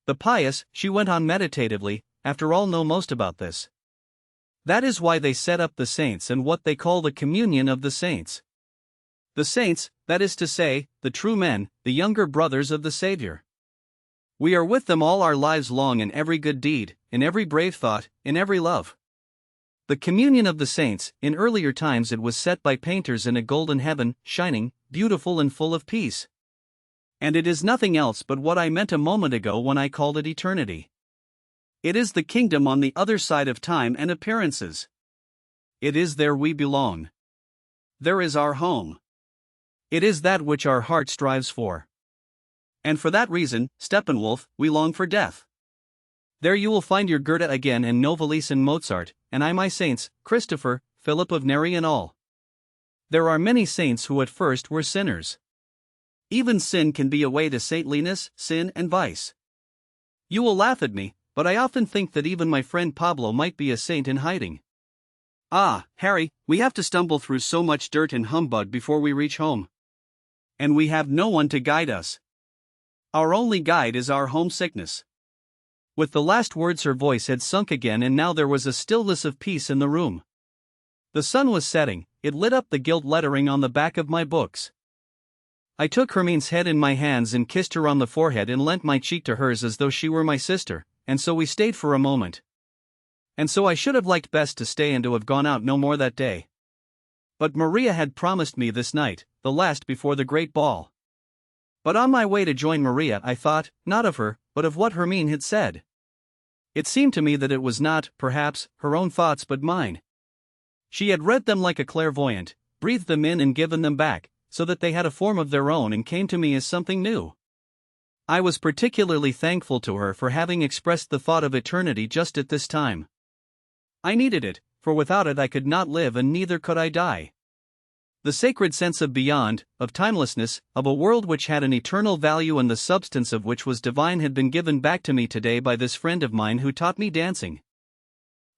The pious, she went on meditatively, after all know most about this. That is why they set up the saints and what they call the communion of the saints. The saints, that is to say, the true men, the younger brothers of the Savior. We are with them all our lives long in every good deed, in every brave thought, in every love. The communion of the saints, in earlier times it was set by painters in a golden heaven, shining, beautiful and full of peace. And it is nothing else but what I meant a moment ago when I called it eternity. It is the kingdom on the other side of time and appearances. It is there we belong. There is our home. It is that which our heart strives for. And for that reason, Steppenwolf, we long for death. There you will find your Goethe again and Novalis and Mozart, and I my saints, Christopher, Philip of Neri and all. There are many saints who at first were sinners. Even sin can be a way to saintliness, sin and vice. You will laugh at me, but I often think that even my friend Pablo might be a saint in hiding. Ah, Harry, we have to stumble through so much dirt and humbug before we reach home. And we have no one to guide us. Our only guide is our homesickness. With the last words her voice had sunk again and now there was a stillness of peace in the room. The sun was setting, it lit up the gilt lettering on the back of my books. I took Hermine's head in my hands and kissed her on the forehead and lent my cheek to hers as though she were my sister, and so we stayed for a moment. And so I should have liked best to stay and to have gone out no more that day. But Maria had promised me this night, the last before the great ball. But on my way to join Maria I thought, not of her, but of what Hermine had said. It seemed to me that it was not, perhaps, her own thoughts but mine. She had read them like a clairvoyant, breathed them in and given them back, so that they had a form of their own and came to me as something new. I was particularly thankful to her for having expressed the thought of eternity just at this time. I needed it, for without it I could not live and neither could I die. The sacred sense of beyond, of timelessness, of a world which had an eternal value and the substance of which was divine had been given back to me today by this friend of mine who taught me dancing.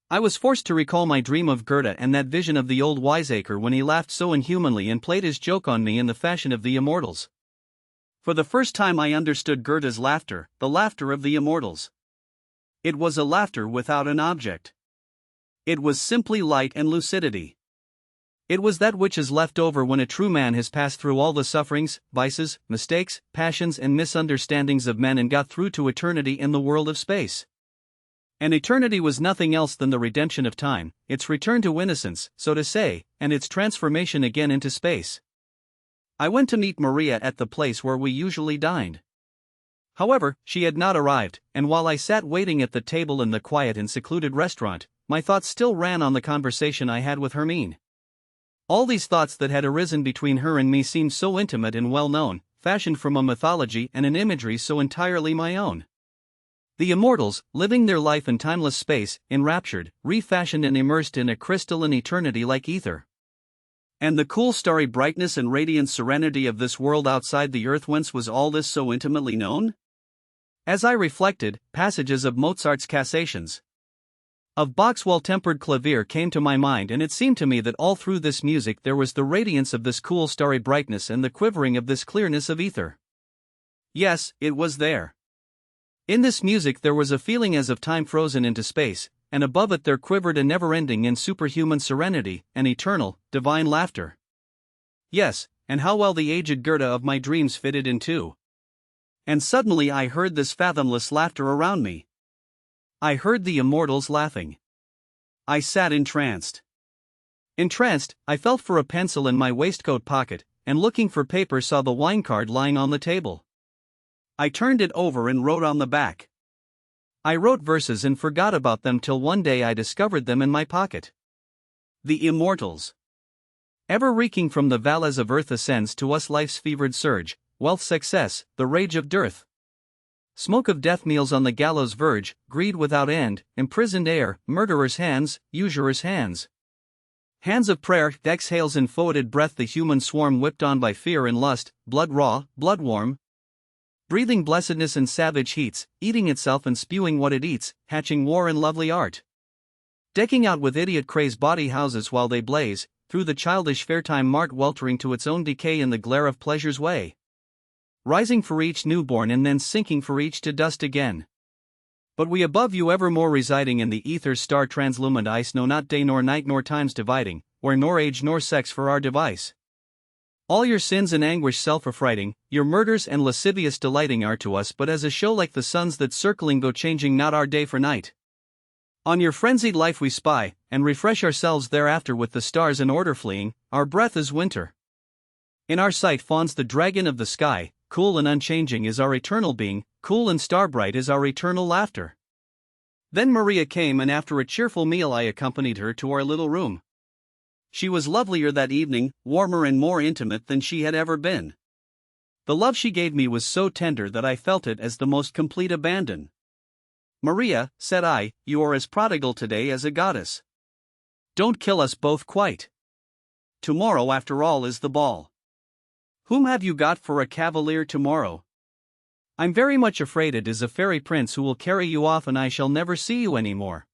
I was forced to recall my dream of Goethe and that vision of the old wiseacre when he laughed so inhumanly and played his joke on me in the fashion of the immortals. For the first time I understood Goethe's laughter, the laughter of the immortals. It was a laughter without an object. It was simply light and lucidity. It was that which is left over when a true man has passed through all the sufferings, vices, mistakes, passions and misunderstandings of men and got through to eternity in the world of space. And eternity was nothing else than the redemption of time, its return to innocence, so to say, and its transformation again into space. I went to meet Maria at the place where we usually dined. However, she had not arrived, and while I sat waiting at the table in the quiet and secluded restaurant, my thoughts still ran on the conversation I had with Hermine. All these thoughts that had arisen between her and me seemed so intimate and well-known, fashioned from a mythology and an imagery so entirely my own. The immortals, living their life in timeless space, enraptured, refashioned and immersed in a crystalline eternity like ether. And the cool starry brightness and radiant serenity of this world outside the earth, whence was all this so intimately known? As I reflected, passages of Mozart's Cassations, of Bach's well-tempered clavier came to my mind, and it seemed to me that all through this music there was the radiance of this cool starry brightness and the quivering of this clearness of ether. Yes, it was there. In this music there was a feeling as of time frozen into space, and above it there quivered a never-ending and superhuman serenity, an eternal, divine laughter. Yes, and how well the aged Goethe of my dreams fitted in too. And suddenly I heard this fathomless laughter around me. I heard the immortals laughing. I sat entranced. Entranced, I felt for a pencil in my waistcoat pocket, and looking for paper saw the wine card lying on the table. I turned it over and wrote on the back. I wrote verses and forgot about them till one day I discovered them in my pocket. The immortals. Ever reeking from the valleys of earth ascends to us life's fevered surge, wealth, success, the rage of dearth. Smoke of death meals on the gallows verge, greed without end, imprisoned air, murderers' hands, usurers' hands. Hands of prayer, exhales in foetid breath, the human swarm whipped on by fear and lust, blood raw, blood warm. Breathing blessedness in savage heats, eating itself and spewing what it eats, hatching war and lovely art. Decking out with idiot craze body houses while they blaze, through the childish fair time mart weltering to its own decay in the glare of pleasure's way. Rising for each newborn and then sinking for each to dust again. But we above you evermore residing in the ether's star translumined ice know not day nor night nor times dividing, where nor age nor sex for our device. All your sins and anguish self-affrighting, your murders and lascivious delighting are to us but as a show like the suns that circling go changing not our day for night. On your frenzied life we spy, and refresh ourselves thereafter with the stars in order fleeing, our breath is winter. In our sight fawns the dragon of the sky, cool and unchanging is our eternal being, cool and star-bright is our eternal laughter. Then Maria came, and after a cheerful meal I accompanied her to our little room. She was lovelier that evening, warmer and more intimate than she had ever been. The love she gave me was so tender that I felt it as the most complete abandon. "Maria," said I, "you are as prodigal today as a goddess. Don't kill us both quite. Tomorrow after all is the ball. Whom have you got for a cavalier tomorrow? I'm very much afraid it is a fairy prince who will carry you off and I shall never see you any more.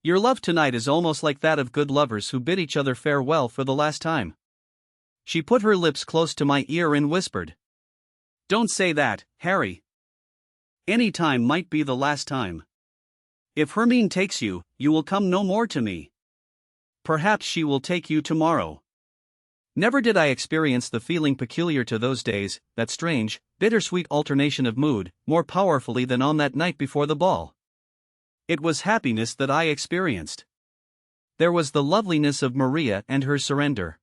Your love tonight is almost like that of good lovers who bid each other farewell for the last time." She put her lips close to my ear and whispered, "Don't say that, Harry. Any time might be the last time. If Hermine takes you, you will come no more to me. Perhaps she will take you tomorrow." Never did I experience the feeling peculiar to those days, that strange, bittersweet alternation of mood, more powerfully than on that night before the ball. It was happiness that I experienced. There was the loveliness of Maria and her surrender.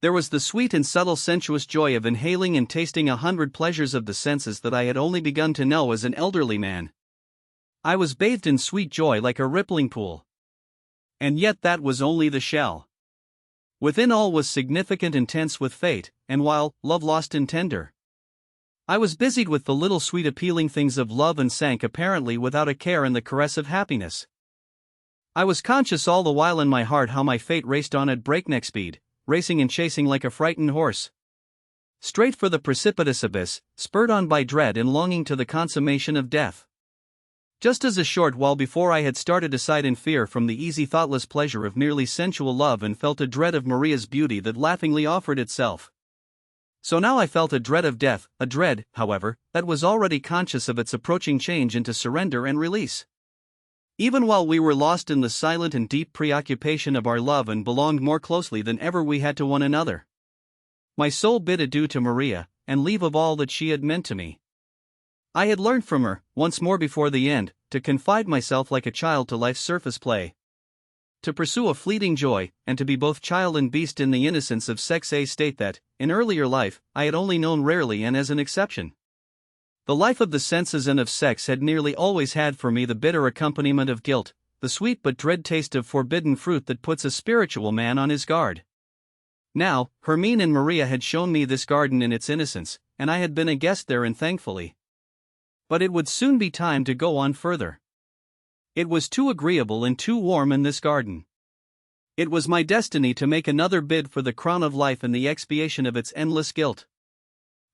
There was the sweet and subtle sensuous joy of inhaling and tasting 100 pleasures of the senses that I had only begun to know as an elderly man. I was bathed in sweet joy like a rippling pool. And yet that was only the shell. Within all was significant and tense with fate, and while love lost and tender, I was busied with the little sweet appealing things of love and sank apparently without a care in the caress of happiness. I was conscious all the while in my heart how my fate raced on at breakneck speed, racing and chasing like a frightened horse. Straight for the precipitous abyss, spurred on by dread and longing to the consummation of death. Just as a short while before I had started aside in fear from the easy thoughtless pleasure of merely sensual love and felt a dread of Maria's beauty that laughingly offered itself. So now I felt a dread of death, a dread, however, that was already conscious of its approaching change into surrender and release. Even while we were lost in the silent and deep preoccupation of our love and belonged more closely than ever we had to one another, my soul bid adieu to Maria, and leave of all that she had meant to me. I had learned from her, once more before the end, to confide myself like a child to life's surface play. To pursue a fleeting joy, and to be both child and beast in the innocence of sex, a state that, in earlier life, I had only known rarely and as an exception. The life of the senses and of sex had nearly always had for me the bitter accompaniment of guilt, the sweet but dread taste of forbidden fruit that puts a spiritual man on his guard. Now, Hermine and Maria had shown me this garden in its innocence, and I had been a guest therein thankfully. But it would soon be time to go on further. It was too agreeable and too warm in this garden. It was my destiny to make another bid for the crown of life and the expiation of its endless guilt.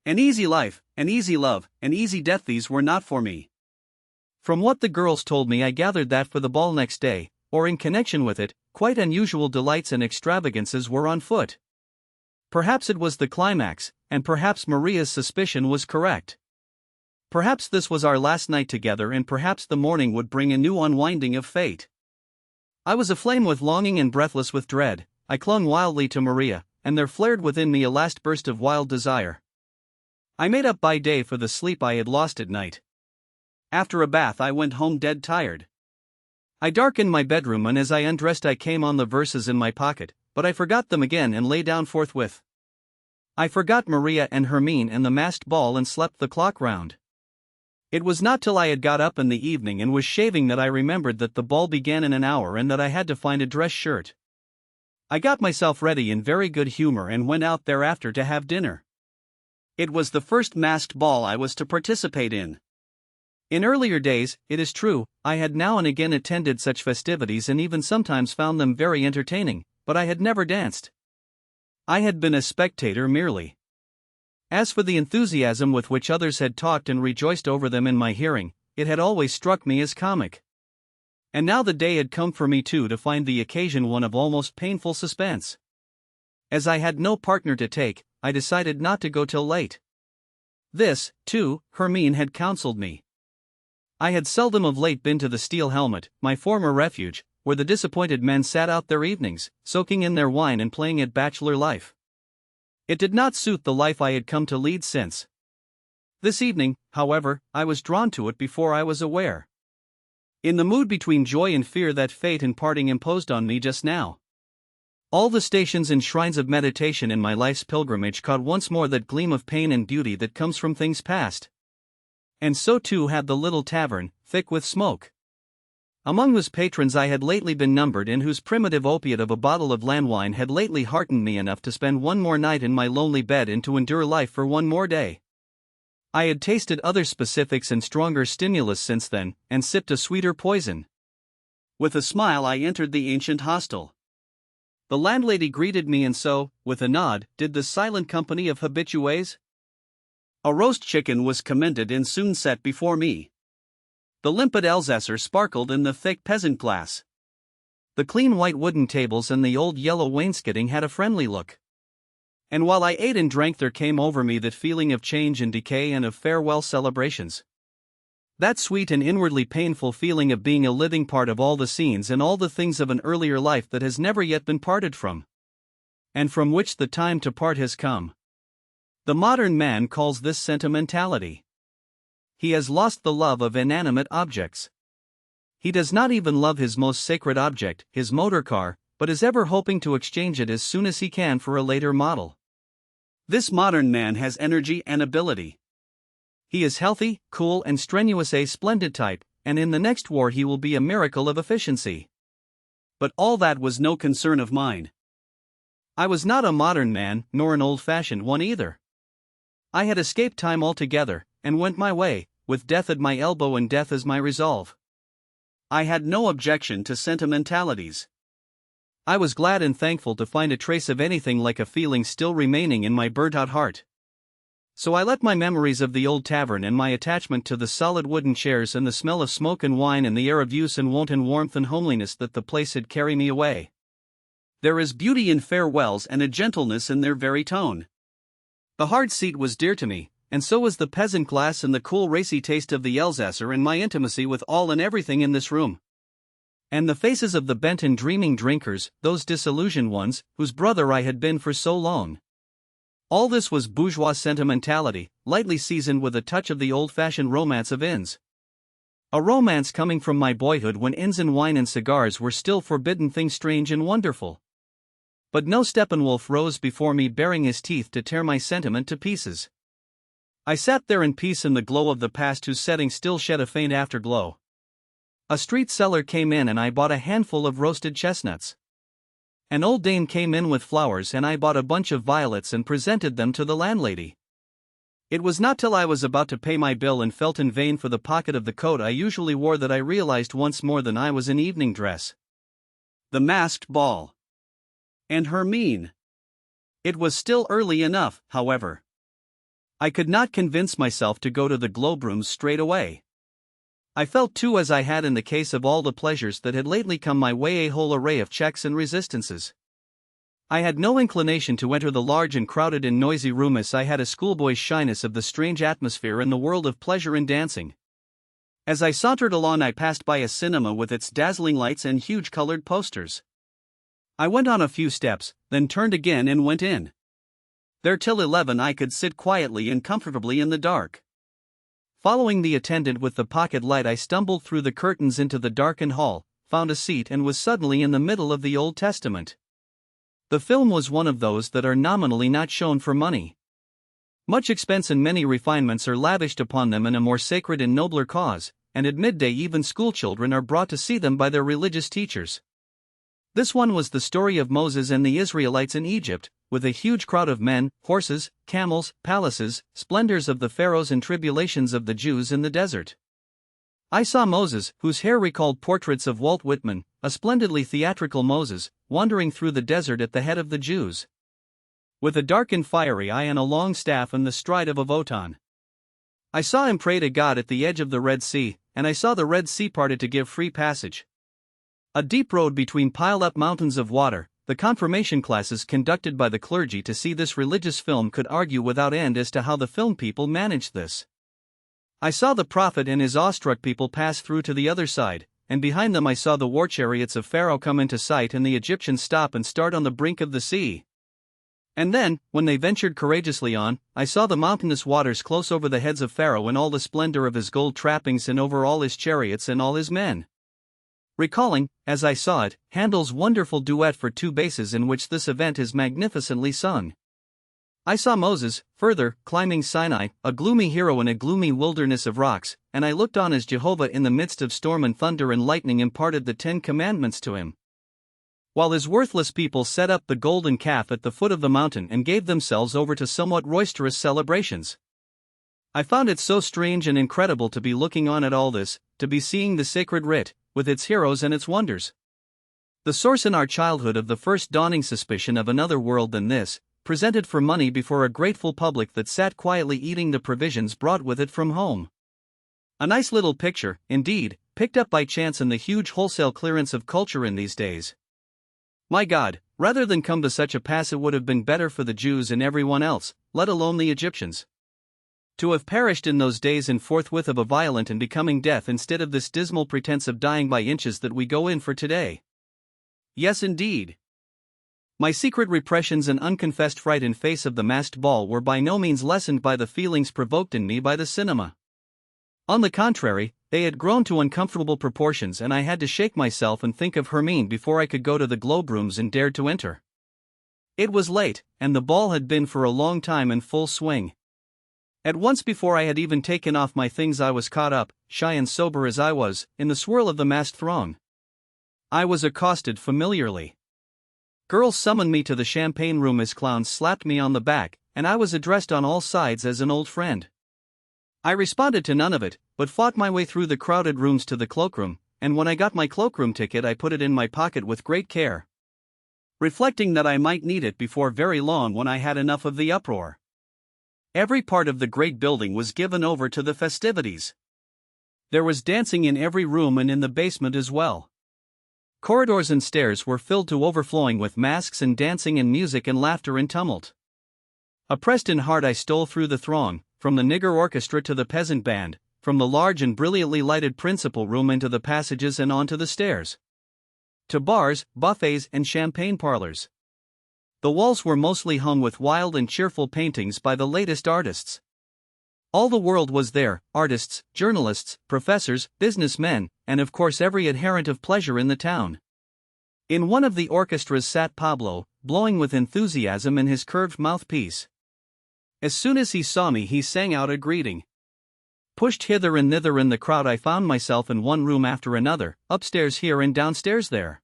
An easy life, an easy love, an easy death, these were not for me. From what the girls told me, I gathered that for the ball next day, or in connection with it, quite unusual delights and extravagances were on foot. Perhaps it was the climax, and perhaps Maria's suspicion was correct. Perhaps this was our last night together, and perhaps the morning would bring a new unwinding of fate. I was aflame with longing and breathless with dread. I clung wildly to Maria, and there flared within me a last burst of wild desire. I made up by day for the sleep I had lost at night. After a bath I went home dead tired. I darkened my bedroom, and as I undressed I came on the verses in my pocket, but I forgot them again and lay down forthwith. I forgot Maria and Hermine and the masked ball and slept the clock round. It was not till I had got up in the evening and was shaving that I remembered that the ball began in an hour and that I had to find a dress shirt. I got myself ready in very good humor and went out thereafter to have dinner. It was the first masked ball I was to participate in. In earlier days, it is true, I had now and again attended such festivities and even sometimes found them very entertaining, but I had never danced. I had been a spectator merely. As for the enthusiasm with which others had talked and rejoiced over them in my hearing, it had always struck me as comic. And now the day had come for me too to find the occasion one of almost painful suspense. As I had no partner to take, I decided not to go till late. This, too, Hermine had counseled me. I had seldom of late been to the Steel Helmet, my former refuge, where the disappointed men sat out their evenings, soaking in their wine and playing at bachelor life. It did not suit the life I had come to lead since. This evening, however, I was drawn to it before I was aware. In the mood between joy and fear that fate in parting imposed on me just now. All the stations and shrines of meditation in my life's pilgrimage caught once more that gleam of pain and beauty that comes from things past. And so too had the little tavern, thick with smoke. Among whose patrons I had lately been numbered, and whose primitive opiate of a bottle of land wine had lately heartened me enough to spend one more night in my lonely bed and to endure life for one more day. I had tasted other specifics and stronger stimulus since then, and sipped a sweeter poison. With a smile I entered the ancient hostel. The landlady greeted me, and so, with a nod, did the silent company of habitués. A roast chicken was commended and soon set before me. The limpid Alsacer sparkled in the thick peasant glass. The clean white wooden tables and the old yellow wainscoting had a friendly look. And while I ate and drank there came over me that feeling of change and decay and of farewell celebrations. That sweet and inwardly painful feeling of being a living part of all the scenes and all the things of an earlier life that has never yet been parted from. And from which the time to part has come. The modern man calls this sentimentality. He has lost the love of inanimate objects. He does not even love his most sacred object, his motor car, but is ever hoping to exchange it as soon as he can for a later model. This modern man has energy and ability. He is healthy, cool and strenuous, a splendid type, and in the next war he will be a miracle of efficiency. But all that was no concern of mine. I was not a modern man, nor an old-fashioned one either. I had escaped time altogether, and went my way, with death at my elbow and death as my resolve. I had no objection to sentimentalities. I was glad and thankful to find a trace of anything like a feeling still remaining in my burnt-out heart. So I let my memories of the old tavern and my attachment to the solid wooden chairs and the smell of smoke and wine and the air of use and wont and warmth and homeliness that the place had carry me away. There is beauty in farewells and a gentleness in their very tone. The hard seat was dear to me, and so was the peasant glass and the cool racy taste of the Alsacer and my intimacy with all and everything in this room. And the faces of the bent and dreaming drinkers, those disillusioned ones, whose brother I had been for so long. All this was bourgeois sentimentality, lightly seasoned with a touch of the old-fashioned romance of inns. A romance coming from my boyhood when inns and wine and cigars were still forbidden things strange and wonderful. But no Steppenwolf rose before me baring his teeth to tear my sentiment to pieces. I sat there in peace in the glow of the past whose setting still shed a faint afterglow. A street seller came in and I bought a handful of roasted chestnuts. An old dame came in with flowers and I bought a bunch of violets and presented them to the landlady. It was not till I was about to pay my bill and felt in vain for the pocket of the coat I usually wore that I realized once more that I was in evening dress. The masked ball. And Hermine. It was still early enough, however. I could not convince myself to go to the globe rooms straight away. I felt too, as I had in the case of all the pleasures that had lately come my way, a whole array of checks and resistances. I had no inclination to enter the large and crowded and noisy room, as I had a schoolboy's shyness of the strange atmosphere in the world of pleasure and dancing. As I sauntered along I passed by a cinema with its dazzling lights and huge colored posters. I went on a few steps, then turned again and went in. There till 11 I could sit quietly and comfortably in the dark. Following the attendant with the pocket light I stumbled through the curtains into the darkened hall, found a seat and was suddenly in the middle of the Old Testament. The film was one of those that are nominally not shown for money. Much expense and many refinements are lavished upon them in a more sacred and nobler cause, and at midday even schoolchildren are brought to see them by their religious teachers. This one was the story of Moses and the Israelites in Egypt, with a huge crowd of men, horses, camels, palaces, splendors of the pharaohs and tribulations of the Jews in the desert. I saw Moses, whose hair recalled portraits of Walt Whitman, a splendidly theatrical Moses, wandering through the desert at the head of the Jews. With a dark and fiery eye and a long staff and the stride of a Votan. I saw him pray to God at the edge of the Red Sea, and I saw the Red Sea parted to give free passage. A deep road between piled-up mountains of water. The confirmation classes conducted by the clergy to see this religious film could argue without end as to how the film people managed this. I saw the prophet and his awestruck people pass through to the other side, and behind them I saw the war chariots of Pharaoh come into sight and the Egyptians stop and start on the brink of the sea. And then, when they ventured courageously on, I saw the mountainous waters close over the heads of Pharaoh in all the splendor of his gold trappings and over all his chariots and all his men. Recalling, as I saw it, Handel's wonderful duet for two basses in which this event is magnificently sung. I saw Moses, further, climbing Sinai, a gloomy hero in a gloomy wilderness of rocks, and I looked on as Jehovah in the midst of storm and thunder and lightning imparted the 10 Commandments to him. While his worthless people set up the golden calf at the foot of the mountain and gave themselves over to somewhat roisterous celebrations. I found it so strange and incredible to be looking on at all this, to be seeing the sacred writ, with its heroes and its wonders. The source in our childhood of the first dawning suspicion of another world than this, presented for money before a grateful public that sat quietly eating the provisions brought with it from home. A nice little picture, indeed, picked up by chance in the huge wholesale clearance of culture in these days. My God, rather than come to such a pass it would have been better for the Jews and everyone else, let alone the Egyptians, to have perished in those days and forthwith of a violent and becoming death instead of this dismal pretense of dying by inches that we go in for today. Yes, indeed. My secret repressions and unconfessed fright in face of the masked ball were by no means lessened by the feelings provoked in me by the cinema. On the contrary, they had grown to uncomfortable proportions and I had to shake myself and think of Hermine before I could go to the globe rooms and dared to enter. It was late, and the ball had been for a long time in full swing. At once before I had even taken off my things I was caught up, shy and sober as I was, in the swirl of the massed throng. I was accosted familiarly. Girls summoned me to the champagne room as clowns slapped me on the back, and I was addressed on all sides as an old friend. I responded to none of it, but fought my way through the crowded rooms to the cloakroom, and when I got my cloakroom ticket I put it in my pocket with great care, reflecting that I might need it before very long when I had enough of the uproar. Every part of the great building was given over to the festivities. There was dancing in every room and in the basement as well. Corridors and stairs were filled to overflowing with masks and dancing and music and laughter and tumult. Oppressed in heart I stole through the throng, from the nigger orchestra to the peasant band, from the large and brilliantly lighted principal room into the passages and onto the stairs, to bars, buffets and champagne parlors. The walls were mostly hung with wild and cheerful paintings by the latest artists. All the world was there, artists, journalists, professors, businessmen, and of course every adherent of pleasure in the town. In one of the orchestras sat Pablo, blowing with enthusiasm in his curved mouthpiece. As soon as he saw me, he sang out a greeting. Pushed hither and thither in the crowd, I found myself in one room after another, upstairs here and downstairs there.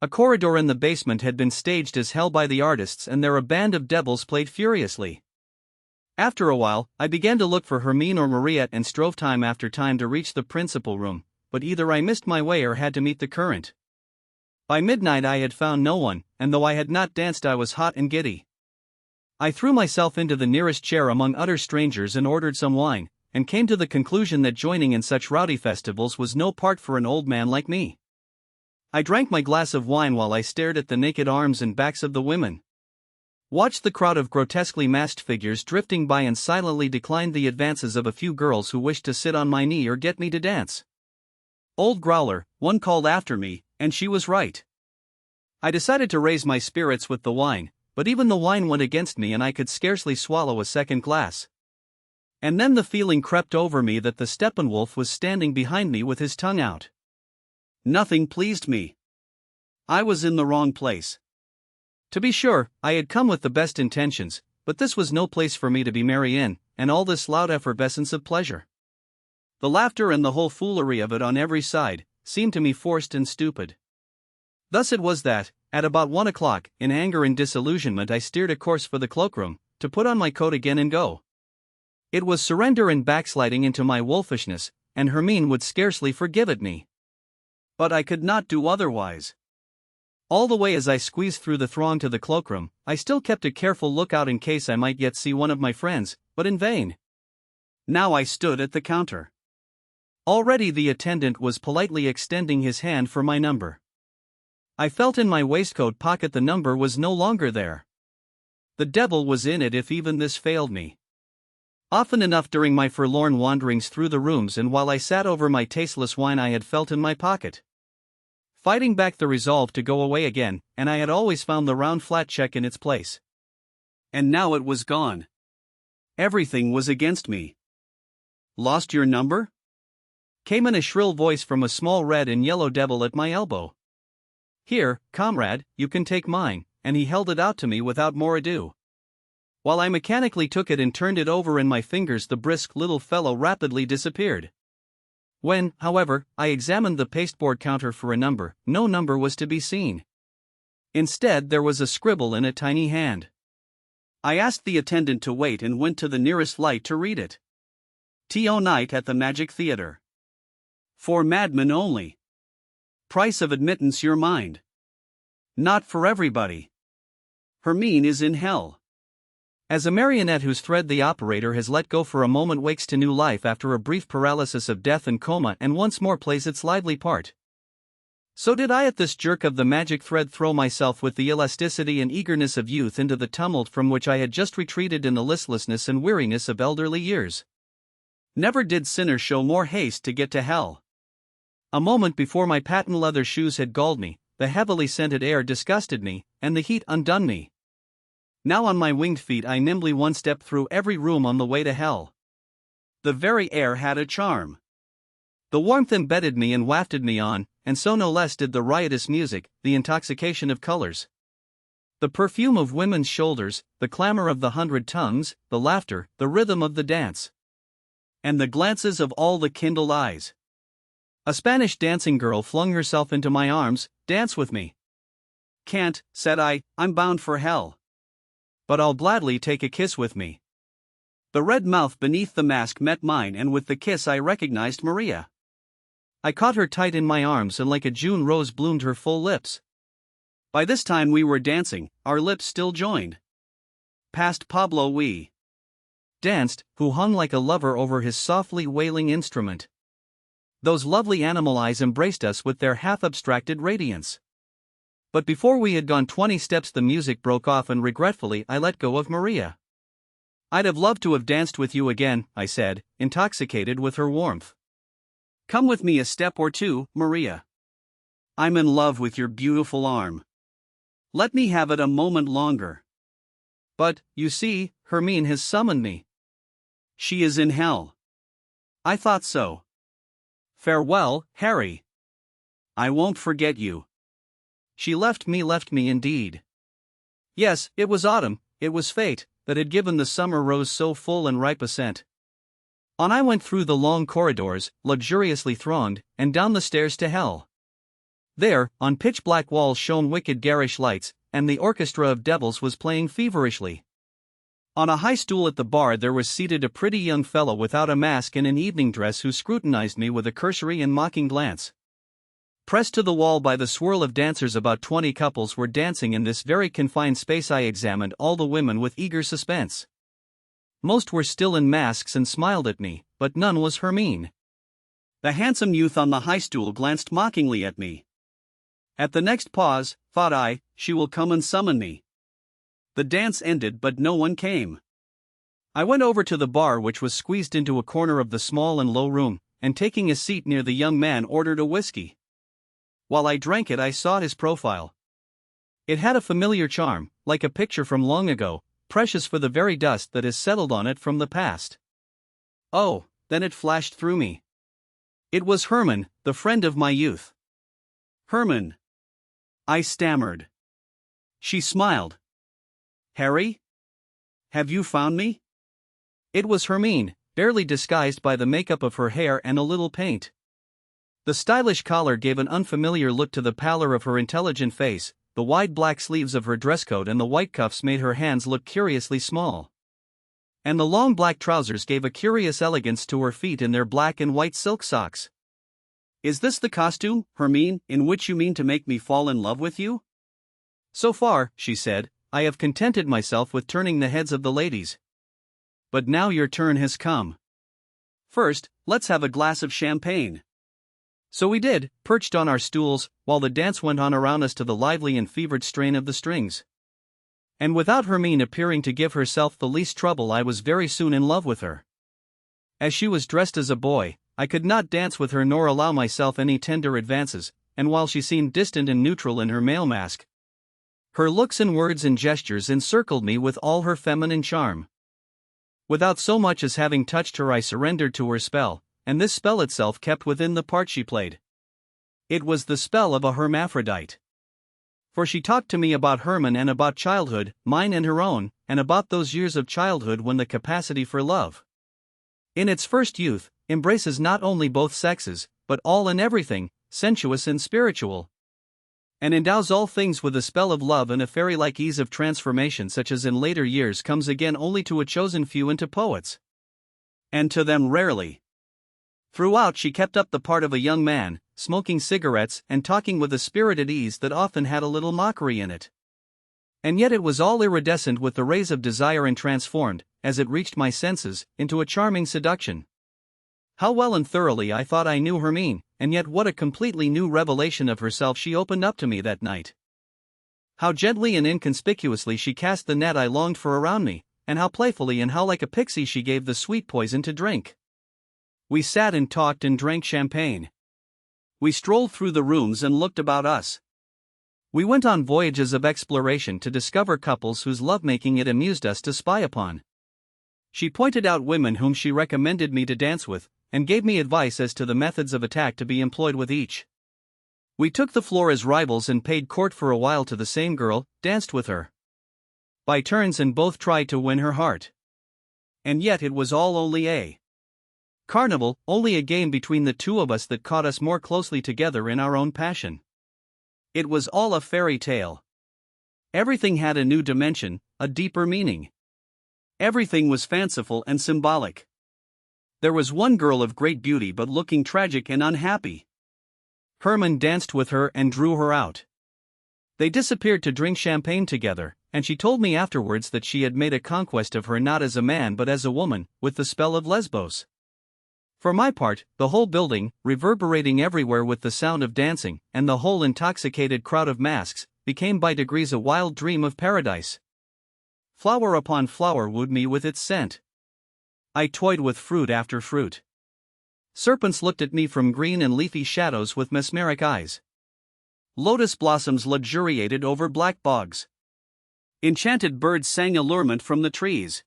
A corridor in the basement had been staged as hell by the artists, and there a band of devils played furiously. After a while, I began to look for Hermine or Maria and strove time after time to reach the principal room, but either I missed my way or had to meet the current. By midnight I had found no one, and though I had not danced I was hot and giddy. I threw myself into the nearest chair among utter strangers and ordered some wine, and came to the conclusion that joining in such rowdy festivals was no part for an old man like me. I drank my glass of wine while I stared at the naked arms and backs of the women. Watched the crowd of grotesquely masked figures drifting by and silently declined the advances of a few girls who wished to sit on my knee or get me to dance. Old Growler, one called after me, and she was right. I decided to raise my spirits with the wine, but even the wine went against me and I could scarcely swallow a second glass. And then the feeling crept over me that the Steppenwolf was standing behind me with his tongue out. Nothing pleased me. I was in the wrong place. To be sure, I had come with the best intentions, but this was no place for me to be merry in, and all this loud effervescence of pleasure. The laughter and the whole foolery of it on every side seemed to me forced and stupid. Thus it was that, at about 1 o'clock, in anger and disillusionment, I steered a course for the cloakroom, to put on my coat again and go. It was surrender and backsliding into my wolfishness, and Hermine would scarcely forgive it me. But I could not do otherwise. All the way as I squeezed through the throng to the cloakroom, I still kept a careful lookout in case I might yet see one of my friends, but in vain. Now I stood at the counter. Already the attendant was politely extending his hand for my number. I felt in my waistcoat pocket the number was no longer there. The devil was in it if even this failed me. Often enough during my forlorn wanderings through the rooms and while I sat over my tasteless wine I had felt in my pocket, fighting back the resolve to go away again, and I had always found the round flat check in its place. And now it was gone. Everything was against me. Lost your number? Came in a shrill voice from a small red and yellow devil at my elbow. Here, comrade, you can take mine, and he held it out to me without more ado. While I mechanically took it and turned it over in my fingers, the brisk little fellow rapidly disappeared. When, however, I examined the pasteboard counter for a number, no number was to be seen. Instead, there was a scribble in a tiny hand. I asked the attendant to wait and went to the nearest light to read it. T.O. night at the Magic Theatre. For madmen only. Price of admittance your mind. Not for everybody. Hermine is in hell. As a marionette whose thread the operator has let go for a moment wakes to new life after a brief paralysis of death and coma and once more plays its lively part, so did I at this jerk of the magic thread throw myself with the elasticity and eagerness of youth into the tumult from which I had just retreated in the listlessness and weariness of elderly years. Never did sinner show more haste to get to hell. A moment before my patent leather shoes had galled me, the heavily scented air disgusted me, and the heat undone me. Now on my winged feet I nimbly one-stepped through every room on the way to hell. The very air had a charm. The warmth embedded me and wafted me on, and so no less did the riotous music, the intoxication of colors. The perfume of women's shoulders, the clamor of the 100 tongues, the laughter, the rhythm of the dance. And the glances of all the kindled eyes. A Spanish dancing girl flung herself into my arms. Dance with me. Can't, said I, I'm bound for hell. But I'll gladly take a kiss with me. The red mouth beneath the mask met mine, and with the kiss I recognized Maria. I caught her tight in my arms, and like a June rose bloomed her full lips. By this time we were dancing, our lips still joined. Past Pablo we danced, who hung like a lover over his softly wailing instrument. Those lovely animal eyes embraced us with their half-abstracted radiance. But before we had gone 20 steps the music broke off, and regretfully I let go of Maria. I'd have loved to have danced with you again, I said, intoxicated with her warmth. Come with me a step or two, Maria. I'm in love with your beautiful arm. Let me have it a moment longer. But, you see, Hermine has summoned me. She is in hell. I thought so. Farewell, Harry. I won't forget you. She left me indeed. Yes, it was autumn, it was fate, that had given the summer rose so full and ripe a scent. On I went through the long corridors, luxuriously thronged, and down the stairs to hell. There, on pitch-black walls shone wicked garish lights, and the orchestra of devils was playing feverishly. On a high stool at the bar there was seated a pretty young fellow without a mask and in evening dress who scrutinized me with a cursory and mocking glance. Pressed to the wall by the swirl of dancers, about 20 couples were dancing in this very confined space. I examined all the women with eager suspense. Most were still in masks and smiled at me, but none was Hermine. The handsome youth on the high stool glanced mockingly at me. At the next pause, thought I, she will come and summon me. The dance ended, but no one came. I went over to the bar, which was squeezed into a corner of the small and low room, and taking a seat near the young man ordered a whiskey. While I drank it I saw his profile. It had a familiar charm, like a picture from long ago, precious for the very dust that has settled on it from the past. Oh, then it flashed through me. It was Hermann, the friend of my youth. Hermann. I stammered. She smiled. Harry? Have you found me? It was Hermine, barely disguised by the makeup of her hair and a little paint. The stylish collar gave an unfamiliar look to the pallor of her intelligent face, the wide black sleeves of her dress coat and the white cuffs made her hands look curiously small. And the long black trousers gave a curious elegance to her feet in their black and white silk socks. Is this the costume, Hermine, in which you mean to make me fall in love with you? So far, she said, I have contented myself with turning the heads of the ladies. But now your turn has come. First, let's have a glass of champagne. So we did, perched on our stools, while the dance went on around us to the lively and fevered strain of the strings. And without Hermine appearing to give herself the least trouble, I was very soon in love with her. As she was dressed as a boy, I could not dance with her nor allow myself any tender advances, and while she seemed distant and neutral in her male mask, her looks and words and gestures encircled me with all her feminine charm. Without so much as having touched her I surrendered to her spell, and this spell itself kept within the part she played. It was the spell of a hermaphrodite. For she talked to me about Hermann and about childhood, mine and her own, and about those years of childhood when the capacity for love, in its first youth, embraces not only both sexes, but all and everything, sensuous and spiritual, and endows all things with a spell of love and a fairy-like ease of transformation such as in later years comes again only to a chosen few and to poets. And to them rarely. Throughout she kept up the part of a young man, smoking cigarettes and talking with a spirited ease that often had a little mockery in it. And yet it was all iridescent with the rays of desire and transformed, as it reached my senses, into a charming seduction. How well and thoroughly I thought I knew Hermine, and yet what a completely new revelation of herself she opened up to me that night. How gently and inconspicuously she cast the net I longed for around me, and how playfully and how like a pixie she gave the sweet poison to drink. We sat and talked and drank champagne. We strolled through the rooms and looked about us. We went on voyages of exploration to discover couples whose lovemaking it amused us to spy upon. She pointed out women whom she recommended me to dance with, and gave me advice as to the methods of attack to be employed with each. We took the floor as rivals and paid court for a while to the same girl, danced with her by turns, and both tried to win her heart. And yet it was all only a carnival, only a game between the two of us that caught us more closely together in our own passion. It was all a fairy tale. Everything had a new dimension, a deeper meaning. Everything was fanciful and symbolic. There was one girl of great beauty but looking tragic and unhappy. Hermann danced with her and drew her out. They disappeared to drink champagne together, and she told me afterwards that she had made a conquest of her not as a man but as a woman, with the spell of Lesbos. For my part, the whole building, reverberating everywhere with the sound of dancing, and the whole intoxicated crowd of masks, became by degrees a wild dream of paradise. Flower upon flower wooed me with its scent. I toyed with fruit after fruit. Serpents looked at me from green and leafy shadows with mesmeric eyes. Lotus blossoms luxuriated over black bogs. Enchanted birds sang allurement from the trees.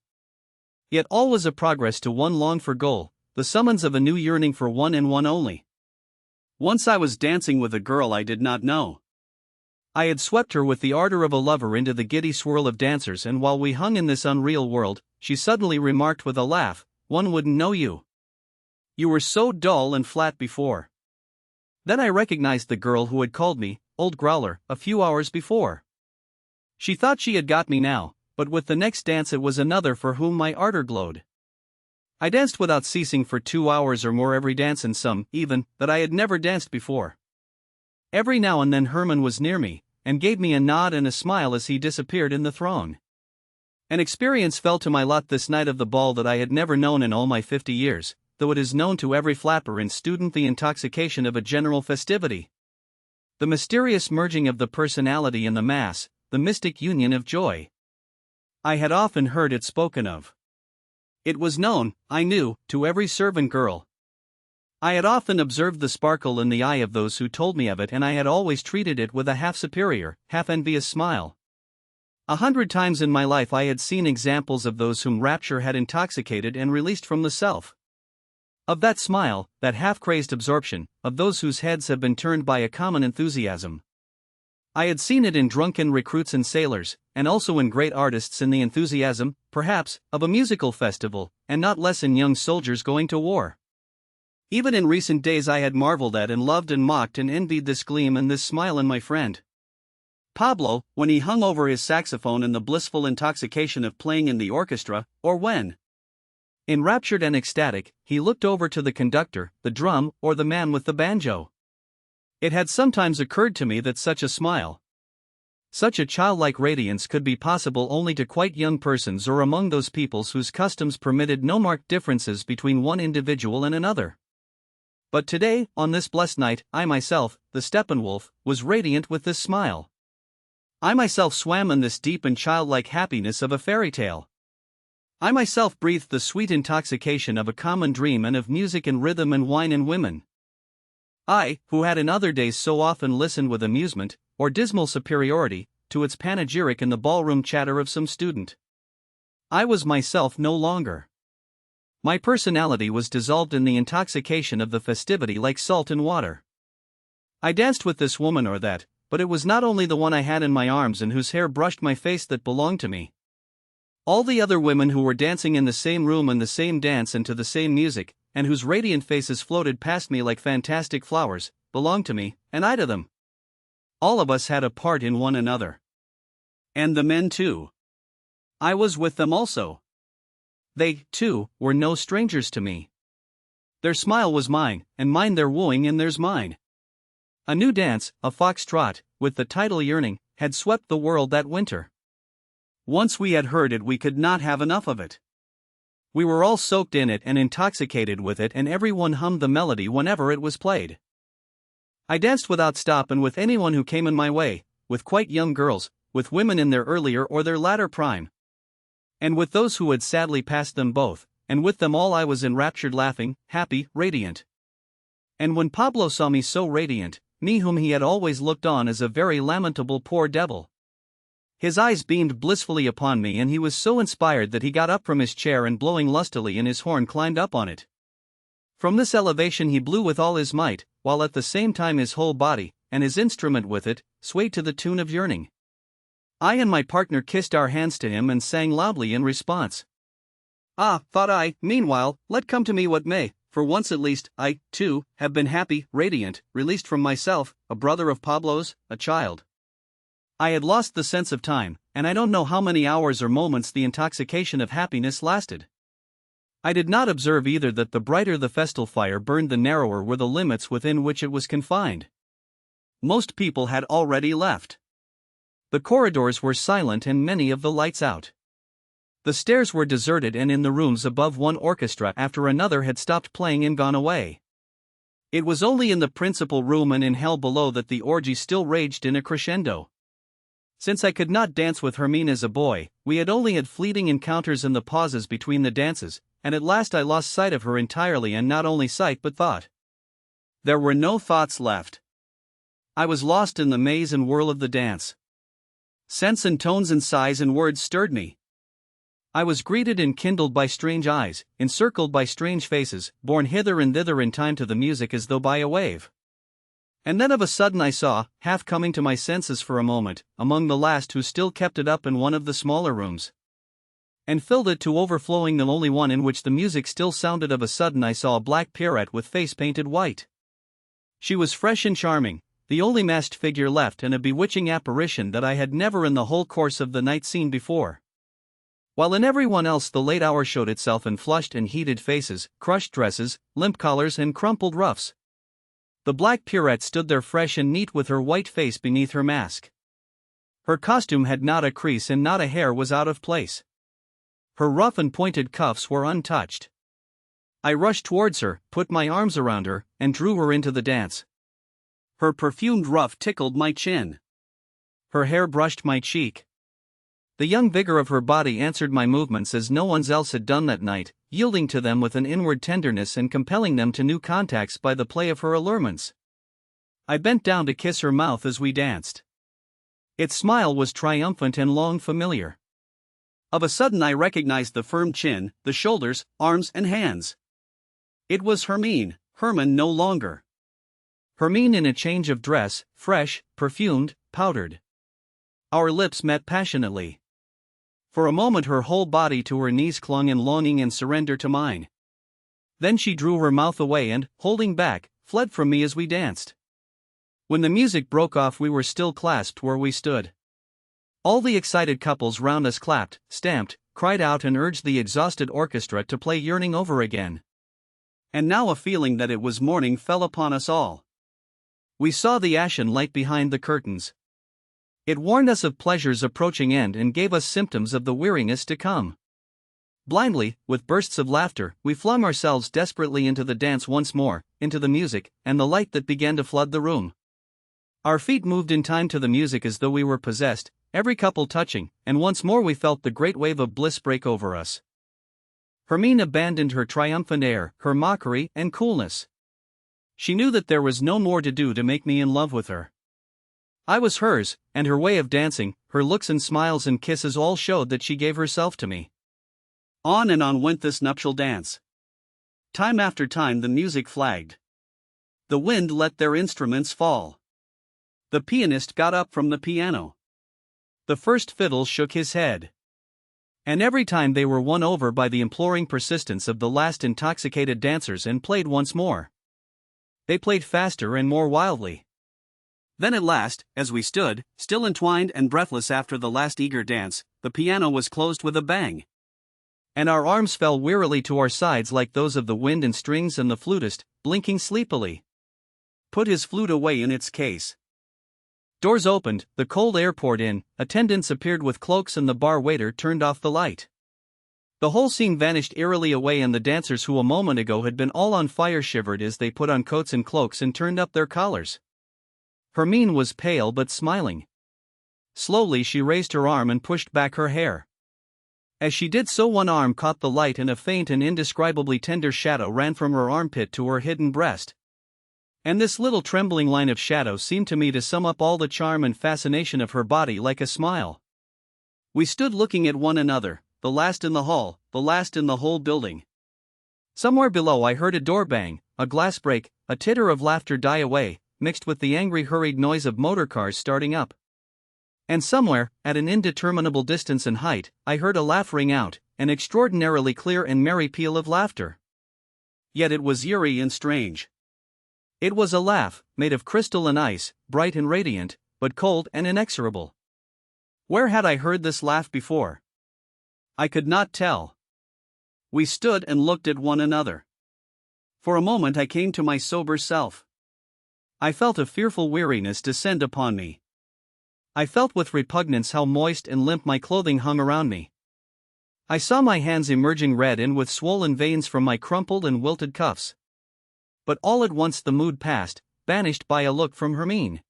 Yet always a progress to one longed-for goal, the summons of a new yearning for one and one only. Once I was dancing with a girl I did not know. I had swept her with the ardor of a lover into the giddy swirl of dancers, and while we hung in this unreal world, she suddenly remarked with a laugh, "One wouldn't know you. You were so dull and flat before." Then I recognized the girl who had called me "old growler" a few hours before. She thought she had got me now, but with the next dance it was another for whom my ardor glowed. I danced without ceasing for 2 hours or more every dance, and some, even, that I had never danced before. Every now and then Hermann was near me, and gave me a nod and a smile as he disappeared in the throng. An experience fell to my lot this night of the ball that I had never known in all my 50 years, though it is known to every flapper and student, the intoxication of a general festivity. The mysterious merging of the personality in the mass, the mystic union of joy. I had often heard it spoken of. It was known, I knew, to every servant girl. I had often observed the sparkle in the eye of those who told me of it, and I had always treated it with a half-superior, half-envious smile. 100 times in my life I had seen examples of those whom rapture had intoxicated and released from the self. Of that smile, that half-crazed absorption, of those whose heads have been turned by a common enthusiasm. I had seen it in drunken recruits and sailors, and also in great artists, in the enthusiasm, perhaps, of a musical festival, and not less in young soldiers going to war. Even in recent days I had marveled at and loved and mocked and envied this gleam and this smile in my friend Pablo, when he hung over his saxophone in the blissful intoxication of playing in the orchestra, or when, enraptured and ecstatic, he looked over to the conductor, the drum, or the man with the banjo. It had sometimes occurred to me that such a smile, such a childlike radiance, could be possible only to quite young persons, or among those peoples whose customs permitted no marked differences between one individual and another. But today, on this blessed night, I myself, the Steppenwolf, was radiant with this smile. I myself swam in this deep and childlike happiness of a fairy tale. I myself breathed the sweet intoxication of a common dream and of music and rhythm and wine and women. I, who had in other days so often listened with amusement, or dismal superiority, to its panegyric in the ballroom chatter of some student. I was myself no longer. My personality was dissolved in the intoxication of the festivity like salt in water. I danced with this woman or that, but it was not only the one I had in my arms and whose hair brushed my face that belonged to me. All the other women who were dancing in the same room and the same dance and to the same music, and whose radiant faces floated past me like fantastic flowers, belonged to me, and I to them. All of us had a part in one another. And the men too. I was with them also. They, too, were no strangers to me. Their smile was mine, and mine their wooing, and theirs mine. A new dance, a foxtrot, with the title Yearning, had swept the world that winter. Once we had heard it, we could not have enough of it. We were all soaked in it and intoxicated with it, and every one hummed the melody whenever it was played. I danced without stop and with anyone who came in my way, with quite young girls, with women in their earlier or their latter prime, and with those who had sadly passed them both, and with them all I was enraptured, laughing, happy, radiant. And when Pablo saw me so radiant, me whom he had always looked on as a very lamentable poor devil, his eyes beamed blissfully upon me, and he was so inspired that he got up from his chair and, blowing lustily in his horn, climbed up on it. From this elevation he blew with all his might, while at the same time his whole body, and his instrument with it, swayed to the tune of Yearning. I and my partner kissed our hands to him and sang loudly in response. Ah, thought I, meanwhile, let come to me what may, for once at least, I, too, have been happy, radiant, released from myself, a brother of Pablo's, a child. I had lost the sense of time, and I don't know how many hours or moments the intoxication of happiness lasted. I did not observe either that the brighter the festal fire burned, the narrower were the limits within which it was confined. Most people had already left. The corridors were silent and many of the lights out. The stairs were deserted, and in the rooms above one orchestra after another had stopped playing and gone away. It was only in the principal room and in hell below that the orgy still raged in a crescendo. Since I could not dance with Hermine as a boy, we had only had fleeting encounters in the pauses between the dances, and at last I lost sight of her entirely, and not only sight but thought. There were no thoughts left. I was lost in the maze and whirl of the dance. Scents and tones and sighs and words stirred me. I was greeted and kindled by strange eyes, encircled by strange faces, borne hither and thither in time to the music as though by a wave. And then of a sudden I saw, half coming to my senses for a moment, among the last who still kept it up in one of the smaller rooms, and filled it to overflowing, the only one in which the music still sounded, of a sudden I saw a black Pierrette with face painted white. She was fresh and charming, the only masked figure left, and a bewitching apparition that I had never in the whole course of the night seen before. While in everyone else the late hour showed itself in flushed and heated faces, crushed dresses, limp collars and crumpled ruffs, the black Pierrette stood there fresh and neat with her white face beneath her mask. Her costume had not a crease and not a hair was out of place. Her rough and pointed cuffs were untouched. I rushed towards her, put my arms around her, and drew her into the dance. Her perfumed ruff tickled my chin. Her hair brushed my cheek. The young vigor of her body answered my movements as no one else had done that night, yielding to them with an inward tenderness and compelling them to new contacts by the play of her allurements. I bent down to kiss her mouth as we danced. Its smile was triumphant and long familiar. Of a sudden I recognized the firm chin, the shoulders, arms and hands. It was Hermine, Hermann no longer. Hermine in a change of dress, fresh, perfumed, powdered. Our lips met passionately. For a moment her whole body to her knees clung in longing and surrender to mine. Then she drew her mouth away and, holding back, fled from me as we danced. When the music broke off we were still clasped where we stood. All the excited couples round us clapped, stamped, cried out and urged the exhausted orchestra to play Yearning over again. And now a feeling that it was morning fell upon us all. We saw the ashen light behind the curtains. It warned us of pleasure's approaching end and gave us symptoms of the weariness to come. Blindly, with bursts of laughter, we flung ourselves desperately into the dance once more, into the music, and the light that began to flood the room. Our feet moved in time to the music as though we were possessed, every couple touching, and once more we felt the great wave of bliss break over us. Hermine abandoned her triumphant air, her mockery and coolness. She knew that there was no more to do to make me in love with her. I was hers, and her way of dancing, her looks and smiles and kisses all showed that she gave herself to me. On and on went this nuptial dance. Time after time the music flagged. The wind let their instruments fall. The pianist got up from the piano. The first fiddle shook his head. And every time they were won over by the imploring persistence of the last intoxicated dancers and played once more. They played faster and more wildly. Then at last, as we stood, still entwined and breathless after the last eager dance, the piano was closed with a bang. And our arms fell wearily to our sides like those of the wind and strings, and the flutist, blinking sleepily, put his flute away in its case. Doors opened, the cold air poured in, attendants appeared with cloaks and the bar waiter turned off the light. The whole scene vanished eerily away, and the dancers who a moment ago had been all on fire shivered as they put on coats and cloaks and turned up their collars. Hermine was pale but smiling. Slowly she raised her arm and pushed back her hair. As she did so one arm caught the light, and a faint and indescribably tender shadow ran from her armpit to her hidden breast. And this little trembling line of shadow seemed to me to sum up all the charm and fascination of her body like a smile. We stood looking at one another, the last in the hall, the last in the whole building. Somewhere below I heard a door bang, a glass break, a titter of laughter die away, mixed with the angry hurried noise of motor cars starting up. And somewhere, at an indeterminable distance and height, I heard a laugh ring out, an extraordinarily clear and merry peal of laughter. Yet it was eerie and strange. It was a laugh, made of crystal and ice, bright and radiant, but cold and inexorable. Where had I heard this laugh before? I could not tell. We stood and looked at one another. For a moment I came to my sober self. I felt a fearful weariness descend upon me. I felt with repugnance how moist and limp my clothing hung around me. I saw my hands emerging red and with swollen veins from my crumpled and wilted cuffs. But all at once the mood passed, banished by a look from Hermine.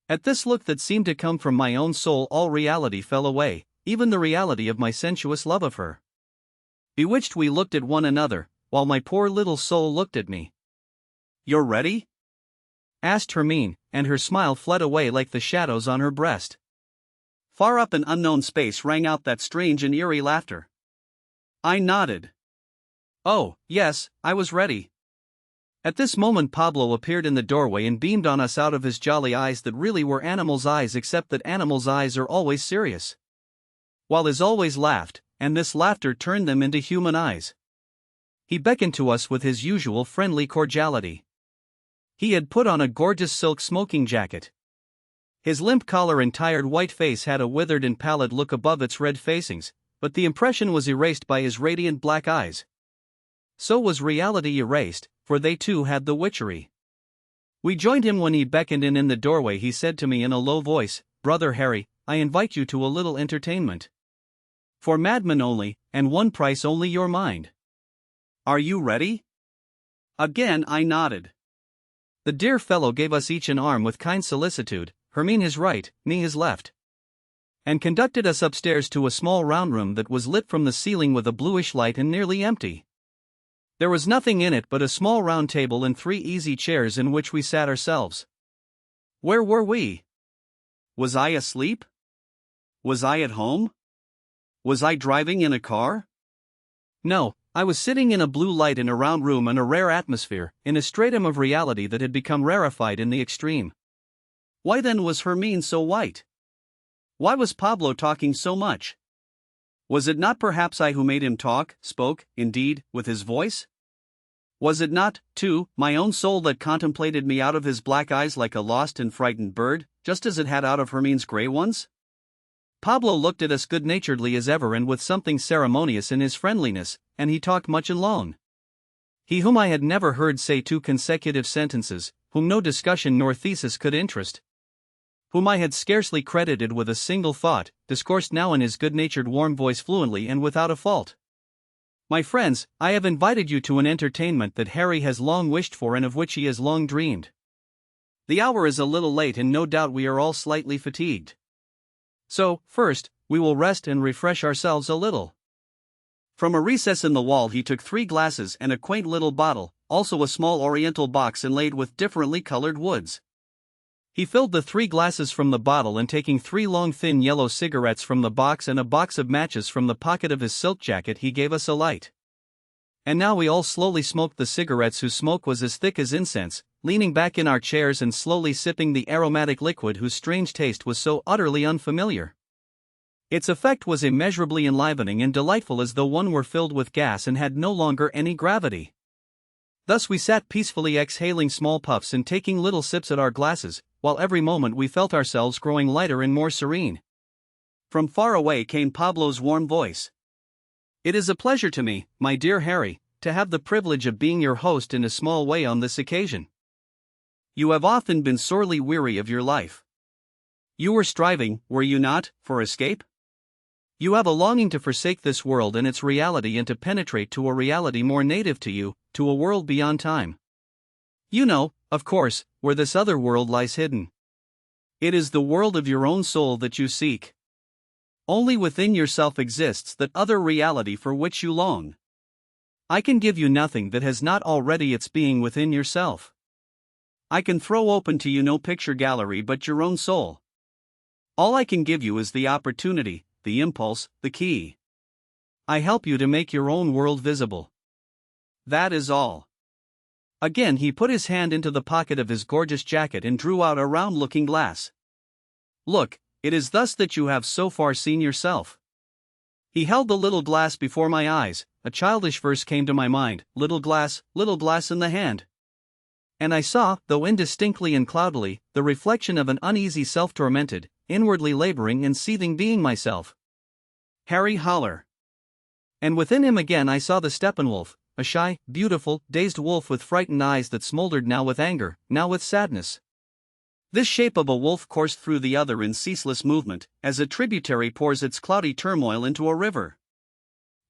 At this look that seemed to come from my own soul all reality fell away, even the reality of my sensuous love of her. Bewitched we looked at one another, while my poor little soul looked at me. "You're ready?" asked Hermine, and her smile fled away like the shadows on her breast. Far up in unknown space rang out that strange and eerie laughter. I nodded. Oh, yes, I was ready. At this moment Pablo appeared in the doorway and beamed on us out of his jolly eyes that really were animals' eyes, except that animals' eyes are always serious, while his always laughed, and this laughter turned them into human eyes. He beckoned to us with his usual friendly cordiality. He had put on a gorgeous silk smoking jacket. His limp collar and tired white face had a withered and pallid look above its red facings, but the impression was erased by his radiant black eyes. So was reality erased, for they too had the witchery. We joined him when he beckoned in the doorway. He said to me in a low voice, "Brother Harry, I invite you to a little entertainment. For madmen only, and one price only your mind. Are you ready?" Again I nodded. The dear fellow gave us each an arm with kind solicitude, Hermine his right, me his left, and conducted us upstairs to a small round room that was lit from the ceiling with a bluish light and nearly empty. There was nothing in it but a small round table and 3 easy chairs in which we sat ourselves. Where were we? Was I asleep? Was I at home? Was I driving in a car? No, I was sitting in a blue light in a round room in a rare atmosphere, in a stratum of reality that had become rarefied in the extreme. Why then was Hermine so white? Why was Pablo talking so much? Was it not perhaps I who made him talk, spoke, indeed, with his voice? Was it not, too, my own soul that contemplated me out of his black eyes like a lost and frightened bird, just as it had out of Hermine's grey ones? Pablo looked at us good-naturedly as ever and with something ceremonious in his friendliness, and he talked much alone. He whom I had never heard say 2 consecutive sentences, whom no discussion nor thesis could interest, whom I had scarcely credited with a single thought, discoursed now in his good-natured warm voice fluently and without a fault. My friends, I have invited you to an entertainment that Harry has long wished for and of which he has long dreamed. The hour is a little late and no doubt we are all slightly fatigued. So, first, we will rest and refresh ourselves a little. From a recess in the wall he took 3 glasses and a quaint little bottle, also a small oriental box inlaid with differently colored woods. He filled the 3 glasses from the bottle and taking 3 long thin yellow cigarettes from the box and a box of matches from the pocket of his silk jacket he gave us a light. And now we all slowly smoked the cigarettes whose smoke was as thick as incense, leaning back in our chairs and slowly sipping the aromatic liquid whose strange taste was so utterly unfamiliar. Its effect was immeasurably enlivening and delightful, as though one were filled with gas and had no longer any gravity. Thus we sat peacefully exhaling small puffs and taking little sips at our glasses, while every moment we felt ourselves growing lighter and more serene. From far away came Pablo's warm voice. "It is a pleasure to me, my dear Harry, to have the privilege of being your host in a small way on this occasion. You have often been sorely weary of your life. You were striving, were you not, for escape? You have a longing to forsake this world and its reality and to penetrate to a reality more native to you, to a world beyond time. You know, of course, where this other world lies hidden. It is the world of your own soul that you seek. Only within yourself exists that other reality for which you long. I can give you nothing that has not already its being within yourself. I can throw open to you no picture gallery but your own soul. All I can give you is the opportunity, the impulse, the key. I help you to make your own world visible. That is all." Again he put his hand into the pocket of his gorgeous jacket and drew out a round-looking glass. "Look, it is thus that you have so far seen yourself." He held the little glass before my eyes. A childish verse came to my mind, little glass in the hand. And I saw, though indistinctly and cloudily, the reflection of an uneasy self-tormented, inwardly laboring and seething being myself. Harry Holler. And within him again I saw the Steppenwolf, a shy, beautiful, dazed wolf with frightened eyes that smoldered now with anger, now with sadness. This shape of a wolf coursed through the other in ceaseless movement, as a tributary pours its cloudy turmoil into a river.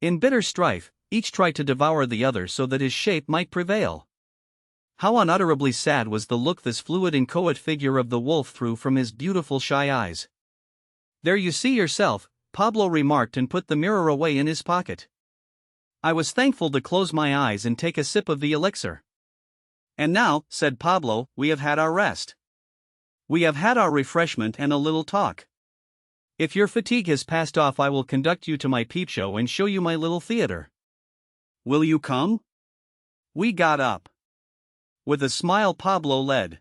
In bitter strife, each tried to devour the other so that his shape might prevail. How unutterably sad was the look this fluid inchoate figure of the wolf threw from his beautiful shy eyes. "There you see yourself," Pablo remarked and put the mirror away in his pocket. I was thankful to close my eyes and take a sip of the elixir. "And now," said Pablo, "we have had our rest. We have had our refreshment and a little talk. If your fatigue has passed off, I will conduct you to my peep show and show you my little theater. Will you come? We got up. With a smile, Pablo led.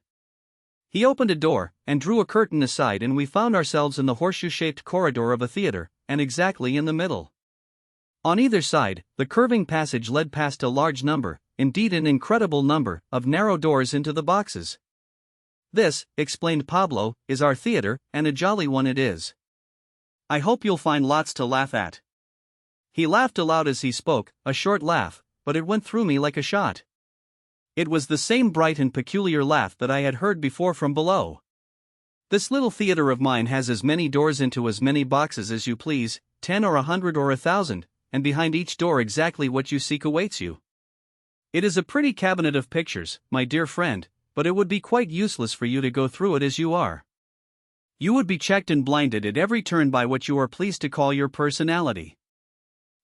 He opened a door and drew a curtain aside, and we found ourselves in the horseshoe-shaped corridor of a theater, and exactly in the middle. On either side, the curving passage led past a large number, indeed an incredible number, of narrow doors into the boxes. This, explained Pablo, is our theater, and a jolly one it is. I hope you'll find lots to laugh at. He laughed aloud as he spoke, a short laugh, but it went through me like a shot. It was the same bright and peculiar laugh that I had heard before from below. This little theater of mine has as many doors into as many boxes as you please, 10 or 100 or 1,000, and behind each door exactly what you seek awaits you. It is a pretty cabinet of pictures, my dear friend, but it would be quite useless for you to go through it as you are. You would be checked and blinded at every turn by what you are pleased to call your personality.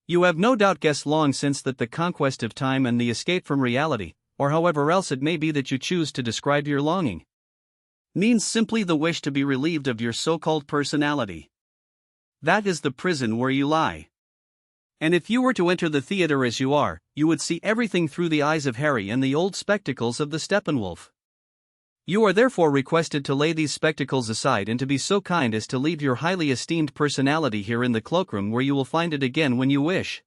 You have no doubt guessed long since that the conquest of time and the escape from reality, or however else it may be that you choose to describe your longing, means simply the wish to be relieved of your so-called personality. That is the prison where you lie. And if you were to enter the theater as you are, you would see everything through the eyes of Harry and the old spectacles of the Steppenwolf. You are therefore requested to lay these spectacles aside and to be so kind as to leave your highly esteemed personality here in the cloakroom, where you will find it again when you wish.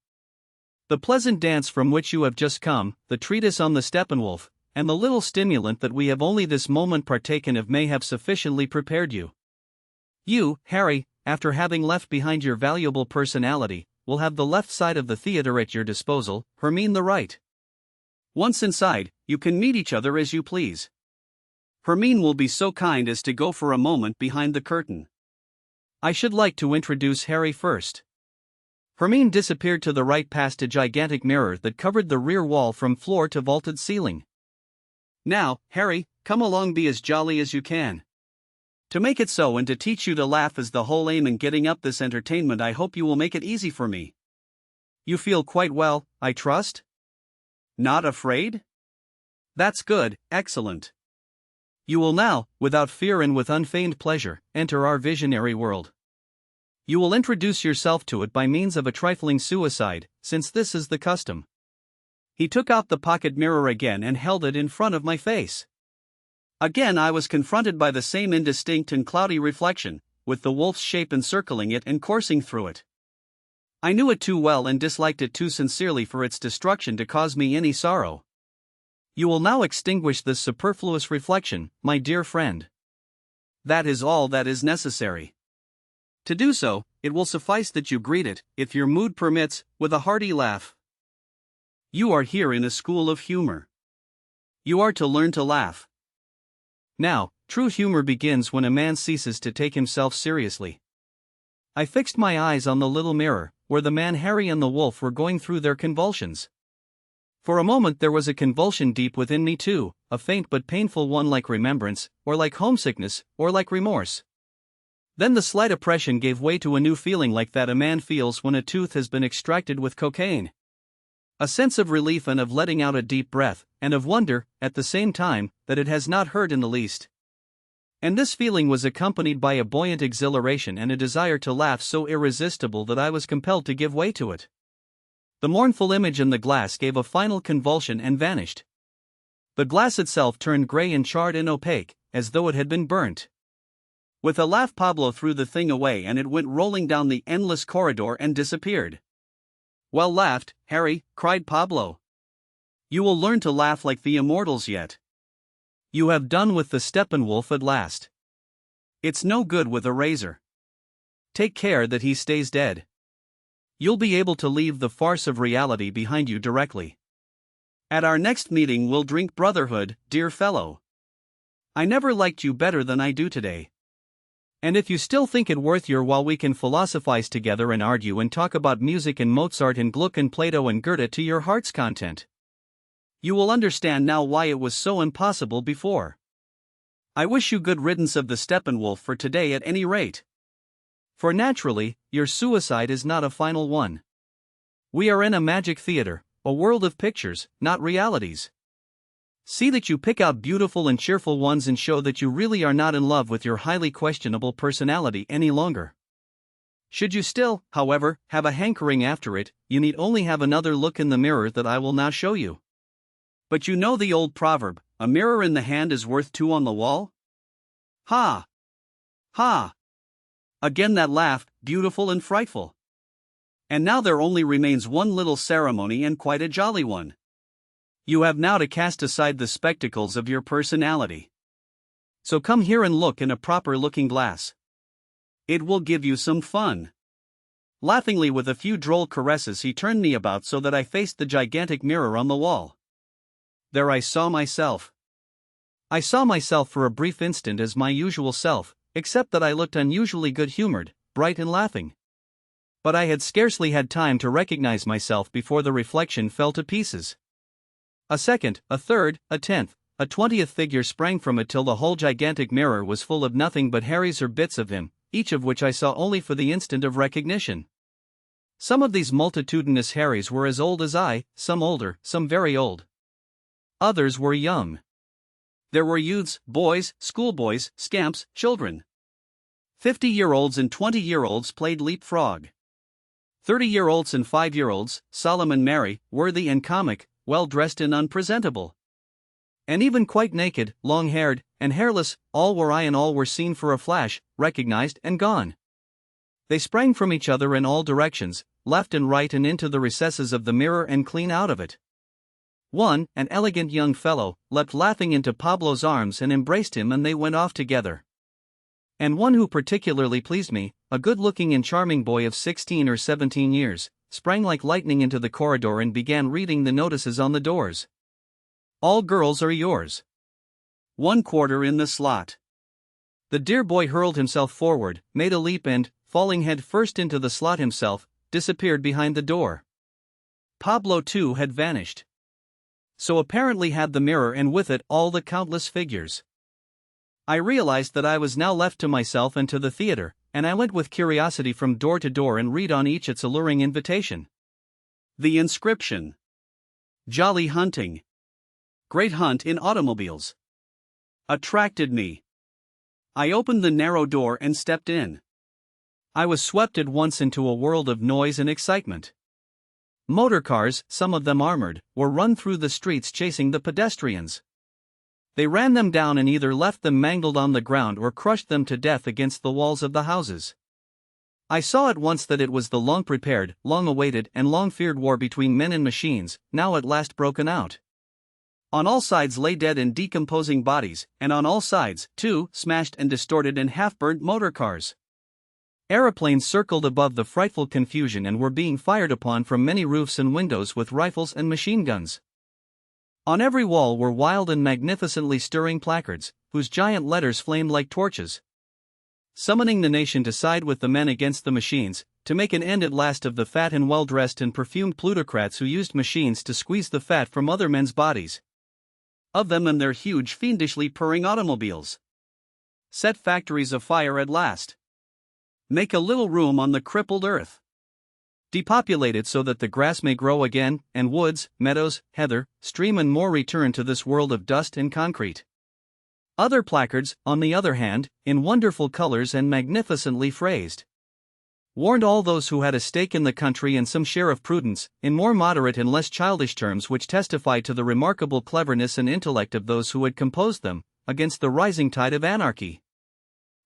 The pleasant dance from which you have just come, the treatise on the Steppenwolf, and the little stimulant that we have only this moment partaken of may have sufficiently prepared you. You, Harry, after having left behind your valuable personality, will have the left side of the theater at your disposal, Hermine the right. Once inside, you can meet each other as you please. Hermine will be so kind as to go for a moment behind the curtain. I should like to introduce Harry first. Hermine disappeared to the right past a gigantic mirror that covered the rear wall from floor to vaulted ceiling. Now, Harry, come along, be as jolly as you can. To make it so and to teach you to laugh is the whole aim in getting up this entertainment. I hope you will make it easy for me. You feel quite well, I trust? Not afraid? That's good, excellent. You will now, without fear and with unfeigned pleasure, enter our visionary world. You will introduce yourself to it by means of a trifling suicide, since this is the custom. He took out the pocket mirror again and held it in front of my face. Again I was confronted by the same indistinct and cloudy reflection, with the wolf's shape encircling it and coursing through it. I knew it too well and disliked it too sincerely for its destruction to cause me any sorrow. You will now extinguish this superfluous reflection, my dear friend. That is all that is necessary. To do so, it will suffice that you greet it, if your mood permits, with a hearty laugh. You are here in a school of humor. You are to learn to laugh. Now, true humor begins when a man ceases to take himself seriously. I fixed my eyes on the little mirror, where the man Harry and the wolf were going through their convulsions. For a moment there was a convulsion deep within me too, a faint but painful one, like remembrance, or like homesickness, or like remorse. Then the slight oppression gave way to a new feeling like that a man feels when a tooth has been extracted with cocaine. A sense of relief and of letting out a deep breath, and of wonder, at the same time, that it has not hurt in the least. And this feeling was accompanied by a buoyant exhilaration and a desire to laugh so irresistible that I was compelled to give way to it. The mournful image in the glass gave a final convulsion and vanished. The glass itself turned gray and charred and opaque, as though it had been burnt. With a laugh Pablo threw the thing away and it went rolling down the endless corridor and disappeared. Well laughed, Harry, cried Pablo. You will learn to laugh like the immortals yet. You have done with the Steppenwolf at last. It's no good with a razor. Take care that he stays dead. You'll be able to leave the farce of reality behind you directly. At our next meeting we'll drink brotherhood, dear fellow. I never liked you better than I do today. And if you still think it worth your while, we can philosophize together and argue and talk about music and Mozart and Gluck and Plato and Goethe to your heart's content. You will understand now why it was so impossible before. I wish you good riddance of the Steppenwolf for today at any rate. For naturally, your suicide is not a final one. We are in a magic theater, a world of pictures, not realities. See that you pick out beautiful and cheerful ones and show that you really are not in love with your highly questionable personality any longer. Should you still, however, have a hankering after it, you need only have another look in the mirror that I will now show you. But you know the old proverb, a mirror in the hand is worth two on the wall? Ha! Ha! Again that laugh, beautiful and frightful. And now there only remains one little ceremony, and quite a jolly one. You have now to cast aside the spectacles of your personality. So come here and look in a proper looking glass. It will give you some fun. Laughingly, with a few droll caresses, he turned me about so that I faced the gigantic mirror on the wall. There I saw myself. I saw myself for a brief instant as my usual self, except that I looked unusually good-humored, bright and laughing. But I had scarcely had time to recognize myself before the reflection fell to pieces. A second, a third, a 10th, a 20th figure sprang from it till the whole gigantic mirror was full of nothing but Harrys or bits of him, each of which I saw only for the instant of recognition. Some of these multitudinous Harrys were as old as I, some older, some very old. Others were young. There were youths, boys, schoolboys, scamps, children. 50-year-olds and 20-year-olds played leapfrog. 30-year-olds and 5-year-olds, solemn and merry, worthy and comic, well-dressed and unpresentable. And even quite naked, long-haired, and hairless, all were I, and all were seen for a flash, recognized and gone. They sprang from each other in all directions, left and right and into the recesses of the mirror and clean out of it. One, an elegant young fellow, leapt laughing into Pablo's arms and embraced him, and they went off together. And one who particularly pleased me, a good-looking and charming boy of 16 or 17 years, sprang like lightning into the corridor and began reading the notices on the doors. All girls are yours. 1/4 in the slot. The dear boy hurled himself forward, made a leap and, falling head first into the slot himself, disappeared behind the door. Pablo too had vanished. So apparently had the mirror, and with it all the countless figures. I realized that I was now left to myself and to the theater, and I went with curiosity from door to door and read on each its alluring invitation. The inscription: Jolly hunting. Great hunt in automobiles. Attracted me. I opened the narrow door and stepped in. I was swept at once into a world of noise and excitement. Motor cars, some of them armored, were run through the streets chasing the pedestrians. They ran them down and either left them mangled on the ground or crushed them to death against the walls of the houses. I saw at once that it was the long-prepared, long-awaited and long-feared war between men and machines, now at last broken out. On all sides lay dead and decomposing bodies, and on all sides, too, smashed and distorted and half-burnt motor cars. Aeroplanes circled above the frightful confusion and were being fired upon from many roofs and windows with rifles and machine guns. On every wall were wild and magnificently stirring placards, whose giant letters flamed like torches, summoning the nation to side with the men against the machines, to make an end at last of the fat and well-dressed and perfumed plutocrats who used machines to squeeze the fat from other men's bodies. Of them and their huge, fiendishly purring automobiles. Set factories afire at last. Make a little room on the crippled earth. Depopulate it so that the grass may grow again, and woods, meadows, heather, stream and more return to this world of dust and concrete. Other placards, on the other hand, in wonderful colors and magnificently phrased, warned all those who had a stake in the country and some share of prudence, in more moderate and less childish terms which testified to the remarkable cleverness and intellect of those who had composed them, against the rising tide of anarchy.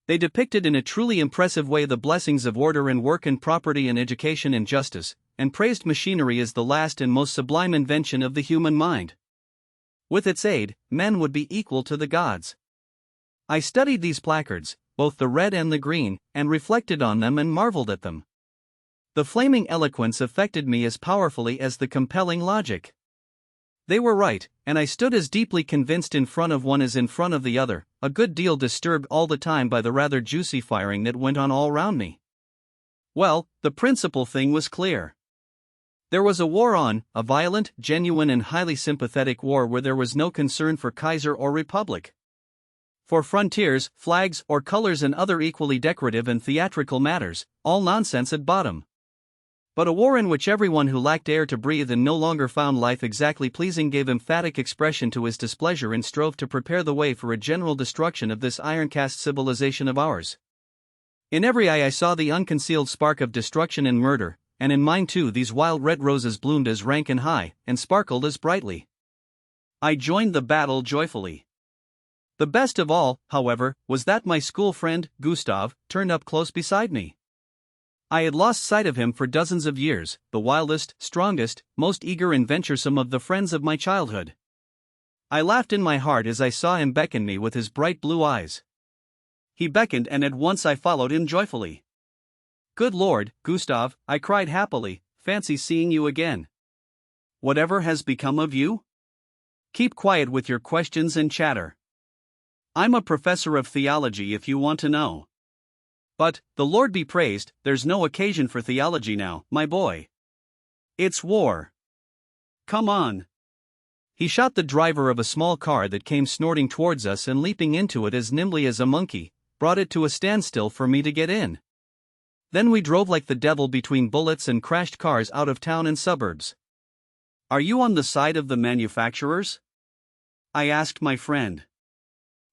They depicted in a truly impressive way the blessings of order and work and property and education and justice, and praised machinery as the last and most sublime invention of the human mind. With its aid, men would be equal to the gods. I studied these placards, both the red and the green, and reflected on them and marveled at them. The flaming eloquence affected me as powerfully as the compelling logic. They were right, and I stood as deeply convinced in front of one as in front of the other, a good deal disturbed all the time by the rather juicy firing that went on all round me. Well, the principal thing was clear. There was a war on, a violent, genuine and highly sympathetic war where there was no concern for Kaiser or Republic, for frontiers, flags or colors and other equally decorative and theatrical matters, all nonsense at bottom. But a war in which everyone who lacked air to breathe and no longer found life exactly pleasing gave emphatic expression to his displeasure and strove to prepare the way for a general destruction of this iron-cast civilization of ours. In every eye I saw the unconcealed spark of destruction and murder, and in mine too these wild red roses bloomed as rank and high, and sparkled as brightly. I joined the battle joyfully. The best of all, however, was that my school friend, Gustav, turned up close beside me. I had lost sight of him for dozens of years, the wildest, strongest, most eager and venturesome of the friends of my childhood. I laughed in my heart as I saw him beckon me with his bright blue eyes. He beckoned and at once I followed him joyfully. "Good Lord, Gustav," I cried happily, "fancy seeing you again. Whatever has become of you? Keep quiet with your questions and chatter. I'm a professor of theology if you want to know. But, the Lord be praised, there's no occasion for theology now, my boy. It's war. Come on." He shot the driver of a small car that came snorting towards us and leaping into it as nimbly as a monkey, brought it to a standstill for me to get in. Then we drove like the devil between bullets and crashed cars out of town and suburbs. "Are you on the side of the manufacturers?" I asked my friend.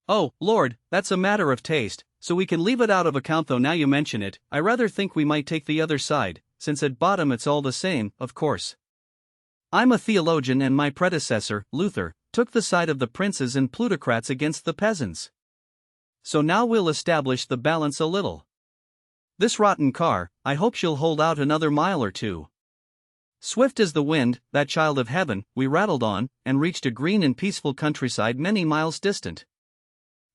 "Oh, Lord, that's a matter of taste, so we can leave it out of account, though now you mention it, I rather think we might take the other side, since at bottom it's all the same, of course. I'm a theologian and my predecessor, Luther, took the side of the princes and plutocrats against the peasants. So now we'll establish the balance a little. This rotten car, I hope she'll hold out another mile or two." Swift as the wind, that child of heaven, we rattled on, and reached a green and peaceful countryside many miles distant.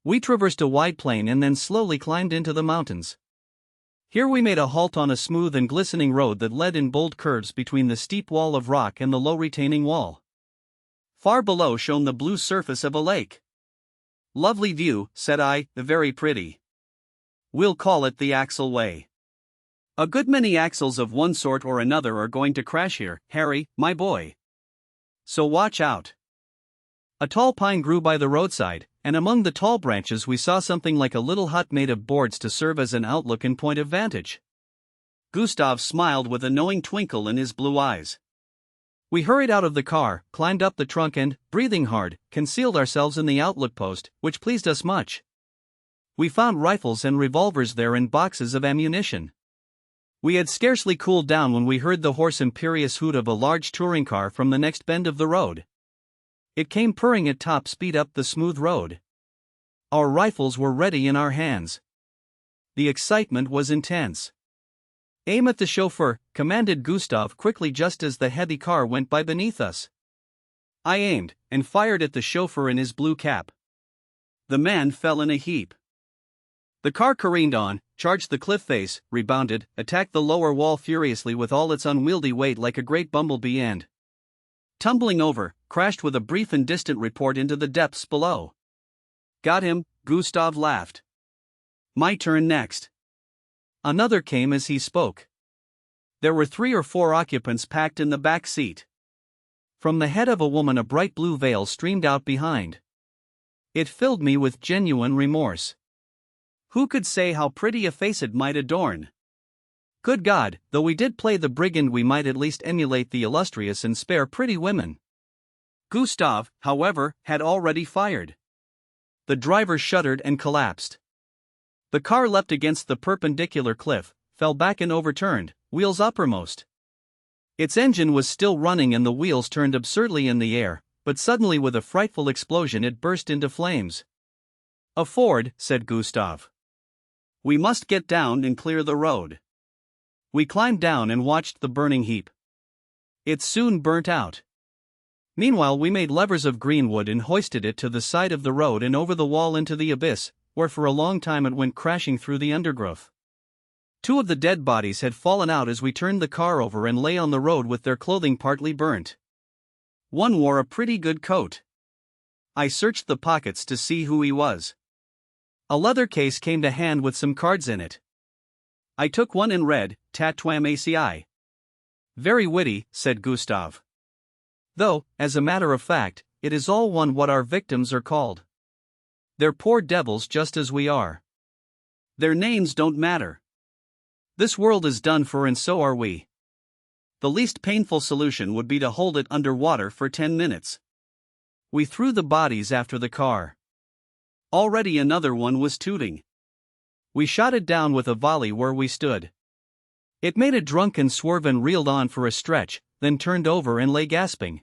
We traversed a wide plain and then slowly climbed into the mountains. Here we made a halt on a smooth and glistening road that led in bold curves between the steep wall of rock and the low retaining wall. Far below shone the blue surface of a lake. "Lovely view," said I, "very pretty. We'll call it the Axel Way. A good many axles of one sort or another are going to crash here, Harry, my boy. So watch out." A tall pine grew by the roadside, and among the tall branches we saw something like a little hut made of boards to serve as an outlook and point of vantage. Gustav smiled with a knowing twinkle in his blue eyes. We hurried out of the car, climbed up the trunk and, breathing hard, concealed ourselves in the outlook post, which pleased us much. We found rifles and revolvers there and boxes of ammunition. We had scarcely cooled down when we heard the hoarse imperious hoot of a large touring car from the next bend of the road. It came purring at top speed up the smooth road. Our rifles were ready in our hands. The excitement was intense. "Aim at the chauffeur," commanded Gustav quickly just as the heavy car went by beneath us. I aimed, and fired at the chauffeur in his blue cap. The man fell in a heap. The car careened on, charged the cliff face, rebounded, attacked the lower wall furiously with all its unwieldy weight like a great bumblebee and, tumbling over, crashed with a brief and distant report into the depths below. "Got him," Gustav laughed. "My turn next." Another came as he spoke. There were 3 or 4 occupants packed in the back seat. From the head of a woman a bright blue veil streamed out behind. It filled me with genuine remorse. Who could say how pretty a face it might adorn? Good God, though we did play the brigand, we might at least emulate the illustrious and spare pretty women. Gustav, however, had already fired. The driver shuddered and collapsed. The car leapt against the perpendicular cliff, fell back and overturned, wheels uppermost. Its engine was still running and the wheels turned absurdly in the air, but suddenly with a frightful explosion it burst into flames. "A Ford," said Gustav. "We must get down and clear the road." We climbed down and watched the burning heap. It soon burnt out. Meanwhile we made levers of green wood and hoisted it to the side of the road and over the wall into the abyss, where for a long time it went crashing through the undergrowth. 2 of the dead bodies had fallen out as we turned the car over and lay on the road with their clothing partly burnt. One wore a pretty good coat. I searched the pockets to see who he was. A leather case came to hand with some cards in it. I took one and read, "Tatwam ACI." "Very witty," said Gustav. "Though, as a matter of fact, it is all one what our victims are called. They're poor devils just as we are. Their names don't matter. This world is done for and so are we. The least painful solution would be to hold it under water for 10 minutes. We threw the bodies after the car. Already another one was tooting. We shot it down with a volley where we stood. It made a drunken swerve and reeled on for a stretch, then turned over and lay gasping.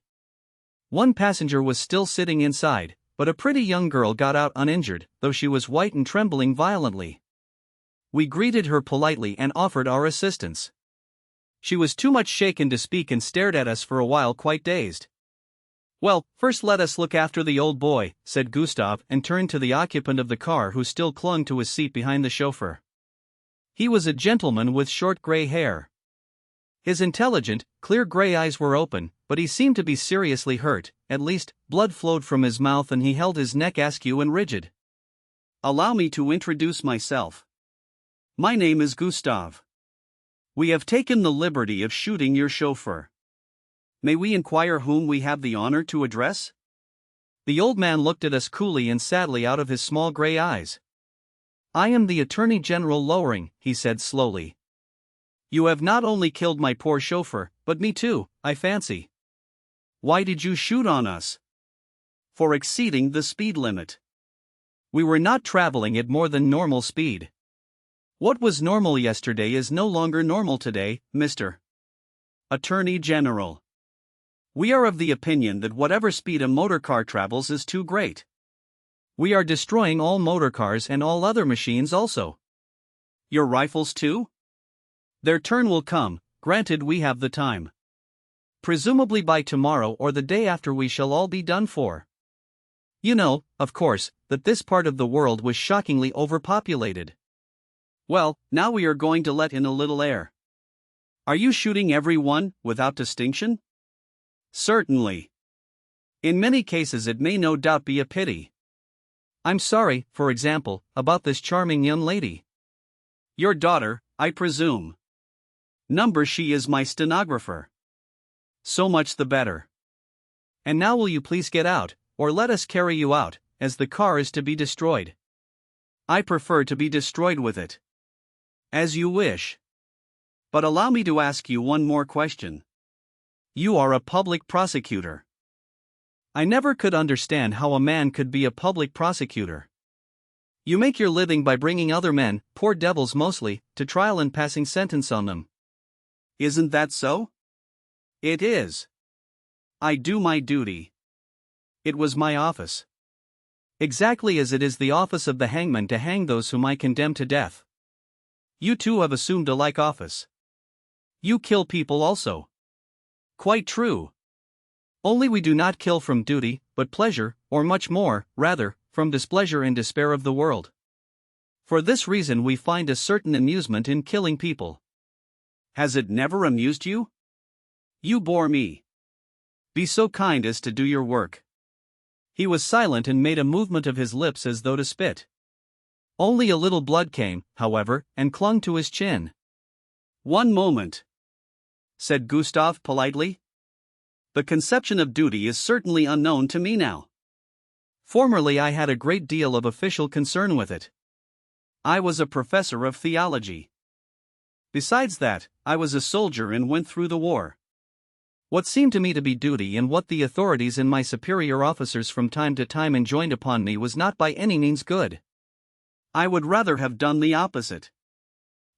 One passenger was still sitting inside, but a pretty young girl got out uninjured, though she was white and trembling violently. We greeted her politely and offered our assistance. She was too much shaken to speak and stared at us for a while, quite dazed. "Well, first let us look after the old boy," said Gustav, and turned to the occupant of the car who still clung to his seat behind the chauffeur. He was a gentleman with short gray hair. His intelligent, clear gray eyes were open, but he seemed to be seriously hurt. At least, blood flowed from his mouth and he held his neck askew and rigid. "Allow me to introduce myself. My name is Gustav. We have taken the liberty of shooting your chauffeur. May we inquire whom we have the honor to address?" The old man looked at us coolly and sadly out of his small gray eyes. "I am the Attorney General Lowering," he said slowly. "You have not only killed my poor chauffeur, but me too, I fancy. Why did you shoot on us?" "For exceeding the speed limit. We were not traveling at more than normal speed. What was normal yesterday is no longer normal today, Mr. Attorney General. We are of the opinion that whatever speed a motor car travels is too great. We are destroying all motor cars and all other machines also." "Your rifles too?" "Their turn will come, granted we have the time. Presumably by tomorrow or the day after we shall all be done for. You know, of course, that this part of the world was shockingly overpopulated. Well, now we are going to let in a little air." "Are you shooting every one, without distinction?" "Certainly. In many cases it may no doubt be a pity. I'm sorry, for example, about this charming young lady." "Your daughter, I presume. Number she is my stenographer." "So much the better. And now will you please get out, or let us carry you out, as the car is to be destroyed." "I prefer to be destroyed with it." "As you wish. But allow me to ask you one more question. You are a public prosecutor." I never could understand how a man could be a public prosecutor. "You make your living by bringing other men, poor devils mostly, to trial and passing sentence on them." "Isn't that so?" "It is. I do my duty. It was my office. Exactly as it is the office of the hangman to hang those whom I condemn to death. You too have assumed a like office. You kill people also." "Quite true. Only we do not kill from duty, but pleasure, or much more, rather, from displeasure and despair of the world. For this reason we find a certain amusement in killing people." "Has it never amused you?" "You bore me. Be so kind as to do your work." He was silent and made a movement of his lips as though to spit. Only a little blood came, however, and clung to his chin. "One moment," said Gustav politely. "The conception of duty is certainly unknown to me now. Formerly I had a great deal of official concern with it. I was a professor of theology. Besides that, I was a soldier and went through the war. What seemed to me to be duty and what the authorities and my superior officers from time to time enjoined upon me was not by any means good. I would rather have done the opposite.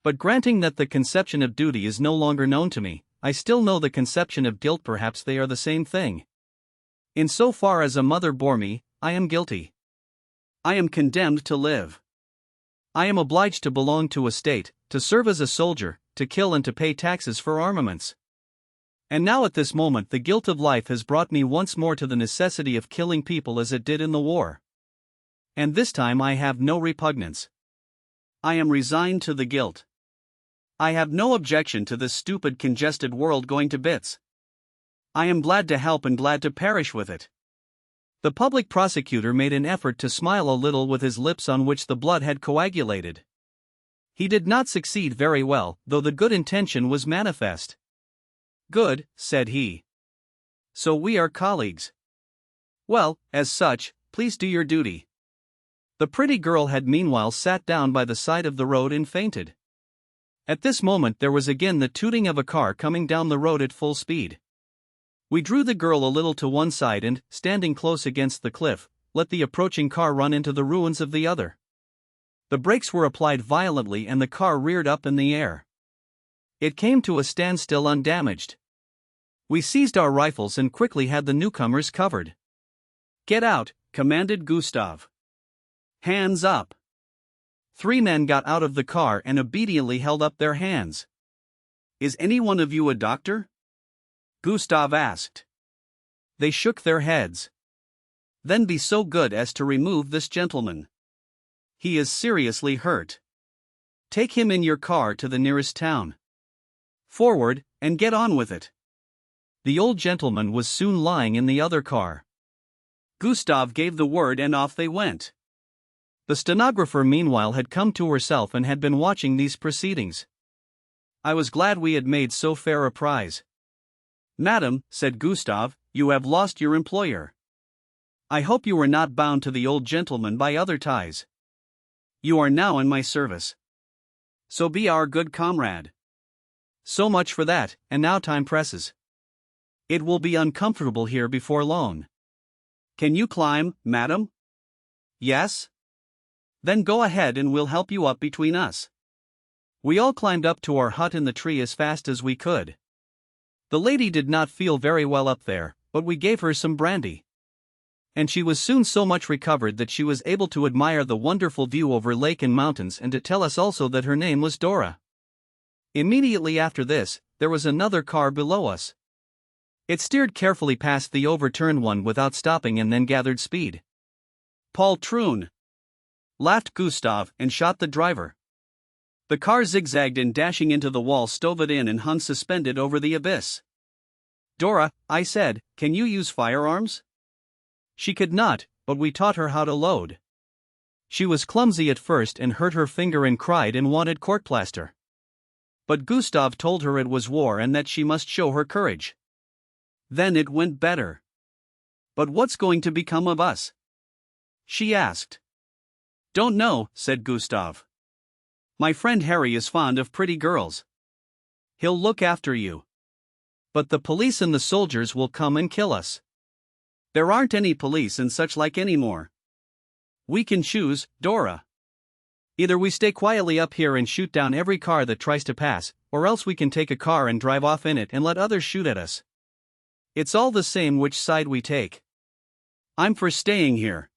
But granting that the conception of duty is no longer known to me, I still know the conception of guilt. Perhaps they are the same thing. In so far as a mother bore me, I am guilty. I am condemned to live. I am obliged to belong to a state, to serve as a soldier, to kill and to pay taxes for armaments. And now at this moment the guilt of life has brought me once more to the necessity of killing people as it did in the war. And this time I have no repugnance. I am resigned to the guilt. I have no objection to this stupid congested world going to bits. I am glad to help and glad to perish with it." The public prosecutor made an effort to smile a little with his lips on which the blood had coagulated. He did not succeed very well, though the good intention was manifest. "Good," said he. "So we are colleagues. Well, as such, please do your duty." The pretty girl had meanwhile sat down by the side of the road and fainted. At this moment there was again the tooting of a car coming down the road at full speed. We drew the girl a little to one side and, standing close against the cliff, let the approaching car run into the ruins of the other. The brakes were applied violently and the car reared up in the air. It came to a standstill undamaged. We seized our rifles and quickly had the newcomers covered. "Get out," commanded Gustav. "Hands up." 3 men got out of the car and obediently held up their hands. "Is any one of you a doctor?" Gustav asked. They shook their heads. "Then be so good as to remove this gentleman. He is seriously hurt. Take him in your car to the nearest town. Forward, and get on with it." The old gentleman was soon lying in the other car. Gustav gave the word and off they went. The stenographer meanwhile had come to herself and had been watching these proceedings. I was glad we had made so fair a prize. "Madam," said Gustav, "you have lost your employer. I hope you were not bound to the old gentleman by other ties. You are now in my service. So be our good comrade. So much for that, and now time presses. It will be uncomfortable here before long. Can you climb, madam?" "Yes." "Then go ahead and we'll help you up between us." We all climbed up to our hut in the tree as fast as we could. The lady did not feel very well up there, but we gave her some brandy. And she was soon so much recovered that she was able to admire the wonderful view over lake and mountains and to tell us also that her name was Dora. Immediately after this, there was another car below us. It steered carefully past the overturned one without stopping and then gathered speed. "Poltroon!" laughed Gustav and shot the driver. The car zigzagged and dashing into the wall stove it in and hung suspended over the abyss. "Dora," I said, "can you use firearms?" She could not, but we taught her how to load. She was clumsy at first and hurt her finger and cried and wanted court plaster. But Gustav told her it was war and that she must show her courage. Then it went better. "But what's going to become of us?" she asked. "Don't know," said Gustav. "My friend Harry is fond of pretty girls. He'll look after you. But the police and the soldiers will come and kill us. There aren't any police and such like anymore. We can choose, Dora. Either we stay quietly up here and shoot down every car that tries to pass, or else we can take a car and drive off in it and let others shoot at us. It's all the same which side we take. I'm for staying here."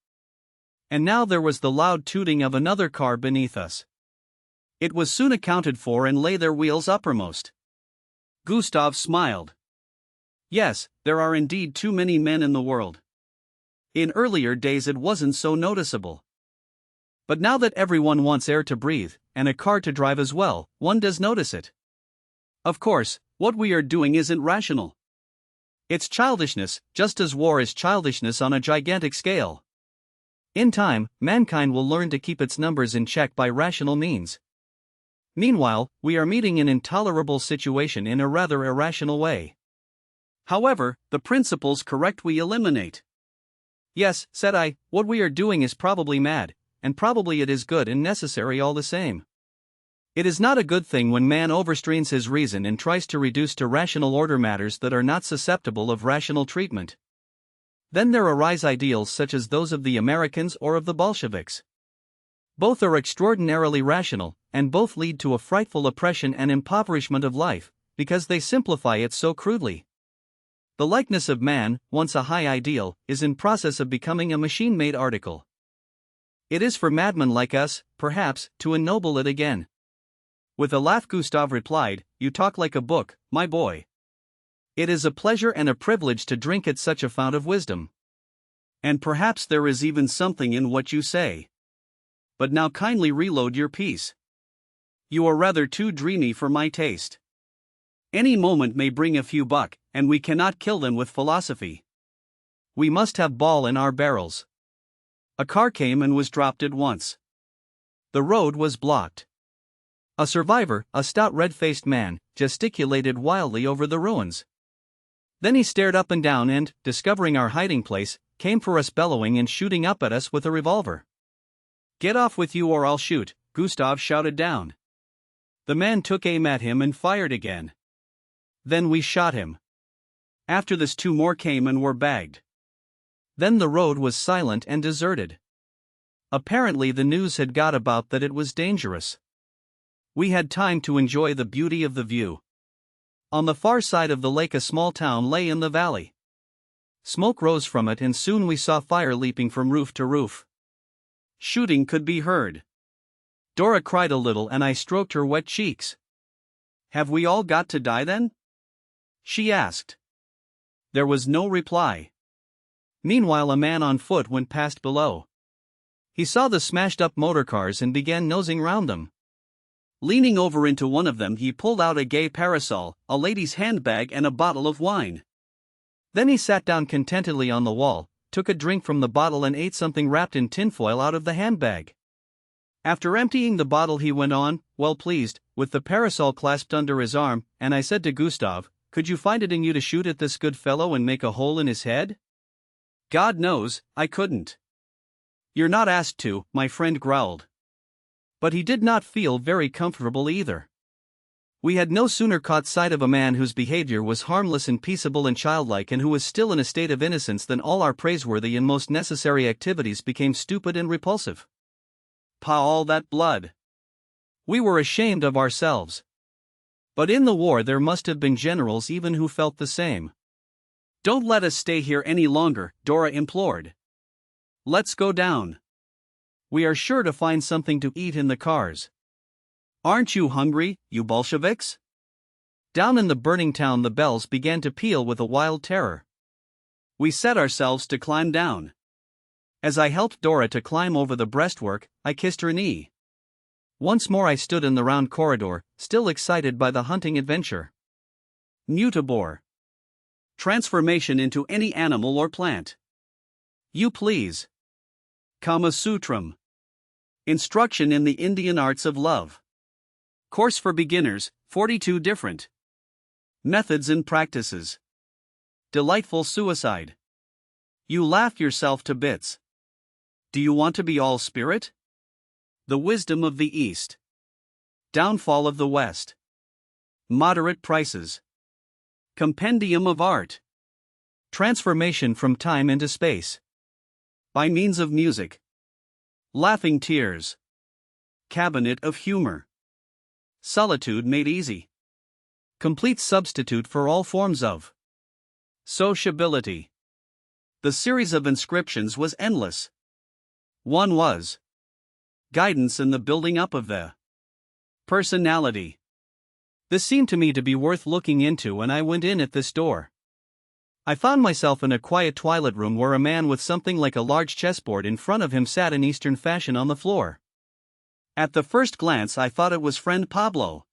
And now there was the loud tooting of another car beneath us. It was soon accounted for and lay their wheels uppermost. Gustav smiled. "Yes, there are indeed too many men in the world. In earlier days it wasn't so noticeable. But now that everyone wants air to breathe, and a car to drive as well, one does notice it. Of course, what we are doing isn't rational. It's childishness, just as war is childishness on a gigantic scale. In time, mankind will learn to keep its numbers in check by rational means. Meanwhile, we are meeting an intolerable situation in a rather irrational way. However, the principles correct we eliminate." "Yes," said I, "what we are doing is probably mad, and probably it is good and necessary all the same. It is not a good thing when man overstrains his reason and tries to reduce to rational order matters that are not susceptible of rational treatment. Then there arise ideals such as those of the Americans or of the Bolsheviks. Both are extraordinarily rational, and both lead to a frightful oppression and impoverishment of life, because they simplify it so crudely. The likeness of man, once a high ideal, is in process of becoming a machine-made article. It is for madmen like us, perhaps, to ennoble it again." With a laugh Gustav replied, "You talk like a book, my boy. It is a pleasure and a privilege to drink at such a fount of wisdom. And perhaps there is even something in what you say. But now kindly reload your piece. You are rather too dreamy for my taste. Any moment may bring a few buck, and we cannot kill them with philosophy. We must have ball in our barrels." A car came and was dropped at once. The road was blocked. A survivor, a stout red-faced man, gesticulated wildly over the ruins. Then he stared up and down and, discovering our hiding place, came for us bellowing and shooting up at us with a revolver. "Get off with you or I'll shoot," Gustav shouted down. The man took aim at him and fired again. Then we shot him. After this 2 more came and were bagged. Then the road was silent and deserted. Apparently the news had got about that it was dangerous. We had time to enjoy the beauty of the view. On the far side of the lake a small town lay in the valley. Smoke rose from it and soon we saw fire leaping from roof to roof. Shooting could be heard. Dora cried a little and I stroked her wet cheeks. "Have we all got to die then?" she asked. There was no reply. Meanwhile a man on foot went past below. He saw the smashed-up motorcars and began nosing round them. Leaning over into one of them he pulled out a gay parasol, a lady's handbag and a bottle of wine. Then he sat down contentedly on the wall, took a drink from the bottle and ate something wrapped in tinfoil out of the handbag. After emptying the bottle he went on, well pleased, with the parasol clasped under his arm, and I said to Gustav, "Could you find it in you to shoot at this good fellow and make a hole in his head?" "God knows, I couldn't." "You're not asked to," my friend growled. But he did not feel very comfortable either. We had no sooner caught sight of a man whose behavior was harmless and peaceable and childlike and who was still in a state of innocence than all our praiseworthy and most necessary activities became stupid and repulsive. All that blood! We were ashamed of ourselves. But in the war there must have been generals even who felt the same. "Don't let us stay here any longer," Dora implored. "Let's go down. We are sure to find something to eat in the cars. Aren't you hungry, you Bolsheviks?" Down in the burning town the bells began to peal with a wild terror. We set ourselves to climb down. As I helped Dora to climb over the breastwork, I kissed her knee. Once more I stood in the round corridor, still excited by the hunting adventure. Mutabor. Transformation into any animal or plant. You please. Kama Sutram. Instruction in the Indian arts of love. Course for beginners, 42 different methods and practices. Delightful suicide. You laugh yourself to bits. Do you want to be all spirit? The wisdom of the East. Downfall of the West. Moderate prices. Compendium of art. Transformation from time into space. By means of music. Laughing tears. Cabinet of humor. Solitude made easy. Complete substitute for all forms of sociability. The series of inscriptions was endless. One was guidance in the building up of the personality. This seemed to me to be worth looking into and I went in at this door. I found myself in a quiet toilet room where a man with something like a large chessboard in front of him sat in Eastern fashion on the floor. At the first glance I thought it was friend Pablo.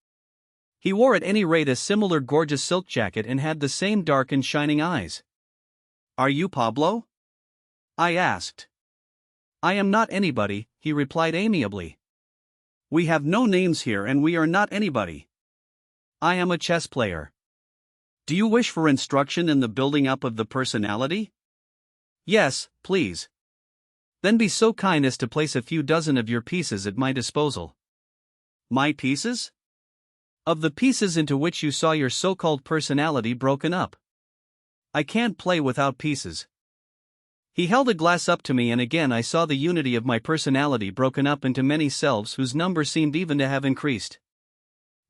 He wore at any rate a similar gorgeous silk jacket and had the same dark and shining eyes. "Are you Pablo?" I asked. "I am not anybody," he replied amiably. "We have no names here and we are not anybody. I am a chess player. Do you wish for instruction in the building up of the personality?" "Yes, please." "Then be so kind as to place a few dozen of your pieces at my disposal." "My pieces?" "Of the pieces into which you saw your so-called personality broken up. I can't play without pieces." He held a glass up to me and again I saw the unity of my personality broken up into many selves whose number seemed even to have increased.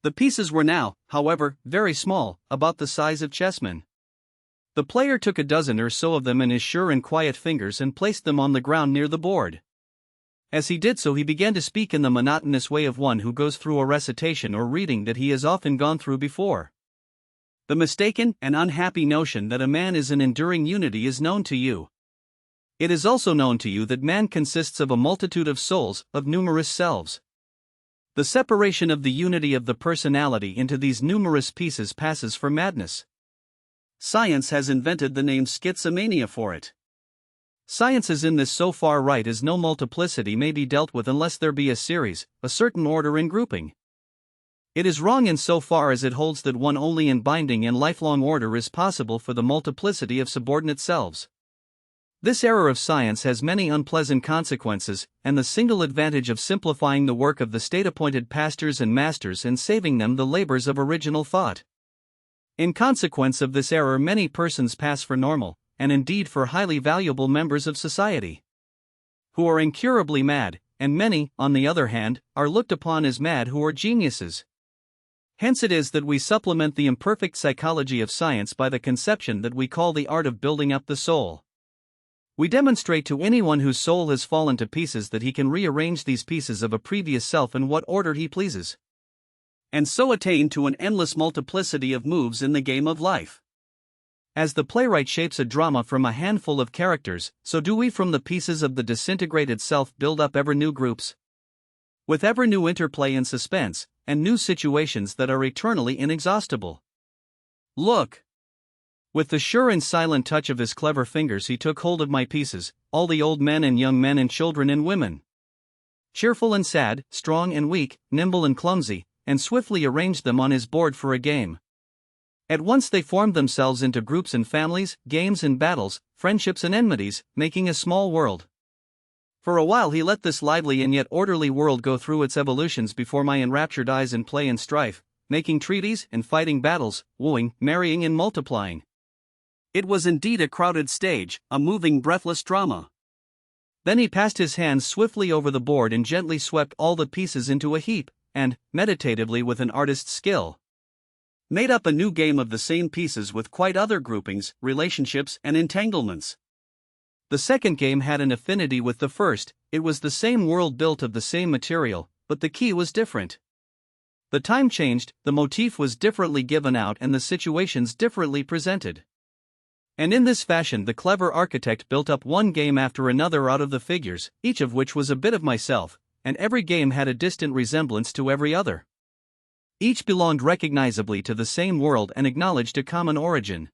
The pieces were now, however, very small, about the size of chessmen. The player took a dozen or so of them in his sure and quiet fingers and placed them on the ground near the board. As he did so he began to speak in the monotonous way of one who goes through a recitation or reading that he has often gone through before. "The mistaken and unhappy notion that a man is an enduring unity is known to you. It is also known to you that man consists of a multitude of souls, of numerous selves. The separation of the unity of the personality into these numerous pieces passes for madness. Science has invented the name schizomania for it. Science is in this so far right as no multiplicity may be dealt with unless there be a series, a certain order and grouping. It is wrong in so far as it holds that one only in binding and lifelong order is possible for the multiplicity of subordinate selves. This error of science has many unpleasant consequences, and the single advantage of simplifying the work of the state-appointed pastors and masters and saving them the labors of original thought. In consequence of this error many persons pass for normal, and indeed for highly valuable members of society. who are incurably mad, and many, on the other hand, are looked upon as mad who are geniuses. Hence it is that we supplement the imperfect psychology of science by the conception that we call the art of building up the soul. We demonstrate to anyone whose soul has fallen to pieces that he can rearrange these pieces of a previous self in what order he pleases, and so attain to an endless multiplicity of moves in the game of life. As the playwright shapes a drama from a handful of characters, so do we from the pieces of the disintegrated self build up ever new groups, with ever new interplay and suspense, and new situations that are eternally inexhaustible. Look! With the sure and silent touch of his clever fingers he took hold of my pieces, all the old men and young men and children and women, cheerful and sad, strong and weak, nimble and clumsy, and swiftly arranged them on his board for a game. At once they formed themselves into groups and families, games and battles, friendships and enmities, making a small world. For a while he let this lively and yet orderly world go through its evolutions before my enraptured eyes in play and strife, making treaties and fighting battles, wooing, marrying and multiplying. It was indeed a crowded stage, a moving breathless drama. Then he passed his hands swiftly over the board and gently swept all the pieces into a heap, and, meditatively with an artist's skill, made up a new game of the same pieces with quite other groupings, relationships and entanglements. The second game had an affinity with the first, it was the same world built of the same material, but the key was different. The time changed, the motif was differently given out and the situations differently presented. And in this fashion the clever architect built up one game after another out of the figures, each of which was a bit of myself, and every game had a distant resemblance to every other. Each belonged recognizably to the same world and acknowledged a common origin.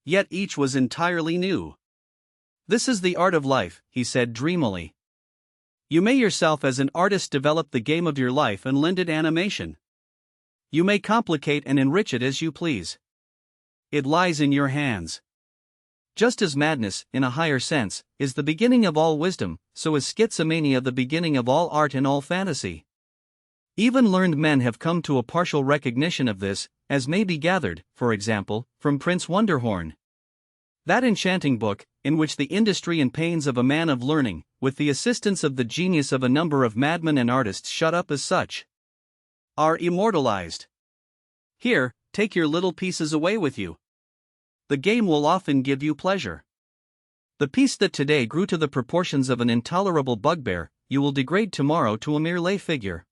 Yet each was entirely new. This is the art of life, he said dreamily. You may yourself as an artist develop the game of your life and lend it animation. You may complicate and enrich it as you please. It lies in your hands. Just as madness, in a higher sense, is the beginning of all wisdom, so is schizomania the beginning of all art and all fantasy. Even learned men have come to a partial recognition of this, as may be gathered, for example, from Prince Wonderhorn. That enchanting book, in which the industry and pains of a man of learning, with the assistance of the genius of a number of madmen and artists shut up as such, are immortalized. Here, take your little pieces away with you. The game will often give you pleasure. The piece that today grew to the proportions of an intolerable bugbear, you will degrade tomorrow to a mere lay figure.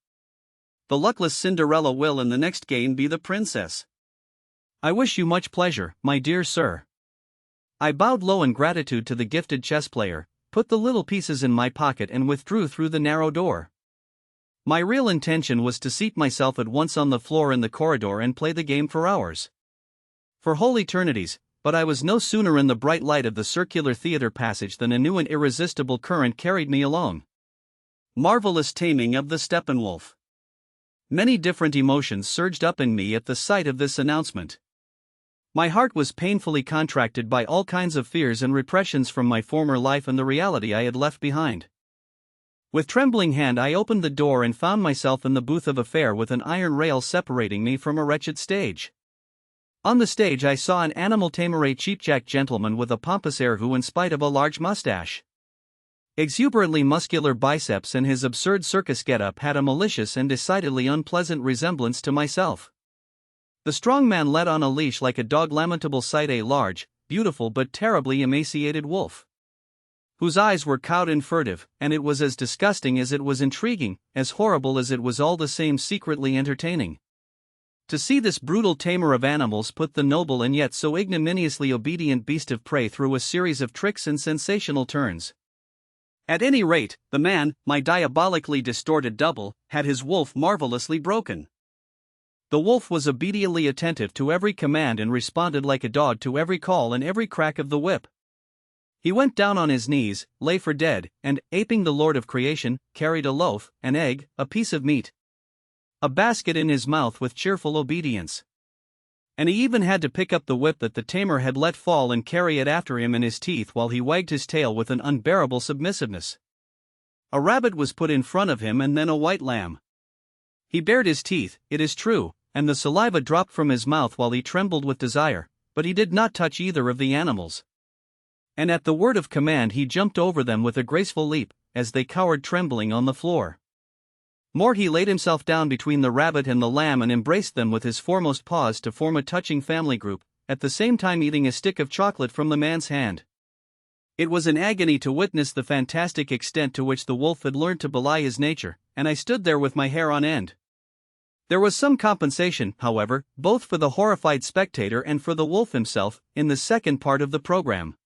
The luckless Cinderella will in the next game be the princess. I wish you much pleasure, my dear sir. I bowed low in gratitude to the gifted chess player, put the little pieces in my pocket and withdrew through the narrow door. My real intention was to seat myself at once on the floor in the corridor and play the game for hours, for whole eternities, but I was no sooner in the bright light of the circular theater passage than a new and irresistible current carried me along. Marvelous taming of the Steppenwolf. Many different emotions surged up in me at the sight of this announcement. My heart was painfully contracted by all kinds of fears and repressions from my former life and the reality I had left behind. With trembling hand I opened the door and found myself in the booth of a fair with an iron rail separating me from a wretched stage. On the stage I saw an animal tamer, a cheapjack gentleman with a pompous air who, in spite of a large mustache, exuberantly muscular biceps and his absurd circus get-up, had a malicious and decidedly unpleasant resemblance to myself. The strong man led on a leash like a dog, lamentable sight, a large, beautiful but terribly emaciated wolf, whose eyes were cowed and furtive, and it was as disgusting as it was intriguing, as horrible as it was all the same secretly entertaining. To see this brutal tamer of animals put the noble and yet so ignominiously obedient beast of prey through a series of tricks and sensational turns. At any rate, the man, my diabolically distorted double, had his wolf marvelously broken. The wolf was obediently attentive to every command and responded like a dog to every call and every crack of the whip. He went down on his knees, lay for dead, and, aping the Lord of creation, carried a loaf, an egg, a piece of meat, a basket in his mouth with cheerful obedience. And he even had to pick up the whip that the tamer had let fall and carry it after him in his teeth while he wagged his tail with an unbearable submissiveness. A rabbit was put in front of him and then a white lamb. He bared his teeth, it is true, and the saliva dropped from his mouth while he trembled with desire, but he did not touch either of the animals. And at the word of command he jumped over them with a graceful leap, as they cowered trembling on the floor. More, he laid himself down between the rabbit and the lamb and embraced them with his foremost paws to form a touching family group, at the same time eating a stick of chocolate from the man's hand. It was an agony to witness the fantastic extent to which the wolf had learned to belie his nature, and I stood there with my hair on end. There was some compensation, however, both for the horrified spectator and for the wolf himself, in the second part of the program.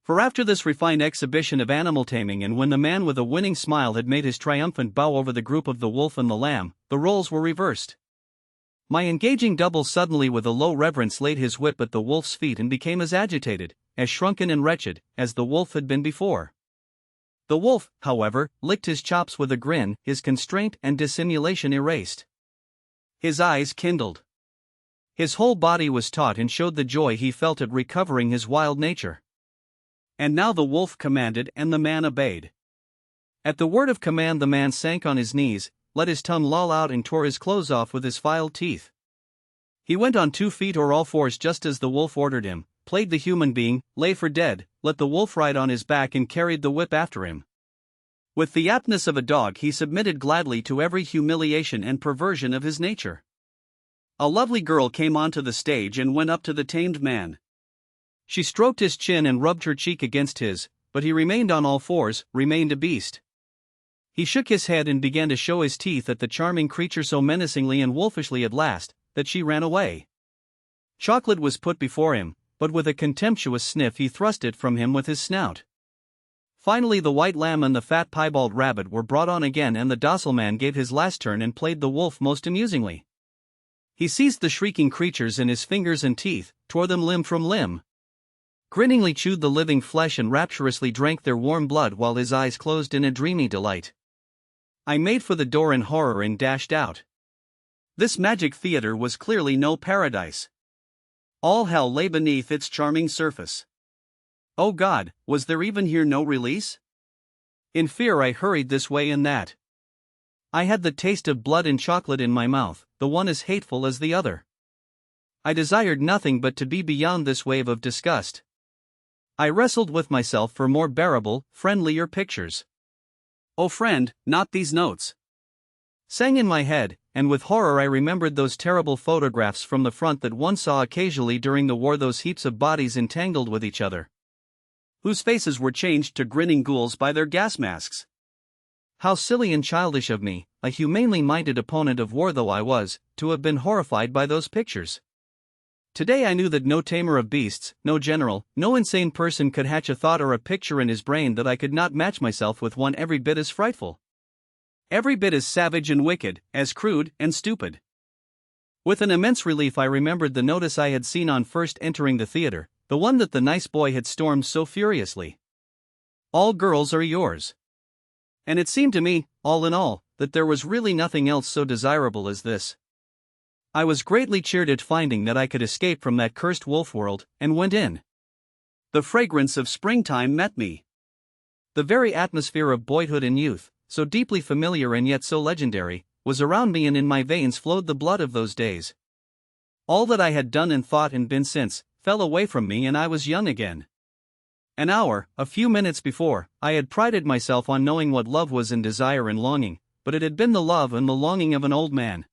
For after this refined exhibition of animal taming, and when the man with a winning smile had made his triumphant bow over the group of the wolf and the lamb, the roles were reversed. My engaging double suddenly with a low reverence laid his whip at the wolf's feet and became as agitated, as shrunken and wretched, as the wolf had been before. The wolf, however, licked his chops with a grin, his constraint and dissimulation erased. His eyes kindled. His whole body was taut and showed the joy he felt at recovering his wild nature. And now the wolf commanded and the man obeyed. At the word of command the man sank on his knees, let his tongue loll out and tore his clothes off with his filed teeth. He went on 2 feet or all fours just as the wolf ordered him, played the human being, lay for dead, let the wolf ride on his back and carried the whip after him. With the aptness of a dog he submitted gladly to every humiliation and perversion of his nature. A lovely girl came onto the stage and went up to the tamed man. She stroked his chin and rubbed her cheek against his, but he remained on all fours, remained a beast. He shook his head and began to show his teeth at the charming creature so menacingly and wolfishly at last, that she ran away. Chocolate was put before him, but with a contemptuous sniff he thrust it from him with his snout. Finally the white lamb and the fat piebald rabbit were brought on again, and the docile man gave his last turn and played the wolf most amusingly. He seized the shrieking creatures in his fingers and teeth, tore them limb from limb, grinningly chewed the living flesh and rapturously drank their warm blood while his eyes closed in a dreamy delight. I made for the door in horror and dashed out. This magic theater was clearly no paradise. All hell lay beneath its charming surface. Oh God, was there even here no release? In fear I hurried this way and that. I had the taste of blood and chocolate in my mouth, the one as hateful as the other. I desired nothing but to be beyond this wave of disgust. I wrestled with myself for more bearable, friendlier pictures. Oh friend, not these notes, sang in my head, and with horror I remembered those terrible photographs from the front that one saw occasionally during the war, those heaps of bodies entangled with each other, whose faces were changed to grinning ghouls by their gas masks. How silly and childish of me, a humanely minded opponent of war though I was, to have been horrified by those pictures. Today I knew that no tamer of beasts, no general, no insane person could hatch a thought or a picture in his brain that I could not match myself with one every bit as frightful, every bit as savage and wicked, as crude and stupid. With an immense relief I remembered the notice I had seen on first entering the theater, the one that the nice boy had stormed so furiously. All girls are yours. And it seemed to me, all in all, that there was really nothing else so desirable as this. I was greatly cheered at finding that I could escape from that cursed wolf world, and went in. The fragrance of springtime met me. The very atmosphere of boyhood and youth, so deeply familiar and yet so legendary, was around me, and in my veins flowed the blood of those days. All that I had done and thought and been since, fell away from me, and I was young again. An hour, a few minutes before, I had prided myself on knowing what love was and desire and longing, but it had been the love and the longing of an old man.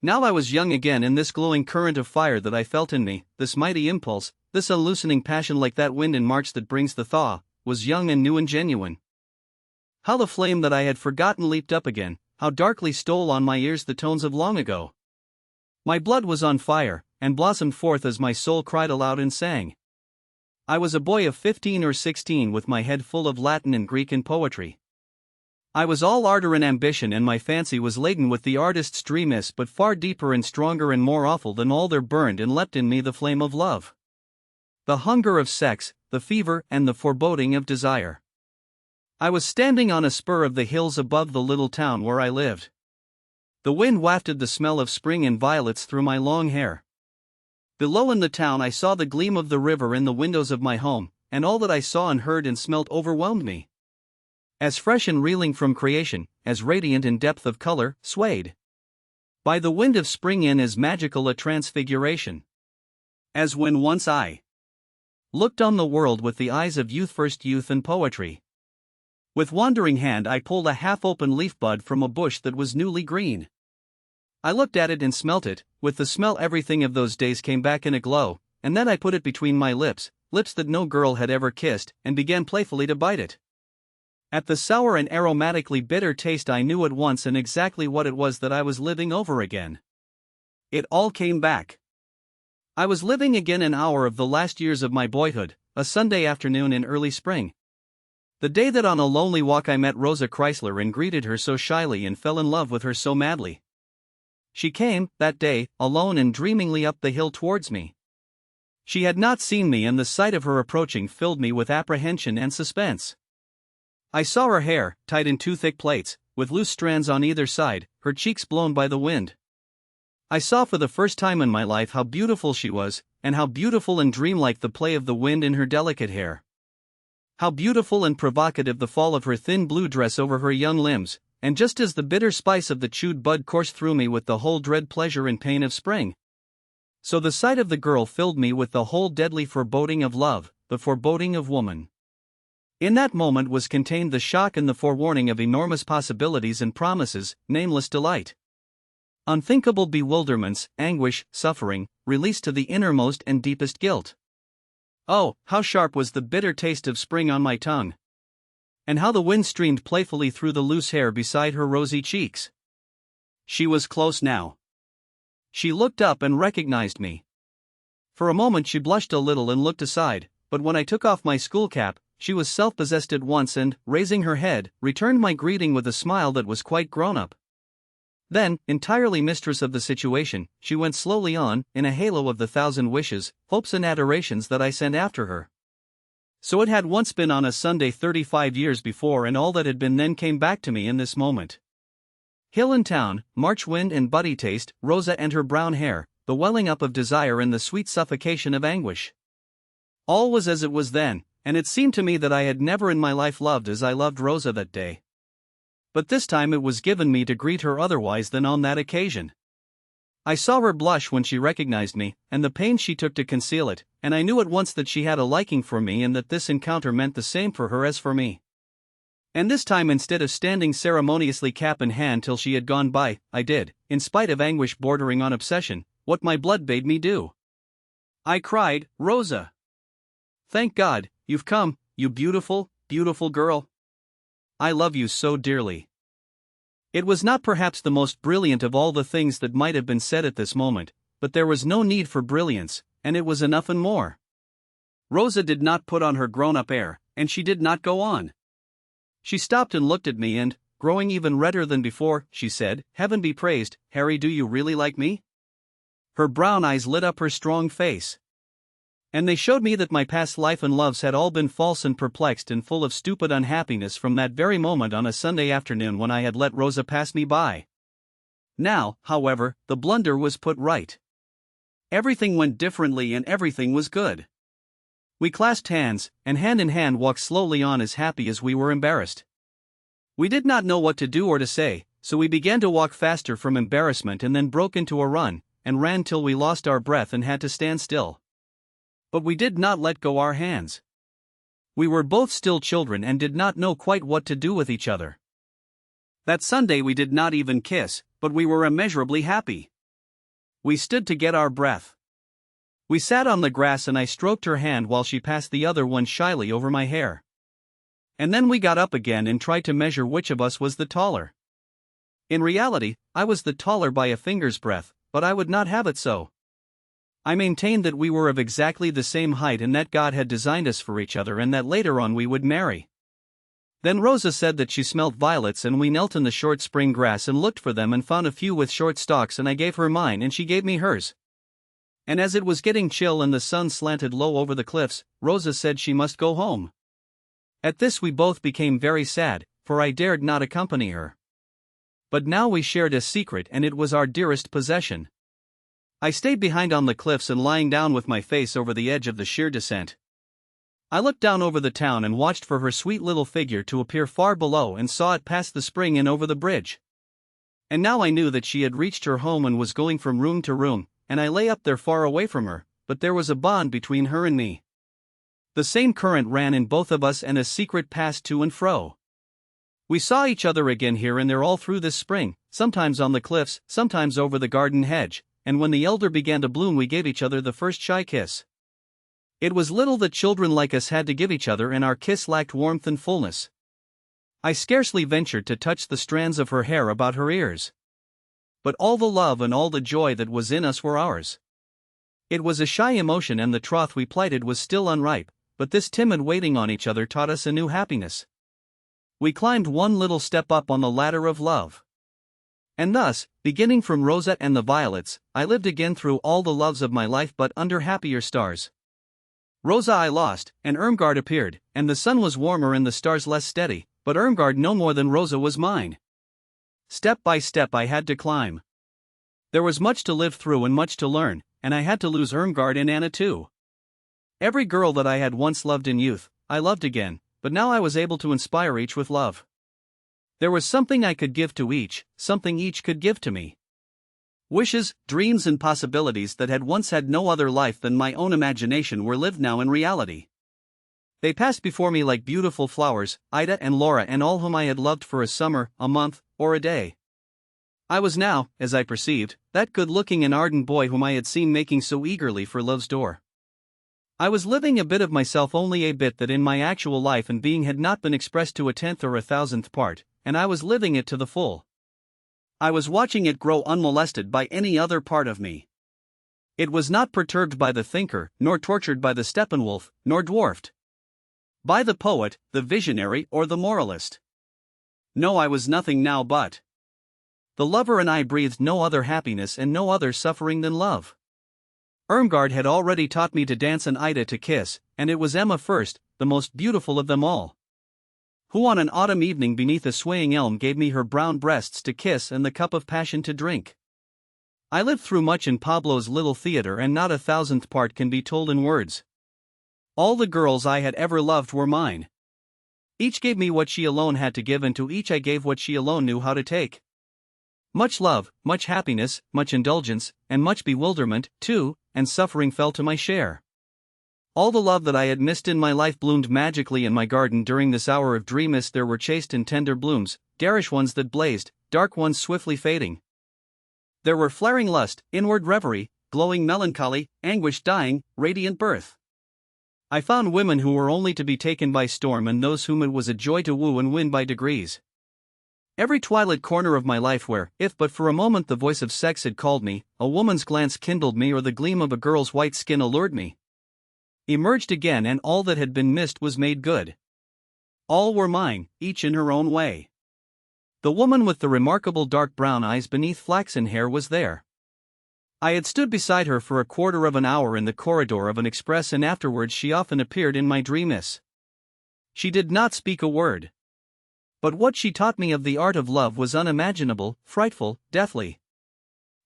Now I was young again, in this glowing current of fire that I felt in me, this mighty impulse, this unloosening passion like that wind in March that brings the thaw, was young and new and genuine. How the flame that I had forgotten leaped up again, how darkly stole on my ears the tones of long ago. My blood was on fire, and blossomed forth as my soul cried aloud and sang. I was a boy of 15 or 16 with my head full of Latin and Greek and poetry. I was all ardor and ambition, and my fancy was laden with the artist's dreams, but far deeper and stronger and more awful than all there burned and leapt in me the flame of love, the hunger of sex, the fever and the foreboding of desire. I was standing on a spur of the hills above the little town where I lived. The wind wafted the smell of spring and violets through my long hair. Below in the town I saw the gleam of the river in the windows of my home, and all that I saw and heard and smelt overwhelmed me. As fresh and reeling from creation, as radiant in depth of color, swayed by the wind of spring, in as magical a transfiguration as when once I looked on the world with the eyes of youth, first youth and poetry. With wandering hand I pulled a half-open leaf bud from a bush that was newly green. I looked at it and smelt it. With the smell everything of those days came back in a glow, and then I put it between my lips, lips that no girl had ever kissed, and began playfully to bite it. At the sour and aromatically bitter taste I knew at once and exactly what it was that I was living over again. It all came back. I was living again an hour of the last years of my boyhood, a Sunday afternoon in early spring. The day that on a lonely walk I met Rosa Chrysler and greeted her so shyly and fell in love with her so madly. She came, that day, alone and dreamingly up the hill towards me. She had not seen me, and the sight of her approaching filled me with apprehension and suspense. I saw her hair, tied in two thick plaits, with loose strands on either side, her cheeks blown by the wind. I saw for the first time in my life how beautiful she was, and how beautiful and dreamlike the play of the wind in her delicate hair. How beautiful and provocative the fall of her thin blue dress over her young limbs, and just as the bitter spice of the chewed bud coursed through me with the whole dread pleasure and pain of spring. So the sight of the girl filled me with the whole deadly foreboding of love, the foreboding of woman. In that moment was contained the shock and the forewarning of enormous possibilities and promises, nameless delight. Unthinkable bewilderments, anguish, suffering, release to the innermost and deepest guilt. Oh, how sharp was the bitter taste of spring on my tongue! And how the wind streamed playfully through the loose hair beside her rosy cheeks. She was close now. She looked up and recognized me. For a moment she blushed a little and looked aside, but when I took off my school cap, she was self-possessed at once and, raising her head, returned my greeting with a smile that was quite grown-up. Then, entirely mistress of the situation, she went slowly on, in a halo of the thousand wishes, hopes and adorations that I sent after her. So it had once been on a Sunday 35 years before, and all that had been then came back to me in this moment. Hill and town, March wind and buddy taste, Rosa and her brown hair, the welling up of desire and the sweet suffocation of anguish. All was as it was then, and it seemed to me that I had never in my life loved as I loved Rosa that day. But this time it was given me to greet her otherwise than on that occasion. I saw her blush when she recognized me, and the pains she took to conceal it, and I knew at once that she had a liking for me and that this encounter meant the same for her as for me. And this time, instead of standing ceremoniously cap in hand till she had gone by, I did, in spite of anguish bordering on obsession, what my blood bade me do. I cried, "Rosa! Thank God, you've come, you beautiful, beautiful girl. I love you so dearly." It was not perhaps the most brilliant of all the things that might have been said at this moment, but there was no need for brilliance, and it was enough and more. Rosa did not put on her grown-up air, and she did not go on. She stopped and looked at me and, growing even redder than before, she said, "Heaven be praised, Harry, do you really like me?" Her brown eyes lit up her strong face. And they showed me that my past life and loves had all been false and perplexed and full of stupid unhappiness from that very moment on a Sunday afternoon when I had let Rosa pass me by. Now, however, the blunder was put right. Everything went differently and everything was good. We clasped hands, and hand in hand walked slowly on as happy as we were embarrassed. We did not know what to do or to say, so we began to walk faster from embarrassment and then broke into a run, and ran till we lost our breath and had to stand still. But we did not let go our hands. We were both still children and did not know quite what to do with each other. That Sunday we did not even kiss, but we were immeasurably happy. We stood to get our breath. We sat on the grass and I stroked her hand while she passed the other one shyly over my hair. And then we got up again and tried to measure which of us was the taller. In reality, I was the taller by a finger's breadth, but I would not have it so. I maintained that we were of exactly the same height and that God had designed us for each other and that later on we would marry. Then Rosa said that she smelt violets and we knelt in the short spring grass and looked for them and found a few with short stalks and I gave her mine and she gave me hers. And as it was getting chill and the sun slanted low over the cliffs, Rosa said she must go home. At this we both became very sad, for I dared not accompany her. But now we shared a secret and it was our dearest possession. I stayed behind on the cliffs and lying down with my face over the edge of the sheer descent. I looked down over the town and watched for her sweet little figure to appear far below and saw it past the spring and over the bridge. And now I knew that she had reached her home and was going from room to room, and I lay up there far away from her, but there was a bond between her and me. The same current ran in both of us and a secret passed to and fro. We saw each other again here and there all through this spring, sometimes on the cliffs, sometimes over the garden hedge, and when the elder began to bloom we gave each other the first shy kiss. It was little that children like us had to give each other, and our kiss lacked warmth and fullness. I scarcely ventured to touch the strands of her hair about her ears. But all the love and all the joy that was in us were ours. It was a shy emotion, and the troth we plighted was still unripe, but this timid waiting on each other taught us a new happiness. We climbed one little step up on the ladder of love. And thus, beginning from Rosette and the violets, I lived again through all the loves of my life, but under happier stars. Rosa I lost, and Irmgard appeared, and the sun was warmer and the stars less steady, but Irmgard no more than Rosa was mine. Step by step I had to climb. There was much to live through and much to learn, and I had to lose Irmgard and Anna too. Every girl that I had once loved in youth, I loved again, but now I was able to inspire each with love. There was something I could give to each, something each could give to me. Wishes, dreams and possibilities that had once had no other life than my own imagination were lived now in reality. They passed before me like beautiful flowers, Ida and Laura and all whom I had loved for a summer, a month, or a day. I was now, as I perceived, that good-looking and ardent boy whom I had seen making so eagerly for love's door. I was living a bit of myself, only a bit that in my actual life and being had not been expressed to a tenth or a thousandth part, and I was living it to the full. I was watching it grow unmolested by any other part of me. It was not perturbed by the thinker, nor tortured by the Steppenwolf, nor dwarfed by the poet, the visionary, or the moralist. No, I was nothing now but the lover, and I breathed no other happiness and no other suffering than love. Irmgard had already taught me to dance and Ida to kiss, and it was Emma first, the most beautiful of them all, who on an autumn evening beneath a swaying elm gave me her brown breasts to kiss and the cup of passion to drink. I lived through much in Pablo's little theater, and not a thousandth part can be told in words. All the girls I had ever loved were mine. Each gave me what she alone had to give, and to each I gave what she alone knew how to take. Much love, much happiness, much indulgence, and much bewilderment, too, and suffering fell to my share. All the love that I had missed in my life bloomed magically in my garden during this hour of dreamist. There were chaste and tender blooms, garish ones that blazed, dark ones swiftly fading. There were flaring lust, inward reverie, glowing melancholy, anguish dying, radiant birth. I found women who were only to be taken by storm, and those whom it was a joy to woo and win by degrees. Every twilight corner of my life where, if but for a moment the voice of sex had called me, a woman's glance kindled me, or the gleam of a girl's white skin allured me, emerged again, and all that had been missed was made good. All were mine, each in her own way. The woman with the remarkable dark brown eyes beneath flaxen hair was there. I had stood beside her for a quarter of an hour in the corridor of an express, and afterwards she often appeared in my dreams. She did not speak a word. But what she taught me of the art of love was unimaginable, frightful, deathly.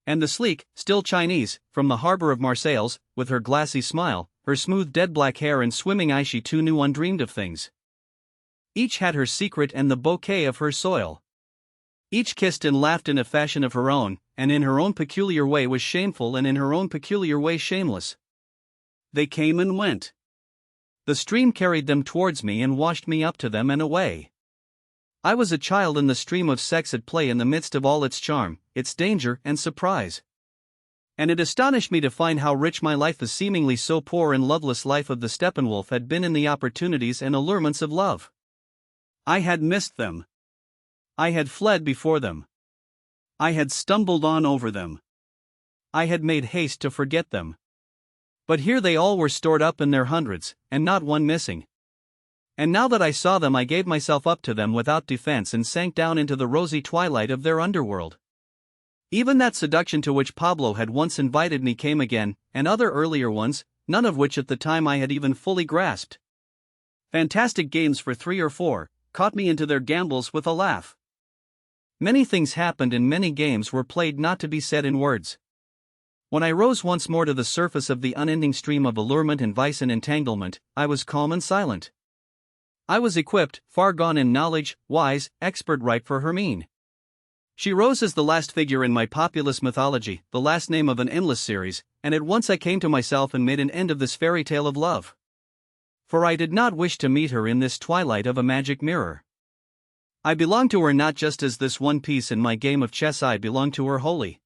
And the sleek, still Chinese, from the harbor of Marseilles, with her glassy smile, her smooth dead black hair and swimming eyes, she too knew undreamed of things. Each had her secret and the bouquet of her soil. Each kissed and laughed in a fashion of her own, and in her own peculiar way was shameful, and in her own peculiar way shameless. They came and went. The stream carried them towards me and washed me up to them and away. I was a child in the stream of sex at play in the midst of all its charm, its danger and surprise. And it astonished me to find how rich my life, the seemingly so poor and loveless life of the Steppenwolf, had been in the opportunities and allurements of love. I had missed them. I had fled before them. I had stumbled on over them. I had made haste to forget them. But here they all were stored up in their hundreds, and not one missing. And now that I saw them, I gave myself up to them without defense and sank down into the rosy twilight of their underworld. Even that seduction to which Pablo had once invited me came again, and other earlier ones, none of which at the time I had even fully grasped. Fantastic games for 3 or 4, caught me into their gambols with a laugh. Many things happened and many games were played not to be said in words. When I rose once more to the surface of the unending stream of allurement and vice and entanglement, I was calm and silent. I was equipped, far gone in knowledge, wise, expert, ripe for Hermine. She rose as the last figure in my populous mythology, the last name of an endless series, and at once I came to myself and made an end of this fairy tale of love. For I did not wish to meet her in this twilight of a magic mirror. I belonged to her not just as this one piece in my game of chess, I belonged to her wholly.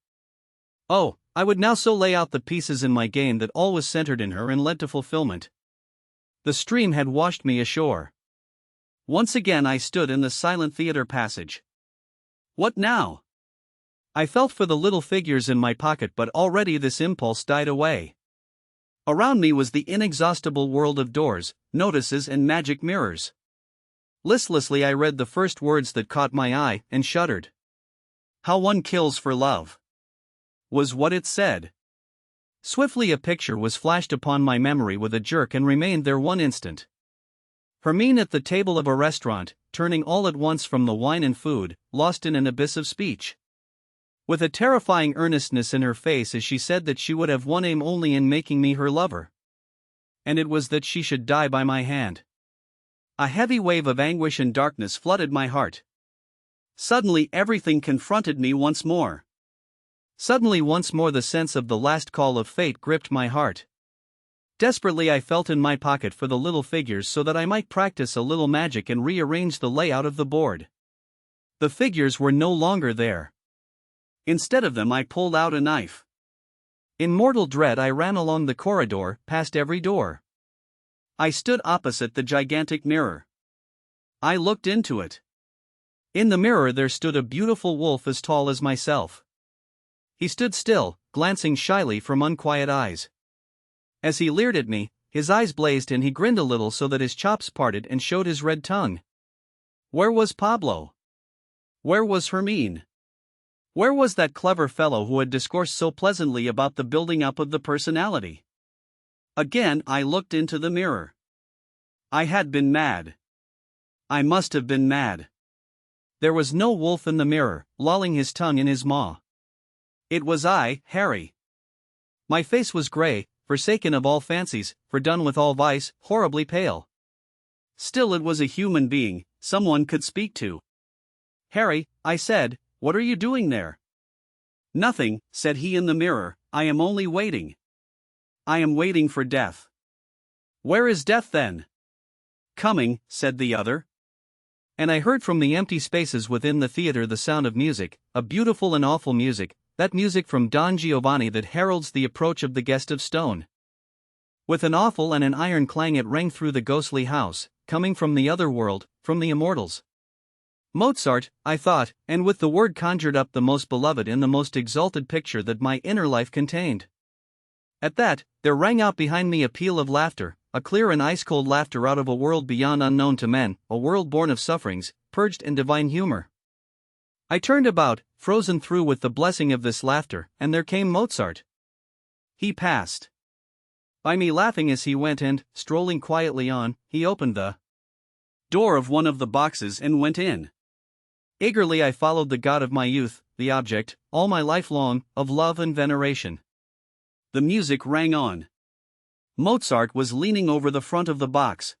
Oh, I would now so lay out the pieces in my game that all was centered in her and led to fulfillment. The stream had washed me ashore. Once again I stood in the silent theater passage. What now? I felt for the little figures in my pocket, but already this impulse died away. Around me was the inexhaustible world of doors, notices and magic mirrors. Listlessly I read the first words that caught my eye and shuddered. "How one kills for love," was what it said. Swiftly a picture was flashed upon my memory with a jerk and remained there one instant. Hermine at the table of a restaurant, turning all at once from the wine and food, lost in an abyss of speech. With a terrifying earnestness in her face as she said that she would have one aim only in making me her lover. And it was that she should die by my hand. A heavy wave of anguish and darkness flooded my heart. Suddenly everything confronted me once more. Suddenly once more the sense of the last call of fate gripped my heart. Desperately I felt in my pocket for the little figures so that I might practice a little magic and rearrange the layout of the board. The figures were no longer there. Instead of them I pulled out a knife. In mortal dread I ran along the corridor, past every door. I stood opposite the gigantic mirror. I looked into it. In the mirror there stood a beautiful wolf as tall as myself. He stood still, glancing shyly from unquiet eyes. As he leered at me, his eyes blazed and he grinned a little so that his chops parted and showed his red tongue. Where was Pablo? Where was Hermine? Where was that clever fellow who had discoursed so pleasantly about the building up of the personality? Again I looked into the mirror. I had been mad. I must have been mad. There was no wolf in the mirror, lolling his tongue in his maw. It was I, Harry. My face was grey, forsaken of all fancies, fordone with all vice, horribly pale. Still it was a human being, someone could speak to. "Harry," I said, "what are you doing there?" "Nothing," said he in the mirror, "I am only waiting. I am waiting for death." "Where is death then?" "Coming," said the other. And I heard from the empty spaces within the theater the sound of music, a beautiful and awful music, that music from Don Giovanni that heralds the approach of the guest of stone. With an awful and an iron clang it rang through the ghostly house, coming from the other world, from the immortals. Mozart, I thought, and with the word conjured up the most beloved and the most exalted picture that my inner life contained. At that, there rang out behind me a peal of laughter, a clear and ice-cold laughter out of a world beyond unknown to men, a world born of sufferings, purged in divine humor. I turned about, frozen through with the blessing of this laughter, and there came Mozart. He passed by me laughing as he went and, strolling quietly on, he opened the door of one of the boxes and went in. Eagerly I followed the god of my youth, the object, all my life long, of love and veneration. The music rang on. Mozart was leaning over the front of the box.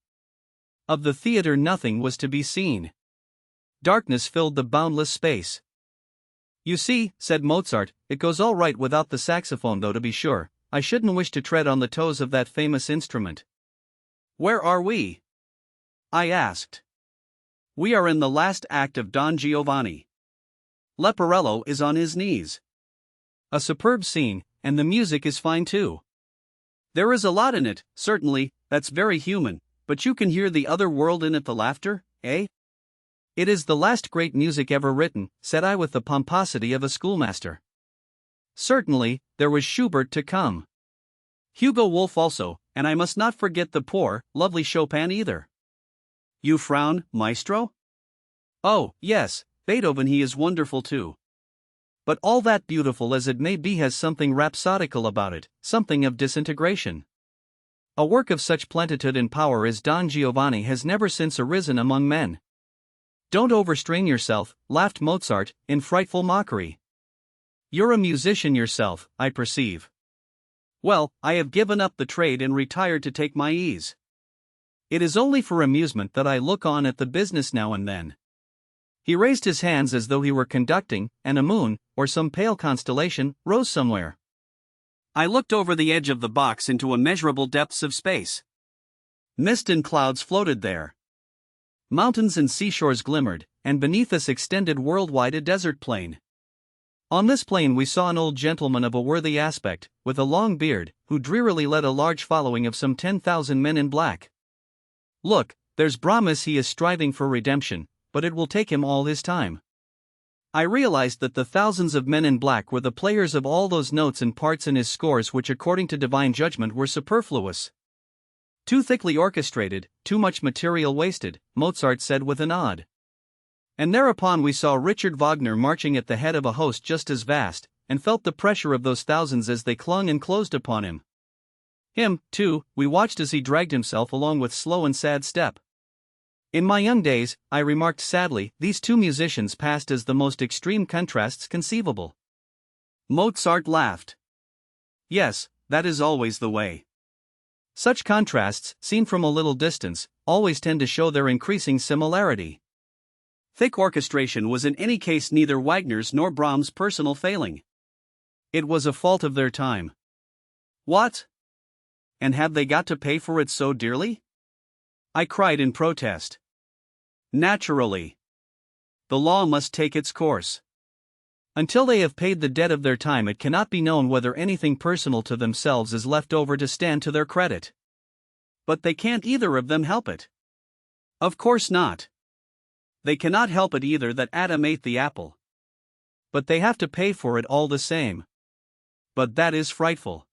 Of the theater nothing was to be seen. Darkness filled the boundless space. "You see," said Mozart, "it goes all right without the saxophone, though to be sure, I shouldn't wish to tread on the toes of that famous instrument." "Where are we?" I asked. "We are in the last act of Don Giovanni. Leporello is on his knees. A superb scene, and the music is fine too. There is a lot in it, certainly, that's very human, but you can hear the other world in it, the laughter, eh?" "It is the last great music ever written," said I with the pomposity of a schoolmaster. Certainly, there was Schubert to come. Hugo Wolf also, and I must not forget the poor, lovely Chopin either. "You frown, maestro?" "Oh, yes, Beethoven, he is wonderful too. But all that beautiful as it may be has something rhapsodical about it, something of disintegration. A work of such plenitude and power as Don Giovanni has never since arisen among men." "Don't overstrain yourself," laughed Mozart, in frightful mockery. "You're a musician yourself, I perceive. Well, I have given up the trade and retired to take my ease. It is only for amusement that I look on at the business now and then." He raised his hands as though he were conducting, and a moon, or some pale constellation, rose somewhere. I looked over the edge of the box into immeasurable depths of space. Mist and clouds floated there. Mountains and seashores glimmered, and beneath us extended worldwide a desert plain. On this plain we saw an old gentleman of a worthy aspect, with a long beard, who drearily led a large following of some 10,000 men in black. Look, there's Brahmas, he is striving for redemption, but it will take him all his time. I realized that the thousands of men in black were the players of all those notes and parts in his scores which according to divine judgment were superfluous. Too thickly orchestrated, too much material wasted, Mozart said with a nod. And thereupon we saw Richard Wagner marching at the head of a host just as vast, and felt the pressure of those thousands as they clung and closed upon him. Him, too, we watched as he dragged himself along with slow and sad step. In my young days, I remarked sadly, these two musicians passed as the most extreme contrasts conceivable. Mozart laughed. Yes, that is always the way. Such contrasts, seen from a little distance, always tend to show their increasing similarity. Thick orchestration was in any case neither Wagner's nor Brahms' personal failing. It was a fault of their time. What? And have they got to pay for it so dearly? I cried in protest. Naturally. The law must take its course. Until they have paid the debt of their time, it cannot be known whether anything personal to themselves is left over to stand to their credit. But they can't either of them help it. Of course not. They cannot help it either that Adam ate the apple. But they have to pay for it all the same. But that is frightful.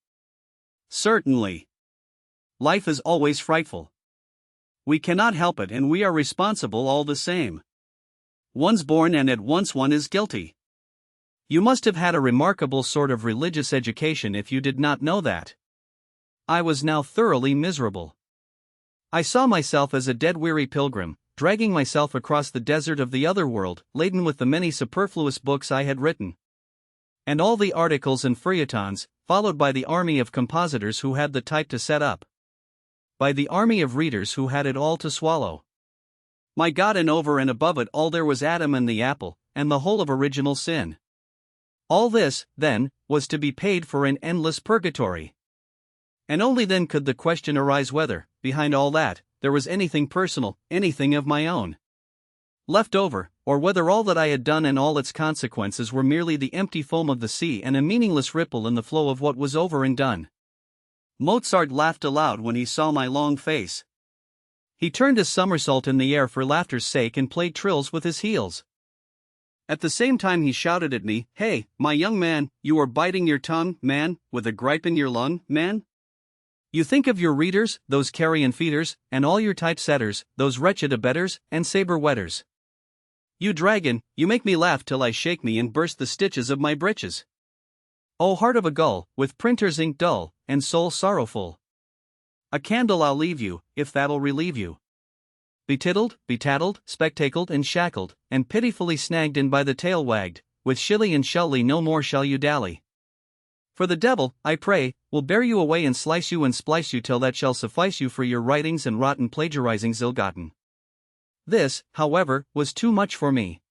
Certainly. Life is always frightful. We cannot help it, and we are responsible all the same. One's born and at once one is guilty. You must have had a remarkable sort of religious education if you did not know that. I was now thoroughly miserable. I saw myself as a dead-weary pilgrim, dragging myself across the desert of the other world, laden with the many superfluous books I had written. And all the articles and feuilletons, followed by the army of compositors who had the type to set up. By the army of readers who had it all to swallow. My God, and over and above it all there was Adam and the apple, and the whole of original sin. All this, then, was to be paid for in endless purgatory. And only then could the question arise whether, behind all that, there was anything personal, anything of my own left over, or whether all that I had done and all its consequences were merely the empty foam of the sea and a meaningless ripple in the flow of what was over and done. Mozart laughed aloud when he saw my long face. He turned a somersault in the air for laughter's sake and played trills with his heels. At the same time he shouted at me, "Hey, my young man, you are biting your tongue, man, with a gripe in your lung, man? You think of your readers, those carrion feeders, and all your typesetters, those wretched abettors, and saber wetters. You dragon, you make me laugh till I shake me and burst the stitches of my breeches. O heart of a gull, with printer's ink dull, and soul sorrowful. A candle I'll leave you, if that'll relieve you. Betittled, betattled, spectacled and shackled, and pitifully snagged in by the tail wagged, with shilly and shully no more shall you dally. For the devil, I pray, will bear you away and slice you and splice you till that shall suffice you for your writings and rotten plagiarizings ill-gotten." This, however, was too much for me.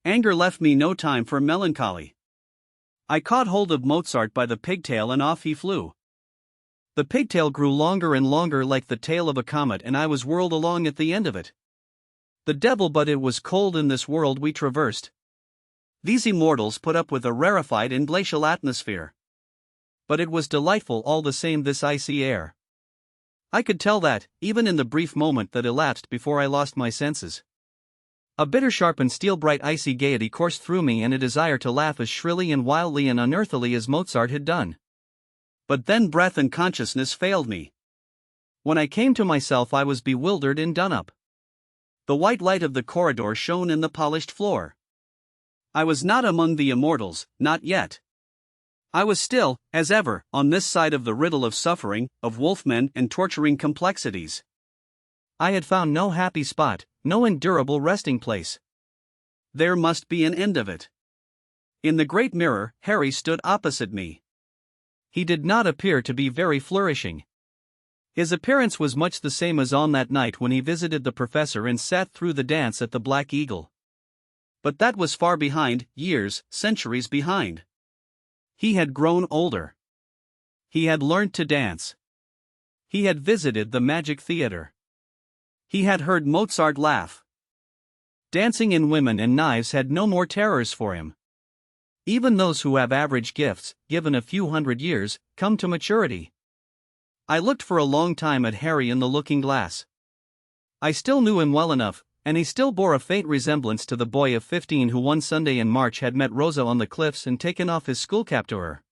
Anger left me no time for melancholy. I caught hold of Mozart by the pigtail and off he flew. The pigtail grew longer and longer like the tail of a comet, and I was whirled along at the end of it. The devil, but it was cold in this world we traversed. These immortals put up with a rarefied and glacial atmosphere. But it was delightful all the same, this icy air. I could tell that, even in the brief moment that elapsed before I lost my senses. A bitter sharp and steel-bright icy gaiety coursed through me, and a desire to laugh as shrilly and wildly and unearthily as Mozart had done. But then breath and consciousness failed me. When I came to myself I was bewildered and done up. The white light of the corridor shone in the polished floor. I was not among the immortals, not yet. I was still, as ever, on this side of the riddle of suffering, of wolfmen and torturing complexities. I had found no happy spot, no endurable resting place. There must be an end of it. In the great mirror, Harry stood opposite me. He did not appear to be very flourishing. His appearance was much the same as on that night when he visited the professor and sat through the dance at the Black Eagle. But that was far behind, years, centuries behind. He had grown older. He had learnt to dance. He had visited the Magic Theater. He had heard Mozart laugh. Dancing and women and knives had no more terrors for him. Even those who have average gifts, given a few hundred years, come to maturity. I looked for a long time at Harry in the looking-glass. I still knew him well enough, and he still bore a faint resemblance to the boy of 15 who one Sunday in March had met Rosa on the cliffs and taken off his schoolcap to her.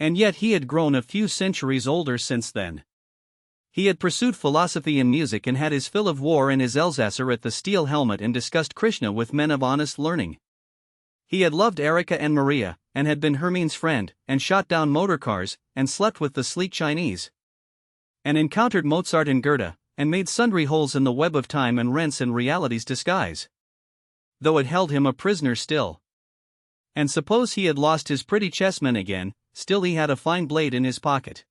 And yet he had grown a few centuries older since then. He had pursued philosophy and music and had his fill of war and his Elsasser at the steel helmet and discussed Krishna with men of honest learning. He had loved Erica and Maria, and had been Hermine's friend, and shot down motor cars, and slept with the sleek Chinese. And encountered Mozart and Goethe, and made sundry holes in the web of time and rents in reality's disguise. Though it held him a prisoner still. And suppose he had lost his pretty chessmen again, still he had a fine blade in his pocket.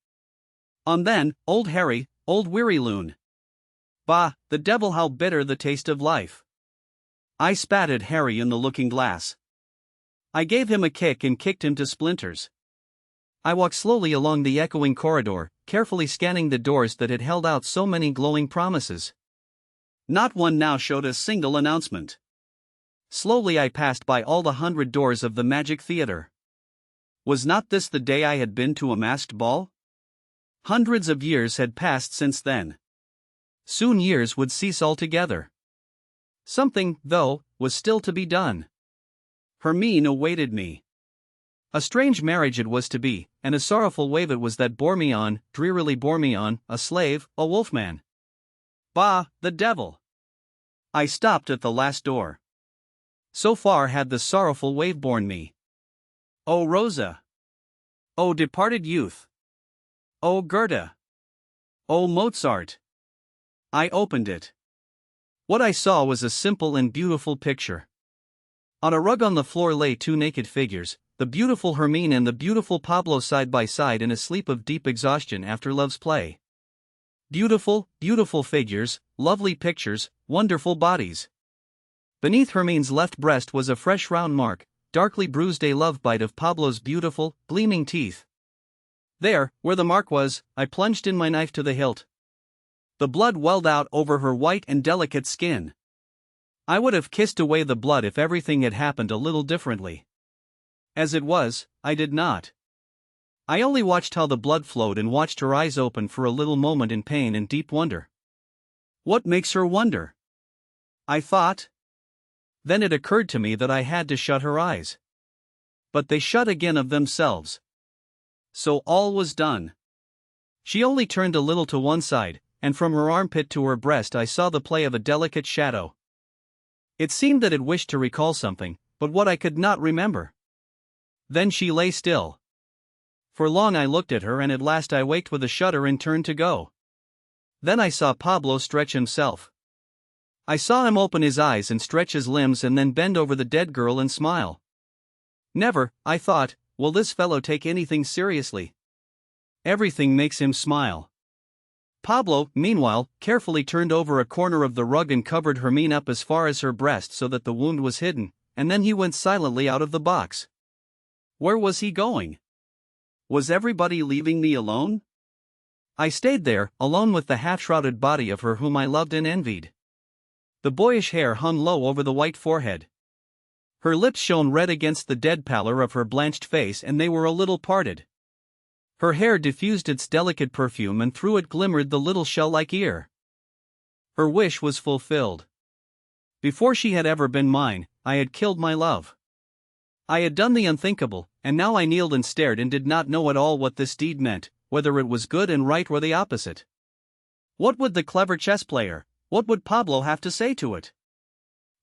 On then, old Harry, old weary loon. Bah, the devil, how bitter the taste of life. I spat at Harry in the looking-glass. I gave him a kick and kicked him to splinters. I walked slowly along the echoing corridor, carefully scanning the doors that had held out so many glowing promises. Not one now showed a single announcement. Slowly I passed by all the 100 doors of the Magic Theater. Was not this the day I had been to a masked ball? Hundreds of years had passed since then. Soon years would cease altogether. Something, though, was still to be done. Hermine awaited me. A strange marriage it was to be, and a sorrowful wave it was that bore me on, drearily bore me on, a slave, a wolfman. Bah, the devil! I stopped at the last door. So far had the sorrowful wave borne me. O Rosa! O departed youth! O Goethe! O Mozart! I opened it. What I saw was a simple and beautiful picture. On a rug on the floor lay two naked figures, the beautiful Hermine and the beautiful Pablo side by side in a sleep of deep exhaustion after love's play. Beautiful, beautiful figures, lovely pictures, wonderful bodies. Beneath Hermine's left breast was a fresh round mark, darkly bruised, a love bite of Pablo's beautiful, gleaming teeth. There, where the mark was, I plunged in my knife to the hilt. The blood welled out over her white and delicate skin. I would have kissed away the blood if everything had happened a little differently. As it was, I did not. I only watched how the blood flowed and watched her eyes open for a little moment in pain and deep wonder. What makes her wonder? I thought. Then it occurred to me that I had to shut her eyes. But they shut again of themselves. So all was done. She only turned a little to one side, and from her armpit to her breast I saw the play of a delicate shadow. It seemed that it wished to recall something, but what I could not remember. Then she lay still. For long I looked at her, and at last I waked with a shudder and turned to go. Then I saw Pablo stretch himself. I saw him open his eyes and stretch his limbs and then bend over the dead girl and smile. Never, I thought, will this fellow take anything seriously. Everything makes him smile. Pablo, meanwhile, carefully turned over a corner of the rug and covered Hermine up as far as her breast so that the wound was hidden, and then he went silently out of the box. Where was he going? Was everybody leaving me alone? I stayed there, alone with the half-shrouded body of her whom I loved and envied. The boyish hair hung low over the white forehead. Her lips shone red against the dead pallor of her blanched face, and they were a little parted. Her hair diffused its delicate perfume, and through it glimmered the little shell-like ear. Her wish was fulfilled. Before she had ever been mine, I had killed my love. I had done the unthinkable, and now I kneeled and stared and did not know at all what this deed meant, whether it was good and right or the opposite. What would the clever chess player, what would Pablo have to say to it?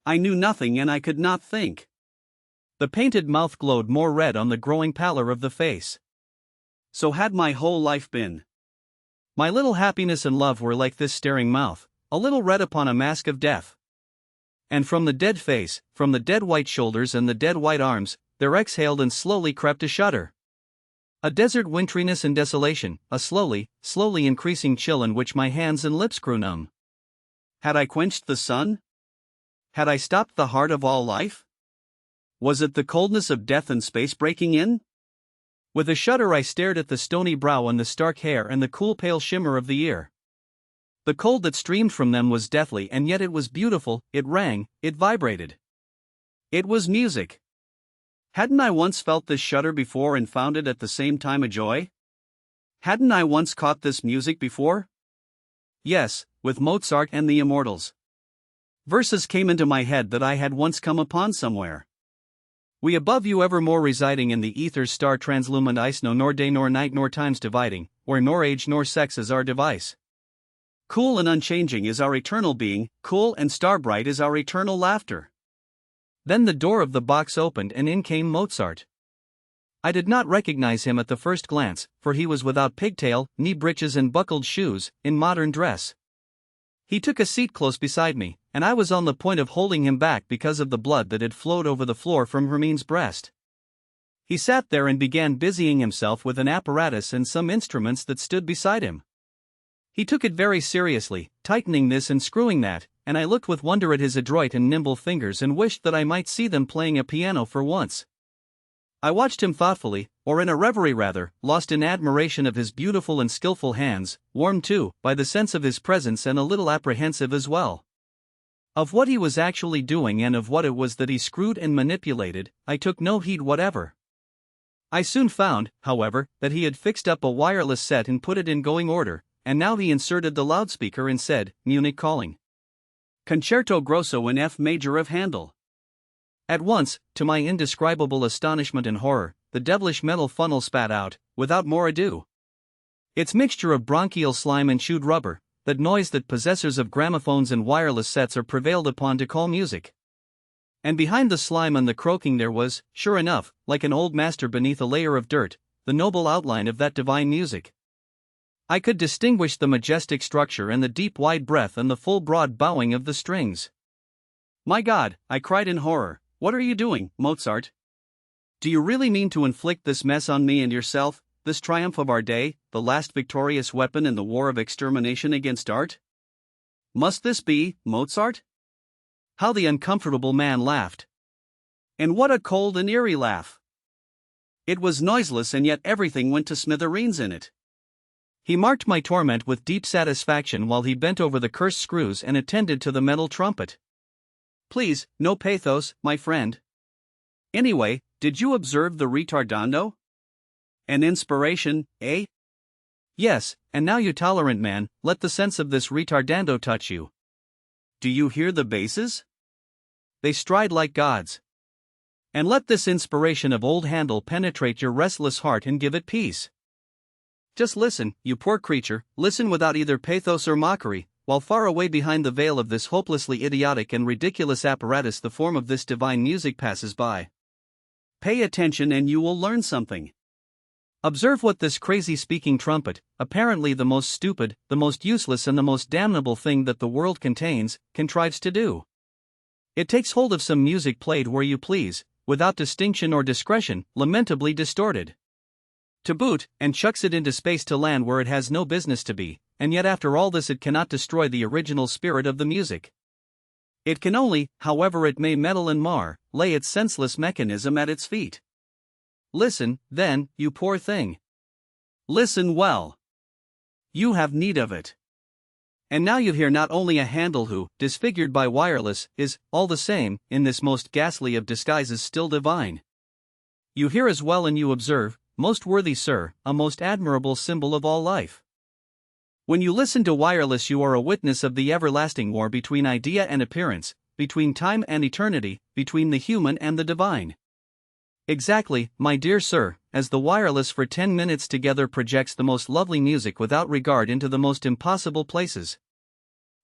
I knew nothing, and I could not think. The painted mouth glowed more red on the growing pallor of the face. So had my whole life been. My little happiness and love were like this staring mouth, a little red upon a mask of death. And from the dead face, from the dead white shoulders and the dead white arms, there exhaled and slowly crept a shudder. A desert wintriness and desolation, a slowly, slowly increasing chill in which my hands and lips grew numb. Had I quenched the sun? Had I stopped the heart of all life? Was it the coldness of death and space breaking in? With a shudder I stared at the stony brow and the stark hair and the cool pale shimmer of the ear. The cold that streamed from them was deathly, and yet it was beautiful, it rang, it vibrated. It was music. Hadn't I once felt this shudder before and found it at the same time a joy? Hadn't I once caught this music before? Yes, with Mozart and the Immortals. Verses came into my head that I had once come upon somewhere. We above you evermore residing in the ether's star translumined ice, no nor day nor night nor times dividing, where nor age nor sex is our device. Cool and unchanging is our eternal being, cool and star bright is our eternal laughter. Then the door of the box opened and in came Mozart. I did not recognize him at the first glance, for he was without pigtail, knee breeches and buckled shoes, in modern dress. He took a seat close beside me, and I was on the point of holding him back because of the blood that had flowed over the floor from Hermine's breast. He sat there and began busying himself with an apparatus and some instruments that stood beside him. He took it very seriously, tightening this and screwing that, and I looked with wonder at his adroit and nimble fingers and wished that I might see them playing a piano for once. I watched him thoughtfully, or in a reverie rather, lost in admiration of his beautiful and skillful hands, warmed too, by the sense of his presence and a little apprehensive as well. Of what he was actually doing and of what it was that he screwed and manipulated, I took no heed whatever. I soon found, however, that he had fixed up a wireless set and put it in going order, and now he inserted the loudspeaker and said, Munich calling. Concerto Grosso in F major of Handel. At once, to my indescribable astonishment and horror, the devilish metal funnel spat out, without more ado. Its mixture of bronchial slime and chewed rubber, that noise that possessors of gramophones and wireless sets are prevailed upon to call music. And behind the slime and the croaking there was, sure enough, like an old master beneath a layer of dirt, the noble outline of that divine music. I could distinguish the majestic structure and the deep wide breath and the full broad bowing of the strings. My God, I cried in horror, what are you doing, Mozart? Do you really mean to inflict this mess on me and yourself, this triumph of our day, the last victorious weapon in the war of extermination against art? Must this be, Mozart? How the uncomfortable man laughed. And what a cold and eerie laugh! It was noiseless and yet everything went to smithereens in it. He marked my torment with deep satisfaction while he bent over the cursed screws and attended to the metal trumpet. Please, no pathos, my friend. Anyway, did you observe the retardando? An inspiration, eh? Yes, and now you tolerant man, let the sense of this retardando touch you. Do you hear the basses? They stride like gods. And let this inspiration of old Handel penetrate your restless heart and give it peace. Just listen, you poor creature, listen without either pathos or mockery, while far away behind the veil of this hopelessly idiotic and ridiculous apparatus the form of this divine music passes by. Pay attention and you will learn something. Observe what this crazy speaking trumpet, apparently the most stupid, the most useless and the most damnable thing that the world contains, contrives to do. It takes hold of some music played where you please, without distinction or discretion, lamentably distorted. To boot, and chucks it into space to land where it has no business to be, and yet after all this it cannot destroy the original spirit of the music. It can only, however it may meddle and mar, lay its senseless mechanism at its feet. Listen, then, you poor thing. Listen well. You have need of it. And now you hear not only a Handel who, disfigured by wireless, is, all the same, in this most ghastly of disguises still divine. You hear as well and you observe, most worthy sir, a most admirable symbol of all life. When you listen to wireless you are a witness of the everlasting war between idea and appearance, between time and eternity, between the human and the divine. Exactly, my dear sir, as the wireless for 10 minutes together projects the most lovely music without regard into the most impossible places.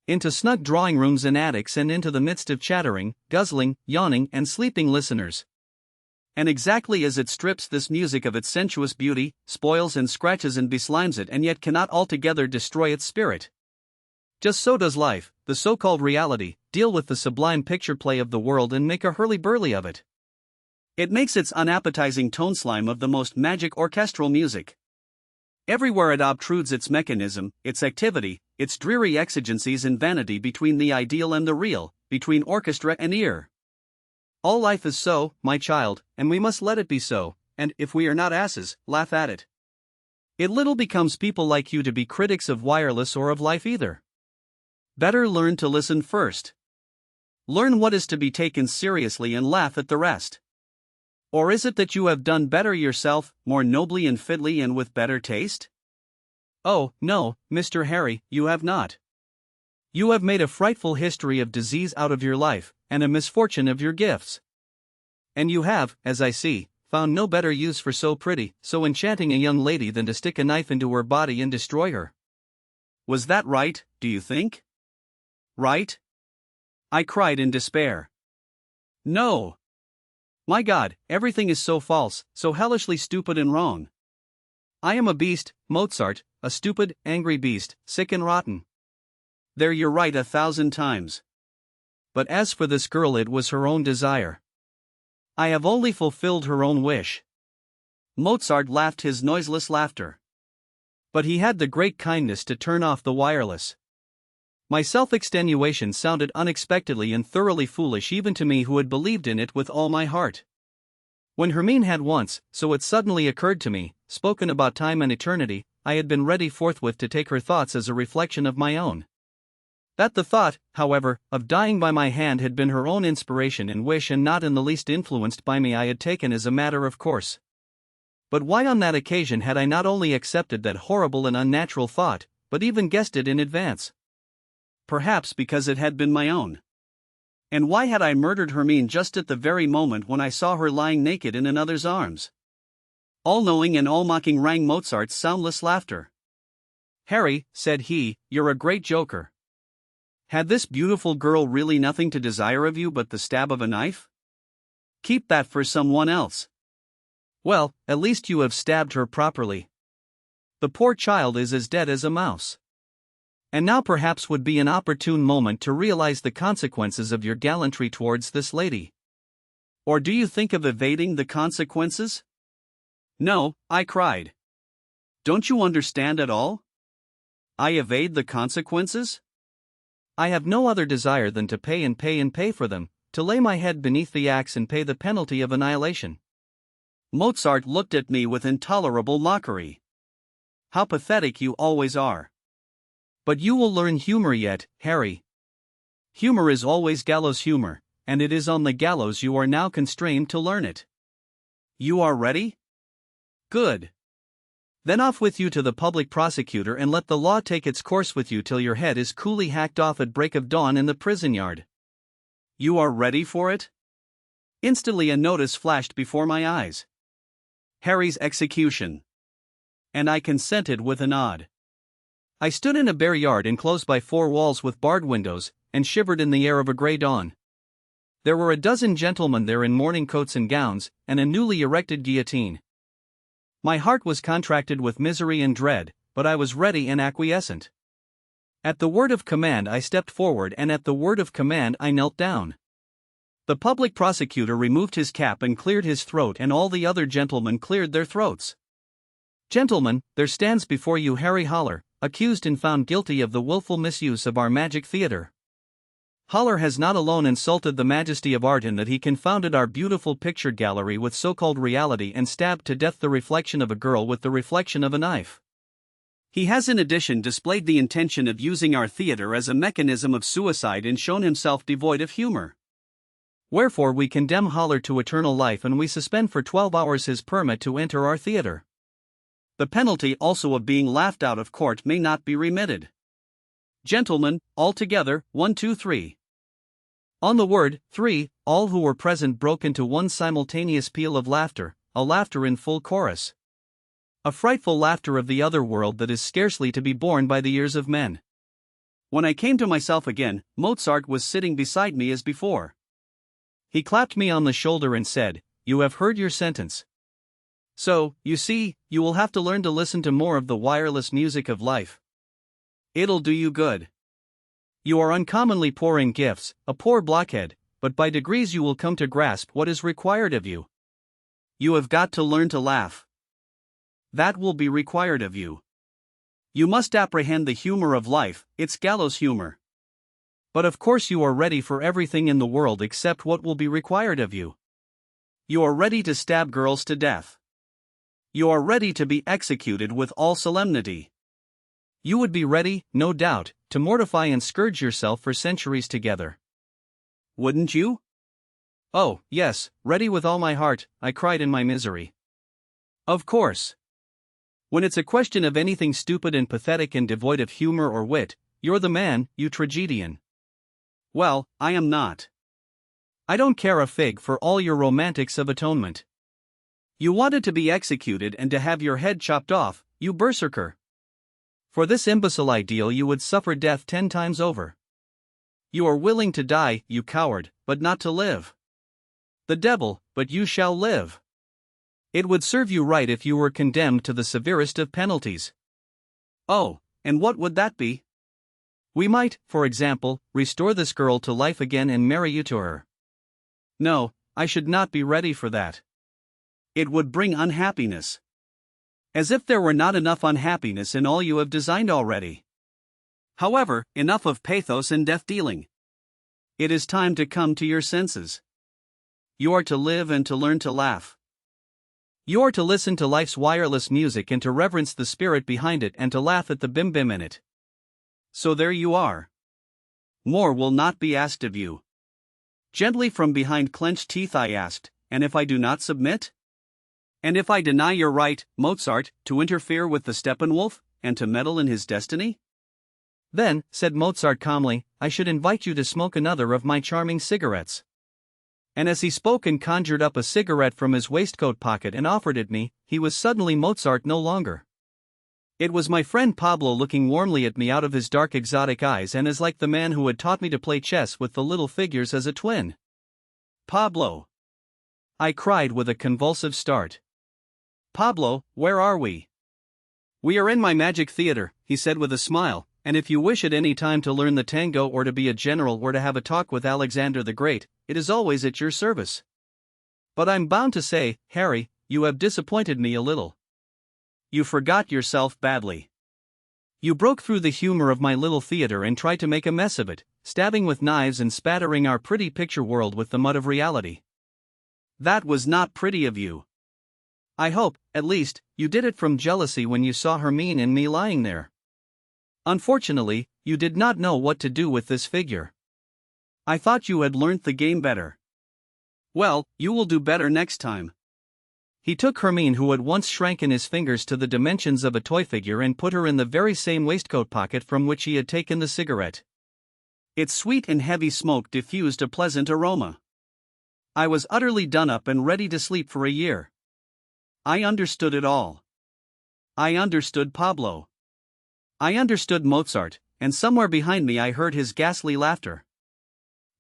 Into snug drawing rooms and attics and into the midst of chattering, guzzling, yawning and sleeping listeners. And exactly as it strips this music of its sensuous beauty, spoils and scratches and beslimes it and yet cannot altogether destroy its spirit. Just so does life, the so-called reality, deal with the sublime picture play of the world and make a hurly-burly of it. It makes its unappetizing tone slime of the most magic orchestral music. Everywhere it obtrudes its mechanism, its activity, its dreary exigencies and vanity between the ideal and the real, between orchestra and ear. All life is so, my child, and we must let it be so, and, if we are not asses, laugh at it. It little becomes people like you to be critics of wireless or of life either. Better learn to listen first. Learn what is to be taken seriously and laugh at the rest. Or is it that you have done better yourself, more nobly and fitly and with better taste? Oh, no, Mr. Harry, you have not. You have made a frightful history of disease out of your life, and a misfortune of your gifts. And you have, as I see, found no better use for so pretty, so enchanting a young lady than to stick a knife into her body and destroy her. Was that right, do you think? Right? I cried in despair. No. My God, everything is so false, so hellishly stupid and wrong. I am a beast, Mozart, a stupid, angry beast, sick and rotten. There you're right 1,000 times. But as for this girl, it was her own desire. I have only fulfilled her own wish. Mozart laughed his noiseless laughter. But he had the great kindness to turn off the wireless. My self-extenuation sounded unexpectedly and thoroughly foolish even to me who had believed in it with all my heart. When Hermine had once, so it suddenly occurred to me, spoken about time and eternity, I had been ready forthwith to take her thoughts as a reflection of my own. That the thought, however, of dying by my hand had been her own inspiration and wish and not in the least influenced by me I had taken as a matter of course. But why on that occasion had I not only accepted that horrible and unnatural thought, but even guessed it in advance? Perhaps because it had been my own. And why had I murdered Hermine just at the very moment when I saw her lying naked in another's arms? All-knowing and all-mocking rang Mozart's soundless laughter. Harry, said he, you're a great joker. Had this beautiful girl really nothing to desire of you but the stab of a knife? Keep that for someone else. Well, at least you have stabbed her properly. The poor child is as dead as a mouse. And now perhaps would be an opportune moment to realize the consequences of your gallantry towards this lady. Or do you think of evading the consequences? No, I cried. Don't you understand at all? I evade the consequences? I have no other desire than to pay and pay and pay for them, to lay my head beneath the axe and pay the penalty of annihilation. Mozart looked at me with intolerable mockery. How pathetic you always are. But you will learn humor yet, Harry. Humor is always gallows humor, and it is on the gallows you are now constrained to learn it. You are ready? Good. Then off with you to the public prosecutor and let the law take its course with you till your head is coolly hacked off at break of dawn in the prison yard. You are ready for it? Instantly a notice flashed before my eyes. Harry's execution. And I consented with a nod. I stood in a bare yard enclosed by 4 walls with barred windows, and shivered in the air of a grey dawn. There were a dozen gentlemen there in morning coats and gowns, and a newly erected guillotine. My heart was contracted with misery and dread, but I was ready and acquiescent. At the word of command I stepped forward, and at the word of command I knelt down. The public prosecutor removed his cap and cleared his throat, and all the other gentlemen cleared their throats. Gentlemen, there stands before you Harry Holler, accused and found guilty of the willful misuse of our magic theatre. Holler has not alone insulted the majesty of art in that he confounded our beautiful picture gallery with so-called reality and stabbed to death the reflection of a girl with the reflection of a knife. He has in addition displayed the intention of using our theatre as a mechanism of suicide and shown himself devoid of humor. Wherefore we condemn Holler to eternal life, and we suspend for 12 hours his permit to enter our theatre. The penalty also of being laughed out of court may not be remitted. Gentlemen, all together, 1, 2, 3. On the word, 3, all who were present broke into one simultaneous peal of laughter, a laughter in full chorus. A frightful laughter of the other world that is scarcely to be borne by the ears of men. When I came to myself again, Mozart was sitting beside me as before. He clapped me on the shoulder and said, "You have heard your sentence. So, you see, you will have to learn to listen to more of the wireless music of life. It'll do you good. You are uncommonly poor in gifts, a poor blockhead, but by degrees you will come to grasp what is required of you. You have got to learn to laugh. That will be required of you. You must apprehend the humor of life, its gallows humor. But of course you are ready for everything in the world except what will be required of you. You are ready to stab girls to death. You are ready to be executed with all solemnity. You would be ready, no doubt, to mortify and scourge yourself for centuries together. Wouldn't you? Oh, yes, ready with all my heart, I cried in my misery. Of course. When it's a question of anything stupid and pathetic and devoid of humor or wit, you're the man, you tragedian. Well, I am not. I don't care a fig for all your romantics of atonement. You wanted to be executed and to have your head chopped off, you berserker. For this imbecile ideal you would suffer death 10 times over. You are willing to die, you coward, but not to live. The devil, but you shall live. It would serve you right if you were condemned to the severest of penalties. Oh, and what would that be? We might, for example, restore this girl to life again and marry you to her. No, I should not be ready for that. It would bring unhappiness. As if there were not enough unhappiness in all you have designed already. However, enough of pathos and death-dealing. It is time to come to your senses. You are to live and to learn to laugh. You are to listen to life's wireless music and to reverence the spirit behind it and to laugh at the bim-bim in it. So there you are. More will not be asked of you. Gently from behind clenched teeth I asked, and if I do not submit? And if I deny your right, Mozart, to interfere with the Steppenwolf, and to meddle in his destiny? Then, said Mozart calmly, I should invite you to smoke another of my charming cigarettes. And as he spoke and conjured up a cigarette from his waistcoat pocket and offered it me, he was suddenly Mozart no longer. It was my friend Pablo looking warmly at me out of his dark exotic eyes and as like the man who had taught me to play chess with the little figures as a twin. Pablo! I cried with a convulsive start. Pablo, where are we? We are in my magic theater, he said with a smile, and if you wish at any time to learn the tango or to be a general or to have a talk with Alexander the Great, it is always at your service. But I'm bound to say, Harry, you have disappointed me a little. You forgot yourself badly. You broke through the humor of my little theater and tried to make a mess of it, stabbing with knives and spattering our pretty picture world with the mud of reality. That was not pretty of you. I hope, at least, you did it from jealousy when you saw Hermine and me lying there. Unfortunately, you did not know what to do with this figure. I thought you had learnt the game better. Well, you will do better next time. He took Hermine, who had once shrank in his fingers to the dimensions of a toy figure, and put her in the very same waistcoat pocket from which he had taken the cigarette. Its sweet and heavy smoke diffused a pleasant aroma. I was utterly done up and ready to sleep for a year. I understood it all. I understood Pablo. I understood Mozart, and somewhere behind me I heard his ghastly laughter.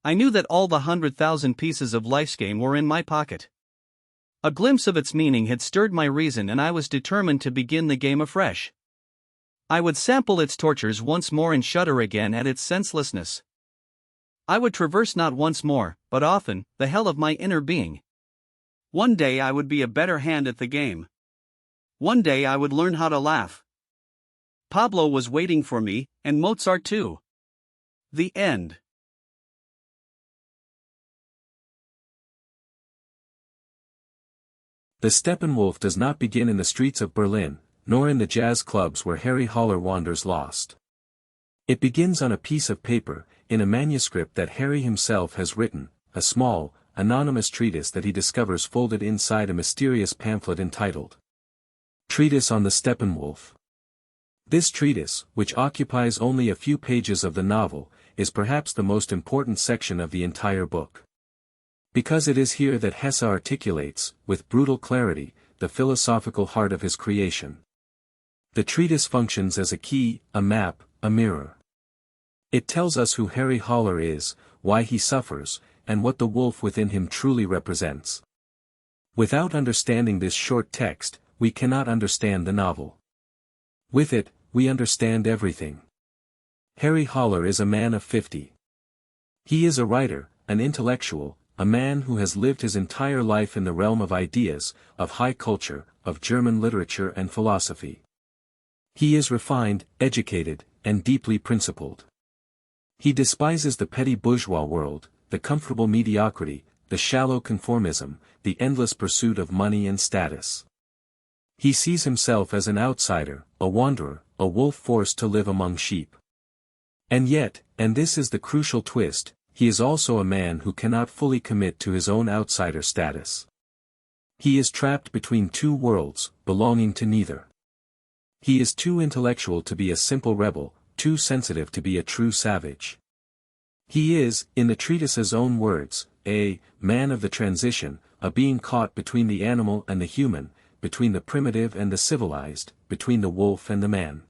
I knew that all the 100,000 pieces of life's game were in my pocket. A glimpse of its meaning had stirred my reason, and I was determined to begin the game afresh. I would sample its tortures once more and shudder again at its senselessness. I would traverse not once more, but often, the hell of my inner being. One day I would be a better hand at the game. One day I would learn how to laugh. Pablo was waiting for me, and Mozart too. The end. The Steppenwolf does not begin in the streets of Berlin, nor in the jazz clubs where Harry Holler wanders lost. It begins on a piece of paper, in a manuscript that Harry himself has written, a small, anonymous treatise that he discovers folded inside a mysterious pamphlet entitled Treatise on the Steppenwolf. This treatise, which occupies only a few pages of the novel, is perhaps the most important section of the entire book. Because it is here that Hesse articulates, with brutal clarity, the philosophical heart of his creation. The treatise functions as a key, a map, a mirror. It tells us who Harry Holler is, why he suffers, and what the wolf within him truly represents. Without understanding this short text, we cannot understand the novel. With it, we understand everything. Harry Holler is a man of 50. He is a writer, an intellectual, a man who has lived his entire life in the realm of ideas, of high culture, of German literature and philosophy. He is refined, educated, and deeply principled. He despises the petty bourgeois world, the comfortable mediocrity, the shallow conformism, the endless pursuit of money and status. He sees himself as an outsider, a wanderer, a wolf forced to live among sheep. And yet, and this is the crucial twist, he is also a man who cannot fully commit to his own outsider status. He is trapped between two worlds, belonging to neither. He is too intellectual to be a simple rebel, too sensitive to be a true savage. He is, in the treatise's own words, a man of the transition, a being caught between the animal and the human, between the primitive and the civilized, between the wolf and the man.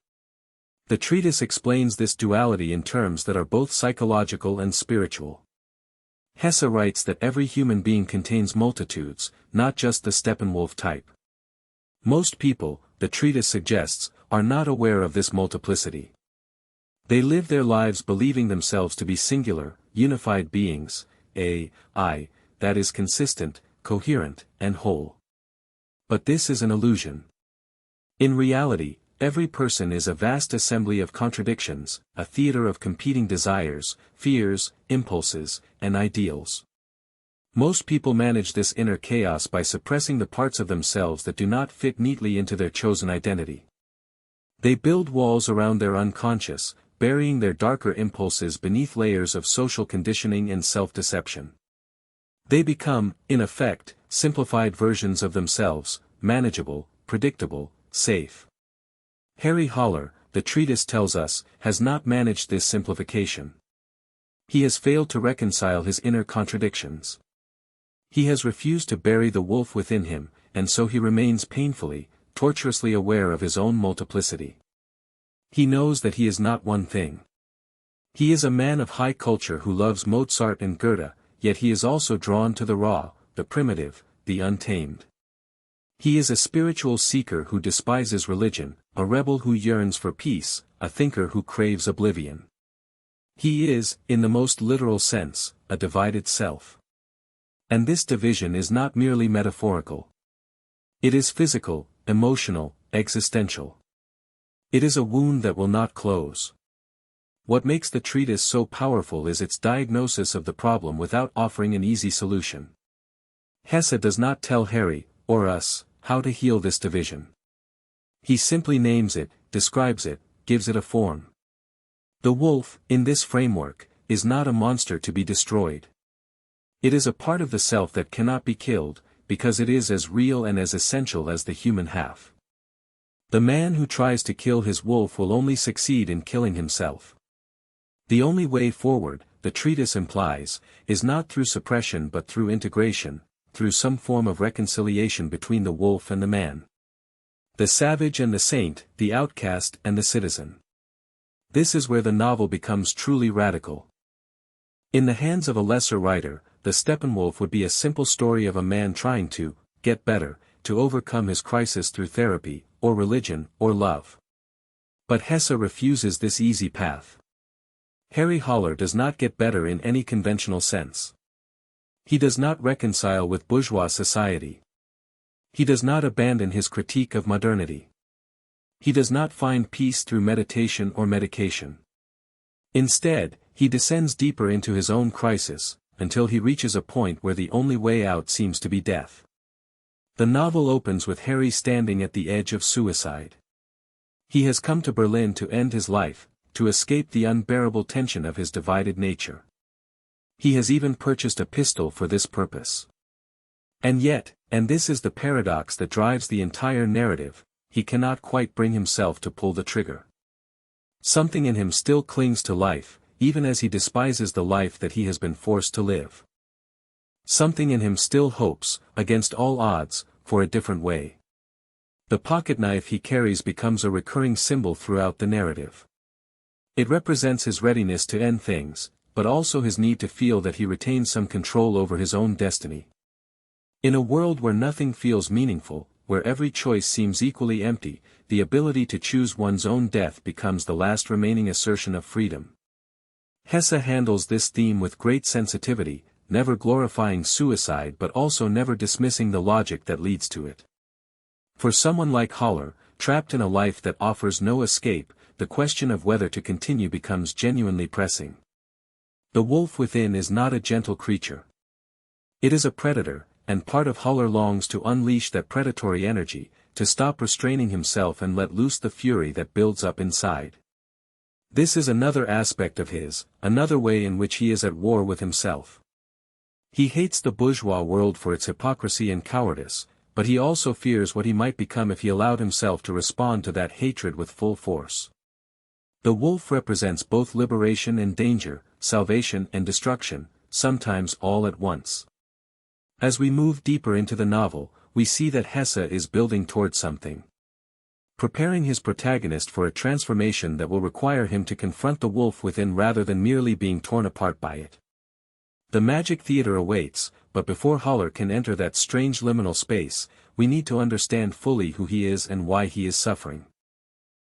The treatise explains this duality in terms that are both psychological and spiritual. Hesse writes that every human being contains multitudes, not just the Steppenwolf type. Most people, the treatise suggests, are not aware of this multiplicity. They live their lives believing themselves to be singular, unified beings, I, that is consistent, coherent, and whole. But this is an illusion. In reality, every person is a vast assembly of contradictions, a theater of competing desires, fears, impulses, and ideals. Most people manage this inner chaos by suppressing the parts of themselves that do not fit neatly into their chosen identity. They build walls around their unconscious, burying their darker impulses beneath layers of social conditioning and self-deception. They become, in effect, simplified versions of themselves, manageable, predictable, safe. Holler, the treatise tells us, has not managed this simplification. He has failed to reconcile his inner contradictions. He has refused to bury the wolf within him, and so he remains painfully, tortuously aware of his own multiplicity. He knows that he is not one thing. He is a man of high culture who loves Mozart and Goethe, yet he is also drawn to the raw, the primitive, the untamed. He is a spiritual seeker who despises religion, a rebel who yearns for peace, a thinker who craves oblivion. He is, in the most literal sense, a divided self. And this division is not merely metaphorical. It is physical, emotional, existential. It is a wound that will not close. What makes the treatise so powerful is its diagnosis of the problem without offering an easy solution. Hesse does not tell Harry, or us, how to heal this division. He simply names it, describes it, gives it a form. The wolf, in this framework, is not a monster to be destroyed. It is a part of the self that cannot be killed, because it is as real and as essential as the human half. The man who tries to kill his wolf will only succeed in killing himself. The only way forward, the treatise implies, is not through suppression but through integration, through some form of reconciliation between the wolf and the man. The savage and the saint, the outcast and the citizen. This is where the novel becomes truly radical. In the hands of a lesser writer, the Steppenwolf would be a simple story of a man trying to get better, to overcome his crisis through therapy, or religion, or love. But Hesse refuses this easy path. Holler does not get better in any conventional sense. He does not reconcile with bourgeois society. He does not abandon his critique of modernity. He does not find peace through meditation or medication. Instead, he descends deeper into his own crisis, until he reaches a point where the only way out seems to be death. The novel opens with Harry standing at the edge of suicide. He has come to Berlin to end his life, to escape the unbearable tension of his divided nature. He has even purchased a pistol for this purpose. And yet, and this is the paradox that drives the entire narrative, he cannot quite bring himself to pull the trigger. Something in him still clings to life, even as he despises the life that he has been forced to live. Something in him still hopes, against all odds, for a different way. The pocketknife he carries becomes a recurring symbol throughout the narrative. It represents his readiness to end things, but also his need to feel that he retains some control over his own destiny. In a world where nothing feels meaningful, where every choice seems equally empty, the ability to choose one's own death becomes the last remaining assertion of freedom. Hesse handles this theme with great sensitivity, never glorifying suicide but also never dismissing the logic that leads to it. For someone like Holler, trapped in a life that offers no escape, the question of whether to continue becomes genuinely pressing. The wolf within is not a gentle creature. It is a predator, and part of Holler longs to unleash that predatory energy, to stop restraining himself and let loose the fury that builds up inside. This is another aspect of his, another way in which he is at war with himself. He hates the bourgeois world for its hypocrisy and cowardice, but he also fears what he might become if he allowed himself to respond to that hatred with full force. The wolf represents both liberation and danger, salvation and destruction, sometimes all at once. As we move deeper into the novel, we see that Hesse is building towards something. Preparing his protagonist for a transformation that will require him to confront the wolf within rather than merely being torn apart by it. The magic theater awaits, but before Holler can enter that strange liminal space, we need to understand fully who he is and why he is suffering.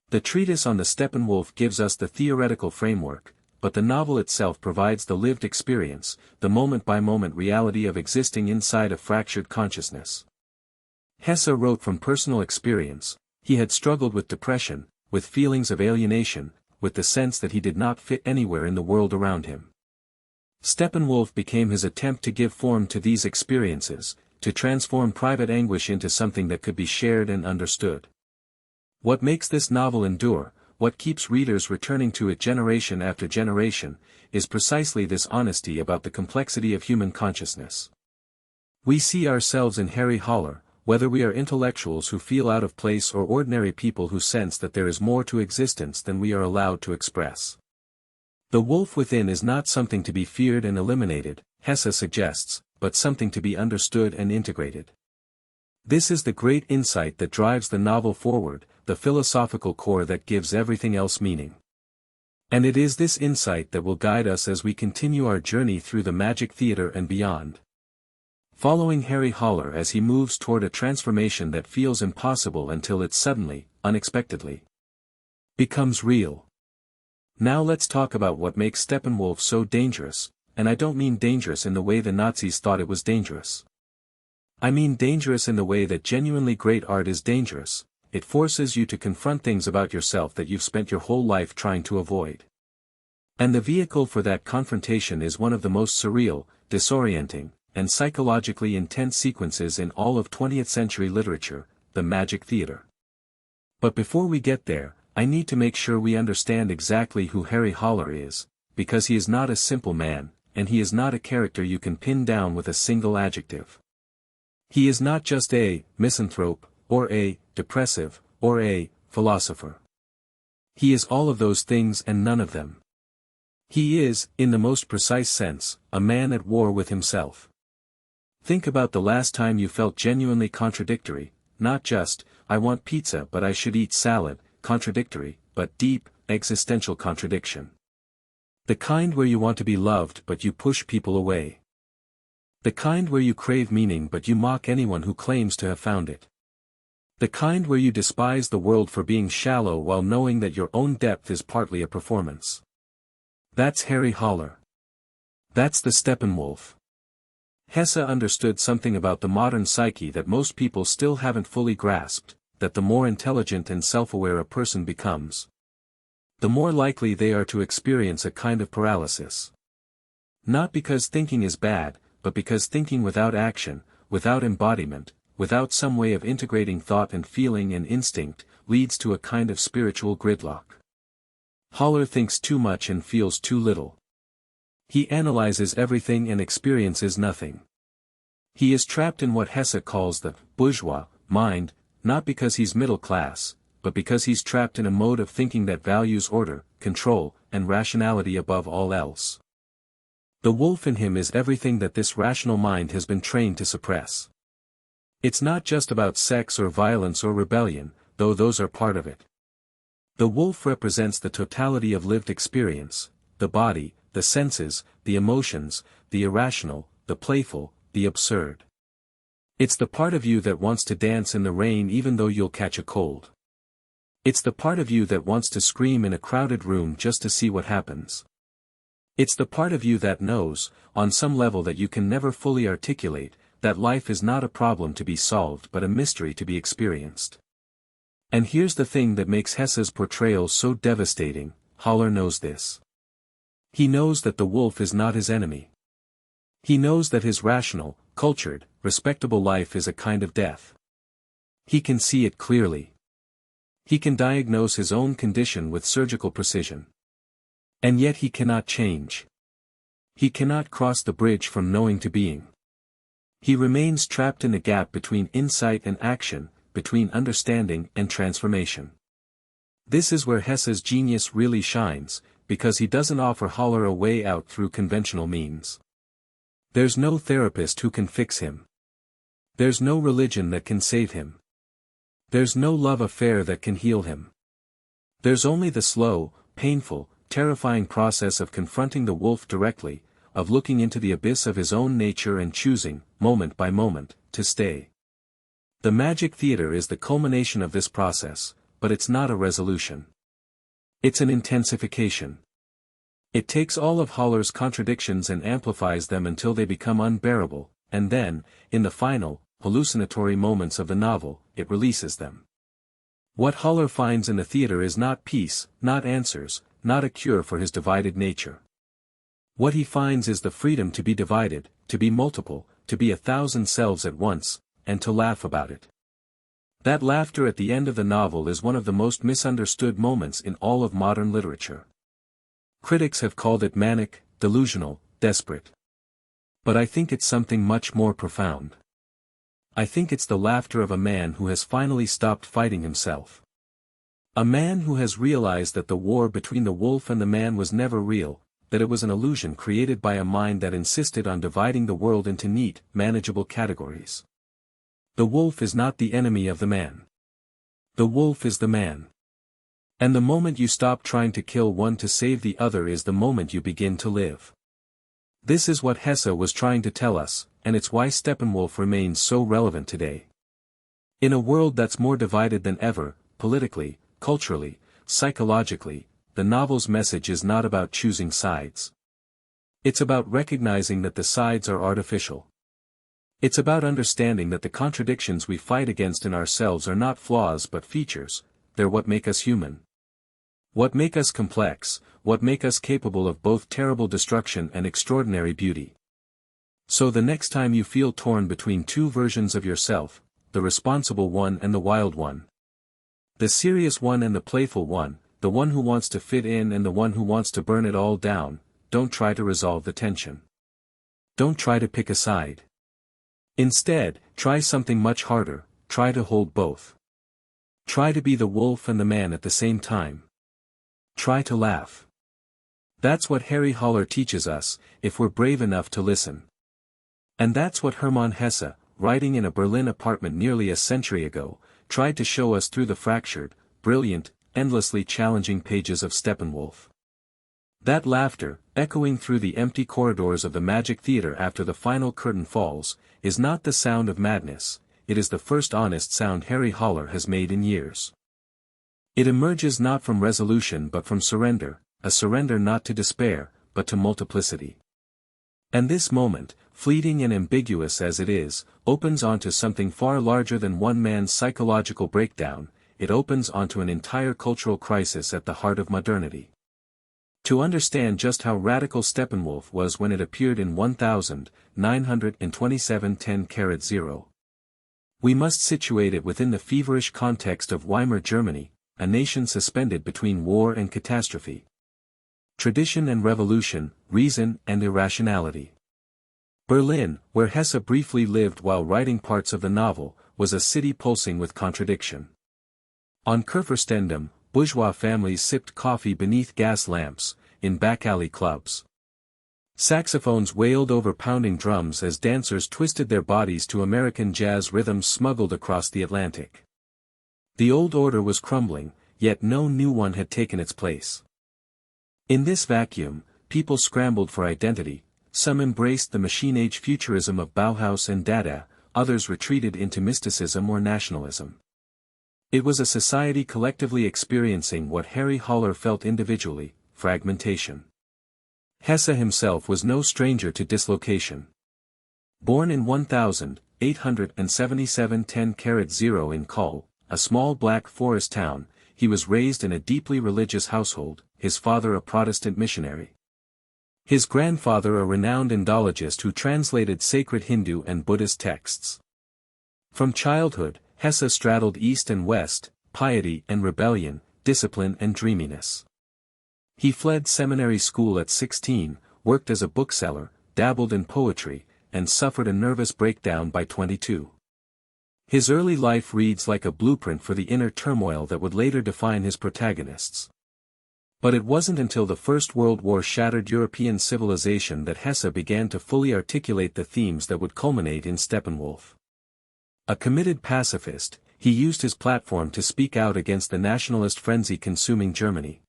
The treatise on the Steppenwolf gives us the theoretical framework, but the novel itself provides the lived experience, the moment-by-moment reality of existing inside a fractured consciousness. Hesse wrote from personal experience. He had struggled with depression, with feelings of alienation, with the sense that he did not fit anywhere in the world around him. Steppenwolf became his attempt to give form to these experiences, to transform private anguish into something that could be shared and understood. What makes this novel endure, what keeps readers returning to it generation after generation, is precisely this honesty about the complexity of human consciousness. We see ourselves in Harry Holler, whether we are intellectuals who feel out of place or ordinary people who sense that there is more to existence than we are allowed to express. The wolf within is not something to be feared and eliminated, Hesse suggests, but something to be understood and integrated. This is the great insight that drives the novel forward, the philosophical core that gives everything else meaning. And it is this insight that will guide us as we continue our journey through the magic theater and beyond. Following Harry Holler as he moves toward a transformation that feels impossible until it suddenly, unexpectedly, becomes real. Now let's talk about what makes Steppenwolf so dangerous, and I don't mean dangerous in the way the Nazis thought it was dangerous. I mean dangerous in the way that genuinely great art is dangerous. It forces you to confront things about yourself that you've spent your whole life trying to avoid. And the vehicle for that confrontation is one of the most surreal, disorienting, and psychologically intense sequences in all of 20th century literature, the magic theater. But before we get there, I need to make sure we understand exactly who Harry Holler is, because he is not a simple man, and he is not a character you can pin down with a single adjective. He is not just a misanthrope, or a depressive, or a philosopher. He is all of those things and none of them. He is, in the most precise sense, a man at war with himself. Think about the last time you felt genuinely contradictory, not just, I want pizza but I should eat salad, contradictory, but deep, existential contradiction. The kind where you want to be loved but you push people away. The kind where you crave meaning but you mock anyone who claims to have found it. The kind where you despise the world for being shallow while knowing that your own depth is partly a performance. That's Harry Holler. That's the Steppenwolf. Hesse understood something about the modern psyche that most people still haven't fully grasped, that the more intelligent and self-aware a person becomes, the more likely they are to experience a kind of paralysis. Not because thinking is bad, but because thinking without action, without embodiment, without some way of integrating thought and feeling and instinct, leads to a kind of spiritual gridlock. Holler thinks too much and feels too little. He analyzes everything and experiences nothing. He is trapped in what Hesse calls the bourgeois mind, not because he's middle class, but because he's trapped in a mode of thinking that values order, control, and rationality above all else. The wolf in him is everything that this rational mind has been trained to suppress. It's not just about sex or violence or rebellion, though those are part of it. The wolf represents the totality of lived experience, the body, the senses, the emotions, the irrational, the playful, the absurd. It's the part of you that wants to dance in the rain even though you'll catch a cold. It's the part of you that wants to scream in a crowded room just to see what happens. It's the part of you that knows, on some level that you can never fully articulate, that life is not a problem to be solved but a mystery to be experienced. And here's the thing that makes Hesse's portrayal so devastating: Holler knows this. He knows that the wolf is not his enemy. He knows that his rational, cultured, respectable life is a kind of death. He can see it clearly. He can diagnose his own condition with surgical precision. And yet he cannot change. He cannot cross the bridge from knowing to being. He remains trapped in the gap between insight and action, between understanding and transformation. This is where Hesse's genius really shines, because he doesn't offer Holler a way out through conventional means. There's no therapist who can fix him. There's no religion that can save him. There's no love affair that can heal him. There's only the slow, painful, terrifying process of confronting the wolf directly, of looking into the abyss of his own nature and choosing, moment by moment, to stay. The magic theater is the culmination of this process, but it's not a resolution. It's an intensification. It takes all of Holler's contradictions and amplifies them until they become unbearable, and then, in the final, hallucinatory moments of the novel, it releases them. What Holler finds in the theater is not peace, not answers, not a cure for his divided nature. What he finds is the freedom to be divided, to be multiple, to be 1,000 selves at once, and to laugh about it. That laughter at the end of the novel is one of the most misunderstood moments in all of modern literature. Critics have called it manic, delusional, desperate. But I think it's something much more profound. I think it's the laughter of a man who has finally stopped fighting himself. A man who has realized that the war between the wolf and the man was never real, that it was an illusion created by a mind that insisted on dividing the world into neat, manageable categories. The wolf is not the enemy of the man. The wolf is the man. And the moment you stop trying to kill one to save the other is the moment you begin to live. This is what Hesse was trying to tell us, and it's why Steppenwolf remains so relevant today. In a world that's more divided than ever, politically, culturally, psychologically, the novel's message is not about choosing sides. It's about recognizing that the sides are artificial. It's about understanding that the contradictions we fight against in ourselves are not flaws but features, they're what make us human. What make us complex, what make us capable of both terrible destruction and extraordinary beauty. So the next time you feel torn between two versions of yourself, the responsible one and the wild one, the serious one and the playful one, the one who wants to fit in and the one who wants to burn it all down, don't try to resolve the tension. Don't try to pick a side. Instead, try something much harder, try to hold both. Try to be the wolf and the man at the same time. Try to laugh. That's what Harry Holler teaches us, if we're brave enough to listen. And that's what Hermann Hesse, writing in a Berlin apartment nearly a century ago, tried to show us through the fractured, brilliant, endlessly challenging pages of Steppenwolf. That laughter, echoing through the empty corridors of the Magic Theater after the final curtain falls, is not the sound of madness, it is the first honest sound Harry Holler has made in years. It emerges not from resolution but from surrender, a surrender not to despair, but to multiplicity. And this moment, fleeting and ambiguous as it is, opens onto something far larger than one man's psychological breakdown, it opens onto an entire cultural crisis at the heart of modernity. To understand just how radical Steppenwolf was when it appeared in 1927 10-0, we must situate it within the feverish context of Weimar Germany, a nation suspended between war and catastrophe. Tradition and revolution, reason and irrationality. Berlin, where Hesse briefly lived while writing parts of the novel, was a city pulsing with contradiction. On Kurfürstendamm, bourgeois families sipped coffee beneath gas lamps, in back-alley clubs. Saxophones wailed over pounding drums as dancers twisted their bodies to American jazz rhythms smuggled across the Atlantic. The old order was crumbling, yet no new one had taken its place. In this vacuum, people scrambled for identity, some embraced the machine-age futurism of Bauhaus and Dada, others retreated into mysticism or nationalism. It was a society collectively experiencing what Harry Holler felt individually, fragmentation. Hesse himself was no stranger to dislocation. Born in 1877 10-0 in Kull, a small black forest town, he was raised in a deeply religious household, his father a Protestant missionary. His grandfather a renowned Indologist who translated sacred Hindu and Buddhist texts. From childhood, Hesse straddled east and west, piety and rebellion, discipline and dreaminess. He fled seminary school at 16, worked as a bookseller, dabbled in poetry, and suffered a nervous breakdown by 22. His early life reads like a blueprint for the inner turmoil that would later define his protagonists. But it wasn't until the First World War shattered European civilization that Hesse began to fully articulate the themes that would culminate in Steppenwolf. A committed pacifist, he used his platform to speak out against the nationalist frenzy consuming Germany.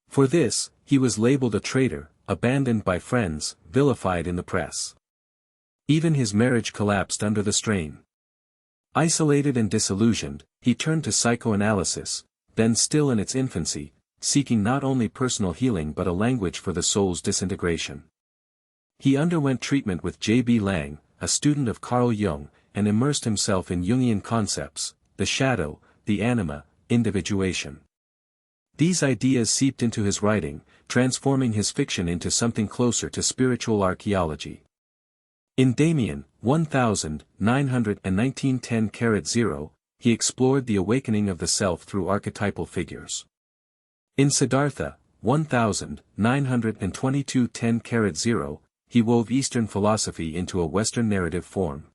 For this, he was labeled a traitor, abandoned by friends, vilified in the press. Even his marriage collapsed under the strain. Isolated and disillusioned, he turned to psychoanalysis, then still in its infancy, seeking not only personal healing but a language for the soul's disintegration. He underwent treatment with J.B. Lang, a student of Carl Jung, and immersed himself in Jungian concepts, the shadow, the anima, individuation. These ideas seeped into his writing, transforming his fiction into something closer to spiritual archaeology. In Damien, 1919-10-0, he explored the awakening of the self through archetypal figures. In Siddhartha, 1922-10-0, he wove Eastern philosophy into a Western narrative form.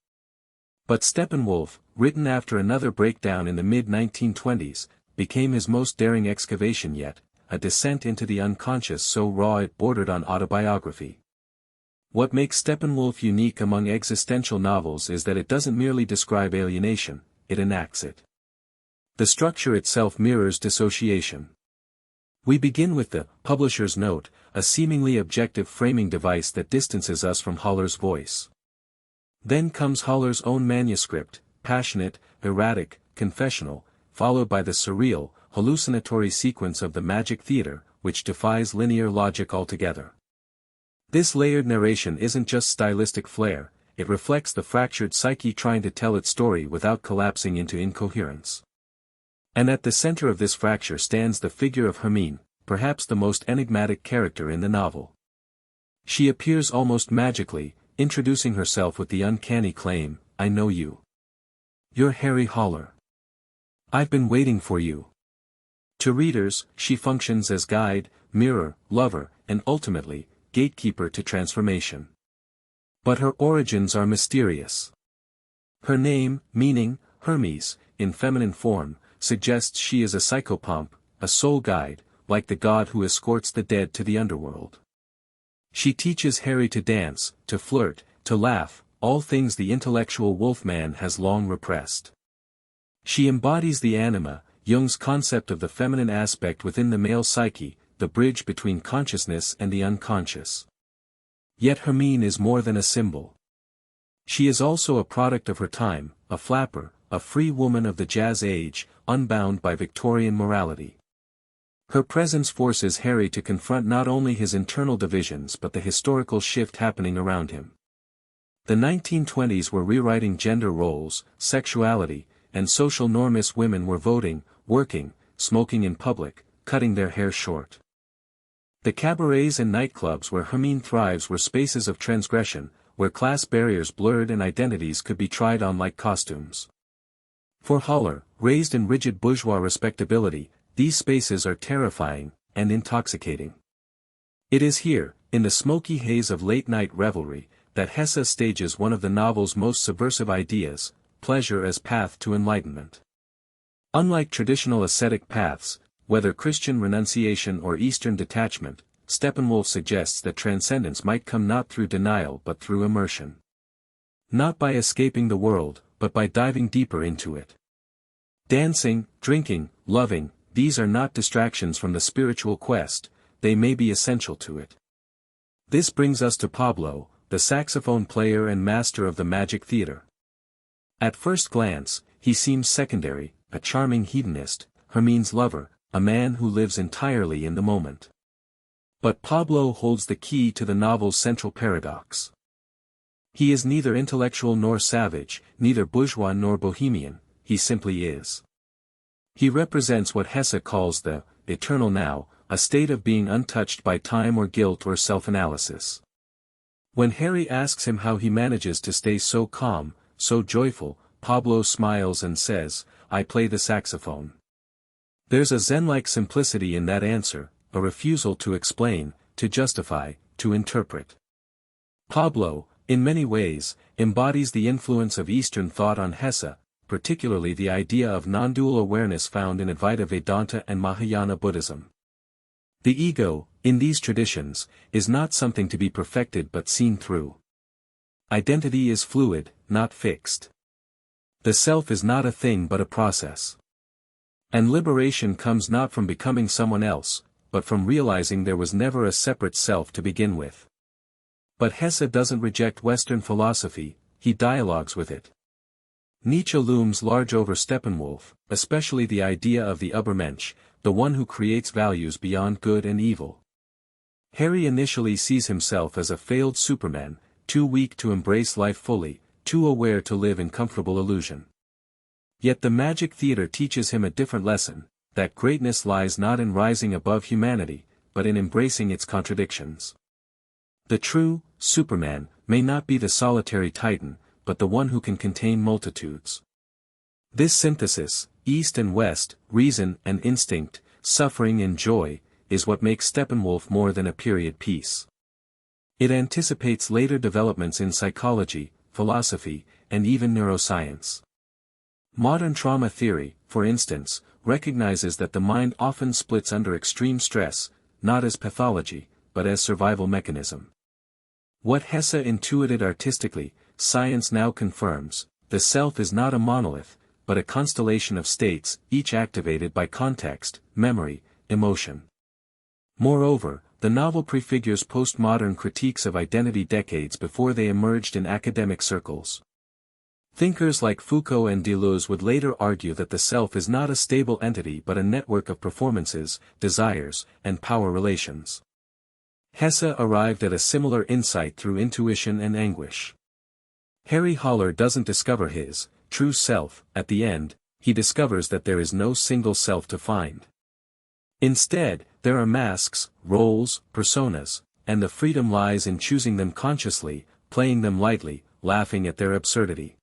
But Steppenwolf, written after another breakdown in the mid-1920s, became his most daring excavation yet, a descent into the unconscious so raw it bordered on autobiography. What makes Steppenwolf unique among existential novels is that it doesn't merely describe alienation, it enacts it. The structure itself mirrors dissociation. We begin with the publisher's note, a seemingly objective framing device that distances us from Holler's voice. Then comes Holler's own manuscript, passionate, erratic, confessional, followed by the surreal, hallucinatory sequence of the Magic Theater, which defies linear logic altogether. This layered narration isn't just stylistic flair, it reflects the fractured psyche trying to tell its story without collapsing into incoherence. And at the center of this fracture stands the figure of Hermine, perhaps the most enigmatic character in the novel. She appears almost magically, introducing herself with the uncanny claim, "I know you. You're Harry Holler. I've been waiting for you." To readers, she functions as guide, mirror, lover, and ultimately, gatekeeper to transformation. But her origins are mysterious. Her name, meaning, Hermes, in feminine form, suggests she is a psychopomp, a soul guide, like the god who escorts the dead to the underworld. She teaches Harry to dance, to flirt, to laugh, all things the intellectual wolfman has long repressed. She embodies the anima, Jung's concept of the feminine aspect within the male psyche, the bridge between consciousness and the unconscious. Yet Hermine is more than a symbol. She is also a product of her time, a flapper, a free woman of the jazz age, unbound by Victorian morality. Her presence forces Harry to confront not only his internal divisions but the historical shift happening around him. The 1920s were rewriting gender roles, sexuality, and social norms. Women were voting, working, smoking in public, cutting their hair short. The cabarets and nightclubs where Hermine thrives were spaces of transgression, where class barriers blurred and identities could be tried on like costumes. For Holler, raised in rigid bourgeois respectability, these spaces are terrifying, and intoxicating. It is here, in the smoky haze of late-night revelry, that Hesse stages one of the novel's most subversive ideas, pleasure as path to enlightenment. Unlike traditional ascetic paths, whether Christian renunciation or Eastern detachment, Steppenwolf suggests that transcendence might come not through denial but through immersion. Not by escaping the world, but by diving deeper into it. Dancing, drinking, loving, these are not distractions from the spiritual quest, they may be essential to it. This brings us to Pablo, the saxophone player and master of the Magic Theater. At first glance, he seems secondary, a charming hedonist, Hermine's lover, a man who lives entirely in the moment. But Pablo holds the key to the novel's central paradox. He is neither intellectual nor savage, neither bourgeois nor bohemian, he simply is. He represents what Hesse calls the eternal now, a state of being untouched by time or guilt or self-analysis. When Harry asks him how he manages to stay so calm, so joyful, Pablo smiles and says, "I play the saxophone." There's a Zen-like simplicity in that answer, a refusal to explain, to justify, to interpret. Pablo, in many ways, embodies the influence of Eastern thought on Hesse, particularly the idea of non-dual awareness found in Advaita Vedanta and Mahayana Buddhism. The ego, in these traditions, is not something to be perfected but seen through. Identity is fluid, not fixed. The self is not a thing but a process. And liberation comes not from becoming someone else, but from realizing there was never a separate self to begin with. But Hesse doesn't reject Western philosophy, he dialogues with it. Nietzsche looms large over Steppenwolf, especially the idea of the Übermensch, the one who creates values beyond good and evil. Harry initially sees himself as a failed Superman, too weak to embrace life fully, too aware to live in comfortable illusion. Yet the magic theater teaches him a different lesson, that greatness lies not in rising above humanity, but in embracing its contradictions. The true Superman may not be the solitary titan, but the one who can contain multitudes. This synthesis, East and West, reason and instinct, suffering and joy, is what makes Steppenwolf more than a period piece. It anticipates later developments in psychology, philosophy, and even neuroscience. Modern trauma theory, for instance, recognizes that the mind often splits under extreme stress, not as pathology, but as survival mechanism. What Hesse intuited artistically, science now confirms: the self is not a monolith, but a constellation of states, each activated by context, memory, emotion. Moreover, the novel prefigures postmodern critiques of identity decades before they emerged in academic circles. Thinkers like Foucault and Deleuze would later argue that the self is not a stable entity but a network of performances, desires, and power relations. Hesse arrived at a similar insight through intuition and anguish. Harry Holler doesn't discover his true self at the end, he discovers that there is no single self to find. Instead, there are masks, roles, personas, and the freedom lies in choosing them consciously, playing them lightly, laughing at their absurdity.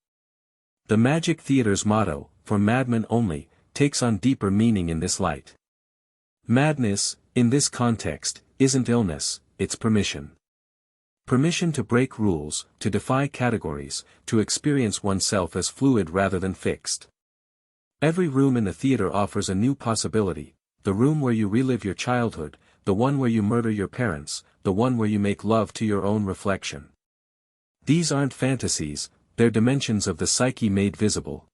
The Magic Theater's motto, "For madmen only," takes on deeper meaning in this light. Madness, in this context, isn't illness, it's permission. Permission to break rules, to defy categories, to experience oneself as fluid rather than fixed. Every room in the theater offers a new possibility, the room where you relive your childhood, the one where you murder your parents, the one where you make love to your own reflection. These aren't fantasies, they're dimensions of the psyche made visible.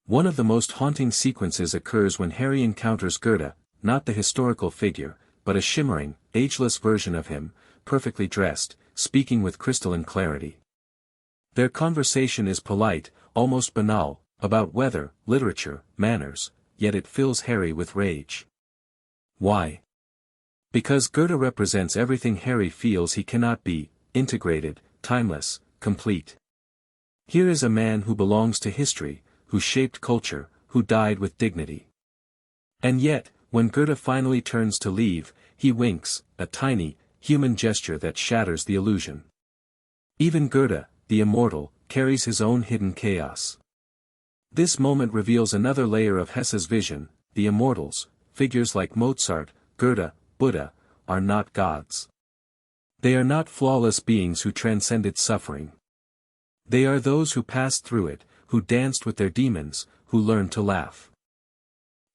One of the most haunting sequences occurs when Harry encounters Goethe, not the historical figure, but a shimmering, ageless version of him, perfectly dressed, speaking with crystalline clarity. Their conversation is polite, almost banal, about weather, literature, manners, yet it fills Harry with rage. Why? Because Goethe represents everything Harry feels he cannot be: integrated, timeless, complete. Here is a man who belongs to history, who shaped culture, who died with dignity. And yet, when Goethe finally turns to leave, he winks, a tiny, human gesture that shatters the illusion. Even Goethe, the immortal, carries his own hidden chaos. This moment reveals another layer of Hesse's vision: the immortals, figures like Mozart, Goethe, Buddha, are not gods. They are not flawless beings who transcended suffering. They are those who passed through it, who danced with their demons, who learned to laugh.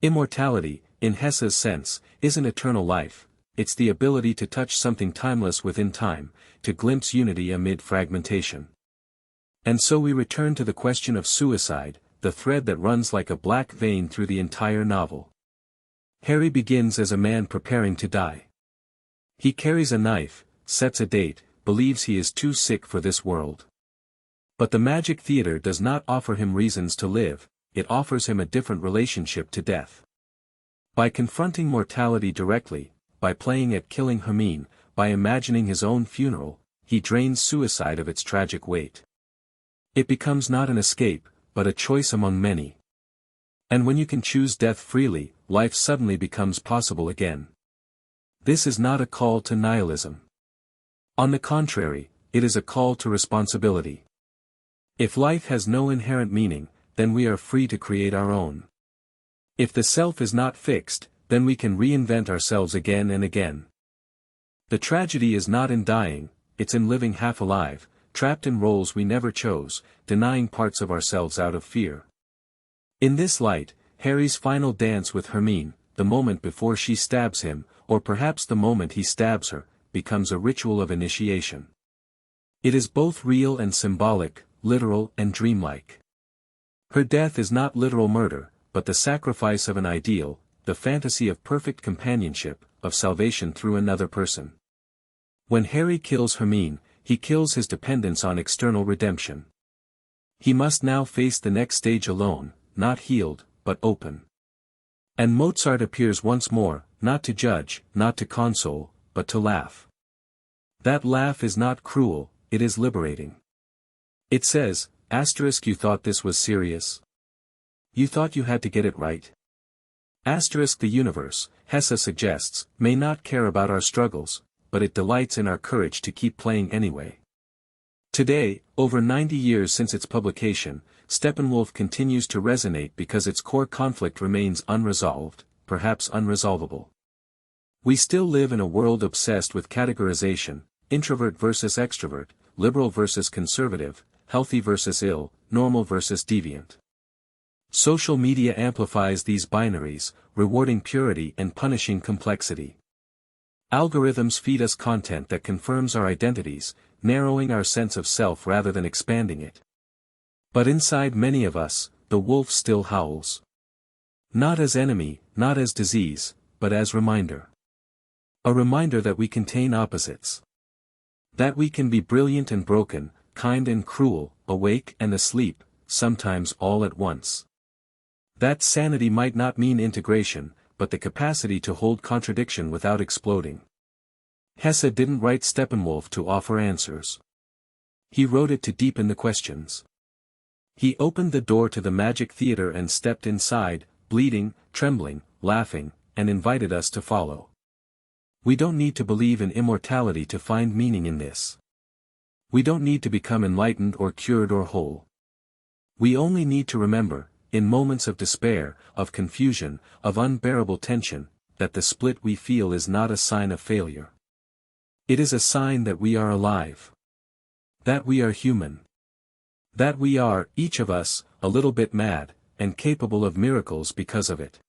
Immortality, in Hesse's sense, isn't eternal life, it's the ability to touch something timeless within time, to glimpse unity amid fragmentation. And so we return to the question of suicide, the thread that runs like a black vein through the entire novel. Harry begins as a man preparing to die. He carries a knife, sets a date, believes he is too sick for this world. But the Magic Theater does not offer him reasons to live, it offers him a different relationship to death. By confronting mortality directly, by playing at killing Hermine, by imagining his own funeral, he drains suicide of its tragic weight. It becomes not an escape, but a choice among many. And when you can choose death freely, life suddenly becomes possible again. This is not a call to nihilism. On the contrary, it is a call to responsibility. If life has no inherent meaning, then we are free to create our own. If the self is not fixed, then we can reinvent ourselves again and again. The tragedy is not in dying, it's in living half alive, trapped in roles we never chose, denying parts of ourselves out of fear. In this light, Harry's final dance with Hermine, the moment before she stabs him, or perhaps the moment he stabs her, becomes a ritual of initiation. It is both real and symbolic, literal and dreamlike. Her death is not literal murder, but the sacrifice of an ideal, the fantasy of perfect companionship, of salvation through another person. When Harry kills Hermine, he kills his dependence on external redemption. He must now face the next stage alone, not healed, but open. And Mozart appears once more, not to judge, not to console, but to laugh. That laugh is not cruel, it is liberating. It says, you thought this was serious? You thought you had to get it right? The universe, Hesse suggests, may not care about our struggles, but it delights in our courage to keep playing anyway. Today, over 90 years since its publication, Steppenwolf continues to resonate because its core conflict remains unresolved, perhaps unresolvable. We still live in a world obsessed with categorization, introvert versus extrovert, liberal versus conservative, healthy versus ill, normal versus deviant. Social media amplifies these binaries, rewarding purity and punishing complexity. Algorithms feed us content that confirms our identities, narrowing our sense of self rather than expanding it. But inside many of us, the wolf still howls. Not as enemy, not as disease, but as reminder. A reminder that we contain opposites. That we can be brilliant and broken, kind and cruel, awake and asleep, sometimes all at once. That sanity might not mean integration, but the capacity to hold contradiction without exploding. Hesse didn't write Steppenwolf to offer answers. He wrote it to deepen the questions. He opened the door to the magic theater and stepped inside, bleeding, trembling, laughing, and invited us to follow. We don't need to believe in immortality to find meaning in this. We don't need to become enlightened or cured or whole. We only need to remember, in moments of despair, of confusion, of unbearable tension, that the split we feel is not a sign of failure. It is a sign that we are alive. That we are human. That we are, each of us, a little bit mad, and capable of miracles because of it.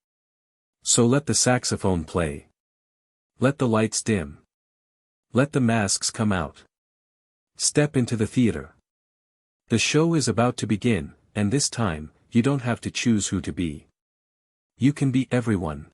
So let the saxophone play. Let the lights dim. Let the masks come out. Step into the theater. The show is about to begin, and this time, you don't have to choose who to be. You can be everyone.